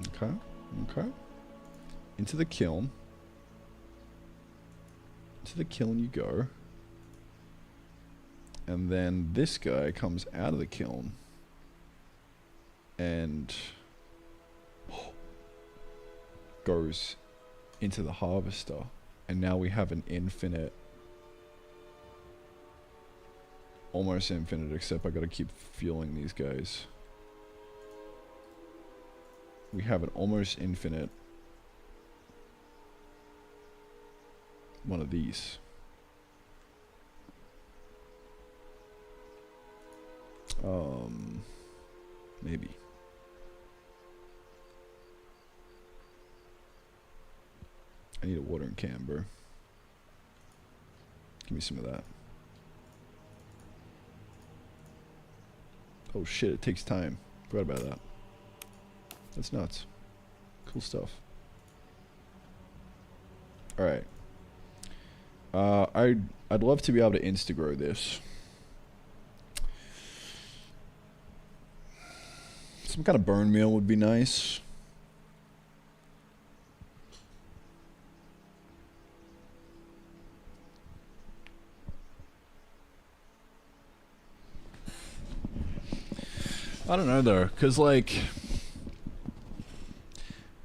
A: Okay, okay. Into the kiln. Into the kiln you go. And then this guy comes out of the kiln. And goes into the harvester. And now we have an infinite, almost infinite, except I gotta keep fueling these guys. We have an almost infinite one of these. Maybe. I need a watering can, bro. Give me some of that. Oh shit, it takes time. Forgot about that. That's nuts. Cool stuff. Alright. I'd love to be able to insta-grow this. Some kind of burn meal would be nice. I don't know though, cause like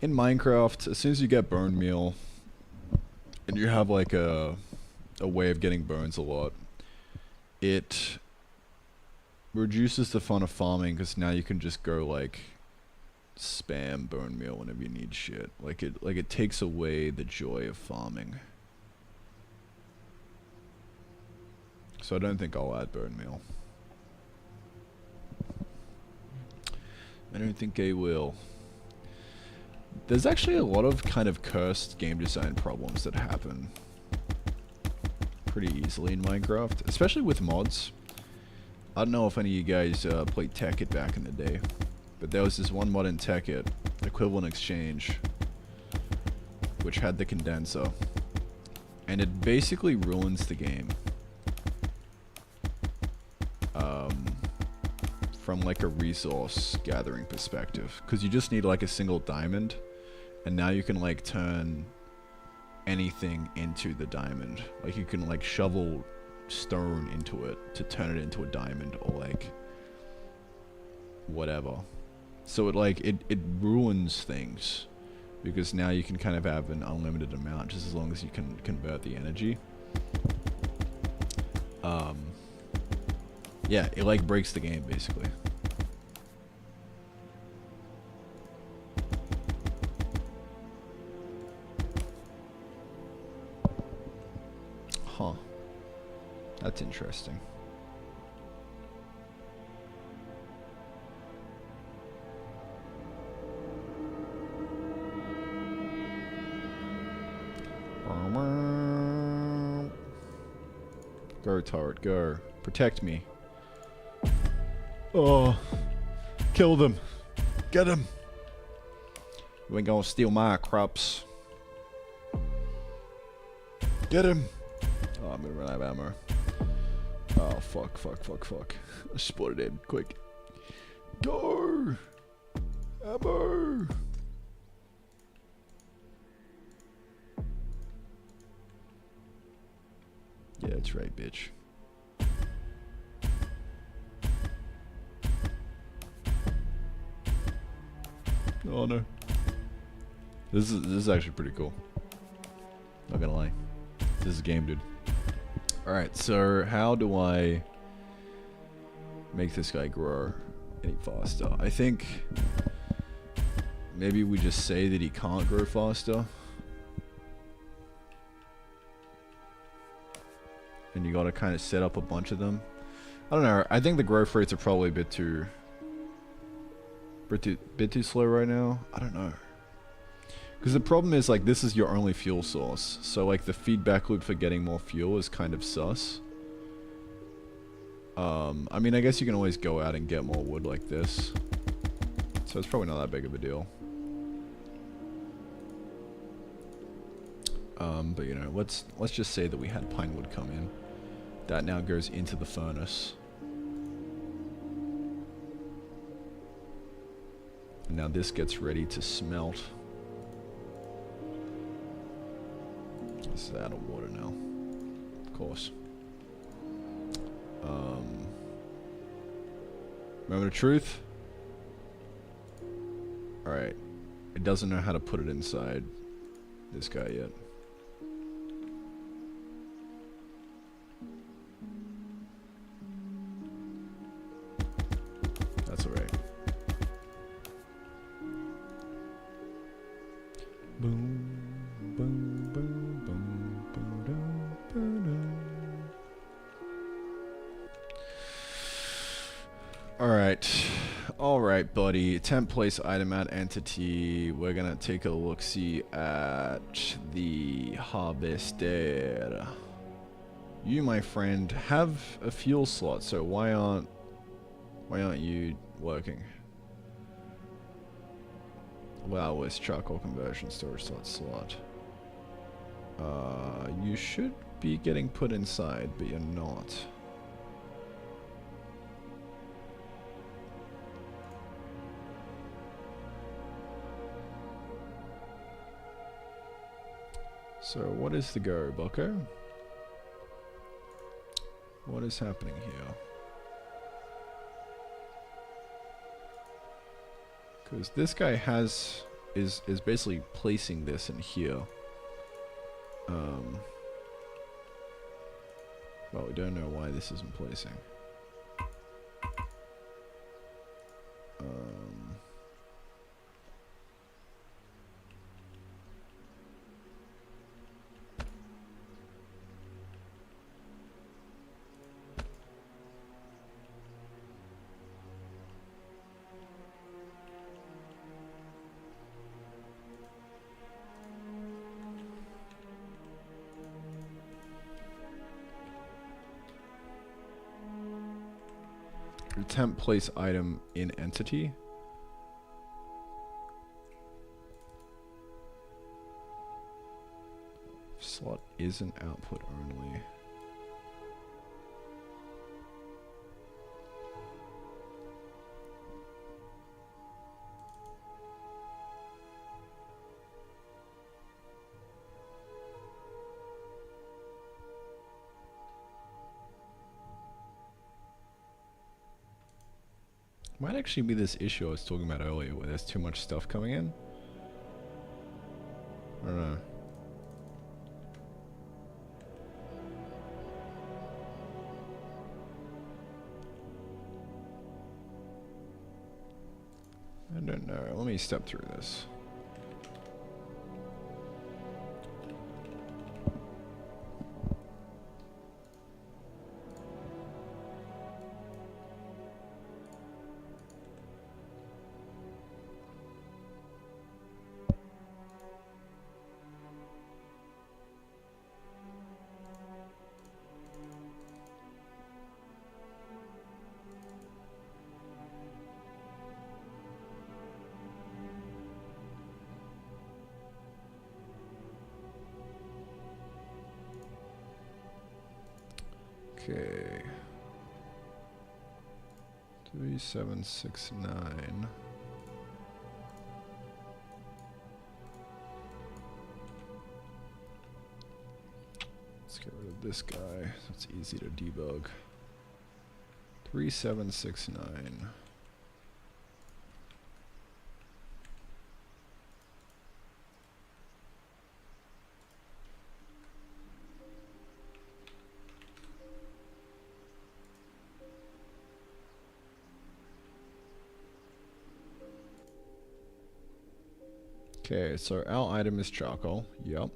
A: in Minecraft, as soon as you get burn meal and you have like a way of getting bones a lot, it reduces the fun of farming because now you can just go like spam bone meal whenever you need shit. Like it takes away the joy of farming. So I don't think I'll add bone meal. I don't think I will. There's actually a lot of kind of cursed game design problems that happen pretty easily in Minecraft, especially with mods. I don't know if any of you guys played Tekkit back in the day, but there was this one mod in Tekkit, Equivalent Exchange, which had the condenser, and it basically ruins the game. From like a resource gathering perspective, because you just need like a single diamond, and now you can like turn anything into the diamond. Like you can like shovel stone into it to turn it into a diamond, or like whatever. So it like it ruins things, because now you can kind of have an unlimited amount just as long as you can convert the energy. Yeah, it like breaks the game basically. Huh. That's interesting. Go, turret, go. Protect me. Oh, kill them. Get him. You ain't gonna steal my crops. Get him. Oh, I'm gonna run out of ammo. Oh, fuck. I spotted in quick. Go! Ammo! Yeah, that's right, bitch. Oh no. This is actually pretty cool. Not gonna lie. This is a game, dude. Alright, so how do I make this guy grow any faster? I think maybe we just say that he can't grow faster. And you gotta kind of set up a bunch of them. I don't know, I think the growth rates are probably a bit too slow right now. I don't know. Because the problem is, like, this is your only fuel source. So, like, the feedback loop for getting more fuel is kind of sus. I mean, I guess you can always go out and get more wood like this. So it's probably not that big of a deal. But, you know, let's just say that we had pine wood come in. That now goes into the furnace. And now this gets ready to smelt. This is out of water now, of course. Moment of truth. Alright. It doesn't know how to put it inside this guy yet. That's alright. Boom, boom, boom, boom, boom, boom, boom. Alright, buddy. Temp place item at entity. We're gonna take a look-see at the harvester. You, my friend, have a fuel slot, so why aren't you working? Wow, with charcoal conversion storage slot. You should be getting put inside, but you're not. So what is the go, bucko? What is happening here? Because this guy is basically placing this in here. Well, we don't know why this isn't placing. Temp place item in entity. Slot is an output only. Might actually be this issue I was talking about earlier where there's too much stuff coming in. I don't know. I don't know. Let me step through this. Okay. 3769. Let's get rid of this guy. That's easy to debug. 3769. Okay, so our item is charcoal. Yep.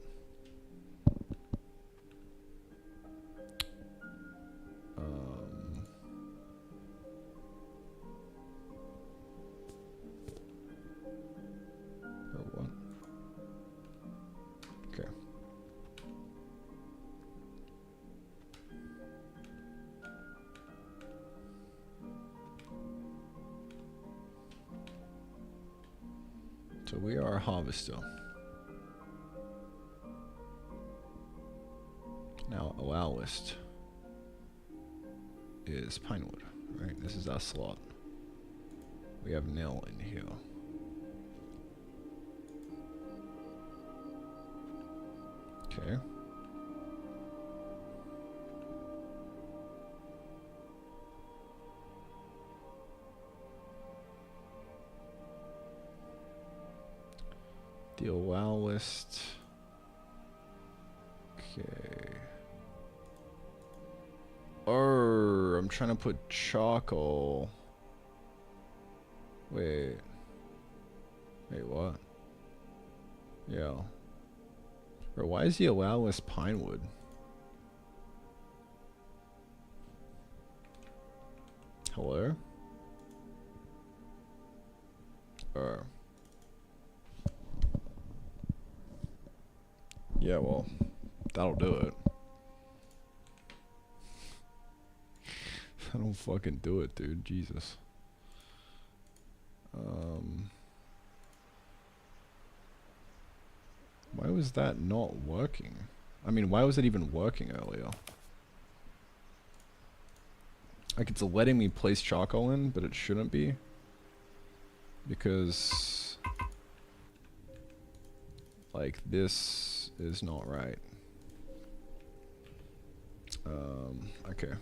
A: Or what? Okay. So we are a harvester. Now our list is pinewood, right? This is our slot. We have nil in here. Okay. The allow list. Okay. Oh, I'm trying to put charcoal. Wait. Wait, what? Yeah. Bro, why is the allow list pinewood? Hello? Yeah, well, that'll do it. That'll fucking do it, dude. Jesus. Why was that not working? I mean, why was it even working earlier? Like, it's letting me place charcoal in, but it shouldn't be. Because... like, this is not right. Okay.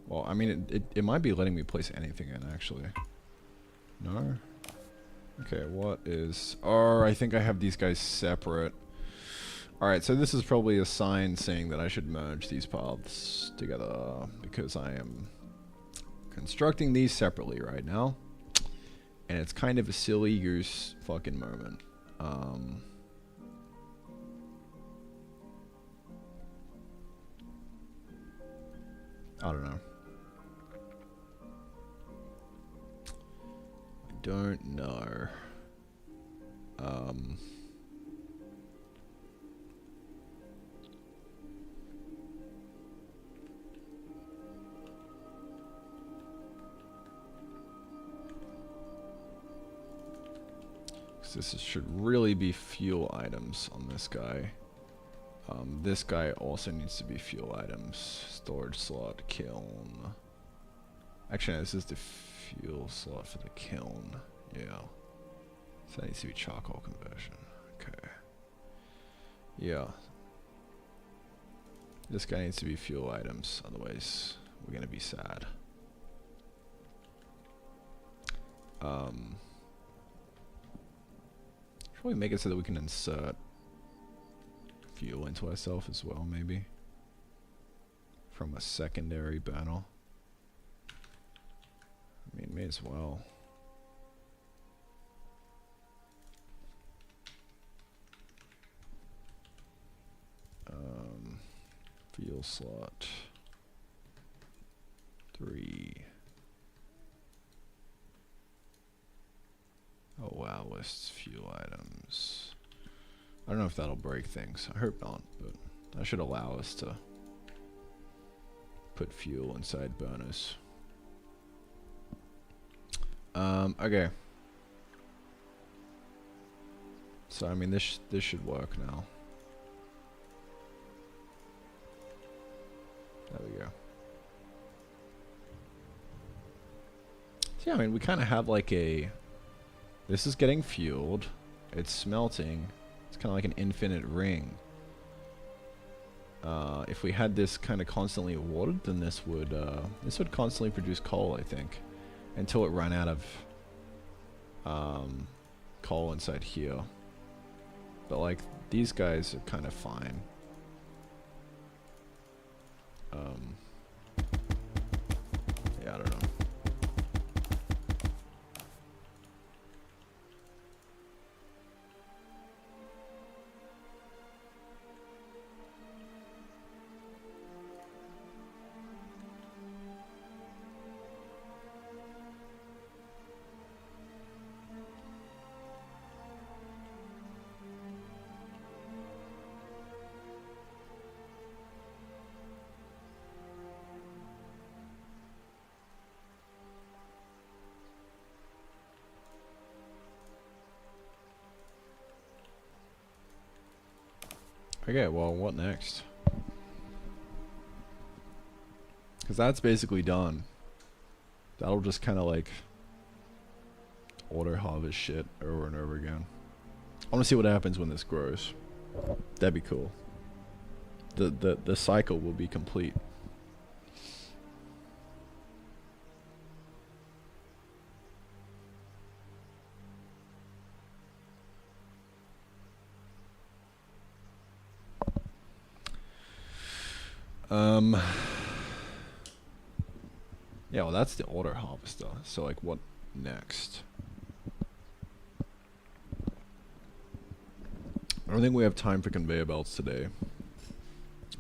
A: Well, I mean, it might be letting me place anything in, actually. No? Okay, what is... oh, I think I have these guys separate. Alright, so this is probably a sign saying that I should merge these paths together, because I am constructing these separately right now. And it's kind of a silly goose fucking moment. I don't know. I don't know. This should really be fuel items on this guy. This guy also needs to be fuel items. Storage slot, kiln. Actually, no, this is the fuel slot for the kiln. Yeah. So that needs to be charcoal conversion. Okay. Yeah. This guy needs to be fuel items, otherwise we're gonna be sad. Probably make it so that we can insert fuel into ourselves as well, maybe. From a secondary burner. I mean, may as well. Fuel slot 3. Oh wow, lists fuel items. I don't know if that'll break things. I hope not, but that should allow us to put fuel inside burners. Okay. So I mean, this should work now. There we go. So yeah, I mean, we kind of have like a... this is getting fueled. It's smelting. It's kind of like an infinite ring. If we had this kind of constantly watered, then this would constantly produce coal, I think, until it ran out of coal inside here. But like these guys are kind of fine. Yeah, I don't know. Okay, well, what next? Because that's basically done. That'll just kind of like auto harvest shit over and over again. I want to see what happens when this grows. That'd be cool. The cycle will be complete. Yeah, well, that's the auto harvester. So, like, what next? I don't think we have time for conveyor belts today.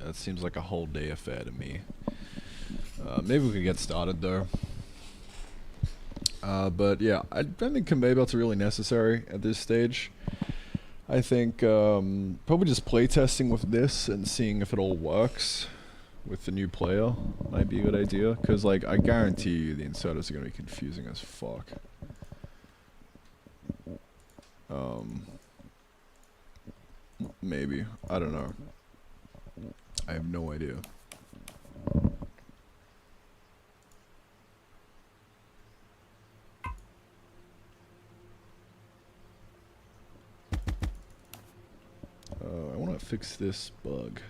A: That seems like a whole day affair to me. Maybe we could get started, though. But yeah, I don't think conveyor belts are really necessary at this stage. I think probably just playtesting with this and seeing if it all works with the new player might be a good idea. Because, like, I guarantee you the inserters are going to be confusing as fuck. Maybe. I don't know. I have no idea. I want to fix this bug.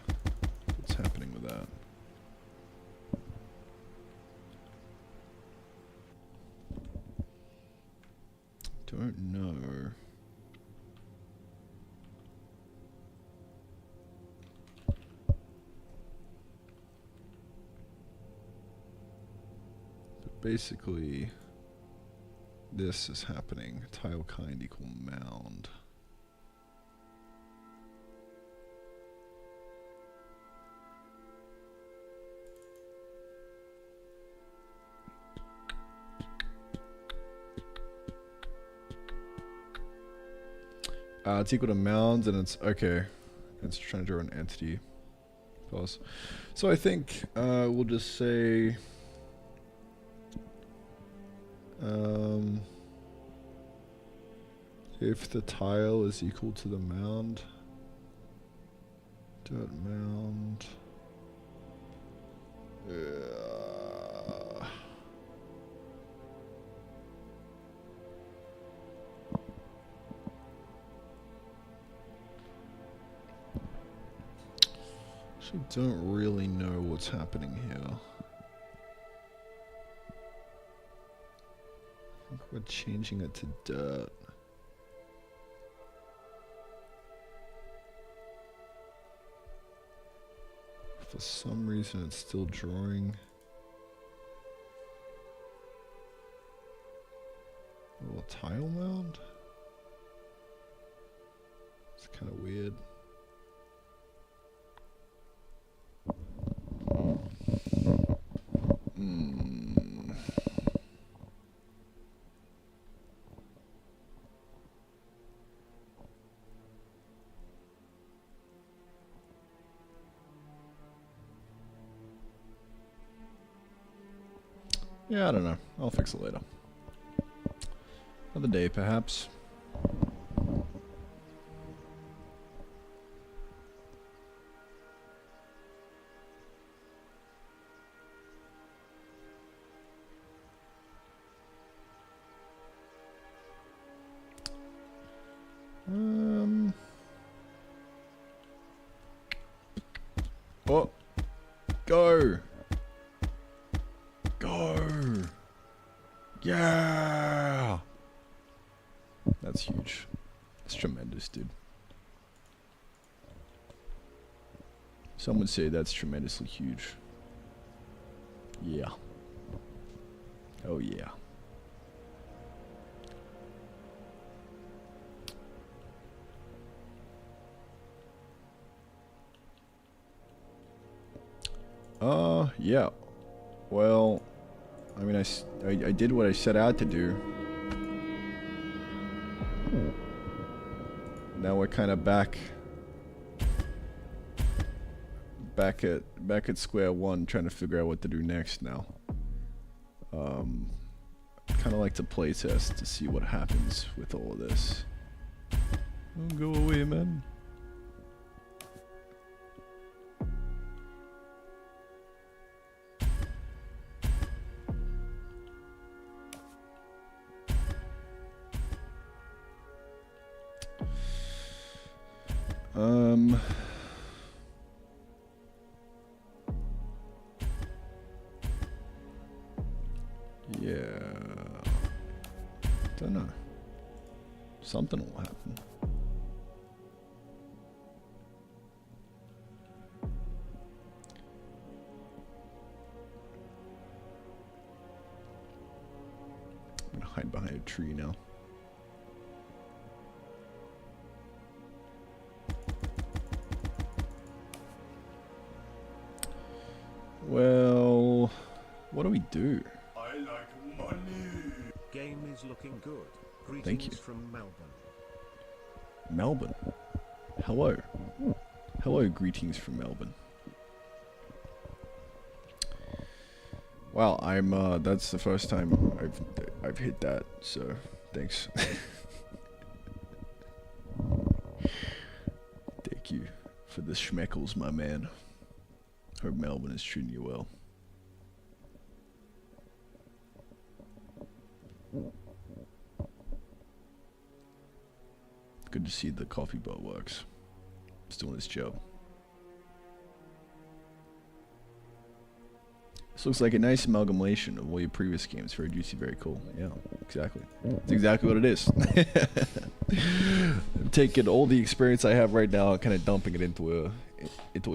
A: What's happening with that? Don't know. But basically, this is happening. Tile kind equal mound. It's equal to mounds, and it's okay. It's trying to draw an entity. Pause. So I think we'll just say if the tile is equal to the mound, dot mound. Actually, don't really know what's happening here. I think we're changing it to dirt. For some reason, it's still drawing a little tile mound. It's kind of weird. Yeah, I don't know. I'll fix it later. Another day, perhaps. Oh, go. Go. Yeah. That's huge. That's tremendous, dude. Some would say that's tremendously huge. Yeah. Oh, yeah. Yeah. Well, I mean, I did what I set out to do. Now we're kind of back at square one, trying to figure out what to do next now. Kind of like to play test to see what happens with all of this. Don't go away, man. Um. Yeah. Don't know. Something will happen. I'm gonna hide behind a tree now. Well, what do we do?
B: I like money.
C: Game is looking good. Greetings
A: Thank you.
C: from Melbourne.
A: Melbourne. Hello. Hello, greetings from Melbourne. Wow, I'm that's the first time I've hit that, so thanks. Thank you for the schmeckles, my man. Hope Melbourne is treating you well. Good to see the coffee bot works. It's doing its job. This looks like a nice amalgamation of all your previous games. Very juicy, very cool. Yeah, exactly. It's exactly what it is. I'm taking all the experience I have right now and kind of dumping it into a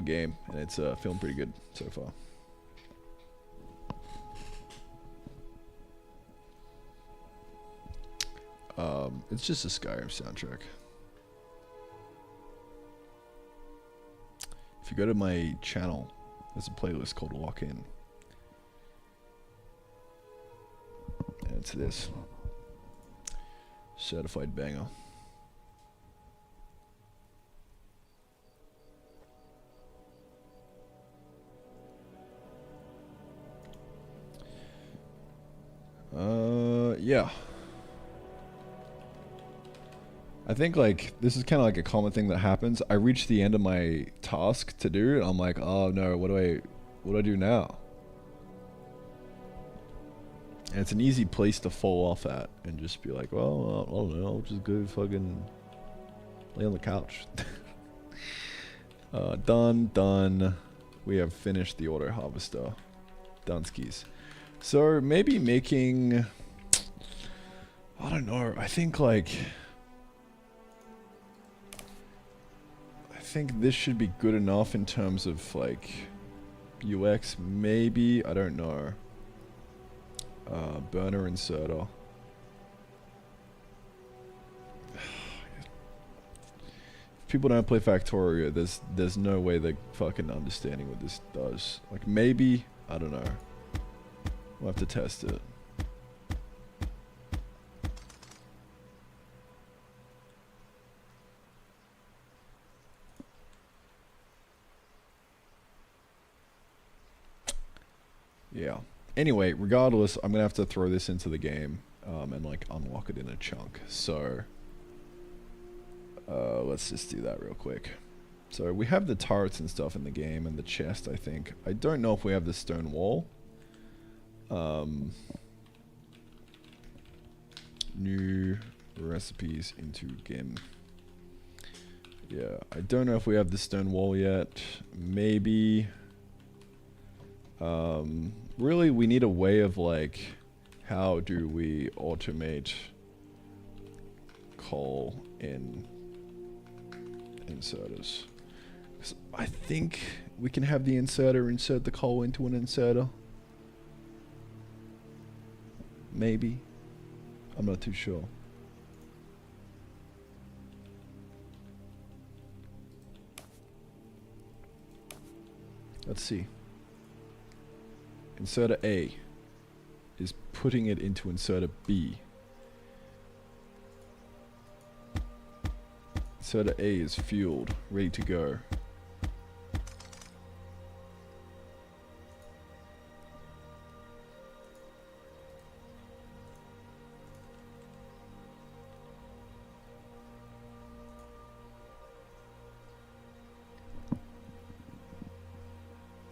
A: game, and it's feeling pretty good so far. It's just a Skyrim soundtrack. If you go to my channel, there's a playlist called Walk In. And it's this. Certified banger. Yeah. I think like this is kind of like a common thing that happens. I reach the end of my task to do, and I'm like, oh no, what do I do now? And it's an easy place to fall off at and just be like, well, I don't know, I'll just go fucking lay on the couch. Done. We have finished the order harvester. Done skis. So maybe making, I don't know, I think this should be good enough in terms of like UX, maybe, I don't know. Burner inserter. If people don't play Factorio, there's no way they're fucking understanding what this does. Like maybe, I don't know. We'll have to test it. Yeah. Anyway, regardless, I'm gonna have to throw this into the game and like unlock it in a chunk. So let's just do that real quick. So we have the turrets and stuff in the game and the chest, I think. I don't know if we have the stone wall. New recipes into game. Yeah, I don't know if we have the stone wall yet. Maybe. Really, we need a way of like, how do we automate coal in inserters? 'Cause I think we can have the inserter insert the coal into an inserter. Maybe. I'm not too sure. Let's see. Inserter A is putting it into inserter B. Inserter A is fueled, ready to go.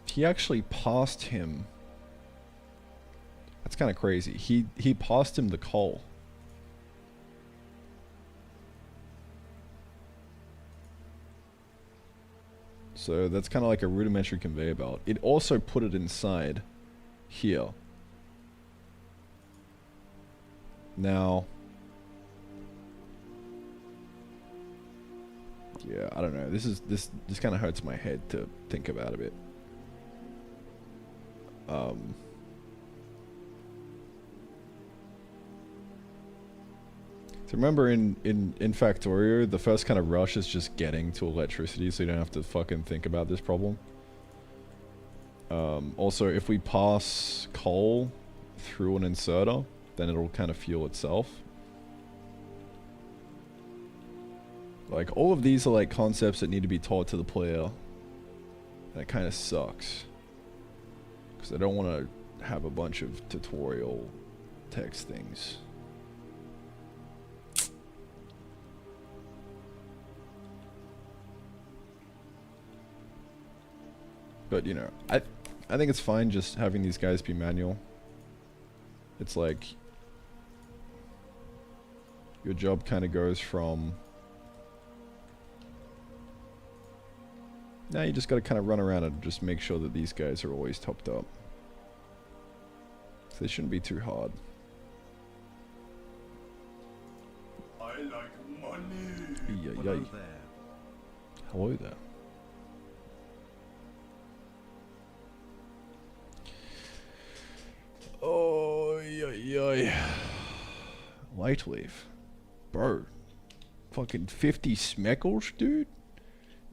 A: He actually passed him. That's kind of crazy. He passed him the coal. So that's kind of like a rudimentary conveyor belt. It also put it inside here. Now, yeah, I don't know. This kind of hurts my head to think about a bit. So remember in Factorio, the first kind of rush is just getting to electricity, so you don't have to fucking think about this problem. Also, if we pass coal through an inserter, then it'll kind of fuel itself. Like, all of these are like concepts that need to be taught to the player. And it kind of sucks. Because I don't want to have a bunch of tutorial text things. But, you know, I think it's fine just having these guys be manual. It's like your job kind of goes from, now you just got to kind of run around and just make sure that these guys are always topped up. So they shouldn't be too hard.
C: I like money.
A: Yay.
C: Hello there.
A: Hello there. Oh, yeah. Light wave. Bro. Fucking 50 schmeckles, dude?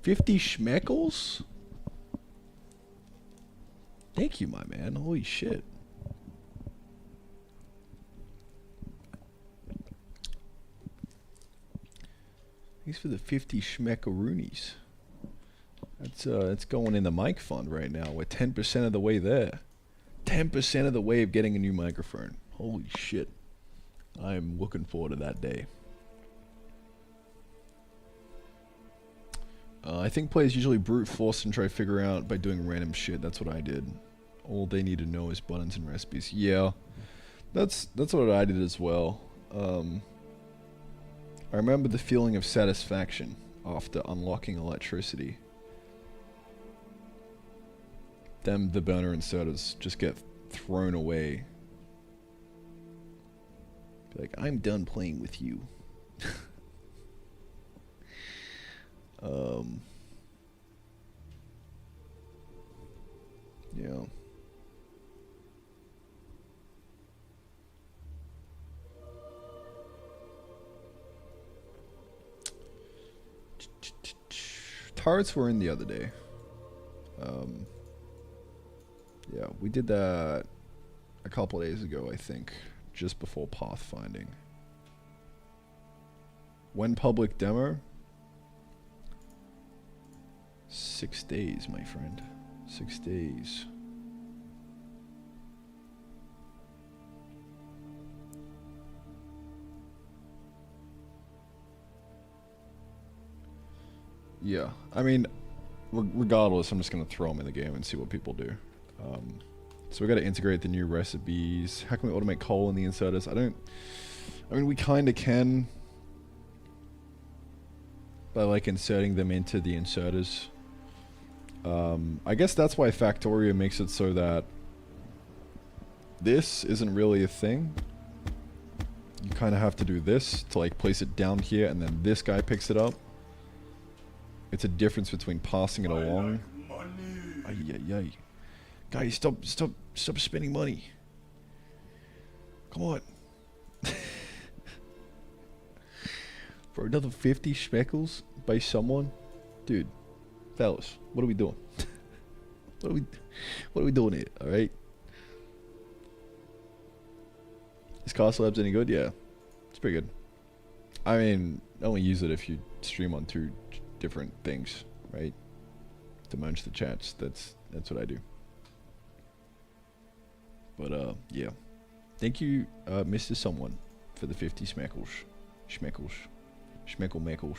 A: 50 schmeckles? Thank you, my man. Holy shit. Thanks for the 50 schmeckaroonies. That's going in the mic fund right now. We're 10% of the way there. 10% of the way of getting a new microphone. Holy shit. I'm looking forward to that day. I think players usually brute force and try to figure out by doing random shit. That's what I did. All they need to know is buttons and recipes. Yeah. That's what I did as well. I remember the feeling of satisfaction after unlocking electricity. Then the burner inserters just get thrown away. Be like, I'm done playing with you. Yeah. Turrets were in the other day. Yeah, we did that a couple days ago, I think, just before pathfinding. When public demo? 6 days, my friend. 6 days. Yeah, I mean, regardless, I'm just gonna throw them in the game and see what people do. So we got to integrate the new recipes. How can we automate coal in the inserters? I mean, we kind of can by like inserting them into the inserters. I guess that's why Factorio makes it so that this isn't really a thing. You kind of have to do this to like place it down here, and then this guy picks it up. It's a difference between passing it along. Ay. Guys, stop spending money. Come on. For another 50 schmeckles by someone? Dude, fellas, what are we doing? What are we doing here, alright? Is Castle Labs any good? Yeah. It's pretty good. I mean, only use it if you stream on 2 different things, right? To merge the chats. That's what I do. But yeah. Thank you, Mr. Someone, for the 50 schmeckles. Schmeckle-meckles.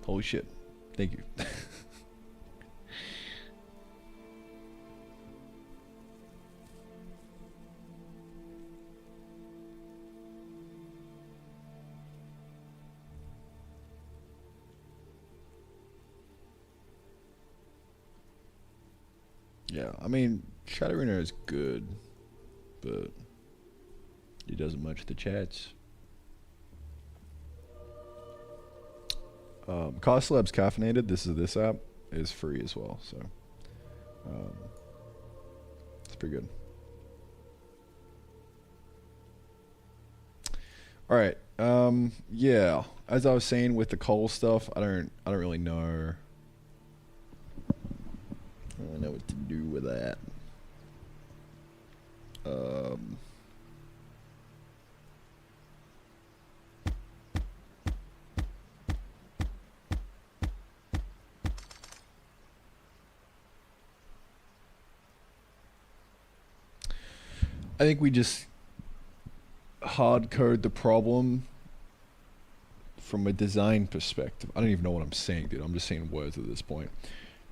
A: Holy shit. Thank you. Yeah, I mean, Shadowrunner is good, but he doesn't much the chats. Cost Labs Caffeinated, this app, is free as well, so it's pretty good. Alright, yeah, as I was saying with the coal stuff, I don't really know. I don't know what to do with that. I think we just hard code the problem from a design perspective. I don't even know what I'm saying, dude. I'm just saying words at this point.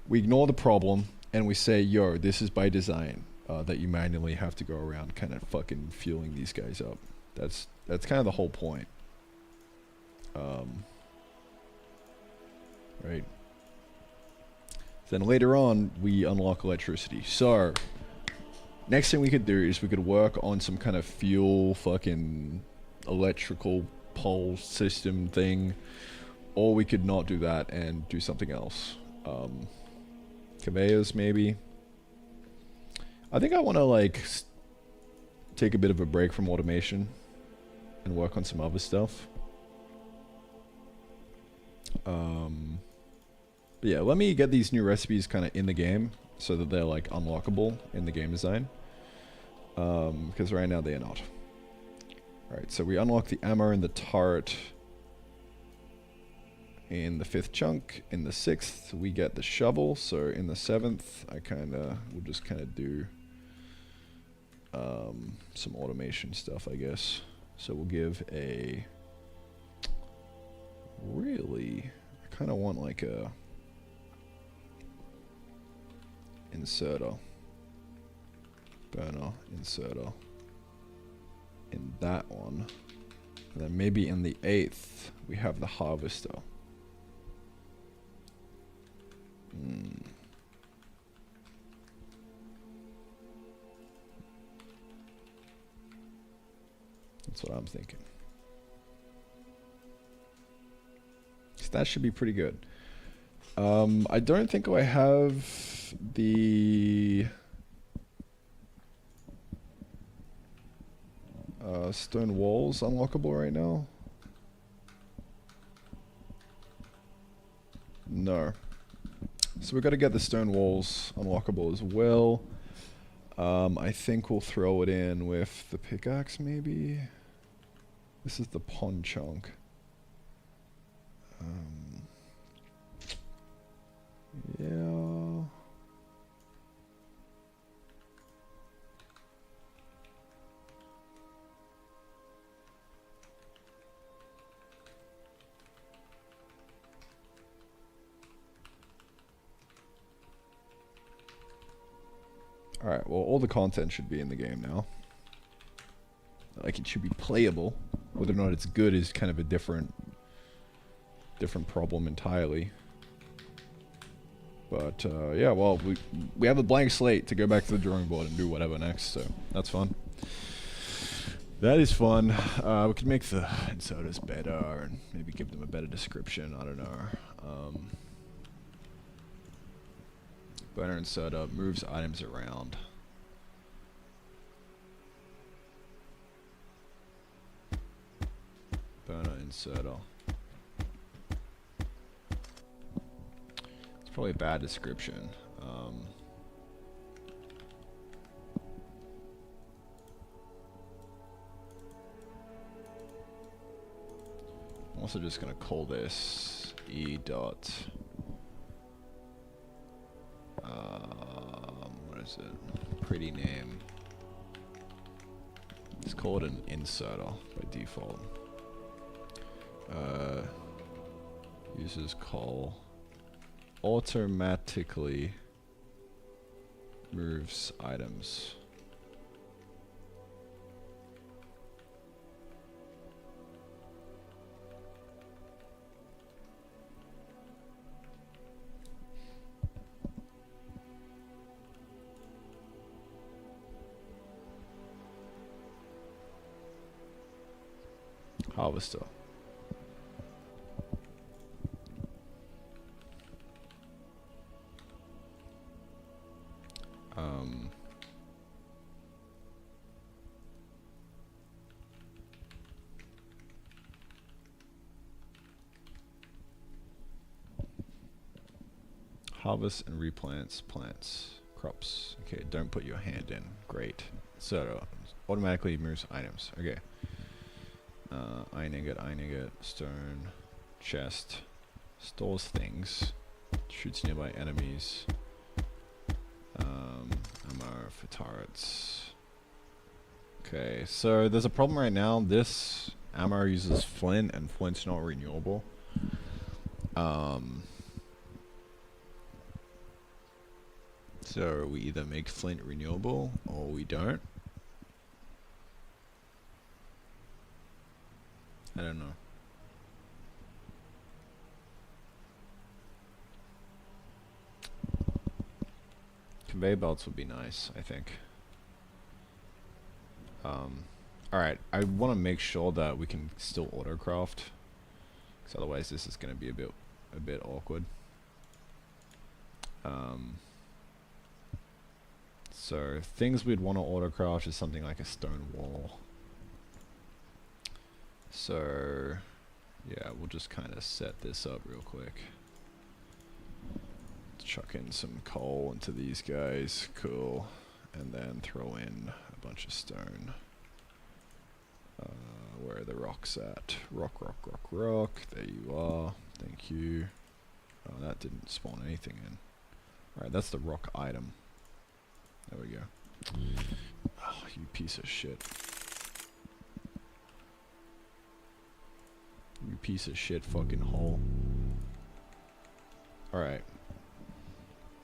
A: We ignore the problem and we say, yo, this is by design, that you manually have to go around kind of fucking fueling these guys up. That's kind of the whole point. Right. Then later on, we unlock electricity. So, next thing we could do is we could work on some kind of fuel fucking electrical pole system thing. Or we could not do that and do something else. Conveyors, maybe. I think I want to, like, take a bit of a break from automation and work on some other stuff. But yeah, let me get these new recipes kind of in the game so that they're, like, unlockable in the game design. Because right now they are not. Alright, so we unlock the ammo and the turret in the 5th chunk. In the 6th, we get the shovel. So in the 7th, we'll just kind of do some automation stuff, I guess. So we'll give a... Really? I kind of want like a... inserter. Burner, inserter. In that one. And then maybe in the 8th, we have the harvester. That's what I'm thinking. So that should be pretty good. I don't think I have the stone walls unlockable right now. No. So we've got to get the stone walls unlockable as well. I think we'll throw it in with the pickaxe, maybe. This is the pond chunk. Yeah. Alright, well, all the content should be in the game now. Like, it should be playable. Whether or not it's good is kind of a different problem entirely. But, yeah, well, we have a blank slate to go back to the drawing board and do whatever next, so that's fun. That is fun. We could make the inserters better and maybe give them a better description, I don't know. Burner inserter moves items around. Burner inserter. It's probably a bad description. I'm also just gonna call this e dot. What is it? Pretty name. Let's call it an inserter by default. Uses call automatically moves items. harvester. Harvest and replants plants, crops. Okay, don't put your hand in. Great. So automatically moves items. Okay. Iron ingot, stone, chest, stores things, shoots nearby enemies, ammo for turrets. Okay, so there's a problem right now. This ammo uses flint, and flint's not renewable. So we either make flint renewable or we don't. I don't know. Conveyor belts would be nice, I think. Alright, I want to make sure that we can still autocraft, because otherwise this is going to be a bit awkward. So things we'd want to autocraft is something like a stone wall. So yeah, we'll just kind of set this up real quick. Chuck in some coal into these guys, cool, and then throw in a bunch of stone. Where are the rocks at? Rock. There you are. Thank you. Oh, that didn't spawn anything in. Alright, that's the rock item. There we go. Oh, you piece of shit. You piece of shit fucking hole. Alright.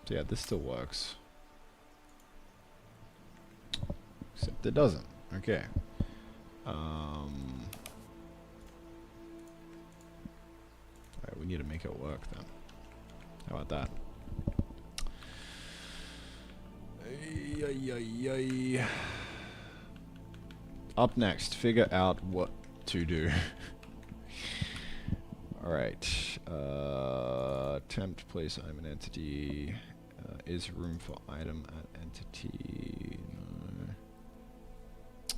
A: So yeah, this still works. Except it doesn't. Okay. Alright, we need to make it work then. How about that? Up next, figure out what to do. Alright. Attempt to place item and entity. Is room for item at entity?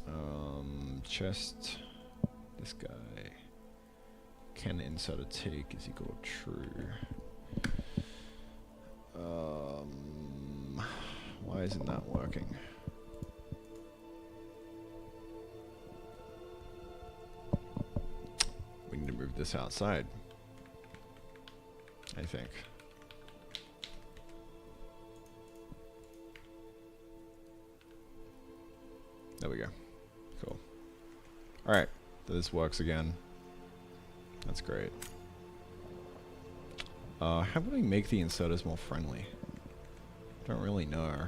A: No. Chest. This guy. Can insider take is equal to true. Why isn't that working? We need to move this outside, I think. There we go. Cool. Alright, this works again. That's great. How do we make the inserters more friendly? Don't really know.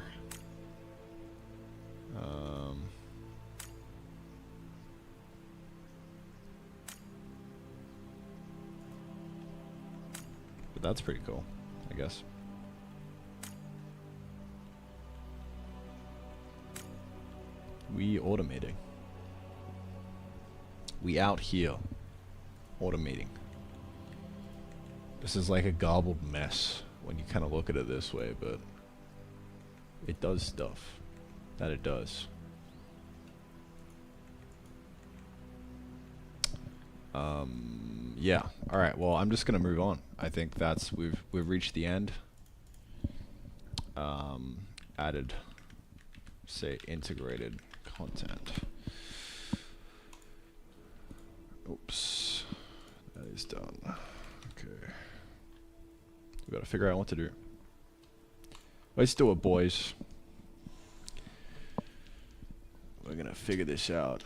A: But that's pretty cool, I guess. We automating. We out here automating. This is like a garbled mess when you kind of look at it this way, but it does stuff that it does. Yeah. All right. Well, I'm just gonna move on. I think that's we've reached the end. Added, say, integrated content. Oops, that is done. Okay. We gotta figure out what to do. Let's do it, boys. We're gonna figure this out.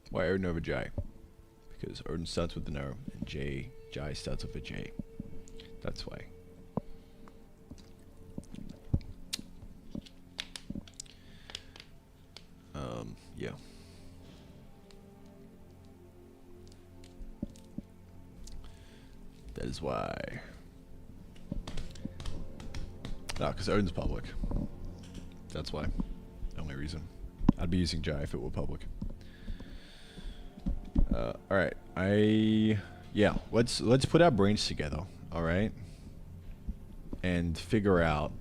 A: Why Odin over Jai? Because Odin starts with an O and Jai starts with a J. That's why. Yeah. That is why. No, because Odin's public. That's why. Only reason. I'd be using Jai if it were public. Alright. Yeah, let's put our brains together, alright? And figure out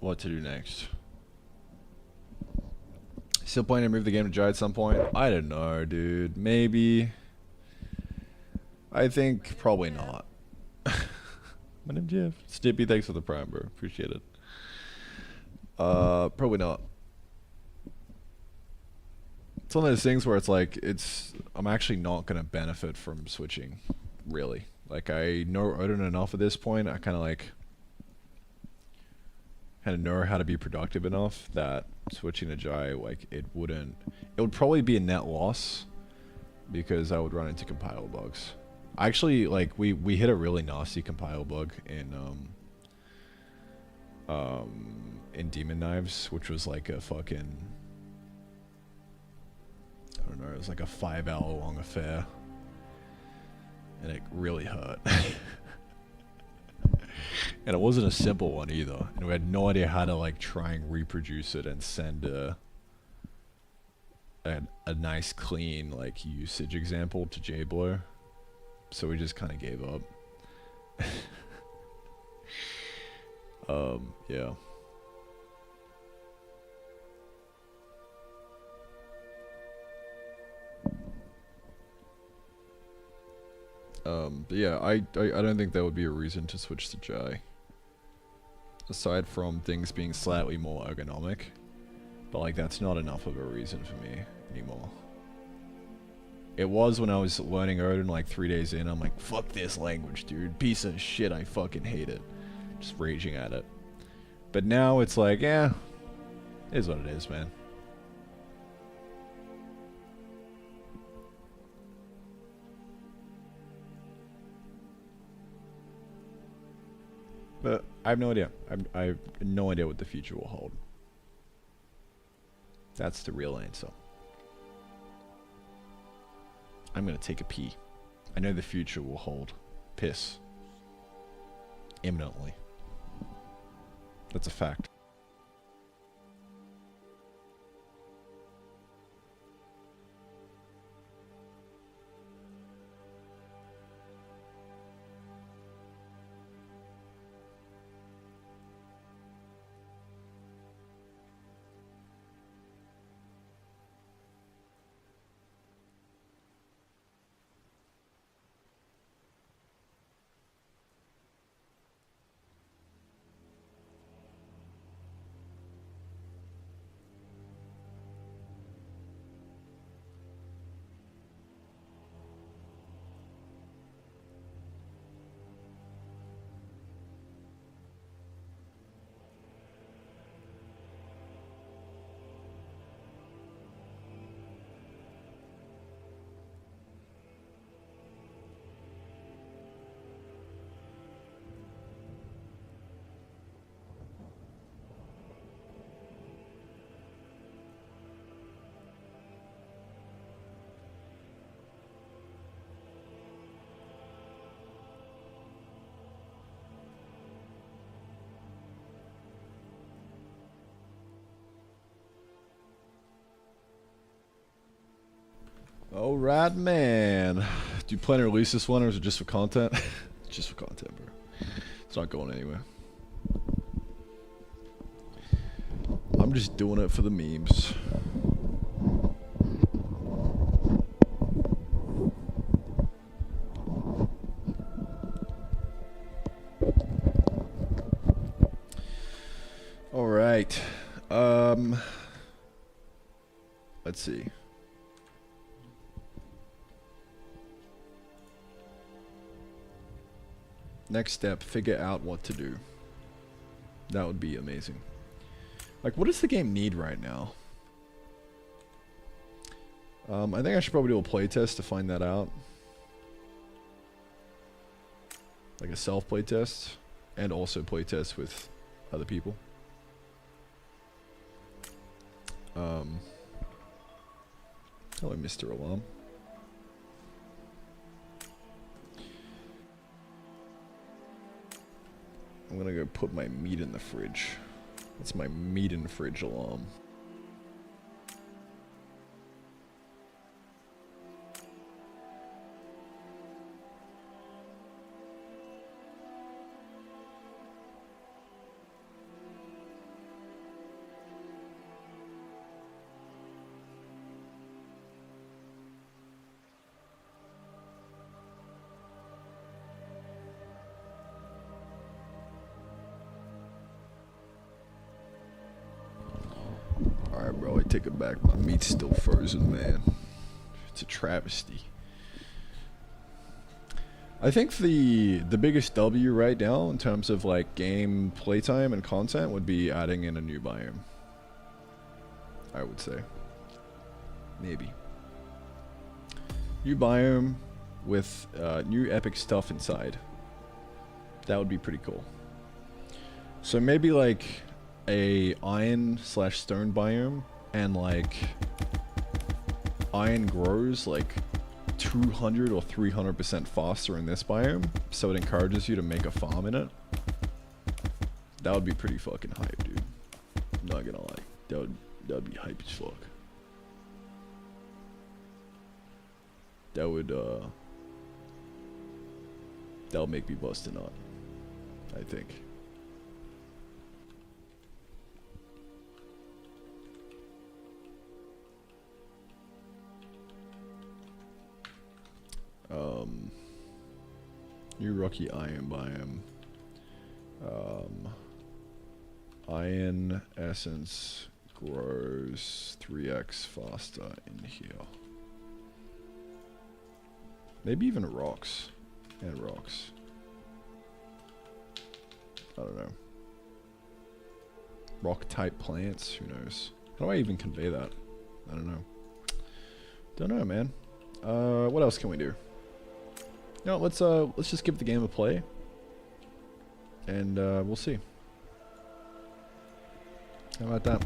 A: what to do next. Still planning to move the game to Jai at some point? I don't know, dude. Maybe. I think probably not. My name's Jeff. Stippy, thanks for the prime, bro. Appreciate it. Probably not. It's one of those things where it's like, I'm actually not going to benefit from switching, really. Like, I know Odin enough at this point, I kind of know how to be productive enough that switching to Jai, like, it would probably be a net loss, because I would run into compile bugs. Actually, like, we hit a really nasty compile bug in Demon Knives, which was like a fucking, I don't know, it was like a 5-hour-long affair, and it really hurt. And it wasn't a simple one either, and we had no idea how to like try and reproduce it and send a nice clean like usage example to JBlow, so we just kind of gave up. Yeah. But yeah, I don't think that would be a reason to switch to Jai. Aside from things being slightly more ergonomic. But like, that's not enough of a reason for me anymore. It was when I was learning Odin like 3 days in. I'm like, fuck this language, dude. Piece of shit, I fucking hate it. Just raging at it. But now it's like, yeah, it is what it is, man. But I have no idea. I have no idea what the future will hold. That's the real answer. I'm gonna take a pee. I know the future will hold piss. Imminently. That's a fact. Alright, man. Do you plan to release this one, or is it just for content? Just for content, bro. It's not going anywhere. I'm just doing it for the memes. Alright. Let's see. Next step, figure out what to do. That would be amazing. Like, what does the game need right now? I think I should probably do a playtest to find that out. Like a self playtest, and also playtest with other people. Hello, Mr. Alarm. I'm gonna go put my meat in the fridge. That's my meat in fridge alarm. Alright, bro, I take it back. My meat's still frozen, man. It's a travesty. I think the biggest W right now in terms of like game playtime and content would be adding in a new biome. I would say. Maybe. New biome with new epic stuff inside. That would be pretty cool. So maybe like a iron/stone biome, and like iron grows like 200 or 300% faster in this biome, so it encourages you to make a farm in it. That would be pretty fucking hype, dude. I'm not gonna lie. That would be hype as fuck. That would make me bust a nut, I think. New rocky iron biome. Iron essence grows 3x faster in here. Maybe even rocks. And rocks. I don't know. Rock type plants, who knows? How do I even convey that? I don't know. Don't know, man. What else can we do? No, let's just give the game a play, and we'll see. How about that?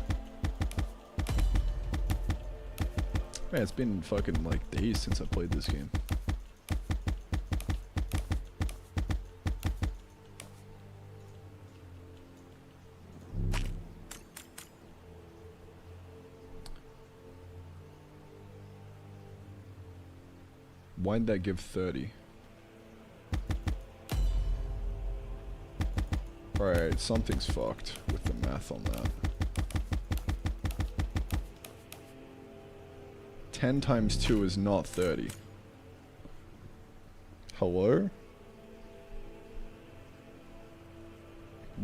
A: Man, it's been fucking like days since I played this game. Why'd that give 30? Alright, something's fucked with the math on that. 10 times 2 is not 30. Hello?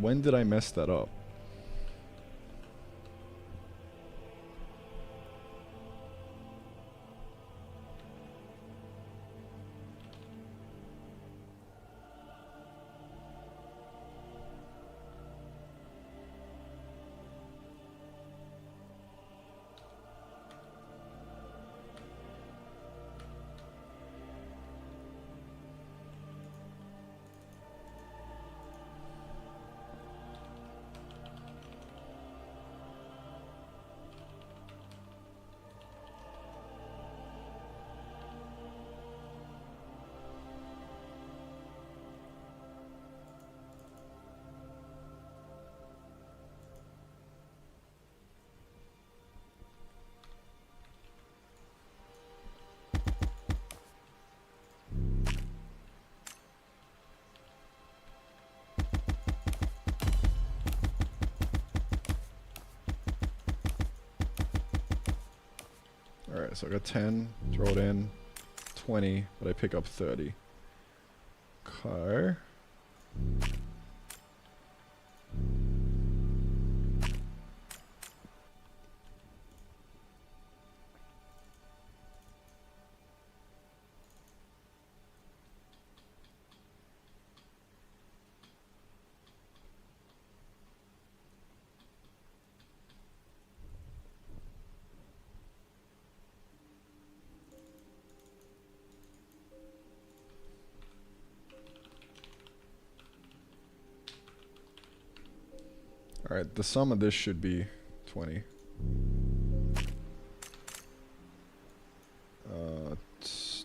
A: When did I mess that up? Alright, so I got 10, throw it in, 20, but I pick up 30. Okay. Alright, the sum of this should be 20.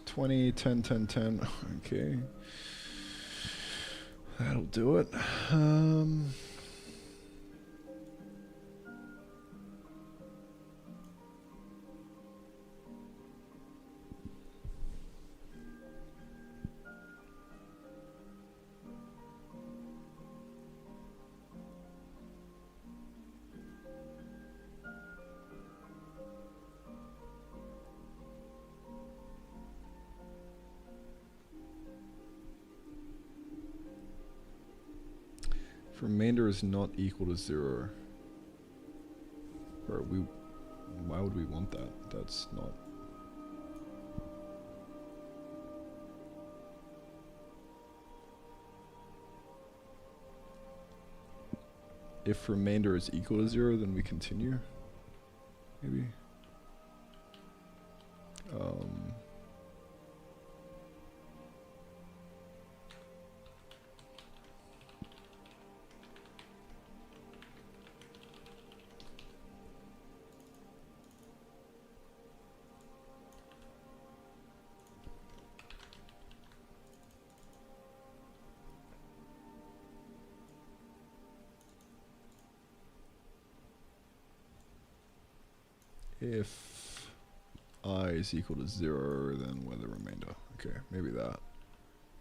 A: 20, 10, 10, 10. Okay. That'll do it. If remainder is not equal to 0. Or why would we want that? That's not. If remainder is equal to 0, then we continue. Maybe. If I is equal to 0, then where the remainder. Okay, maybe that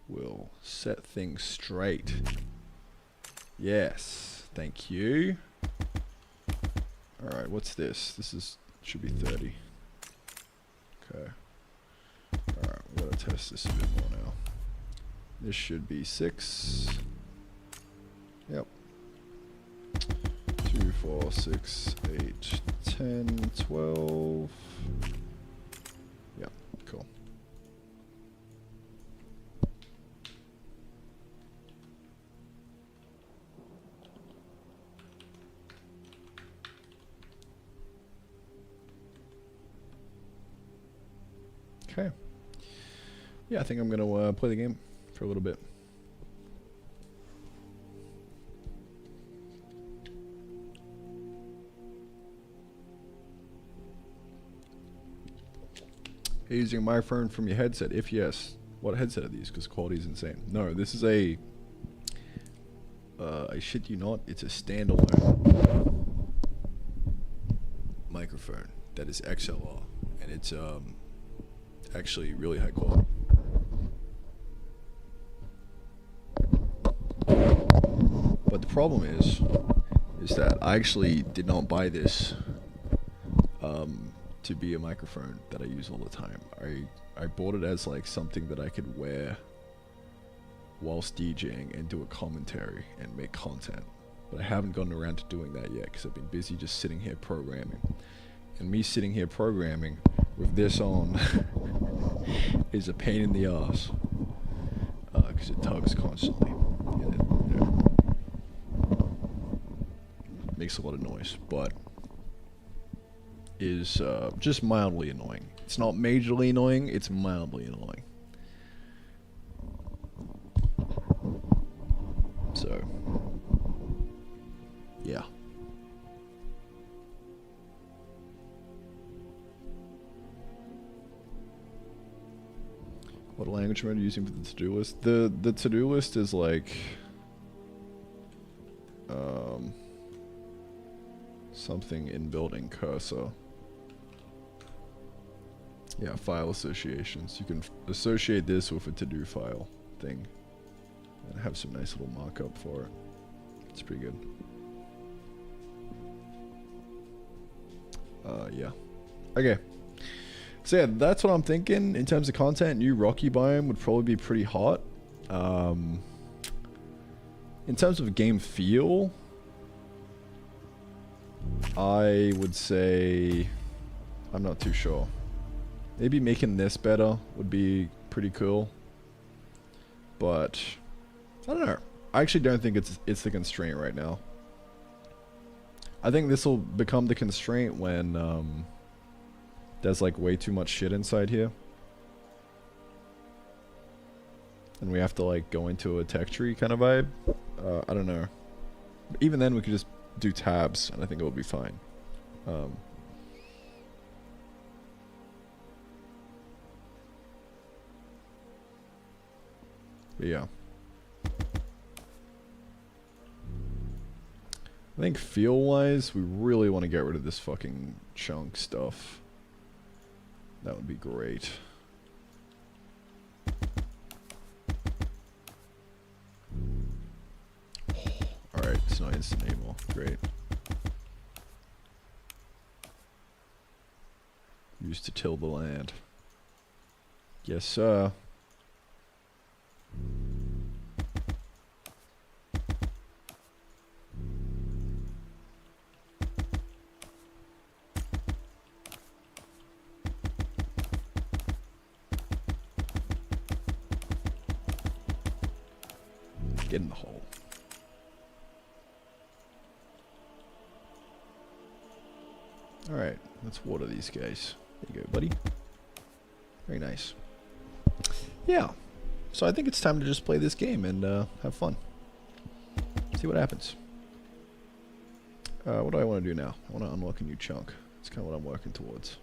A: will set things straight. Yes, thank you. Alright, what's this? This should be 30. Okay. Alright, we gotta test this a bit more now. This should be 6. Yep. 2, 4, 6, 8, 10, 12. Yeah, cool. Okay. Yeah, I think I'm gonna play the game for a little bit. Are you using a microphone from your headset? If yes, what headset are these? Because quality is insane. No, this is a... I shit you not, it's a standalone microphone that is XLR. And it's actually really high quality. But the problem is that I actually did not buy this to be a microphone that I use all the time. I bought it as like something that I could wear whilst DJing and do a commentary and make content. But I haven't gotten around to doing that yet because I've been busy just sitting here programming. And me sitting here programming with this on is a pain in the ass because it tugs constantly. And it, makes a lot of noise, but is just mildly annoying. It's not majorly annoying, it's mildly annoying. So, yeah. What language mode are you using for the to-do list? The to-do list is like something inbuilt in cursor. Yeah, file associations. You can associate this with a to-do file thing and have some nice little markup for it. It's pretty good. Yeah. Okay. So yeah, that's what I'm thinking in terms of content. New Rocky biome would probably be pretty hot. In terms of game feel, I would say I'm not too sure. Maybe making this better would be pretty cool. But I don't know. I actually don't think it's the constraint right now. I think this will become the constraint when there's like way too much shit inside here. And we have to like go into a tech tree kind of vibe. I don't know. But even then we could just do tabs and I think it will be fine. But yeah. I think feel-wise, we really want to get rid of this fucking chunk stuff. That would be great. Alright, it's not instant anymore. Great. Used to till the land. Yes, sir. Get in the hole. Alright, let's water these guys. There you go, buddy. Very nice. Yeah. So I think it's time to just play this game and have fun. See what happens. What do I want to do now? I want to unlock a new chunk. That's kind of what I'm working towards.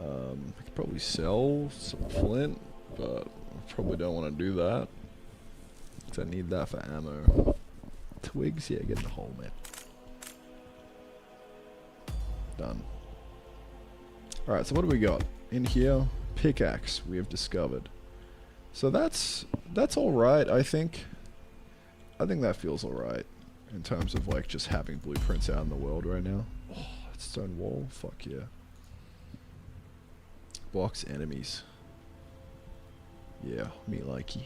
A: I could probably sell some flint, but I probably don't want to do that. Because I need that for ammo. Twigs? Yeah, get in the hole, man. Done. Alright, so what do we got? In here, pickaxe we have discovered. So that's alright, I think. I think that feels alright. In terms of like just having blueprints out in the world right now. Oh, stone wall? Fuck yeah. Box enemies. Yeah, me likey.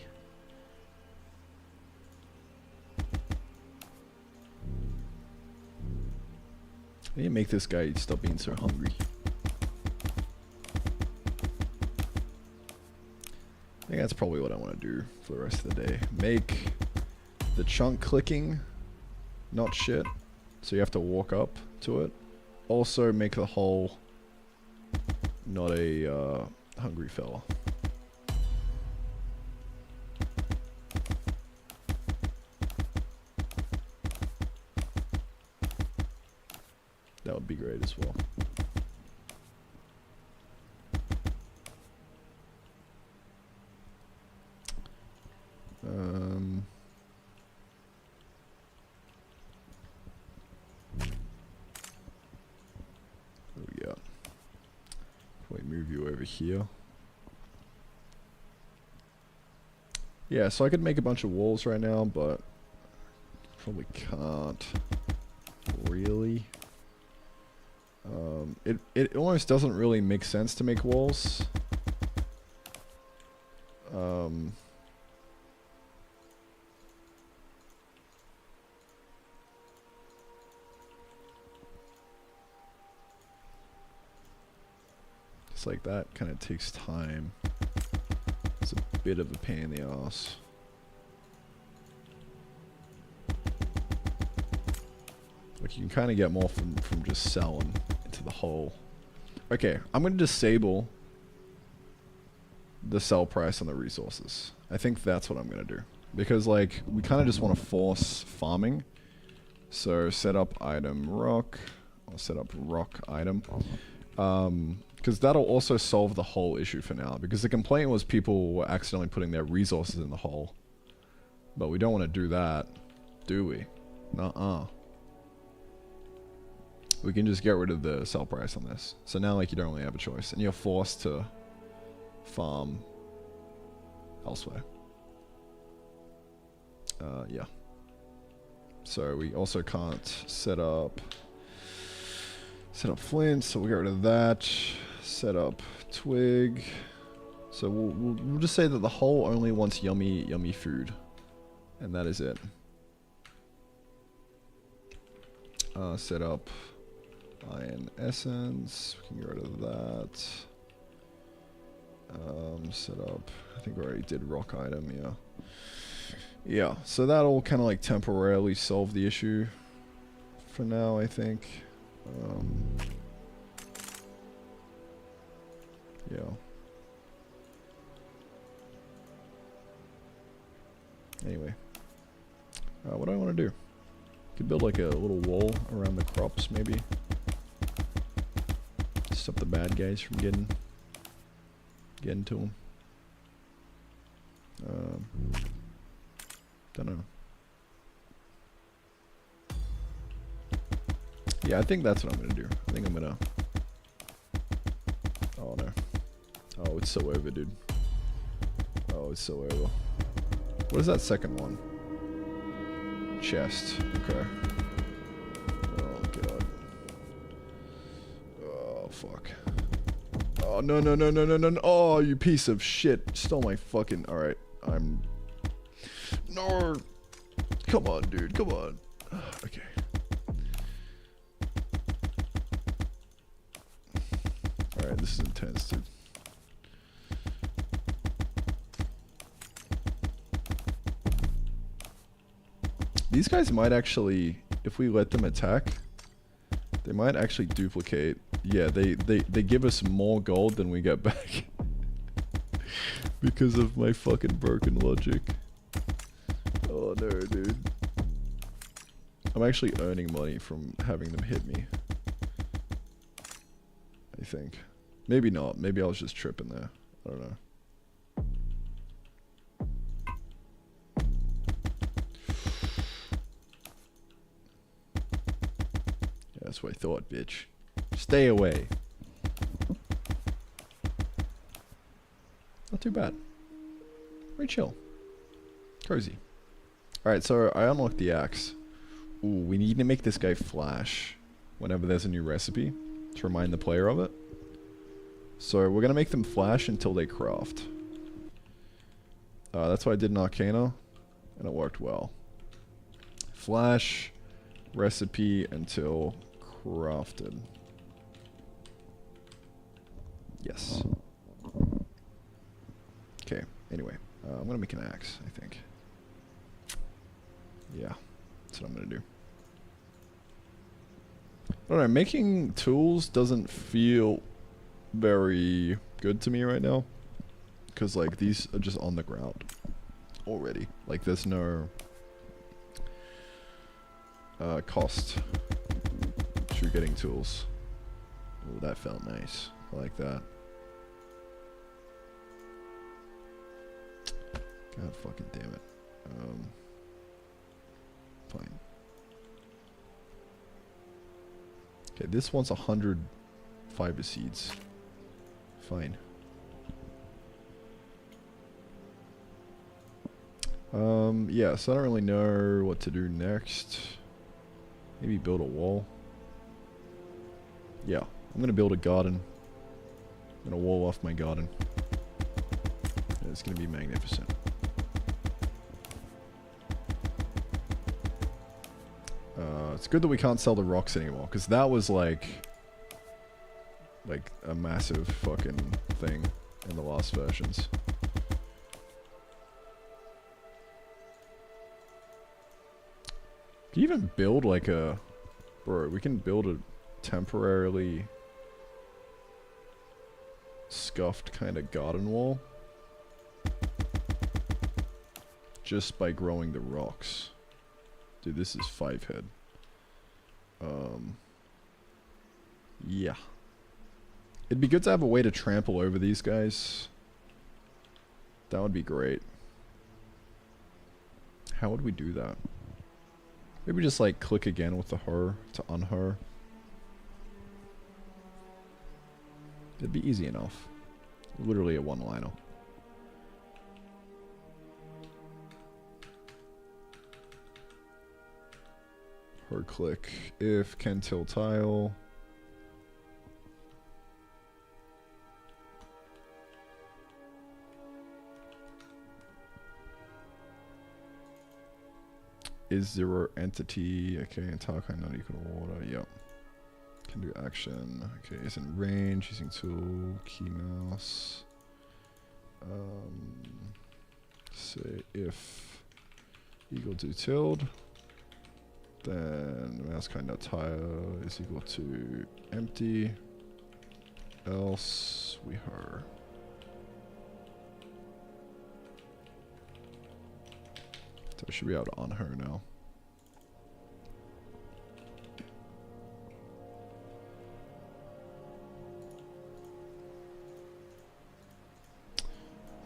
A: I need to make this guy stop being so hungry. I think that's probably what I want to do for the rest of the day. Make the chunk clicking not shit, so you have to walk up to it. Also make the hole not a hungry fella. That would be great as well. What do we got? Probably move you over here. Yeah, so I could make a bunch of walls right now, but probably can't really. It almost doesn't really make sense to make walls. It's like that kind of takes time. It's a bit of a pain in the ass. Like you can kind of get more from just selling into the hole. Okay, I'm going to disable the sell price on the resources. I think that's what I'm going to do. Because like, we kind of just want to force farming. So set up item rock. I'll set up rock item. Because that'll also solve the whole issue for now. Because the complaint was people were accidentally putting their resources in the hole. But we don't want to do that, do we? Nuh-uh. We can just get rid of the sell price on this. So now like you don't really have a choice. And you're forced to farm elsewhere. Yeah. So we also can't set up flint, so we'll get rid of that. Set up twig. So we'll just say that the hole only wants yummy food. And that is it. Set up iron essence. We can get rid of that. Set up, I think we already did rock item, yeah. Yeah, so that'll kind of like temporarily solve the issue for now, I think. Yeah. Anyway. What do I want to do? Could build like a little wall around the crops, maybe. Stop the bad guys from getting to them. Don't know. Yeah, I think that's what I'm gonna do. I think I'm gonna... Oh no. Oh, it's so over, dude. Oh, it's so over. What is that second one? Chest. Okay. Oh god. Oh fuck. Oh no no no no no no no. Oh, you piece of shit. Stole my fucking... Alright. I'm... No! Come on, dude. Come on. Okay. Alright, this is intense, dude. These guys might actually, if we let them attack, they might actually duplicate. Yeah, they give us more gold than we get back. Because of my fucking broken logic. Oh no, dude. I'm actually earning money from having them hit me. I think. Maybe not. Maybe I was just tripping there. I don't know. Yeah, that's what I thought, bitch. Stay away. Not too bad. Very chill. Cozy. Alright, so I unlocked the axe. Ooh, we need to make this guy flash whenever there's a new recipe to remind the player of it. So we're gonna make them flash until they craft. That's what I did in Arcana, and it worked well. Flash recipe until crafted. Yes. Okay, anyway. I'm gonna make an axe, I think. Yeah, that's what I'm gonna do. I don't know, making tools doesn't feel very good to me right now. Because, like, these are just on the ground already. Like, there's no cost to getting tools. Oh, that felt nice. I like that. God fucking damn it. Fine. Okay, this wants 100 fiber seeds. Fine. Yeah, so I don't really know what to do next. Maybe build a wall. Yeah, I'm gonna build a garden. I'm gonna wall off my garden. It's gonna be magnificent. It's good that we can't sell the rocks anymore, because that was like a massive fucking thing in the last versions. Can you even build like a... Bro, we can build a temporarily scuffed kind of garden wall. Just by growing the rocks. Dude, this is 5 head. Yeah. It'd be good to have a way to trample over these guys. That would be great. How would we do that? Maybe just like click again with the her to unher. It'd be easy enough. Literally a one-liner. Her click if can till tile. Is zero entity, okay, and tile kind not equal to water, yep. Can do action, okay, is in range, using tool, key mouse. Say if equal to tilde, then mouse kind of tile is equal to empty, else we her. So I should be able to on her now.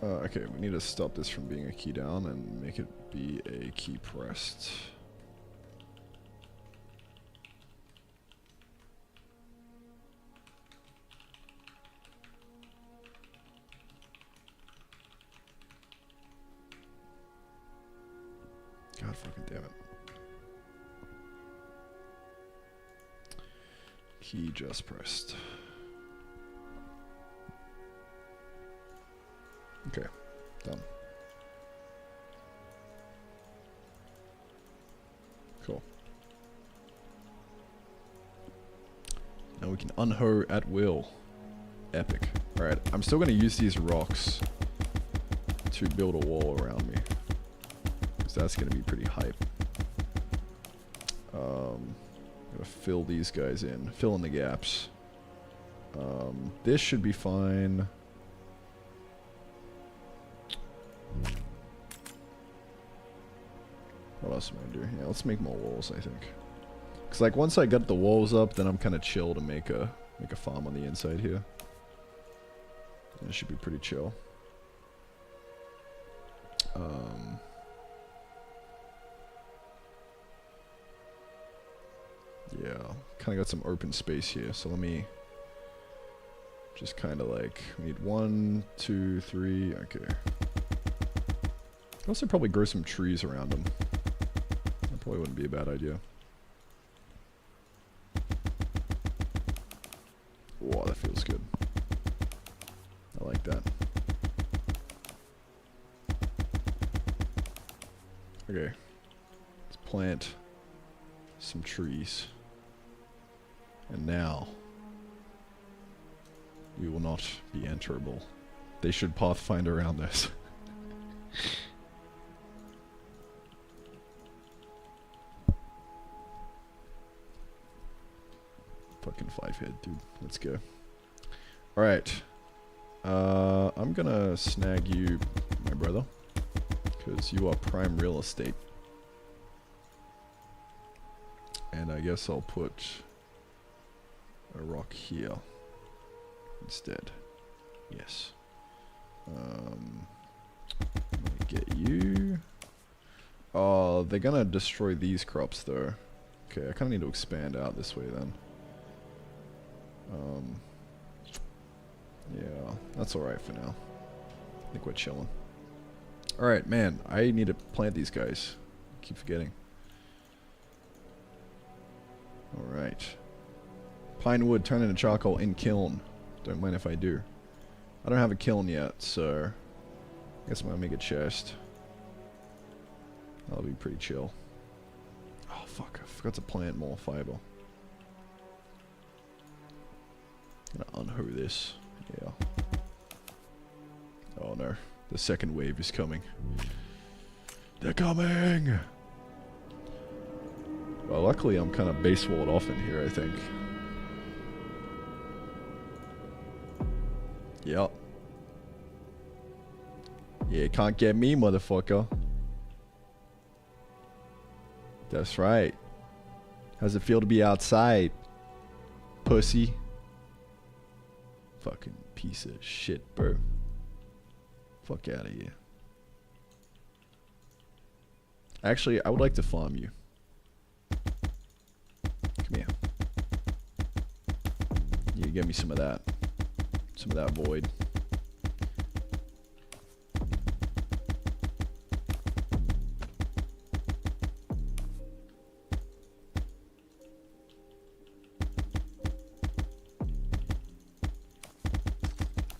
A: Okay, we need to stop this from being a key down and make it be a key pressed. fucking damn it. Key just pressed. Okay, done. Cool. Now we can unhoe at will. Epic. Alright, I'm still going to use these rocks to build a wall around me. Because that's going to be pretty hype. I'm going to fill these guys in. Fill in the gaps. This should be fine. What else am I gonna do? Yeah, let's make more walls, I think. Cause like once I get the walls up, then I'm kind of chill to make a farm on the inside here. It should be pretty chill. Yeah, kind of got some open space here, so let me just kind of like, we need 1, 2, 3, okay. Also probably grow some trees around them. That probably wouldn't be a bad idea. Whoa, that feels good. I like that. Okay. Let's plant some trees. And now, we will not be enterable. They should pathfind around this. Fucking 5-head, dude. Let's go. Alright. I'm gonna snag you, my brother. Because you are prime real estate. And I guess I'll put a rock here instead. Yes. I'm gonna get you. Oh, they're gonna destroy these crops though. Okay, I kinda need to expand out this way then. Yeah, that's alright for now. I think we're chilling. Alright, man, I need to plant these guys. Keep forgetting. Alright. Pine wood turn into charcoal in kiln. Don't mind if I do. I don't have a kiln yet, so I guess I'm gonna make a chest. That'll be pretty chill. Oh fuck, I forgot to plant more fiber. I'm gonna unhoe this. Yeah. Oh no. The second wave is coming. They're coming! Well, luckily I'm kind of base walled off in here, I think. Yep. Yeah, can't get me, motherfucker. That's right. How's it feel to be outside? Pussy. Fucking piece of shit, bro. Fuck out of here. Actually, I would like to farm you. Come here. You give me some of that. Some of that void.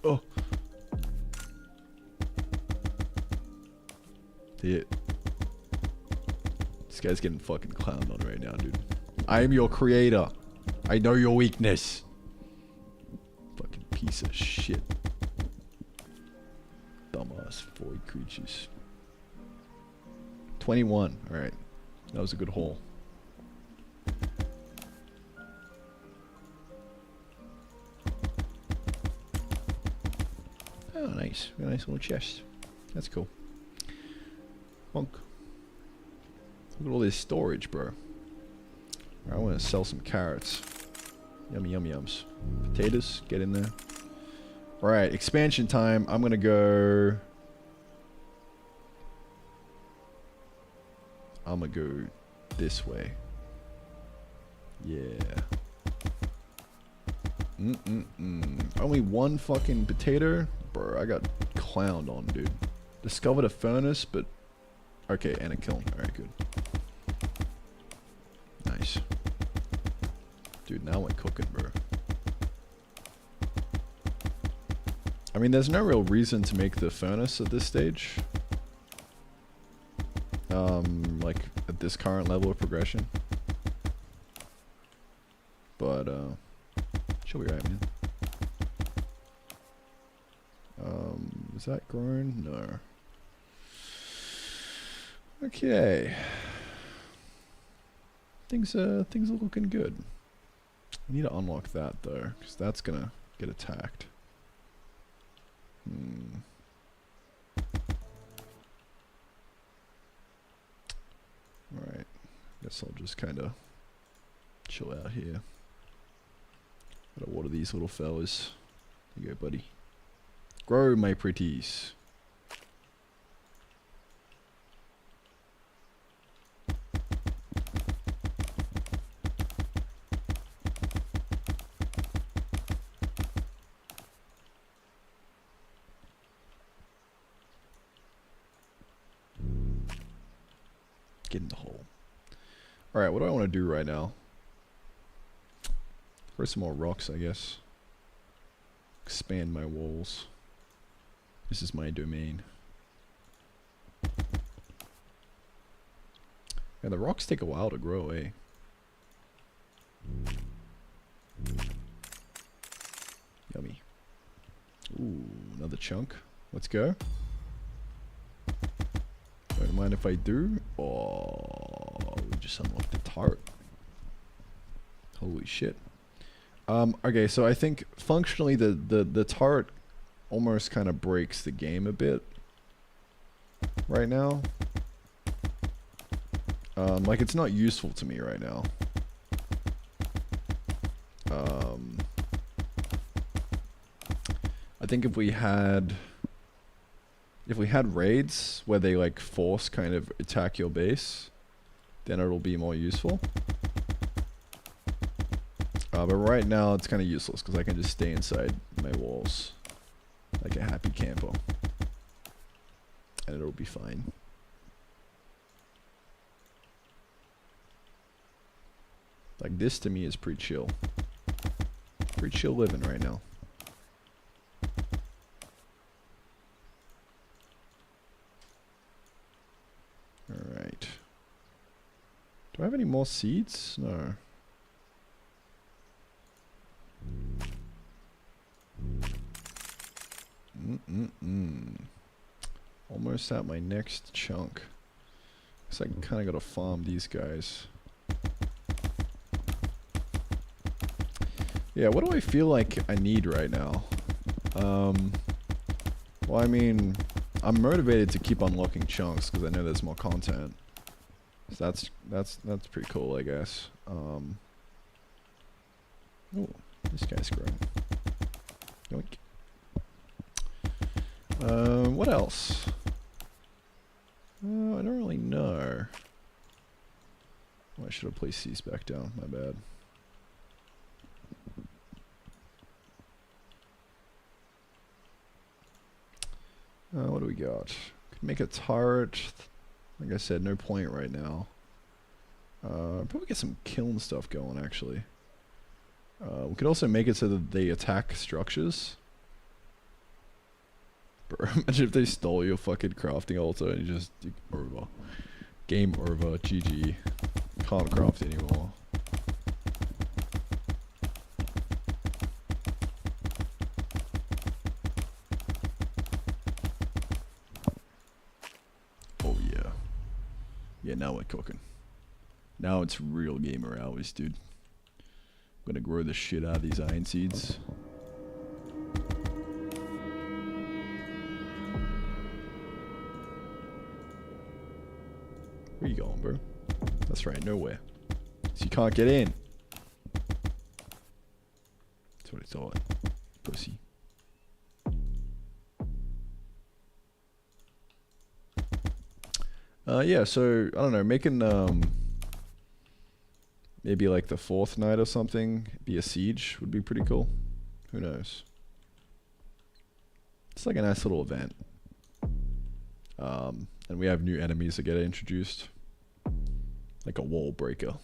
A: Oh. Dude. This guy's getting fucking clowned on right now, dude. I am your creator. I know your weakness. Fucking piece of shit. Dumbass void creatures. 21. Alright. That was a good haul. Oh, nice. Got a nice little chest. That's cool. Bonk. Look at all this storage, bro. I want to sell some carrots. Yummy, yummy, yums. Potatoes, get in there. Alright, expansion time. I'm going to go... I'm going to go this way. Yeah. Only one fucking potato? Bro, I got clowned on, dude. Discovered a furnace, but Okay, and a kiln. Alright, good. Nice. Dude, now we're cooking, bro. I mean, there's no real reason to make the furnace at this stage. Like, at this current level of progression. But, she'll be right, man. Is that grown? No. Okay. Things are looking good. We need to unlock that, though, because that's gonna get attacked. Alright. Guess I'll just kind of chill out here. Gotta water these little fellas. Here you go, buddy. Grow, my pretties. Get in the hole. Alright, what do I want to do right now? Throw some more rocks, I guess. Expand my walls. This is my domain. Yeah, the rocks take a while to grow, eh? Yummy. Ooh, another chunk. Let's go. Don't mind if I do. Oh, we just unlocked the tart. Holy shit. Okay, so I think functionally the tart almost kind of breaks the game a bit right now. Like, it's not useful to me right now. I think if we had raids where they like force kind of attack your base, then it'll be more useful. But right now it's kind of useless because I can just stay inside my walls like a happy camper, and it'll be fine. Like, this to me is pretty chill. Pretty chill living right now. Alright. Do I have any more seeds? No. Almost at my next chunk. Guess I kind of gotta farm these guys. Yeah, what do I feel like I need right now? Well, I mean, I'm motivated to keep unlocking chunks because I know there's more content. So that's pretty cool, I guess. Oh, this guy's growing. Yoink. What else? I don't really know. Oh, I should have placed these back down. My bad. What do we got? Could make a turret. Like I said, no point right now. Probably get some kiln stuff going, actually. We could also make it so that they attack structures. Bro, imagine if they stole your fucking crafting altar and you just over. Game over. GG. Can't craft anymore. Oh yeah. Yeah, now we're cooking. Now it's real gamer hours, dude. I'm gonna grow the shit out of these iron seeds. Where you going, bro? That's right, nowhere. So you can't get in. That's what I thought. Pussy. Yeah, so, I don't know, making, maybe like the 4th night or something be a siege would be pretty cool. Who knows? It's like a nice little event. And we have new enemies that get introduced. Like a wall breaker.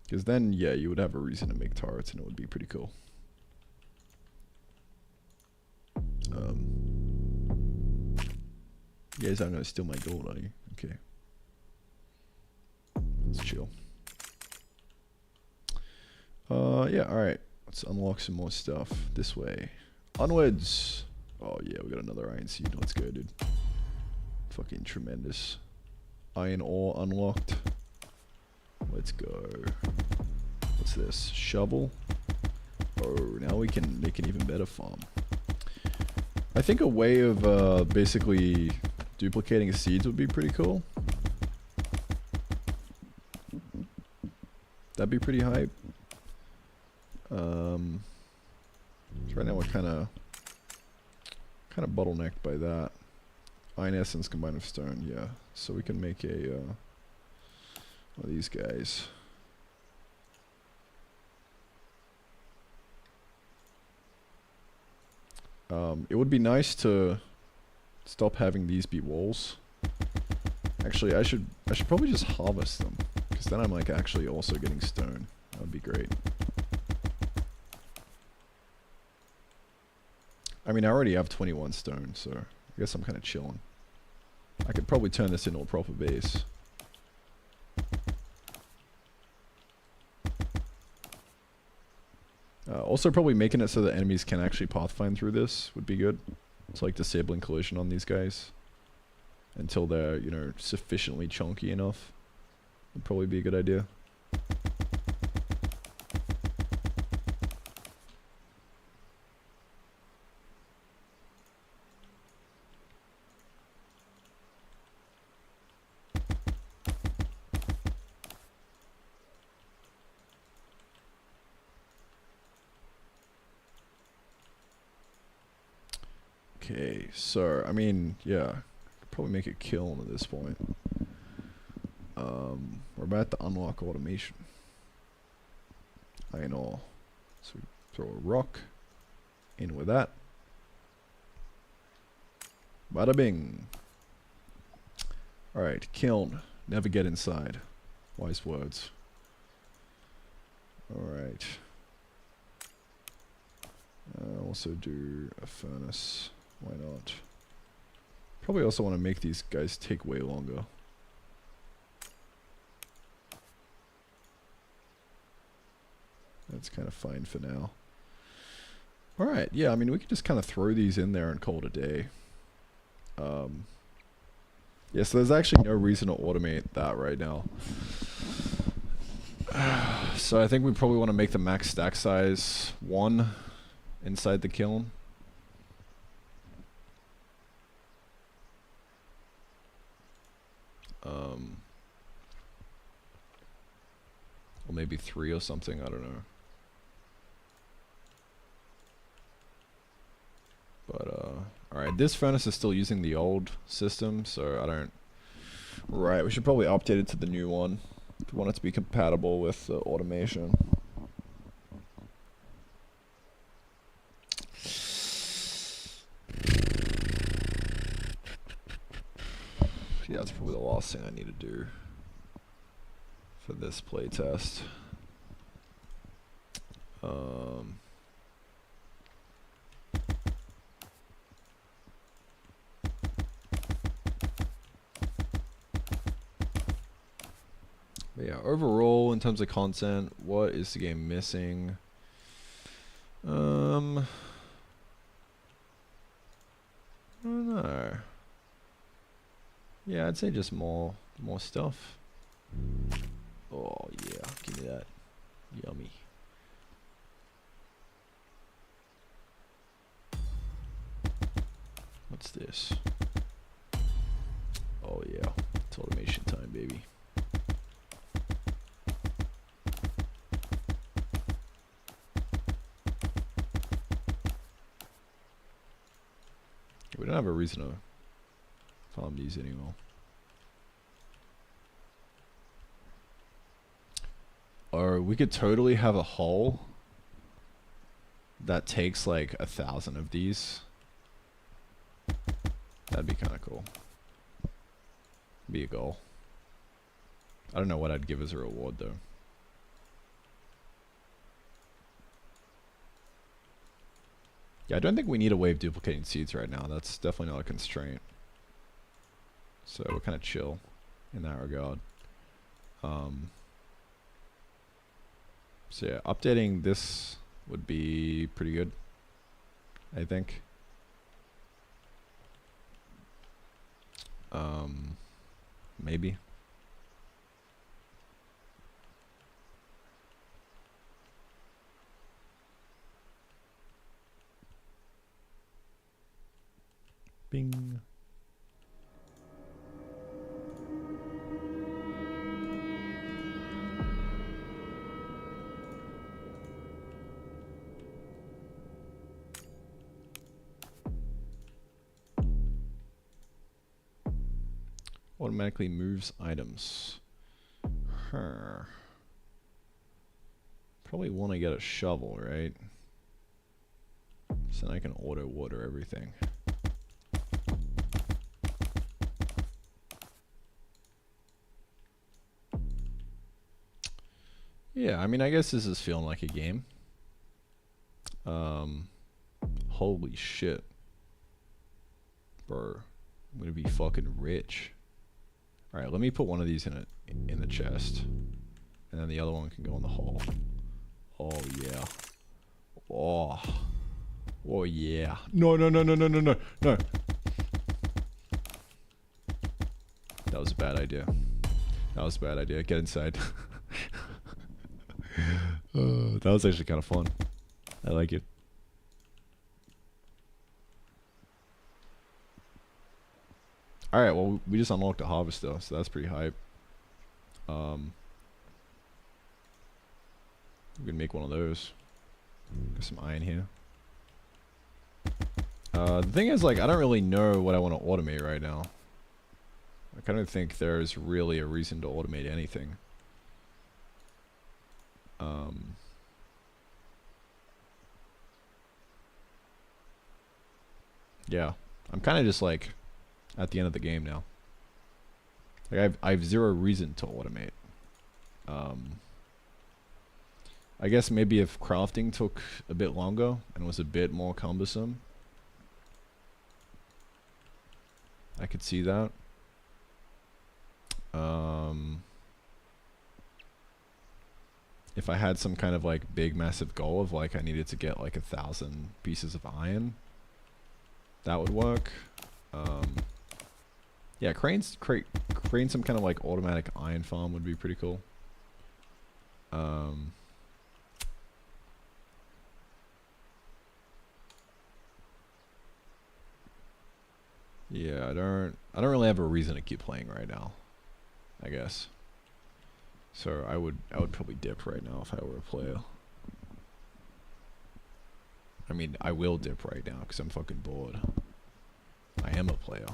A: Because then, yeah, you would have a reason to make turrets and it would be pretty cool. You guys aren't going to steal my gold, are you? Okay. Let's chill. Yeah, alright. Let's unlock some more stuff this way. Onwards! Oh yeah, we got another iron seed. Let's go, dude. Fucking tremendous. Iron ore unlocked. Let's go. What's this? Shovel? Oh, now we can make an even better farm. I think a way of basically duplicating seeds would be pretty cool. That'd be pretty hype. Right now we're kind of bottlenecked by that. Iron essence combined with stone, yeah. So we can make a one of these guys. It would be nice to stop having these be walls. Actually, I should probably just harvest them, because then I'm like actually also getting stone. That would be great. I mean, I already have 21 stone, so I guess I'm kind of chilling. I could probably turn this into a proper base. Also, probably making it so that enemies can actually pathfind through this would be good. It's like disabling collision on these guys until they're, you know, sufficiently chunky enough. Would probably be a good idea. Okay, so, I mean, yeah, could probably make it kiln at this point. We're about to unlock automation. Iron ore. So we throw a rock in with that. Bada bing. Alright, kiln. Never get inside. Wise words. Alright. Also do a furnace. Why not? Probably also want to make these guys take way longer. That's kind of fine for now. Alright, yeah, I mean, we could just kind of throw these in there and call it a day. Yeah, so there's actually no reason to automate that right now. So I think we probably want to make the max stack size 1 inside the kiln. Or maybe 3 or something, I don't know. But, alright, this furnace is still using the old system, so I don't... Right, we should probably update it to the new one if we want it to be compatible with automation. Yeah, that's probably the last thing I need to do for this playtest. But yeah, overall, in terms of content, what is the game missing? I don't know. Yeah, I'd say just more stuff. Oh yeah, give me that. Yummy. What's this? Oh yeah, it's automation time, baby. We don't have a reason to farm these anymore. Or we could totally have a hull that takes like 1,000 of these. That'd be kind of cool. Be a goal. I don't know what I'd give as a reward though. Yeah, I don't think we need a way of duplicating seeds right now. That's definitely not a constraint. So we're kind of chill in that regard. So yeah, updating this would be pretty good, I think. Maybe. Bing. Automatically moves items. Probably want to get a shovel, right? So then I can auto water everything. Yeah, I mean, I guess this is feeling like a game. Holy shit. Bro, I'm gonna be fucking rich. Alright, let me put one of these in the chest. And then the other one can go in the hole. Oh yeah. Oh. Oh yeah. No, no, no, no, no, no, no, no. That was a bad idea. That was a bad idea. Get inside. That was actually kind of fun. I like it. Alright, well, we just unlocked a harvest though, so that's pretty hype. We can make one of those. Got some iron here. The thing is, like, I don't really know what I want to automate right now. I kind of think there's really a reason to automate anything. Yeah, I'm kind of just like at the end of the game now. Like I have zero reason to automate. I guess maybe if crafting took a bit longer and was a bit more cumbersome, I could see that. If I had some kind of like big massive goal of like I needed to get like 1,000 pieces of iron, that would work. Yeah, creating some kind of like automatic iron farm would be pretty cool. Yeah, I don't really have a reason to keep playing right now, I guess. So I would probably dip right now if I were a player. I mean, I will dip right now because I'm fucking bored. I am a player.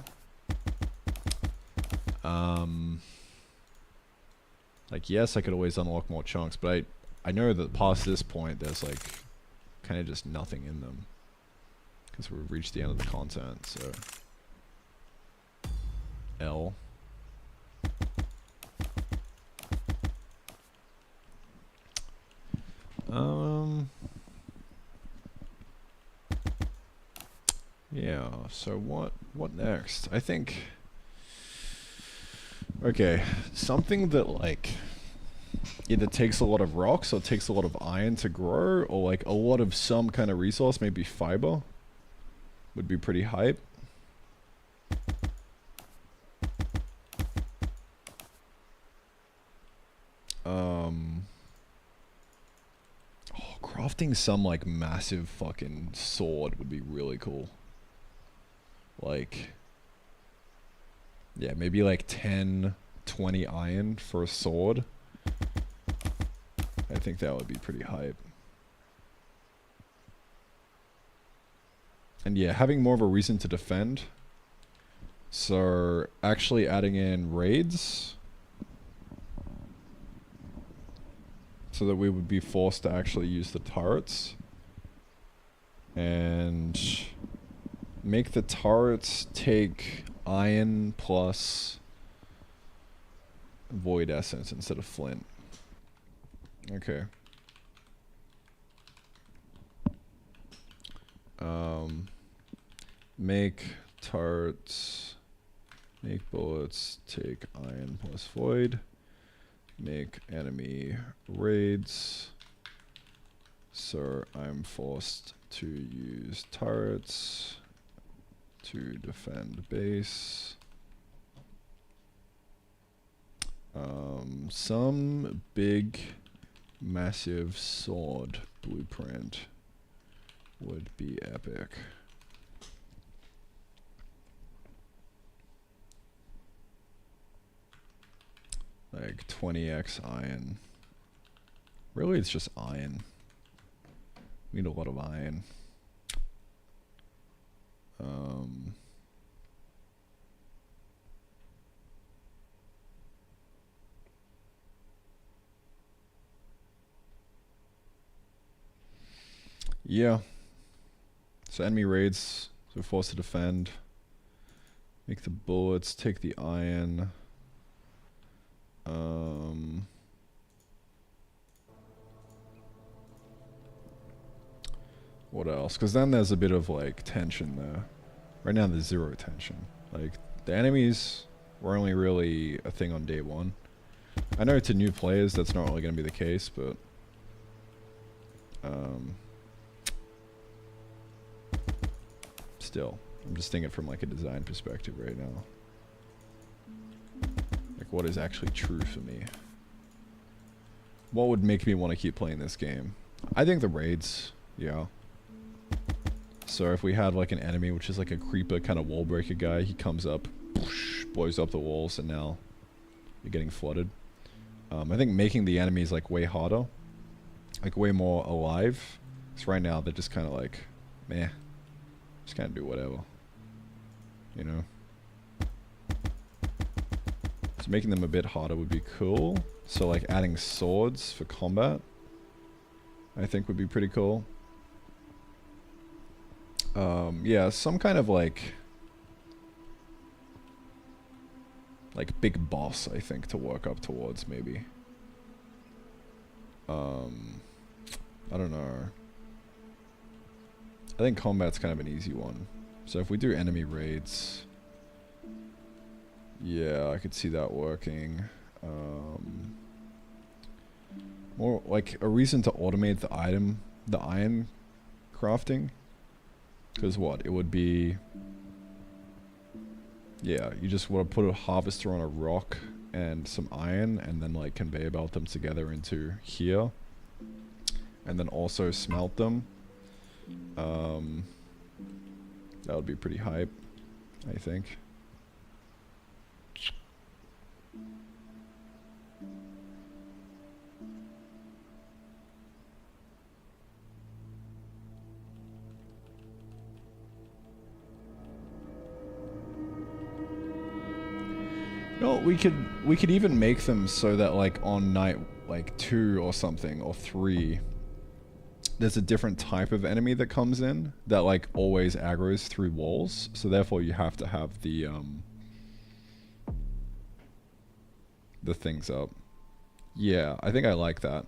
A: Like, yes, I could always unlock more chunks, but I know that past this point, there's like kind of just nothing in them because we've reached the end of the content. So L. Yeah, so what next? I think, okay, something that like either takes a lot of rocks or takes a lot of iron to grow, or like a lot of some kind of resource, maybe fiber, would be pretty hype. Crafting some like massive fucking sword would be really cool. Like, yeah, maybe like 10, 20 iron for a sword. I think that would be pretty hype. And yeah, having more of a reason to defend. So actually adding in raids, so that we would be forced to actually use the turrets. And make the turrets take iron plus void essence instead of flint. Okay. Make turrets, make bullets, take iron plus void, make enemy raids. So I'm forced to use turrets to defend base. Some big, massive sword blueprint would be epic. Like 20x iron. Really, it's just iron. We need a lot of iron. Yeah. So enemy raids, so we're forced to defend. Make the bullets, take the iron. What else? Because then there's a bit of like tension there. Right now there's zero tension. Like the enemies were only really a thing on day one. I know to new players that's not really going to be the case, but still, I'm just thinking from like a design perspective right now. Like what is actually true for me? What would make me want to keep playing this game? I think the raids, yeah. So if we had like an enemy which is like a creeper kind of wall breaker guy, he comes up, whoosh, blows up the walls, and now you're getting flooded. I think making the enemies like way harder, like way more alive. Because right now they're just kind of like, meh, just kind of do whatever, you know. So making them a bit harder would be cool. So like adding swords for combat, I think would be pretty cool. Yeah, some kind of like big boss, I think, to work up towards, maybe. I don't know. I think combat's kind of an easy one. So if we do enemy raids, yeah, I could see that working. More like a reason to automate the iron crafting. Because what? It would be... Yeah, you just want to put a harvester on a rock and some iron, and then like conveyor belt them together into here. And then also smelt them. That would be pretty hype, I think. No, we could even make them so that like on night like 2 or something or 3, there's a different type of enemy that comes in that like always aggroes through walls. So therefore you have to have the things up. Yeah, I think I like that.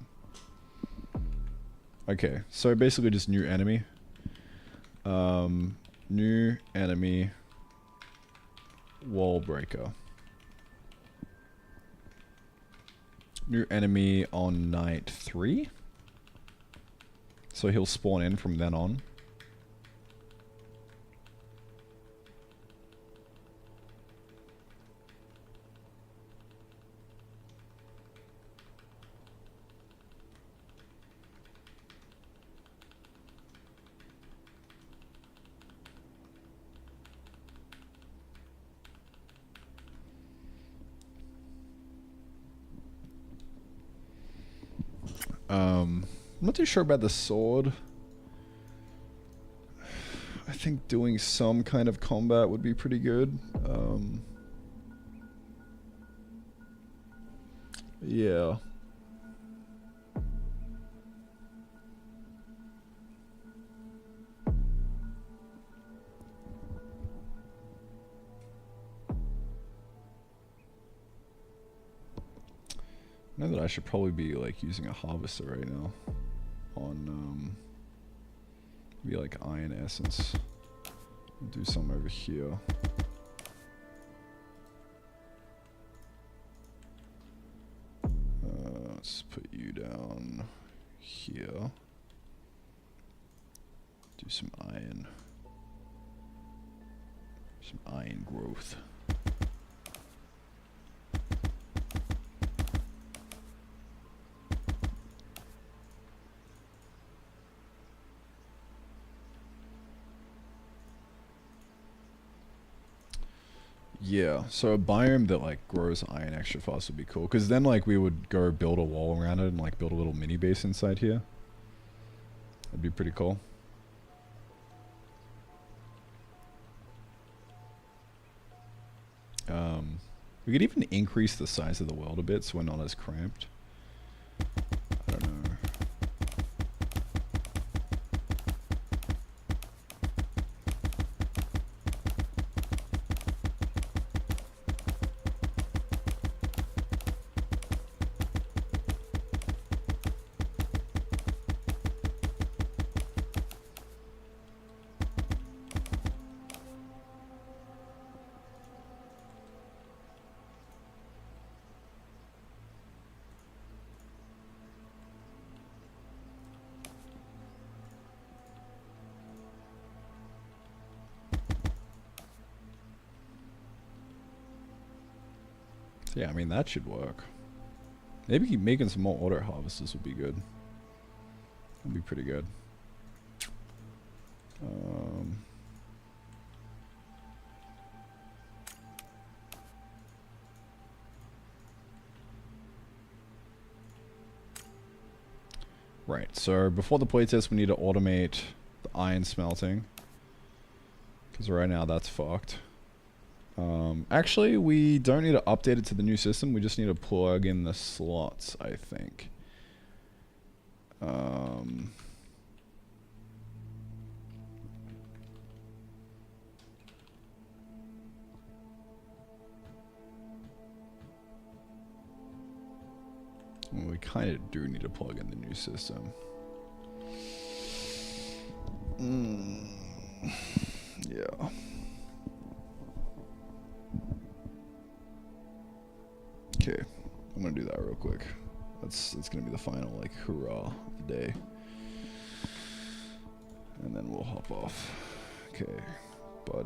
A: Okay, so basically just new enemy. New enemy wall breaker. New enemy on night 3. So he'll spawn in from then on. I'm not too sure about the sword. I think doing some kind of combat would be pretty good. Yeah. I know that I should probably be like using a harvester right now on maybe like iron essence. I'll do some over here. Let's put you down here. Do some iron. Some iron growth. Yeah, so a biome that like grows iron extra fast would be cool. Cause then like we would go build a wall around it and like build a little mini base inside here. That'd be pretty cool. We could even increase the size of the world a bit so we're not as cramped. I don't know. Yeah, I mean, that should work. Maybe making some more auto harvesters would be good. That'd be pretty good. Right, so before the playtest, we need to automate the iron smelting. Because right now, that's fucked. Actually, we don't need to update it to the new system. We just need to plug in the slots, I think. Well, we kind of do need to plug in the new system. Yeah. Okay, I'm gonna do that real quick. That's gonna be the final like hurrah of the day, and then we'll hop off. Okay, but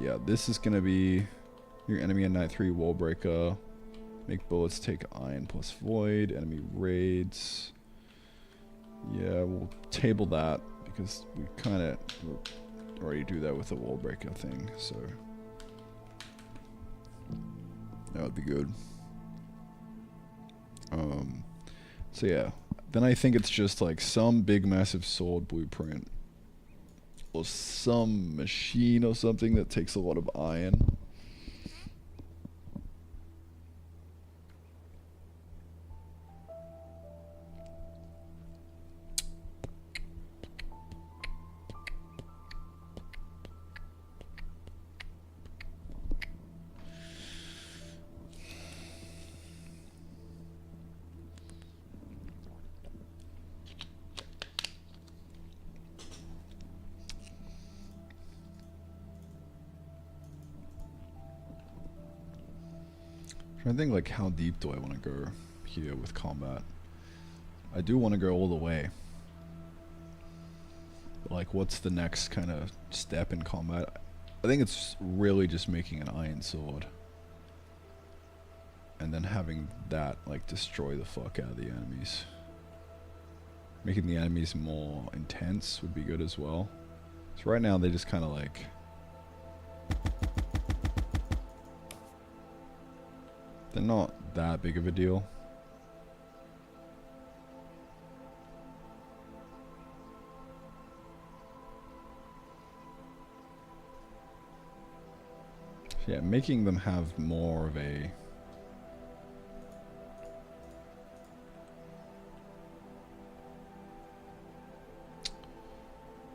A: yeah, this is gonna be your enemy in night 3 wall breaker. Make bullets take iron plus void. Enemy raids. Yeah, we'll table that because we kind of already do that with the wall breaker thing, so. That would be good. So yeah, then I think it's just like some big massive sword blueprint or some machine or something that takes a lot of iron. I think like how deep do I want to go here with combat? I do want to go all the way. Like what's the next kind of step in combat? I think it's really just making an iron sword. And then having that like destroy the fuck out of the enemies. Making the enemies more intense would be good as well. So right now they just kind of like... They're not that big of a deal. Yeah, making them have more of a...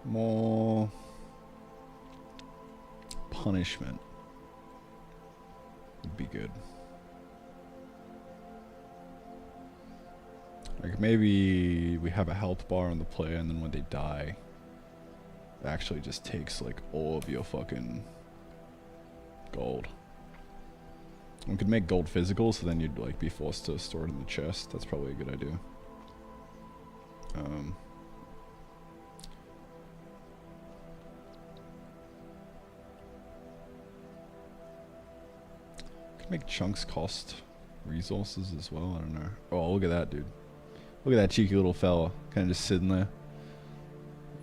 A: more... punishment would be good. Like maybe we have a health bar on the player, and then when they die, it actually just takes like all of your fucking gold. We could make gold physical, so then you'd like be forced to store it in the chest. That's probably a good idea. Could make chunks cost resources as well. I don't know. Oh, look at that, dude. Look at that cheeky little fella, kind of just sitting there.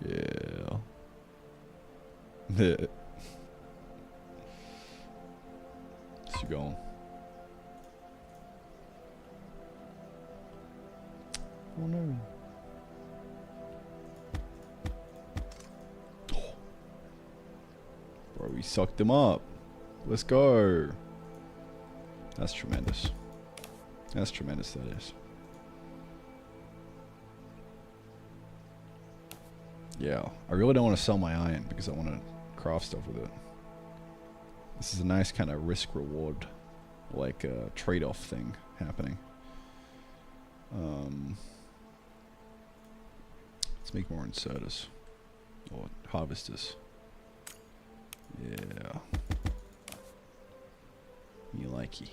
A: Yeah. Keep going. Oh no. Oh. Bro, we sucked him up. Let's go. That's tremendous. That's tremendous, that is. Yeah, I really don't want to sell my iron because I want to craft stuff with it. This is a nice kind of risk-reward, like trade-off thing happening. Let's make more inserters. Or harvesters. Yeah. Me likey.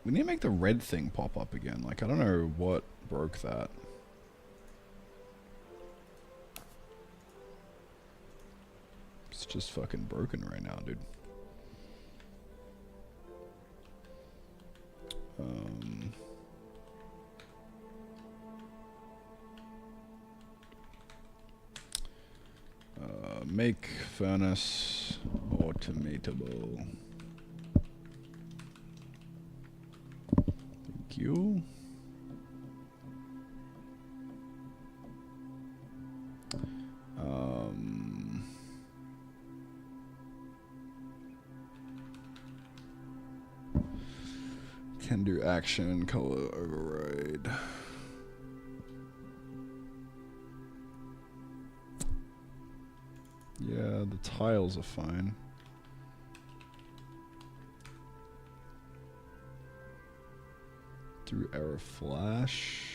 A: We need to make the red thing pop up again. Like, I don't know what broke that. It's just fucking broken right now, dude. Make furnace automatable. Thank you. Can do action, color override. Yeah, the tiles are fine. Through error flash.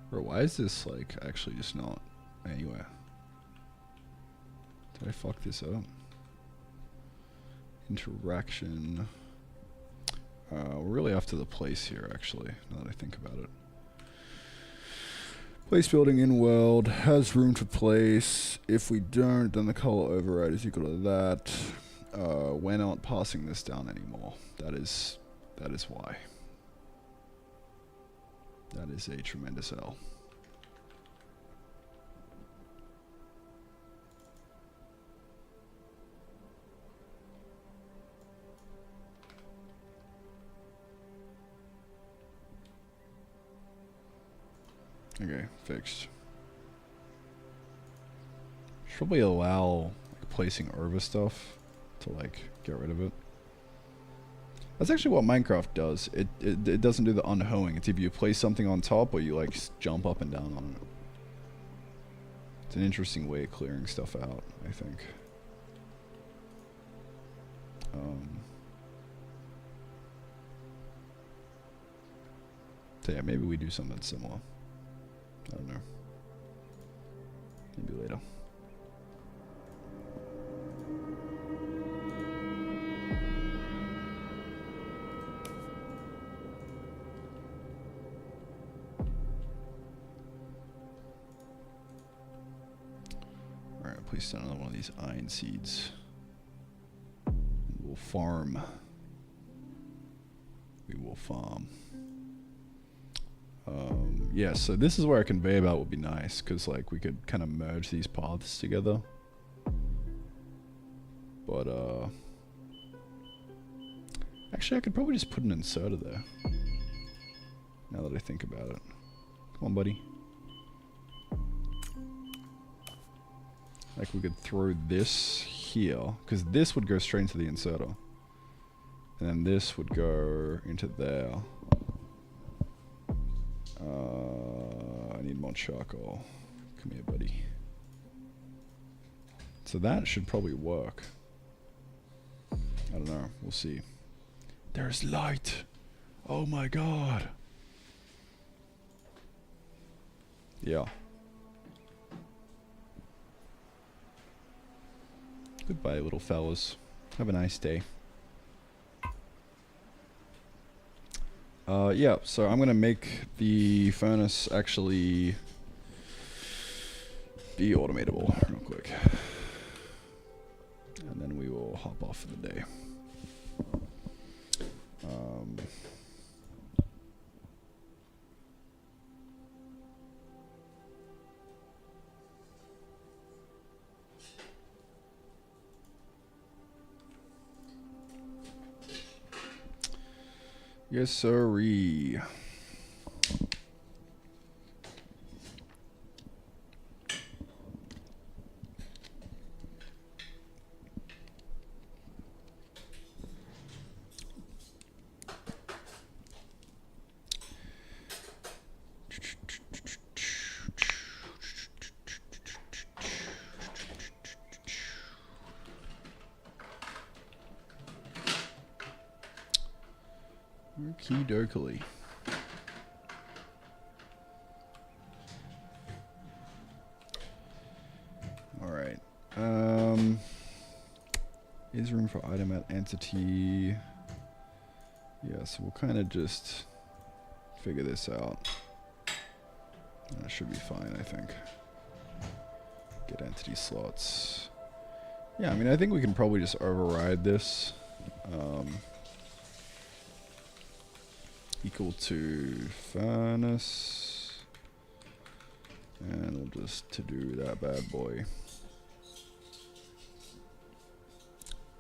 A: Bro, why is this like actually just not anywhere? Did I fuck this up? Interaction. We're really after the place here actually, now that I think about it. Place building in world has room to place. If we don't, then the color override is equal to that. We're not passing this down anymore. That is why. That is a tremendous L. Okay, fixed. Should probably allow like, placing over stuff to like get rid of it. That's actually what Minecraft does. It doesn't do the unhoeing. It's either you place something on top or you like jump up and down on it. It's an interesting way of clearing stuff out, I think. So yeah, maybe we do something similar. I don't know. Maybe later. Alright, place down another one of these iron seeds. We'll farm. We will farm. Yeah, so this is where a conveyor belt would be nice, because like we could kind of merge these paths together. But Actually, I could probably just put an inserter there. Now that I think about it. Come on, buddy. Like we could throw this here, because this would go straight into the inserter. And then this would go into there. I need more charcoal. Come here, buddy. So that should probably work. I don't know. We'll see. There's light. Oh my god. Yeah. Goodbye, little fellas. Have a nice day. Yeah, so I'm gonna make the furnace actually be automatable real quick. And then we will hop off for the day. Yes, sirree. Okie dokie. Alright. Is room for item at entity. Yeah, so we'll kind of just figure this out. That should be fine, I think. Get entity slots. Yeah, I mean, I think we can probably just override this. Equal to furnace. And we'll just to do that bad boy.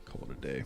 A: Call it a day.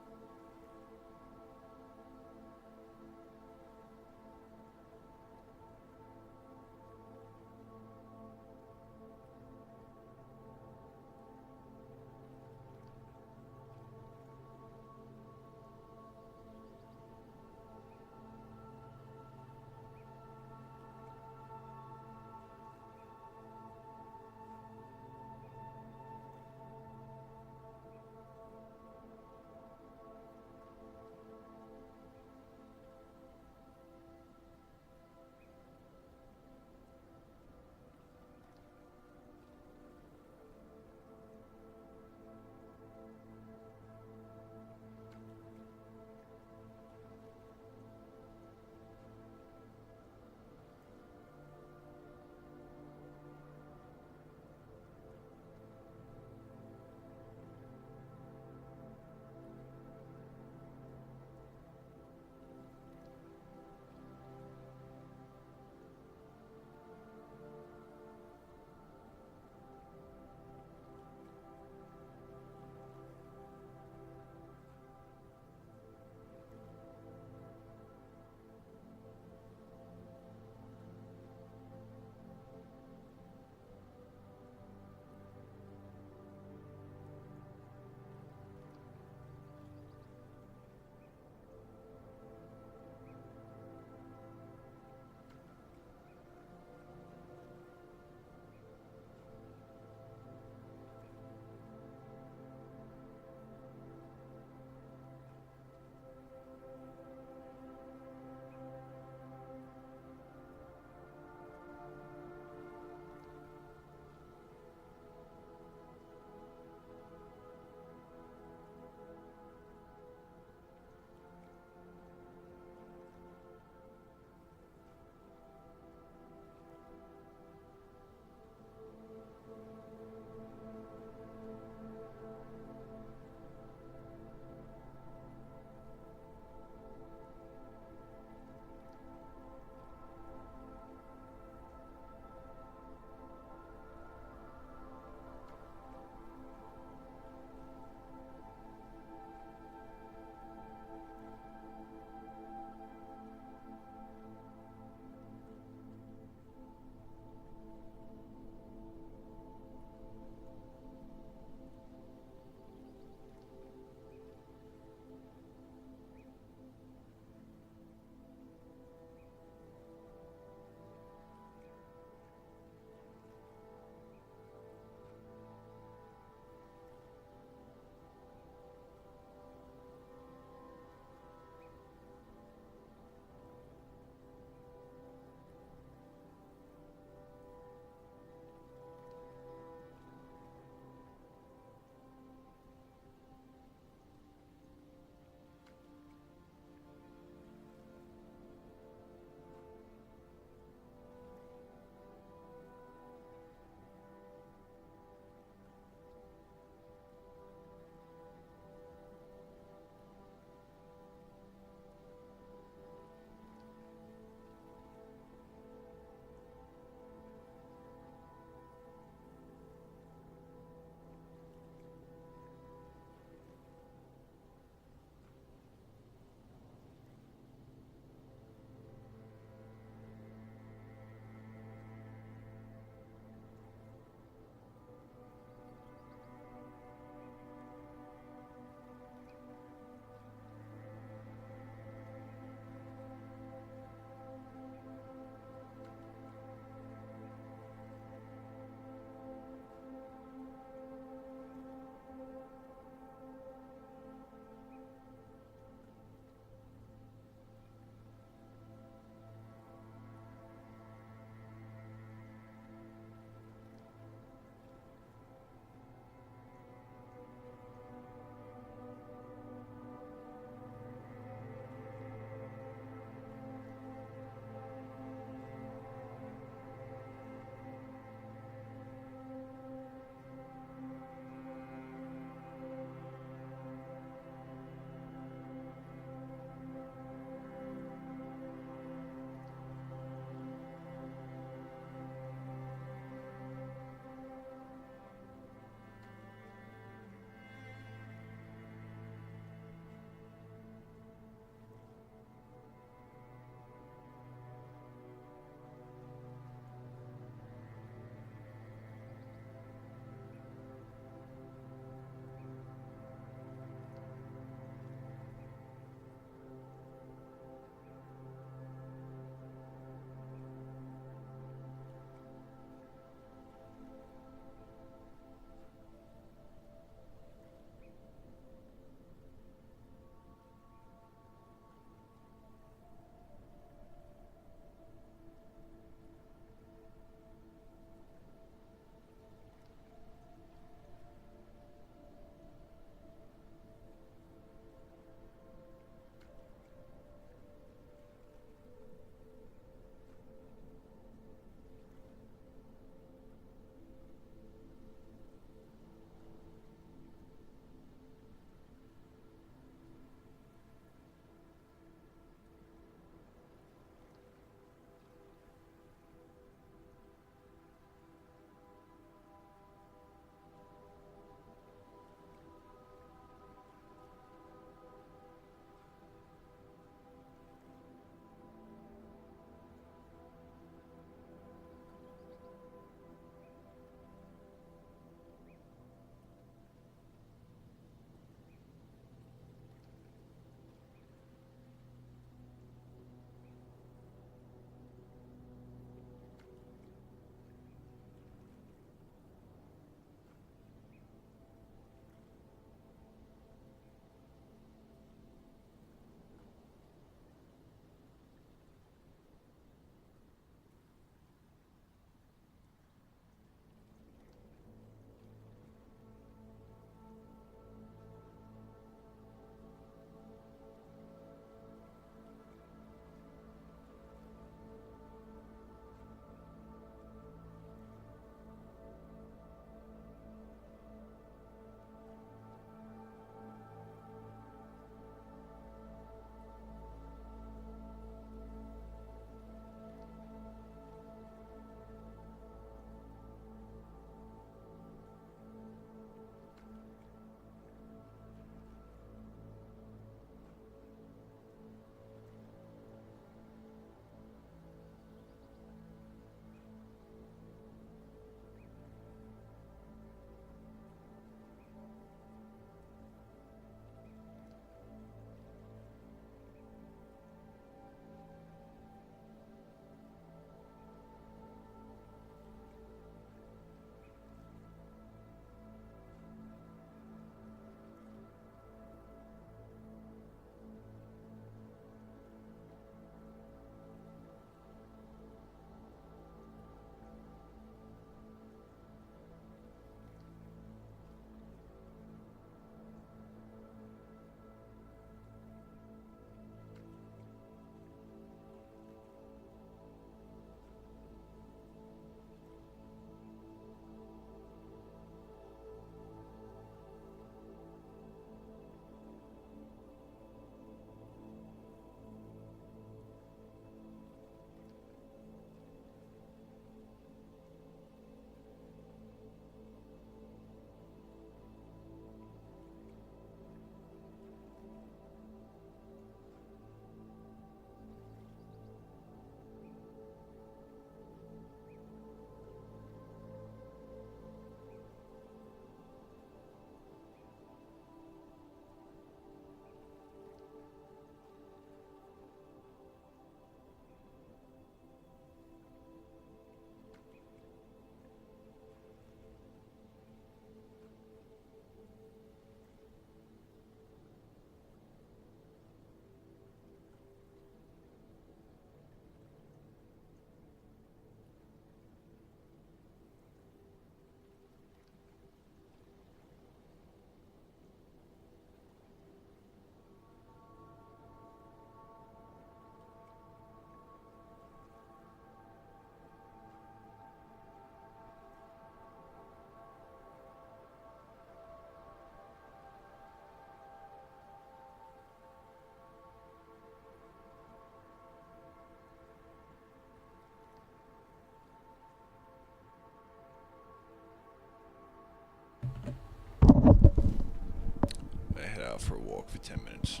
A: head out for a walk for 10 minutes.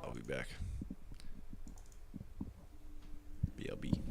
A: I'll be back. BLB.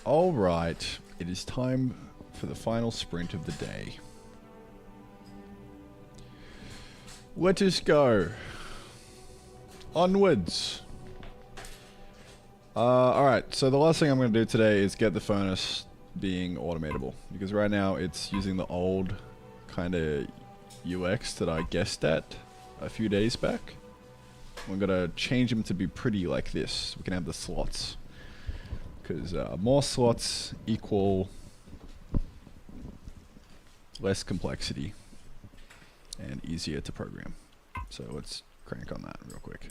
A: Alright, it is time for the final sprint of the day. Let us go. Onwards. Alright, so the last thing I'm going to do today is get the furnace being automatable. Because right now it's using the old kind of UX that I guessed at a few days back. We're going to change them to be pretty like this. We can have the slots. Because more slots equal less complexity and easier to program. So let's crank on that real quick.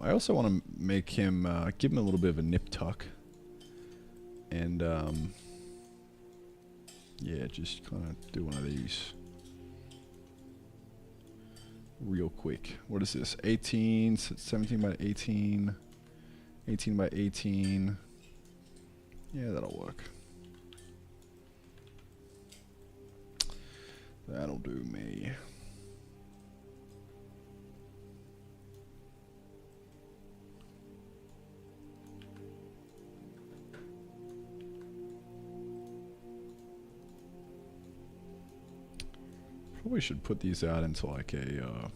A: I also want to make him, give him a little bit of a nip tuck. And, yeah, just kind of do one of these. Real quick. What is this? 18, 17 by 18, 18 by 18. Yeah, that'll work. That'll do me. Probably should put these out into like a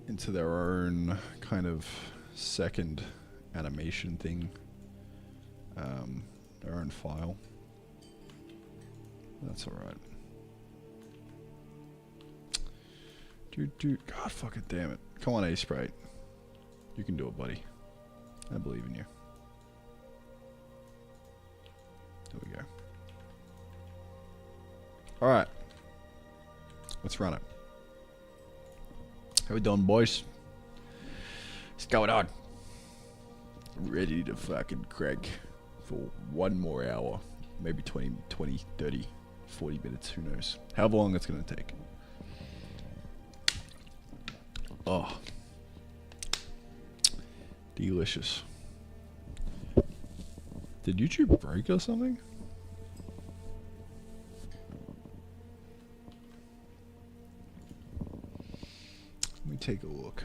A: into their own kind of second animation thing, their own file. That's all right. Dude, God fucking damn it! Come on, sprite, you can do it, buddy. I believe in you. There we go. All right, let's run it. How we doing, boys? What's going on? Ready to fucking crank for one more hour. Maybe 20, 30, 40 minutes, who knows. However long it's gonna take. Oh. Delicious. Did YouTube break or something? Let me take a look.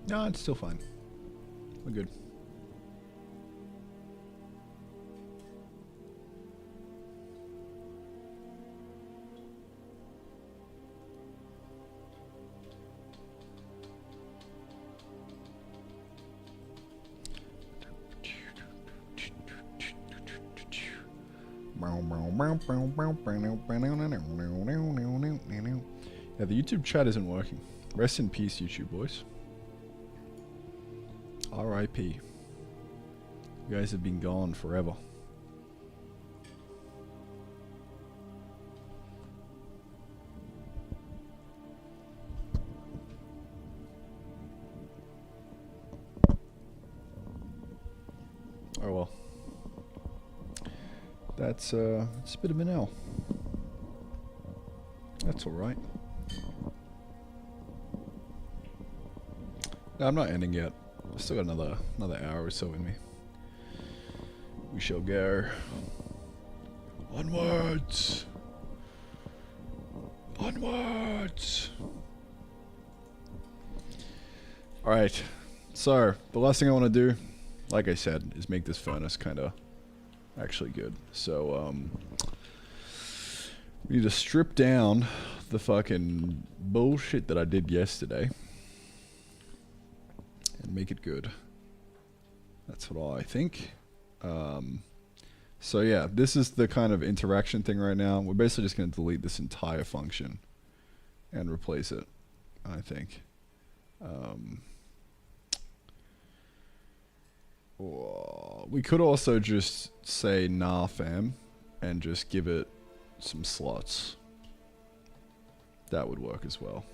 A: No, it's still fine. We're good. Yeah, the YouTube chat isn't working. Rest in peace, YouTube boys. R.I.P. You guys have been gone forever. Oh well. That's a bit of an L. That's alright. No, I'm not ending yet. I've still got another hour or so in me. We shall go. Onwards! Onwards! Alright, so the last thing I want to do, like I said, is make this furnace kinda actually good. So, we need to strip down the fucking bullshit that I did yesterday and make it good. That's what I think. So yeah, this is the kind of interaction thing right now. We're basically just going to delete this entire function and replace it, I think. We could also just say nah fam and just give it some slots. That would work as well.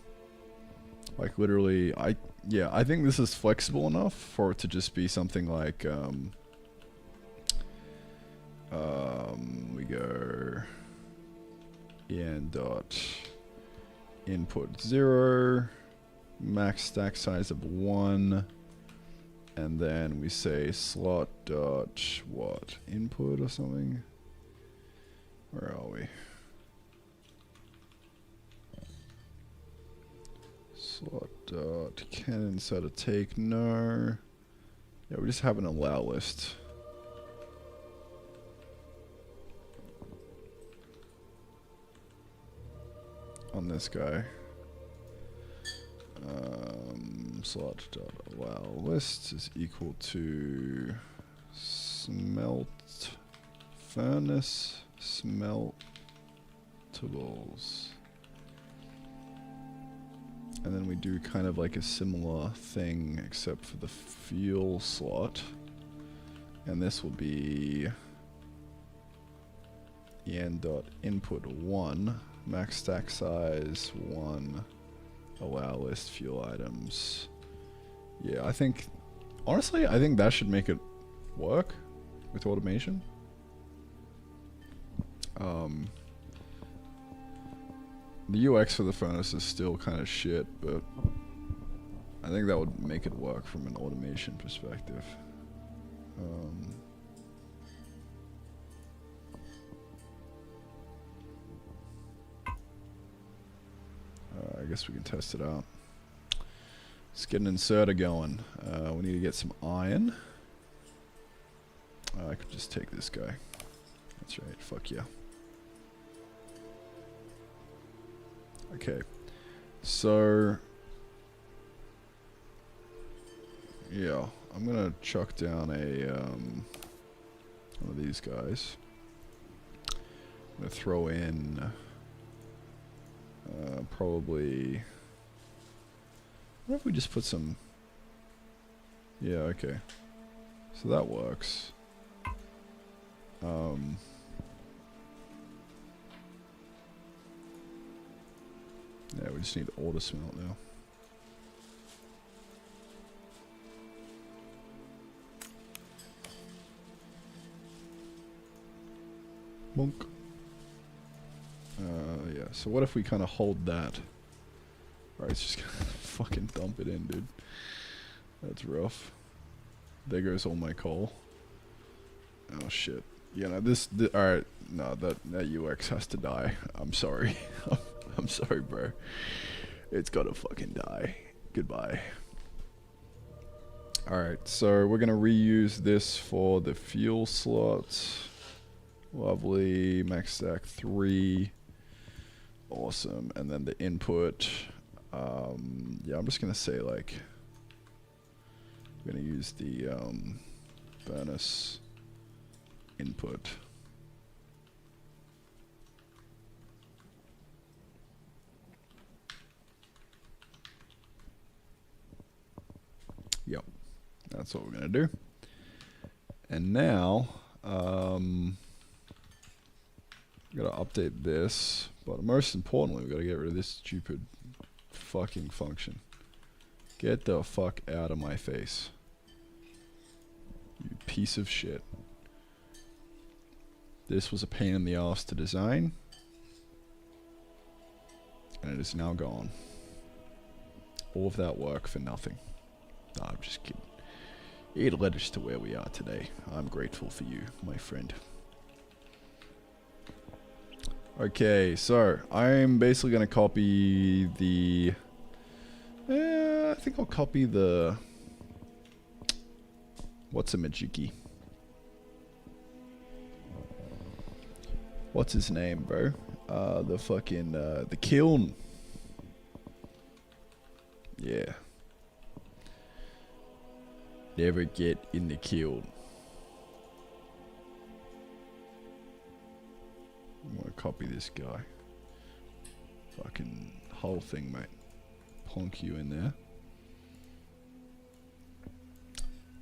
A: Like literally, I think this is flexible enough for it to just be something like we go en dot input 0, max stack size of 1, and then we say slot dot what input or something. Where are we? Slot dot can insert a take, no. Yeah, we just have an allow list. On this guy. Slot dot allow list is equal to smelt furnace smeltables. And then we do kind of like a similar thing except for the fuel slot. And this will be en.input 1, max stack size 1, allow list fuel items. Yeah, I think, honestly, I think that should make it work with automation. The UX for the furnace is still kind of shit, but I think that would make it work from an automation perspective. I guess we can test it out. Let's get an inserter going. We need to get some iron. I could just take this guy. That's right, fuck yeah. Okay, so yeah, I'm gonna chuck down a one of these guys. I'm gonna throw in probably. What if we just put some? Yeah, okay. So that works. Yeah, we just need auto smelt now. Monk. Yeah, so what if we kind of hold that? Alright, it's just gonna fucking dump it in, dude. That's rough. There goes all my coal. Oh shit. Yeah, no, alright, no, that UX has to die. I'm sorry. I'm sorry, bro. It's gotta fucking die. Goodbye. Alright, so we're gonna reuse this for the fuel slots. Lovely. Max stack 3. Awesome. And then the input. Yeah, I'm just gonna say like I'm gonna use the furnace input. Yep, that's what we're gonna do. And now we gotta update this, but most importantly we gotta get rid of this stupid fucking function. Get the fuck out of my face, you piece of shit. This was a pain in the ass to design, and it is now gone. All of that work for nothing. Nah, I'm just kidding. It led us to where we are today. I'm grateful for you, my friend. Okay, so I'm basically gonna copy the. I think I'll copy the. What's a Majiki? What's his name, bro? The fucking the kiln. Yeah. Never get in the kiln. I'm gonna copy this guy. Fucking whole thing, mate. Plonk you in there.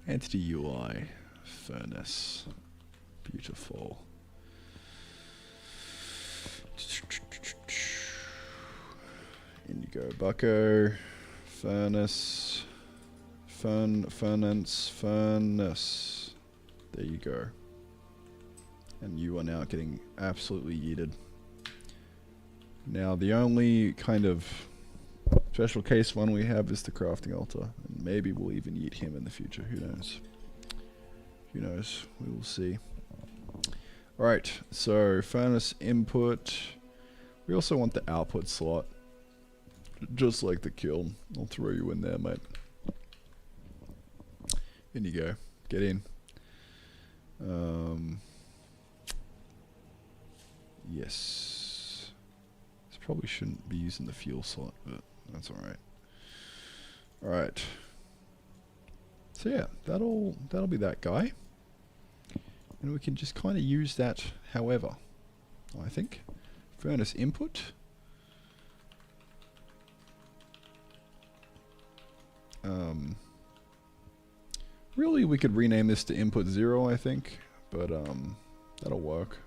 A: Entity UI. Furnace. Beautiful. Indigo Bucko. Furnace. Furnace. There you go. And you are now getting absolutely yeeted. Now the only kind of special case one we have is the crafting altar. And maybe we'll even yeet him in the future. Who knows? Who knows? We will see. Alright, so furnace input. We also want the output slot. Just like the kiln. I'll throw you in there, mate. In you go. Get in. Yes. This probably shouldn't be using the fuel slot, but that's alright. Alright. So yeah, that'll be that guy. And we can just kind of use that however, I think. Furnace input. Really, we could rename this to input 0, I think, but that'll work.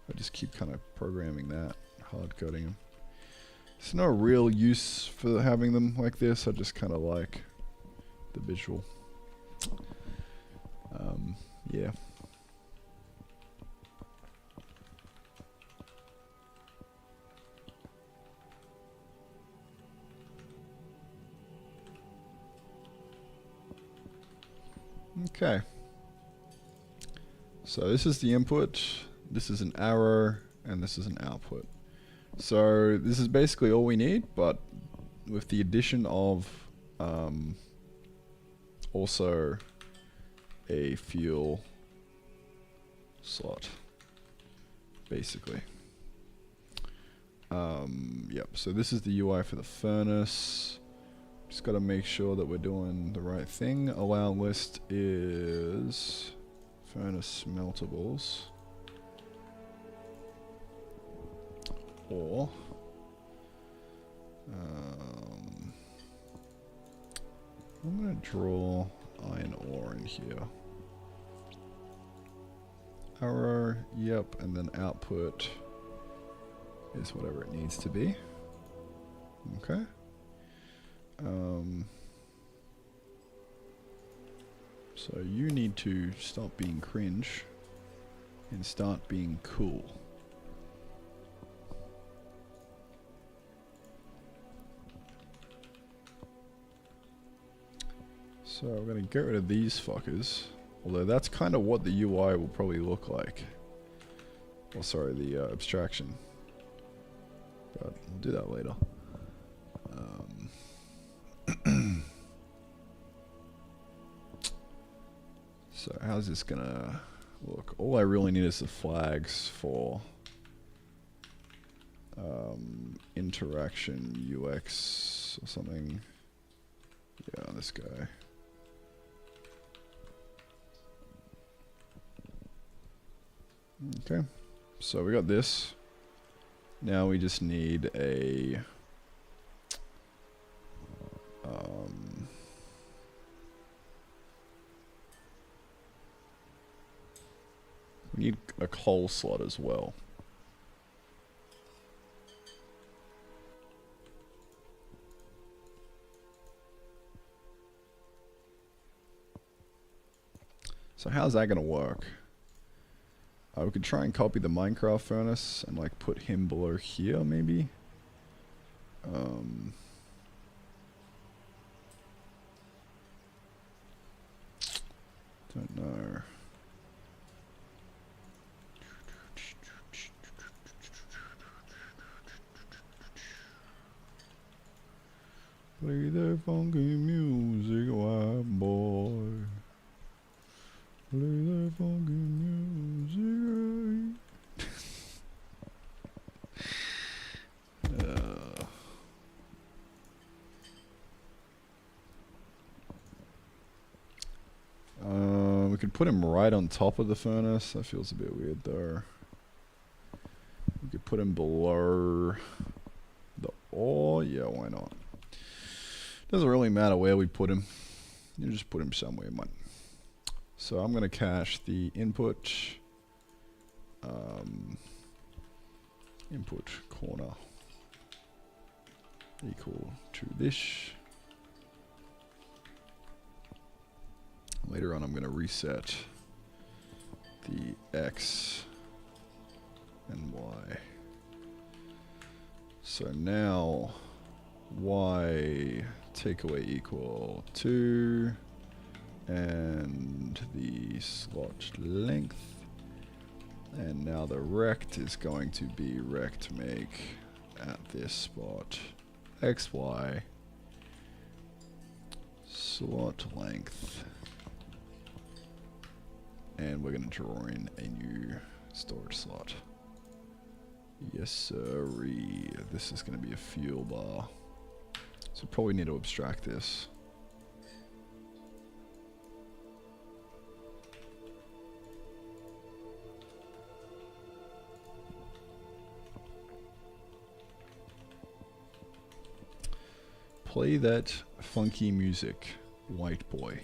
A: I just keep kind of programming that, hard coding them. There's no real use for having them like this. I just kind of like the visual. Yeah. Okay. So this is the input, this is an arrow, and this is an output. So this is basically all we need, but with the addition of also a fuel slot, basically. Yep, so this is the UI for the furnace. Just got to make sure that we're doing the right thing. Allow list is furnace smeltables. Or I'm going to draw iron ore in here. Arrow, yep, and then output is whatever it needs to be. Okay. So you need to stop being cringe and start being cool. So we're going to get rid of these fuckers. Although that's kind of what the UI will probably look like. Oh, sorry, the abstraction. But we'll do that later. So how's this gonna look? All I really need is the flags for interaction UX or something. Yeah, this guy. Okay, so we got this. Now we just need a we need a coal slot as well. So how's that gonna work? We could try and copy the Minecraft furnace and like put him below here maybe. Don't know. Play that funky music, white boy. Play that funky music. We could put him right on top of the furnace. That feels a bit weird though. We could put him below the ore. Yeah, why not? Doesn't really matter where we put him. You just put him somewhere, man. So I'm going to cache the input input corner equal to this. Later on I'm going to reset the X and Y. So now Y takeaway equal 2 and the slot length And now the rect is going to be rect make at this spot. XY. Slot length. And we're going to draw in a new storage slot. Yes, sirree. This is going to be a fuel bar. So probably need to abstract this. Play that funky music, white boy.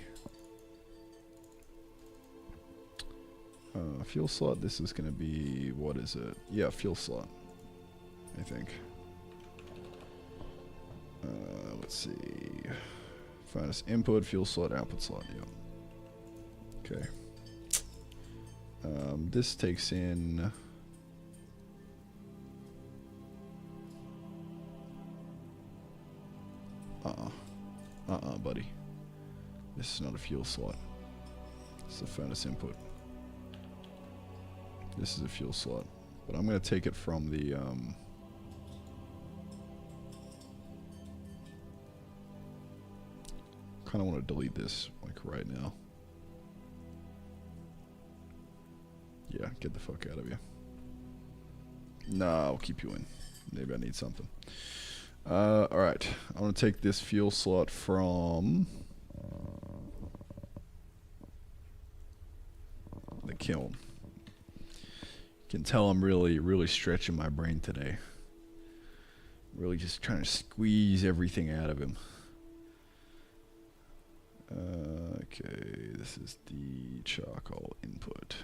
A: Fuel slot, this is going to be, what is it? Yeah, fuel slot, I think. Let's see. Furnace input, fuel slot, output slot, yeah. Okay. This takes in... buddy. This is not a fuel slot. It's a furnace input. This is a fuel slot. But I'm going to take it from the... kind of want to delete this, like, right now. Yeah, get the fuck out of here. Nah, I'll keep you in. Maybe I need something. Alright. I'm going to take this fuel slot from... the kiln. You can tell I'm really stretching my brain today. Really just trying to squeeze everything out of him. Okay, this is the charcoal input.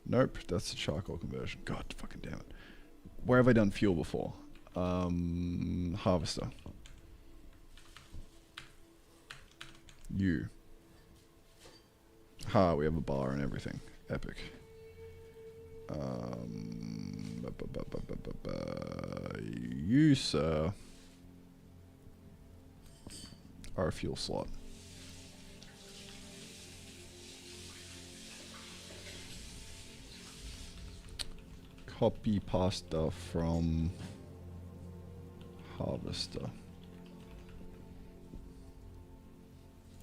A: Nope, that's the charcoal conversion. God fucking damn it. Where have I done fuel before? Harvester. You. Ha, we have a bar and everything. Epic. You, sir, are a fuel slot. Copy pasta from harvester.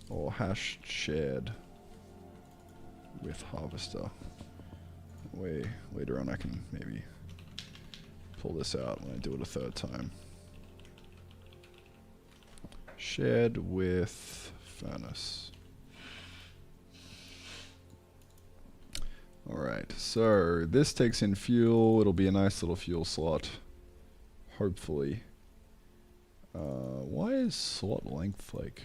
A: Or hash shared with harvester. Later on I can maybe pull this out when I do it a third time. Shared with furnace. Alright, so this takes in fuel. It'll be a nice little fuel slot. Hopefully. Why is slot length like...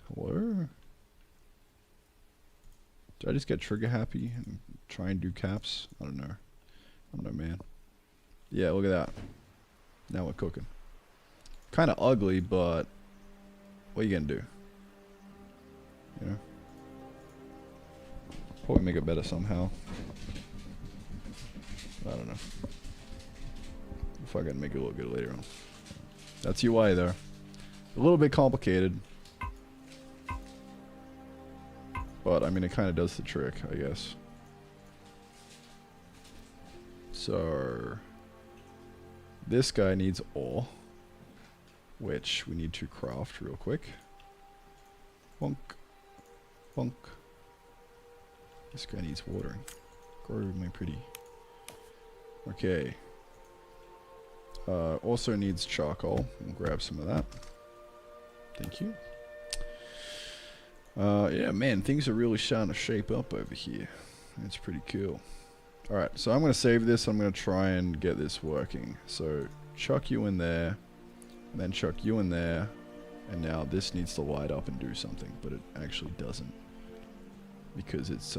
A: Hello? Did I just get trigger happy and try and do caps? I don't know. I don't know, man. Yeah, look at that. Now we're cooking. Kind of ugly, but what are you gonna do? You know? Probably make it better somehow. I don't know. If I can make it look good later on. That's UI there. A little bit complicated. But, I mean, it kind of does the trick, I guess. So, this guy needs ore, which we need to craft real quick. Bonk. Bonk. This guy needs watering. Grow my pretty. Okay. Also needs charcoal. We'll grab some of that. Thank you. Yeah, man, things are really starting to shape up over here. It's pretty cool. Alright, so I'm going to save this. I'm going to try and get this working. So, chuck you in there. And then chuck you in there. And now this needs to light up and do something. But it actually doesn't. Because it's,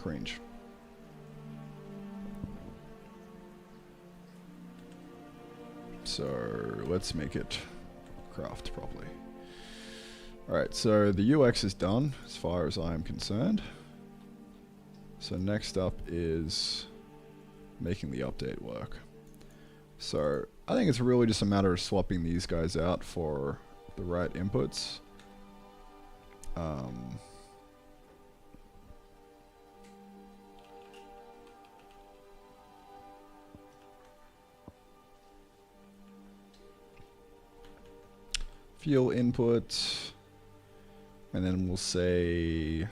A: cringe. So, let's make it craft properly. Alright, so the UX is done as far as I'm concerned. So next up is making the update work. So I think it's really just a matter of swapping these guys out for the right inputs. fuel input, and then we'll say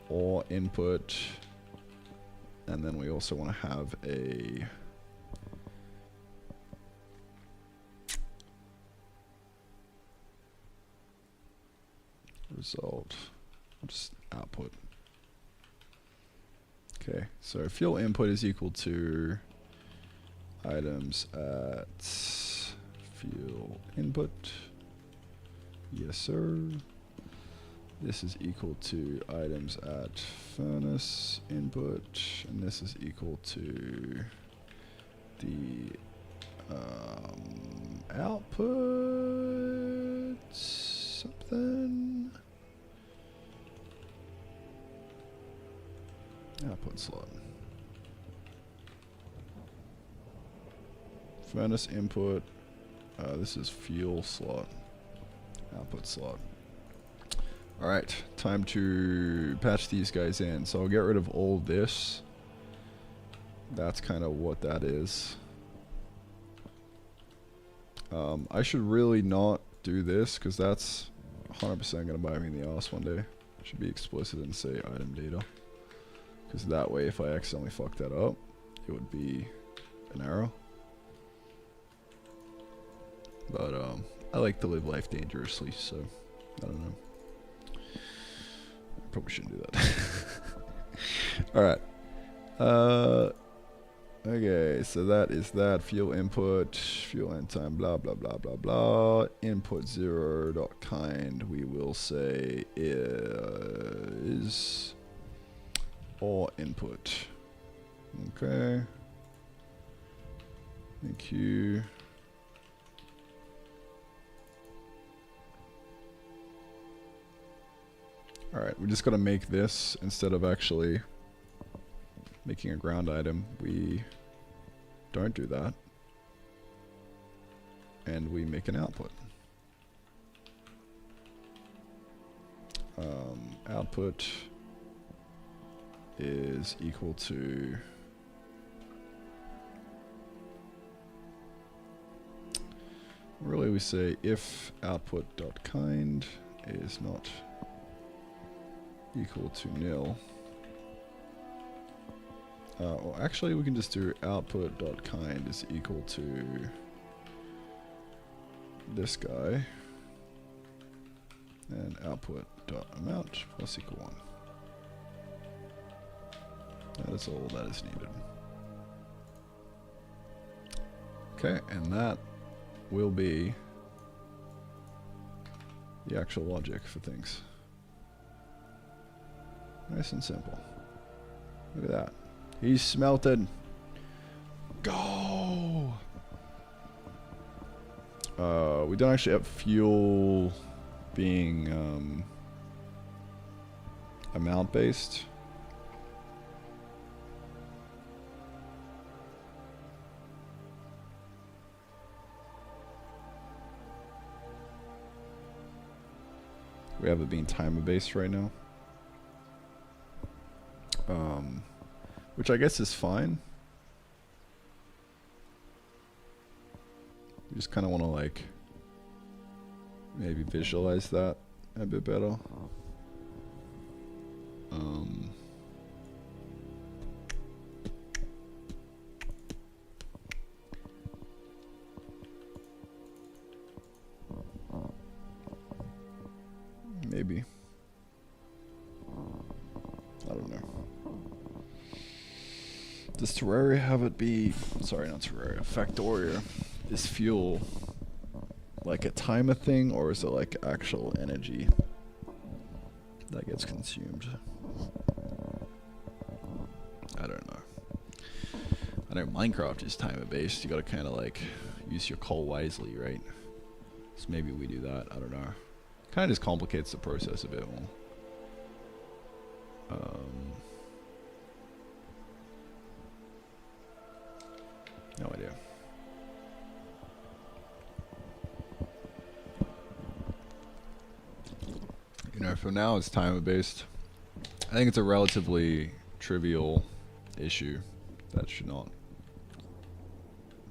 A: ore input, and then we also want to have a result, just output. Okay, so fuel input is equal to items at fuel input. Yes, sir. This is equal to items at furnace input, and this is equal to the output something. Output slot. Furnace input. This is fuel slot. Output slot. Alright, time to patch these guys in. So I'll get rid of all this. That's kind of what that is. I should really not do this because that's 100% going to bite me in the ass one day. I should be explicit and say item data. Because that way, if I accidentally fuck that up, it would be an error. But I like to live life dangerously, so I don't know. Probably shouldn't do that. Alright. Okay, so that is that. Fuel input, fuel end time, blah, blah, blah, blah, blah. Input 0.kind, we will say is or input. Okay. Thank you. Alright, we just gotta make this instead of actually making a ground item. We don't do that. And we make an output. Output is equal to really we say if output.kind is not equal to nil. Or actually we can just do output.kind is equal to this guy, and output.amount plus equal 1. That is all that is needed. Okay, and that will be the actual logic for things. Nice and simple. Look at that. He's smelted. Go! We don't actually have fuel being amount based. We have it being timer based right now. Which I guess is fine. We just kind of want to like maybe visualize that a bit better. Maybe. I don't know. Does Terraria have it be... Sorry, not Terraria. Factoria. Is fuel like a timer thing, or is it like actual energy that gets consumed? I don't know. I know Minecraft is timer based. You gotta kind of like use your coal wisely, right? So maybe we do that. I don't know. Kind of just complicates the process a bit more. No idea. You know, for now it's timer based. I think it's a relatively trivial issue that should not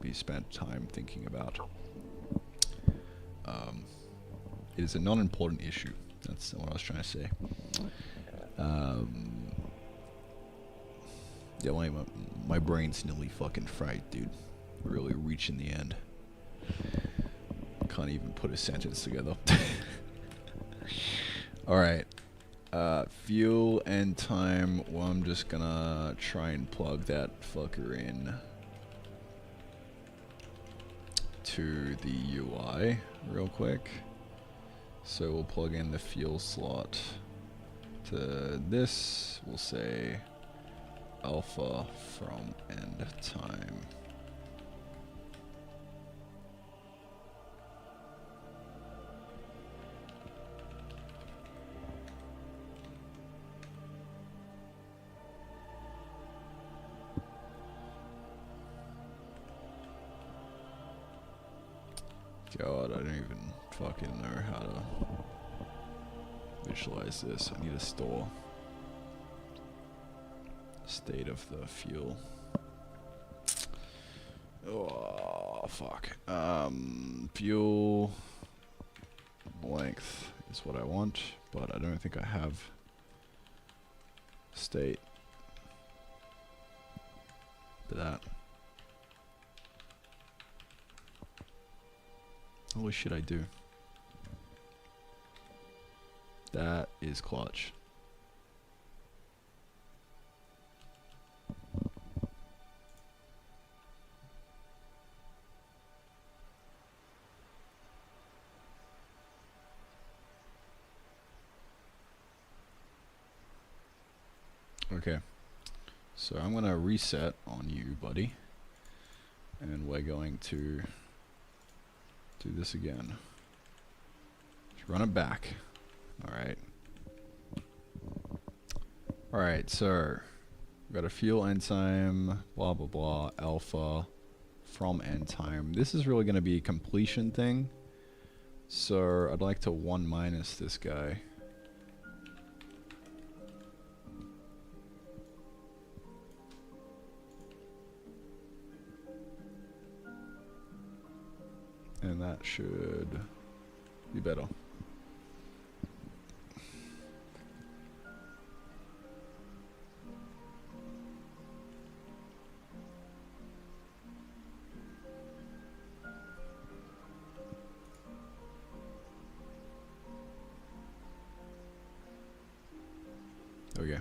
A: be spent time thinking about. It is a non-important issue. That's what I was trying to say. Yeah, my brain's nearly fucking fried, dude. Really reaching the end. Can't even put a sentence together. Alright. Fuel and time. Well, I'm just gonna try and plug that fucker in to the UI real quick. So we'll plug in the fuel slot to this. We'll say alpha from end time. God, I don't even fucking know how to visualize this. I need to store state of the fuel. Oh, fuck. Fuel length is what I want, but I don't think I have state for that. Holy shit, I do. That is clutch. Okay. So I'm gonna reset on you, buddy. And we're going to do this again. Just run it back. Alright. Alright, so we've got a fuel end time, blah blah blah, alpha from end time. This is really gonna be a completion thing. So I'd like to 1 minus this guy. And that should be better. Okay.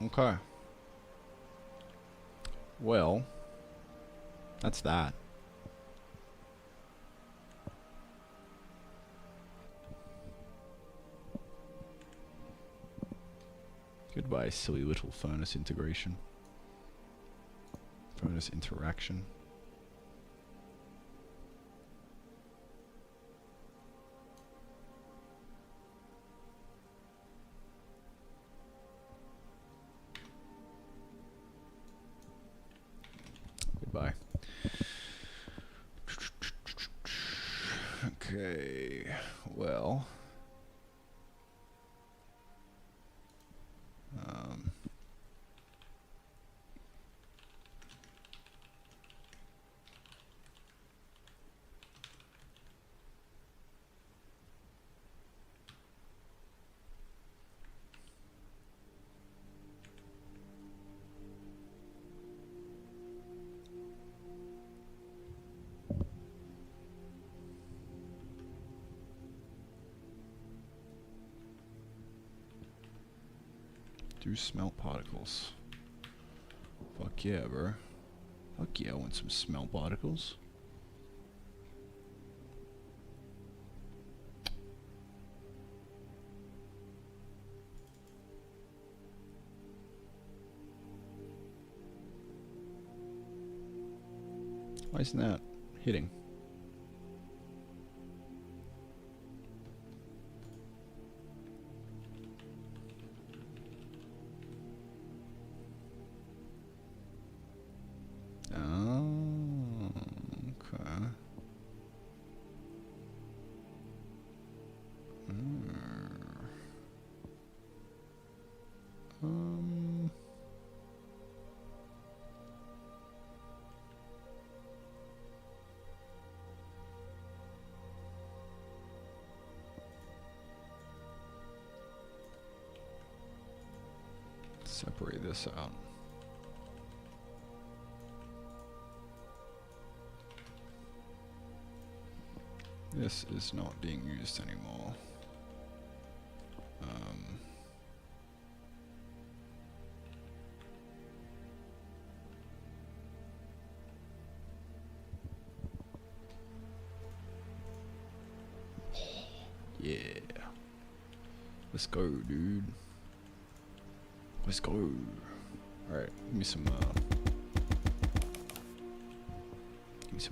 A: Okay. Well, that's that. Goodbye, silly little furnace integration. Furnace interaction. Goodbye. Okay, well. Do smelt particles. Fuck yeah, bro. Fuck yeah, I want some smelt particles. Why isn't that hitting? Oh, okay. Separate this out. This is not being used anymore. Yeah. Let's go, dude. Let's go. Alright, give me some of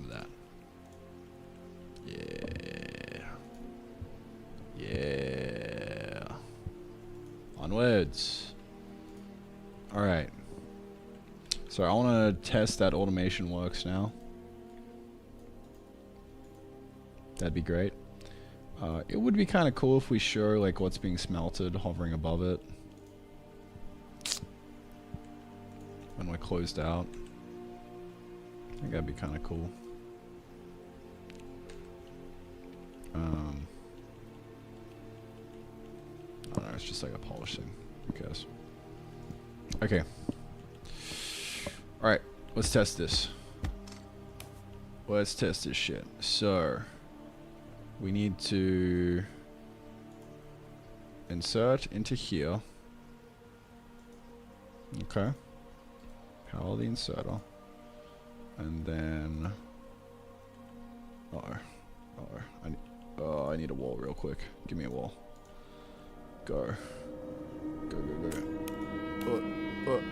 A: that. Yeah. Yeah. Onwards. Alright. So I want to test that automation works now. That'd be great. It would be kind of cool if we show like what's being smelted hovering above it when we're closed out. I think that'd be kind of cool. I don't know, it's just like a polish thing, I guess. Okay. Alright, let's test this. Let's test this shit. So, we need to insert into here. Okay. Power the inserter. And then... I need a wall real quick. Give me a wall. Go. Go, go, go.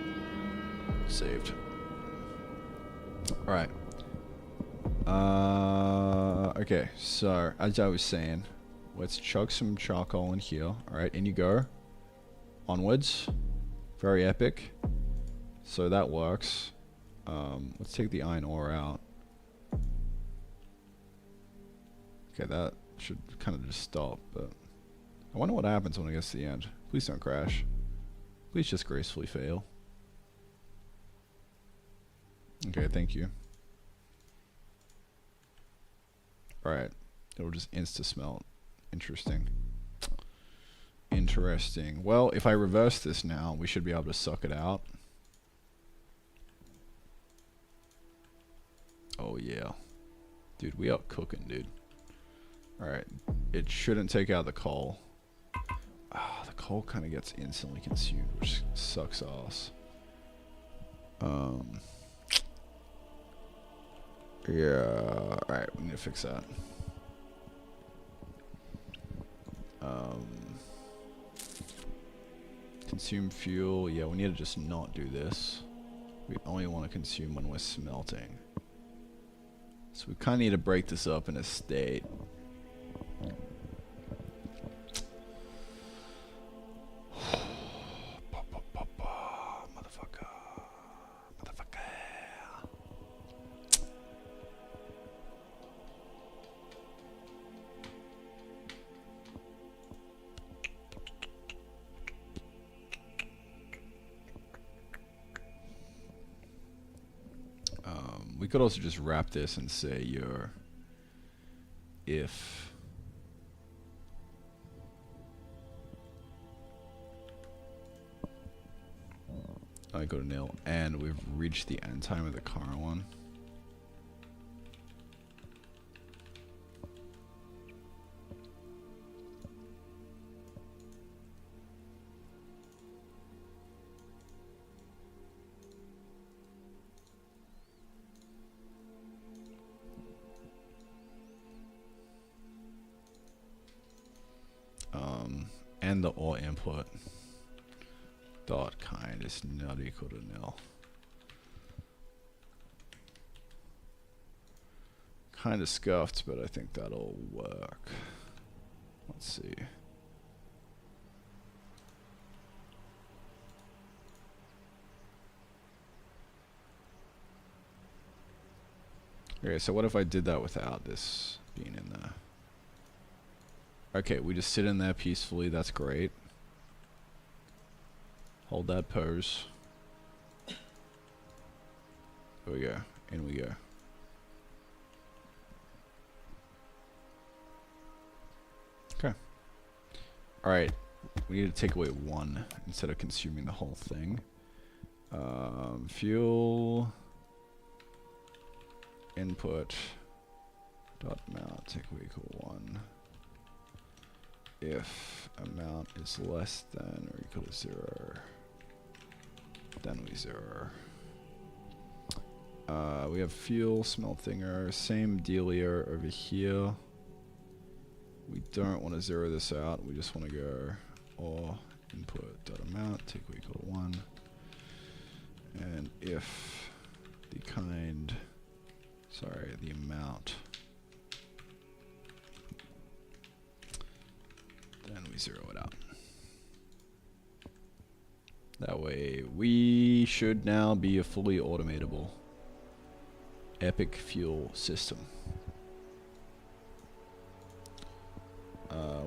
A: Saved. Alright. Okay, so, as I was saying, let's chuck some charcoal in here. Alright, in you go. Onwards. Very epic. So that works. Let's take the iron ore out. Okay, that should kind of just stop, but I wonder what happens when it gets to the end. Please don't crash. Please just gracefully fail. Okay, thank you. Alright, it'll just insta-smelt. Interesting. Interesting. Well, if I reverse this now, we should be able to suck it out. Oh yeah. Dude, we are cooking, dude. Alright, it shouldn't take out the coal. Ah, the coal kind of gets instantly consumed, which sucks ass. Yeah, alright, we need to fix that. Consume fuel, yeah, we need to just not do this. We only want to consume when we're smelting. So we kind of need to break this up in a state. We could also just wrap this and say your if I go to nil and we've reached the end time of the current one. And the ore input dot kind is not equal to nil. Kind of scuffed, but I think that'll work. Let's see. Okay, so what if I did that without this being in there? Okay, we just sit in there peacefully, that's great. Hold that pose. There we go, in we go. Okay. Alright, we need to take away 1 instead of consuming the whole thing. Fuel input dot amount take away equal 1 if amount is less than or equal to 0, then we 0. We have fuel smeltinger, same dealio over here. We don't want to 0 this out, we just want to go or input dot amount take away equal to 1, and if the kind, sorry, the amount, then we 0 it out. That way we should now be a fully automatable epic fuel system.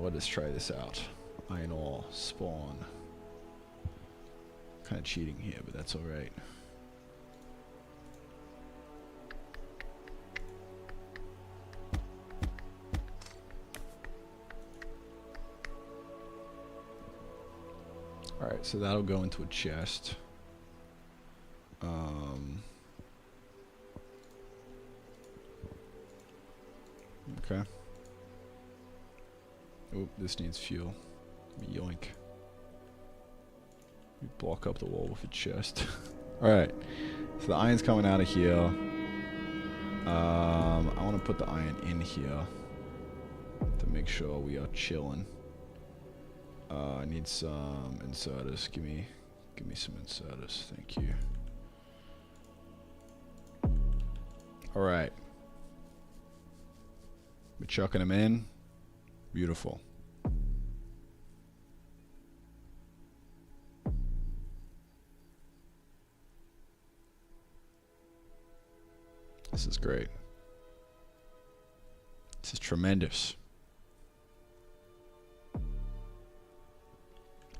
A: Let us try this out. Iron ore spawn. Kind of cheating here, but that's alright. Alright, so that'll go into a chest. Okay. Oh, this needs fuel. Yoink. We block up the wall with a chest. Alright, so the iron's coming out of here. I want to put the iron in here to make sure we are chilling. I need some inserters. Give me some inserters. Thank you. Alright. We're chucking them in. Beautiful. This is great. This is tremendous.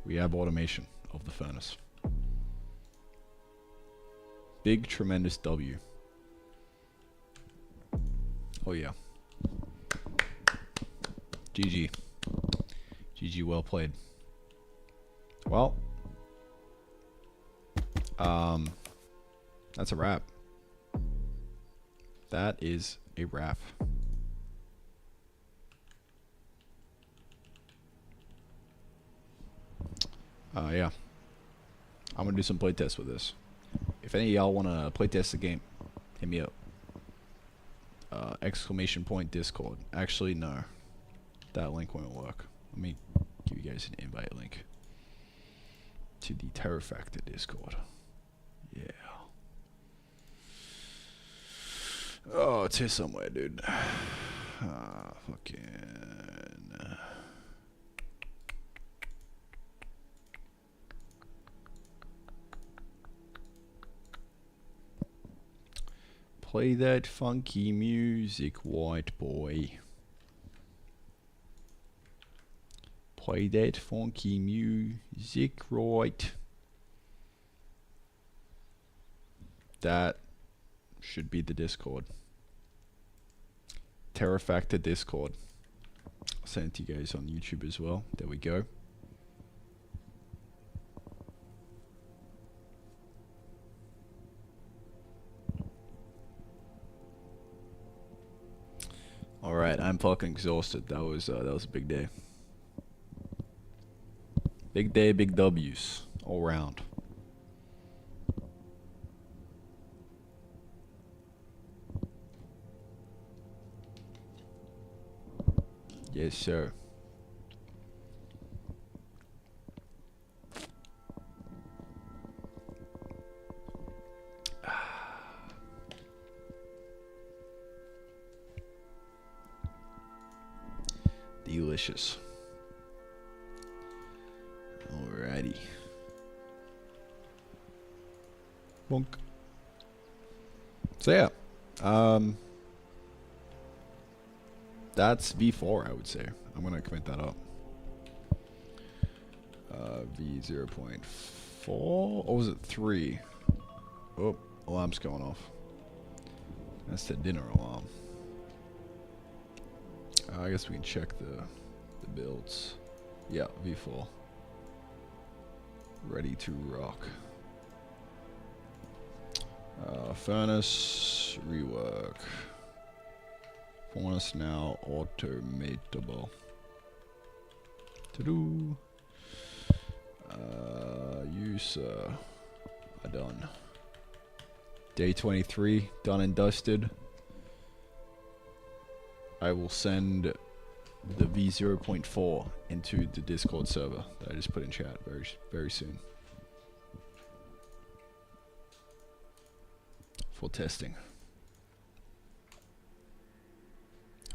A: We have automation of the furnace. Big, tremendous W. Oh yeah. GG. GG, well played. Well, that's a wrap. That is a wrap. Yeah. I'm gonna do some playtests with this. If any of y'all wanna playtest the game, hit me up. Exclamation point Discord. Actually, no. That link won't work. Let me give you guys an invite link to the Terrafactor Discord. Yeah. Oh, it's here somewhere, dude. Fucking. Play that funky music, white boy. Play that funky music, right? That should be the Discord. Terrafactor Discord. I'll send it to you guys on YouTube as well. There we go. All right, I'm fucking exhausted. That was a big day. Big day, big W's all round. Yes, sir. Delicious. Alrighty. Bonk. So yeah, that's V4, I would say. I'm gonna commit that up. V 0.4, or was it 3? Oh, alarm's going off. That's the dinner alarm. I guess we can check the builds. Yeah, V4. Ready to rock. Furnace, rework. Furnace now automatable. To-do. User. Done. Day 23, done and dusted. I will send the V0.4 into the Discord server that I just put in chat very soon. For testing.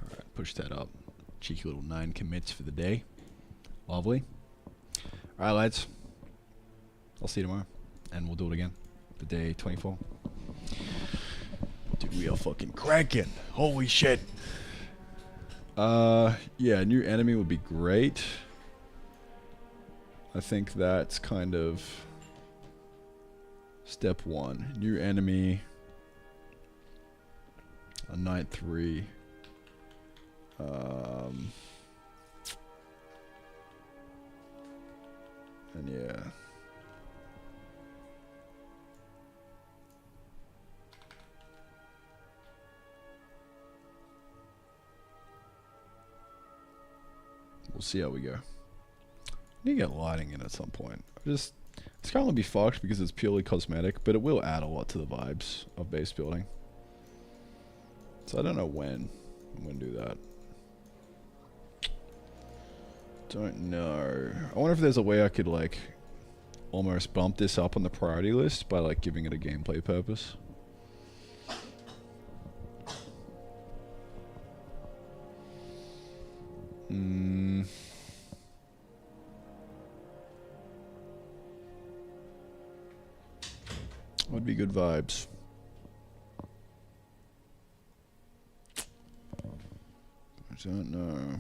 A: Alright, push that up. Cheeky little 9 commits for the day. Lovely. Alright lads. I'll see you tomorrow. And we'll do it again. The day 24. Dude, we are fucking cracking. Holy shit. Yeah, new enemy would be great. I think that's kind of step 1. New enemy. A night 3. And yeah. We'll see how we go. Need to get lighting in at some point. It's gonna be fucked because it's purely cosmetic, but it will add a lot to the vibes of base building. So I don't know when I'm gonna do that. Don't know. I wonder if there's a way I could like almost bump this up on the priority list by like giving it a gameplay purpose. Would be good vibes. I don't know.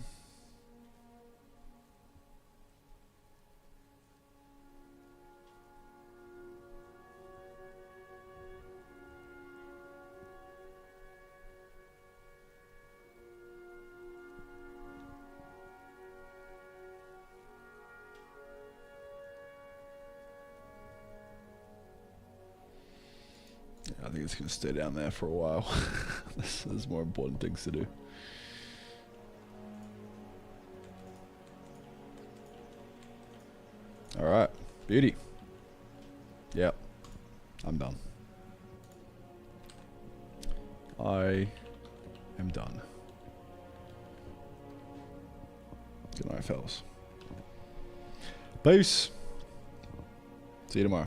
A: I think it's going to stay down there for a while. There's more important things to do. Alright. Beauty. Yep. I'm done. I am done. Good night, fellas. Peace. See you tomorrow.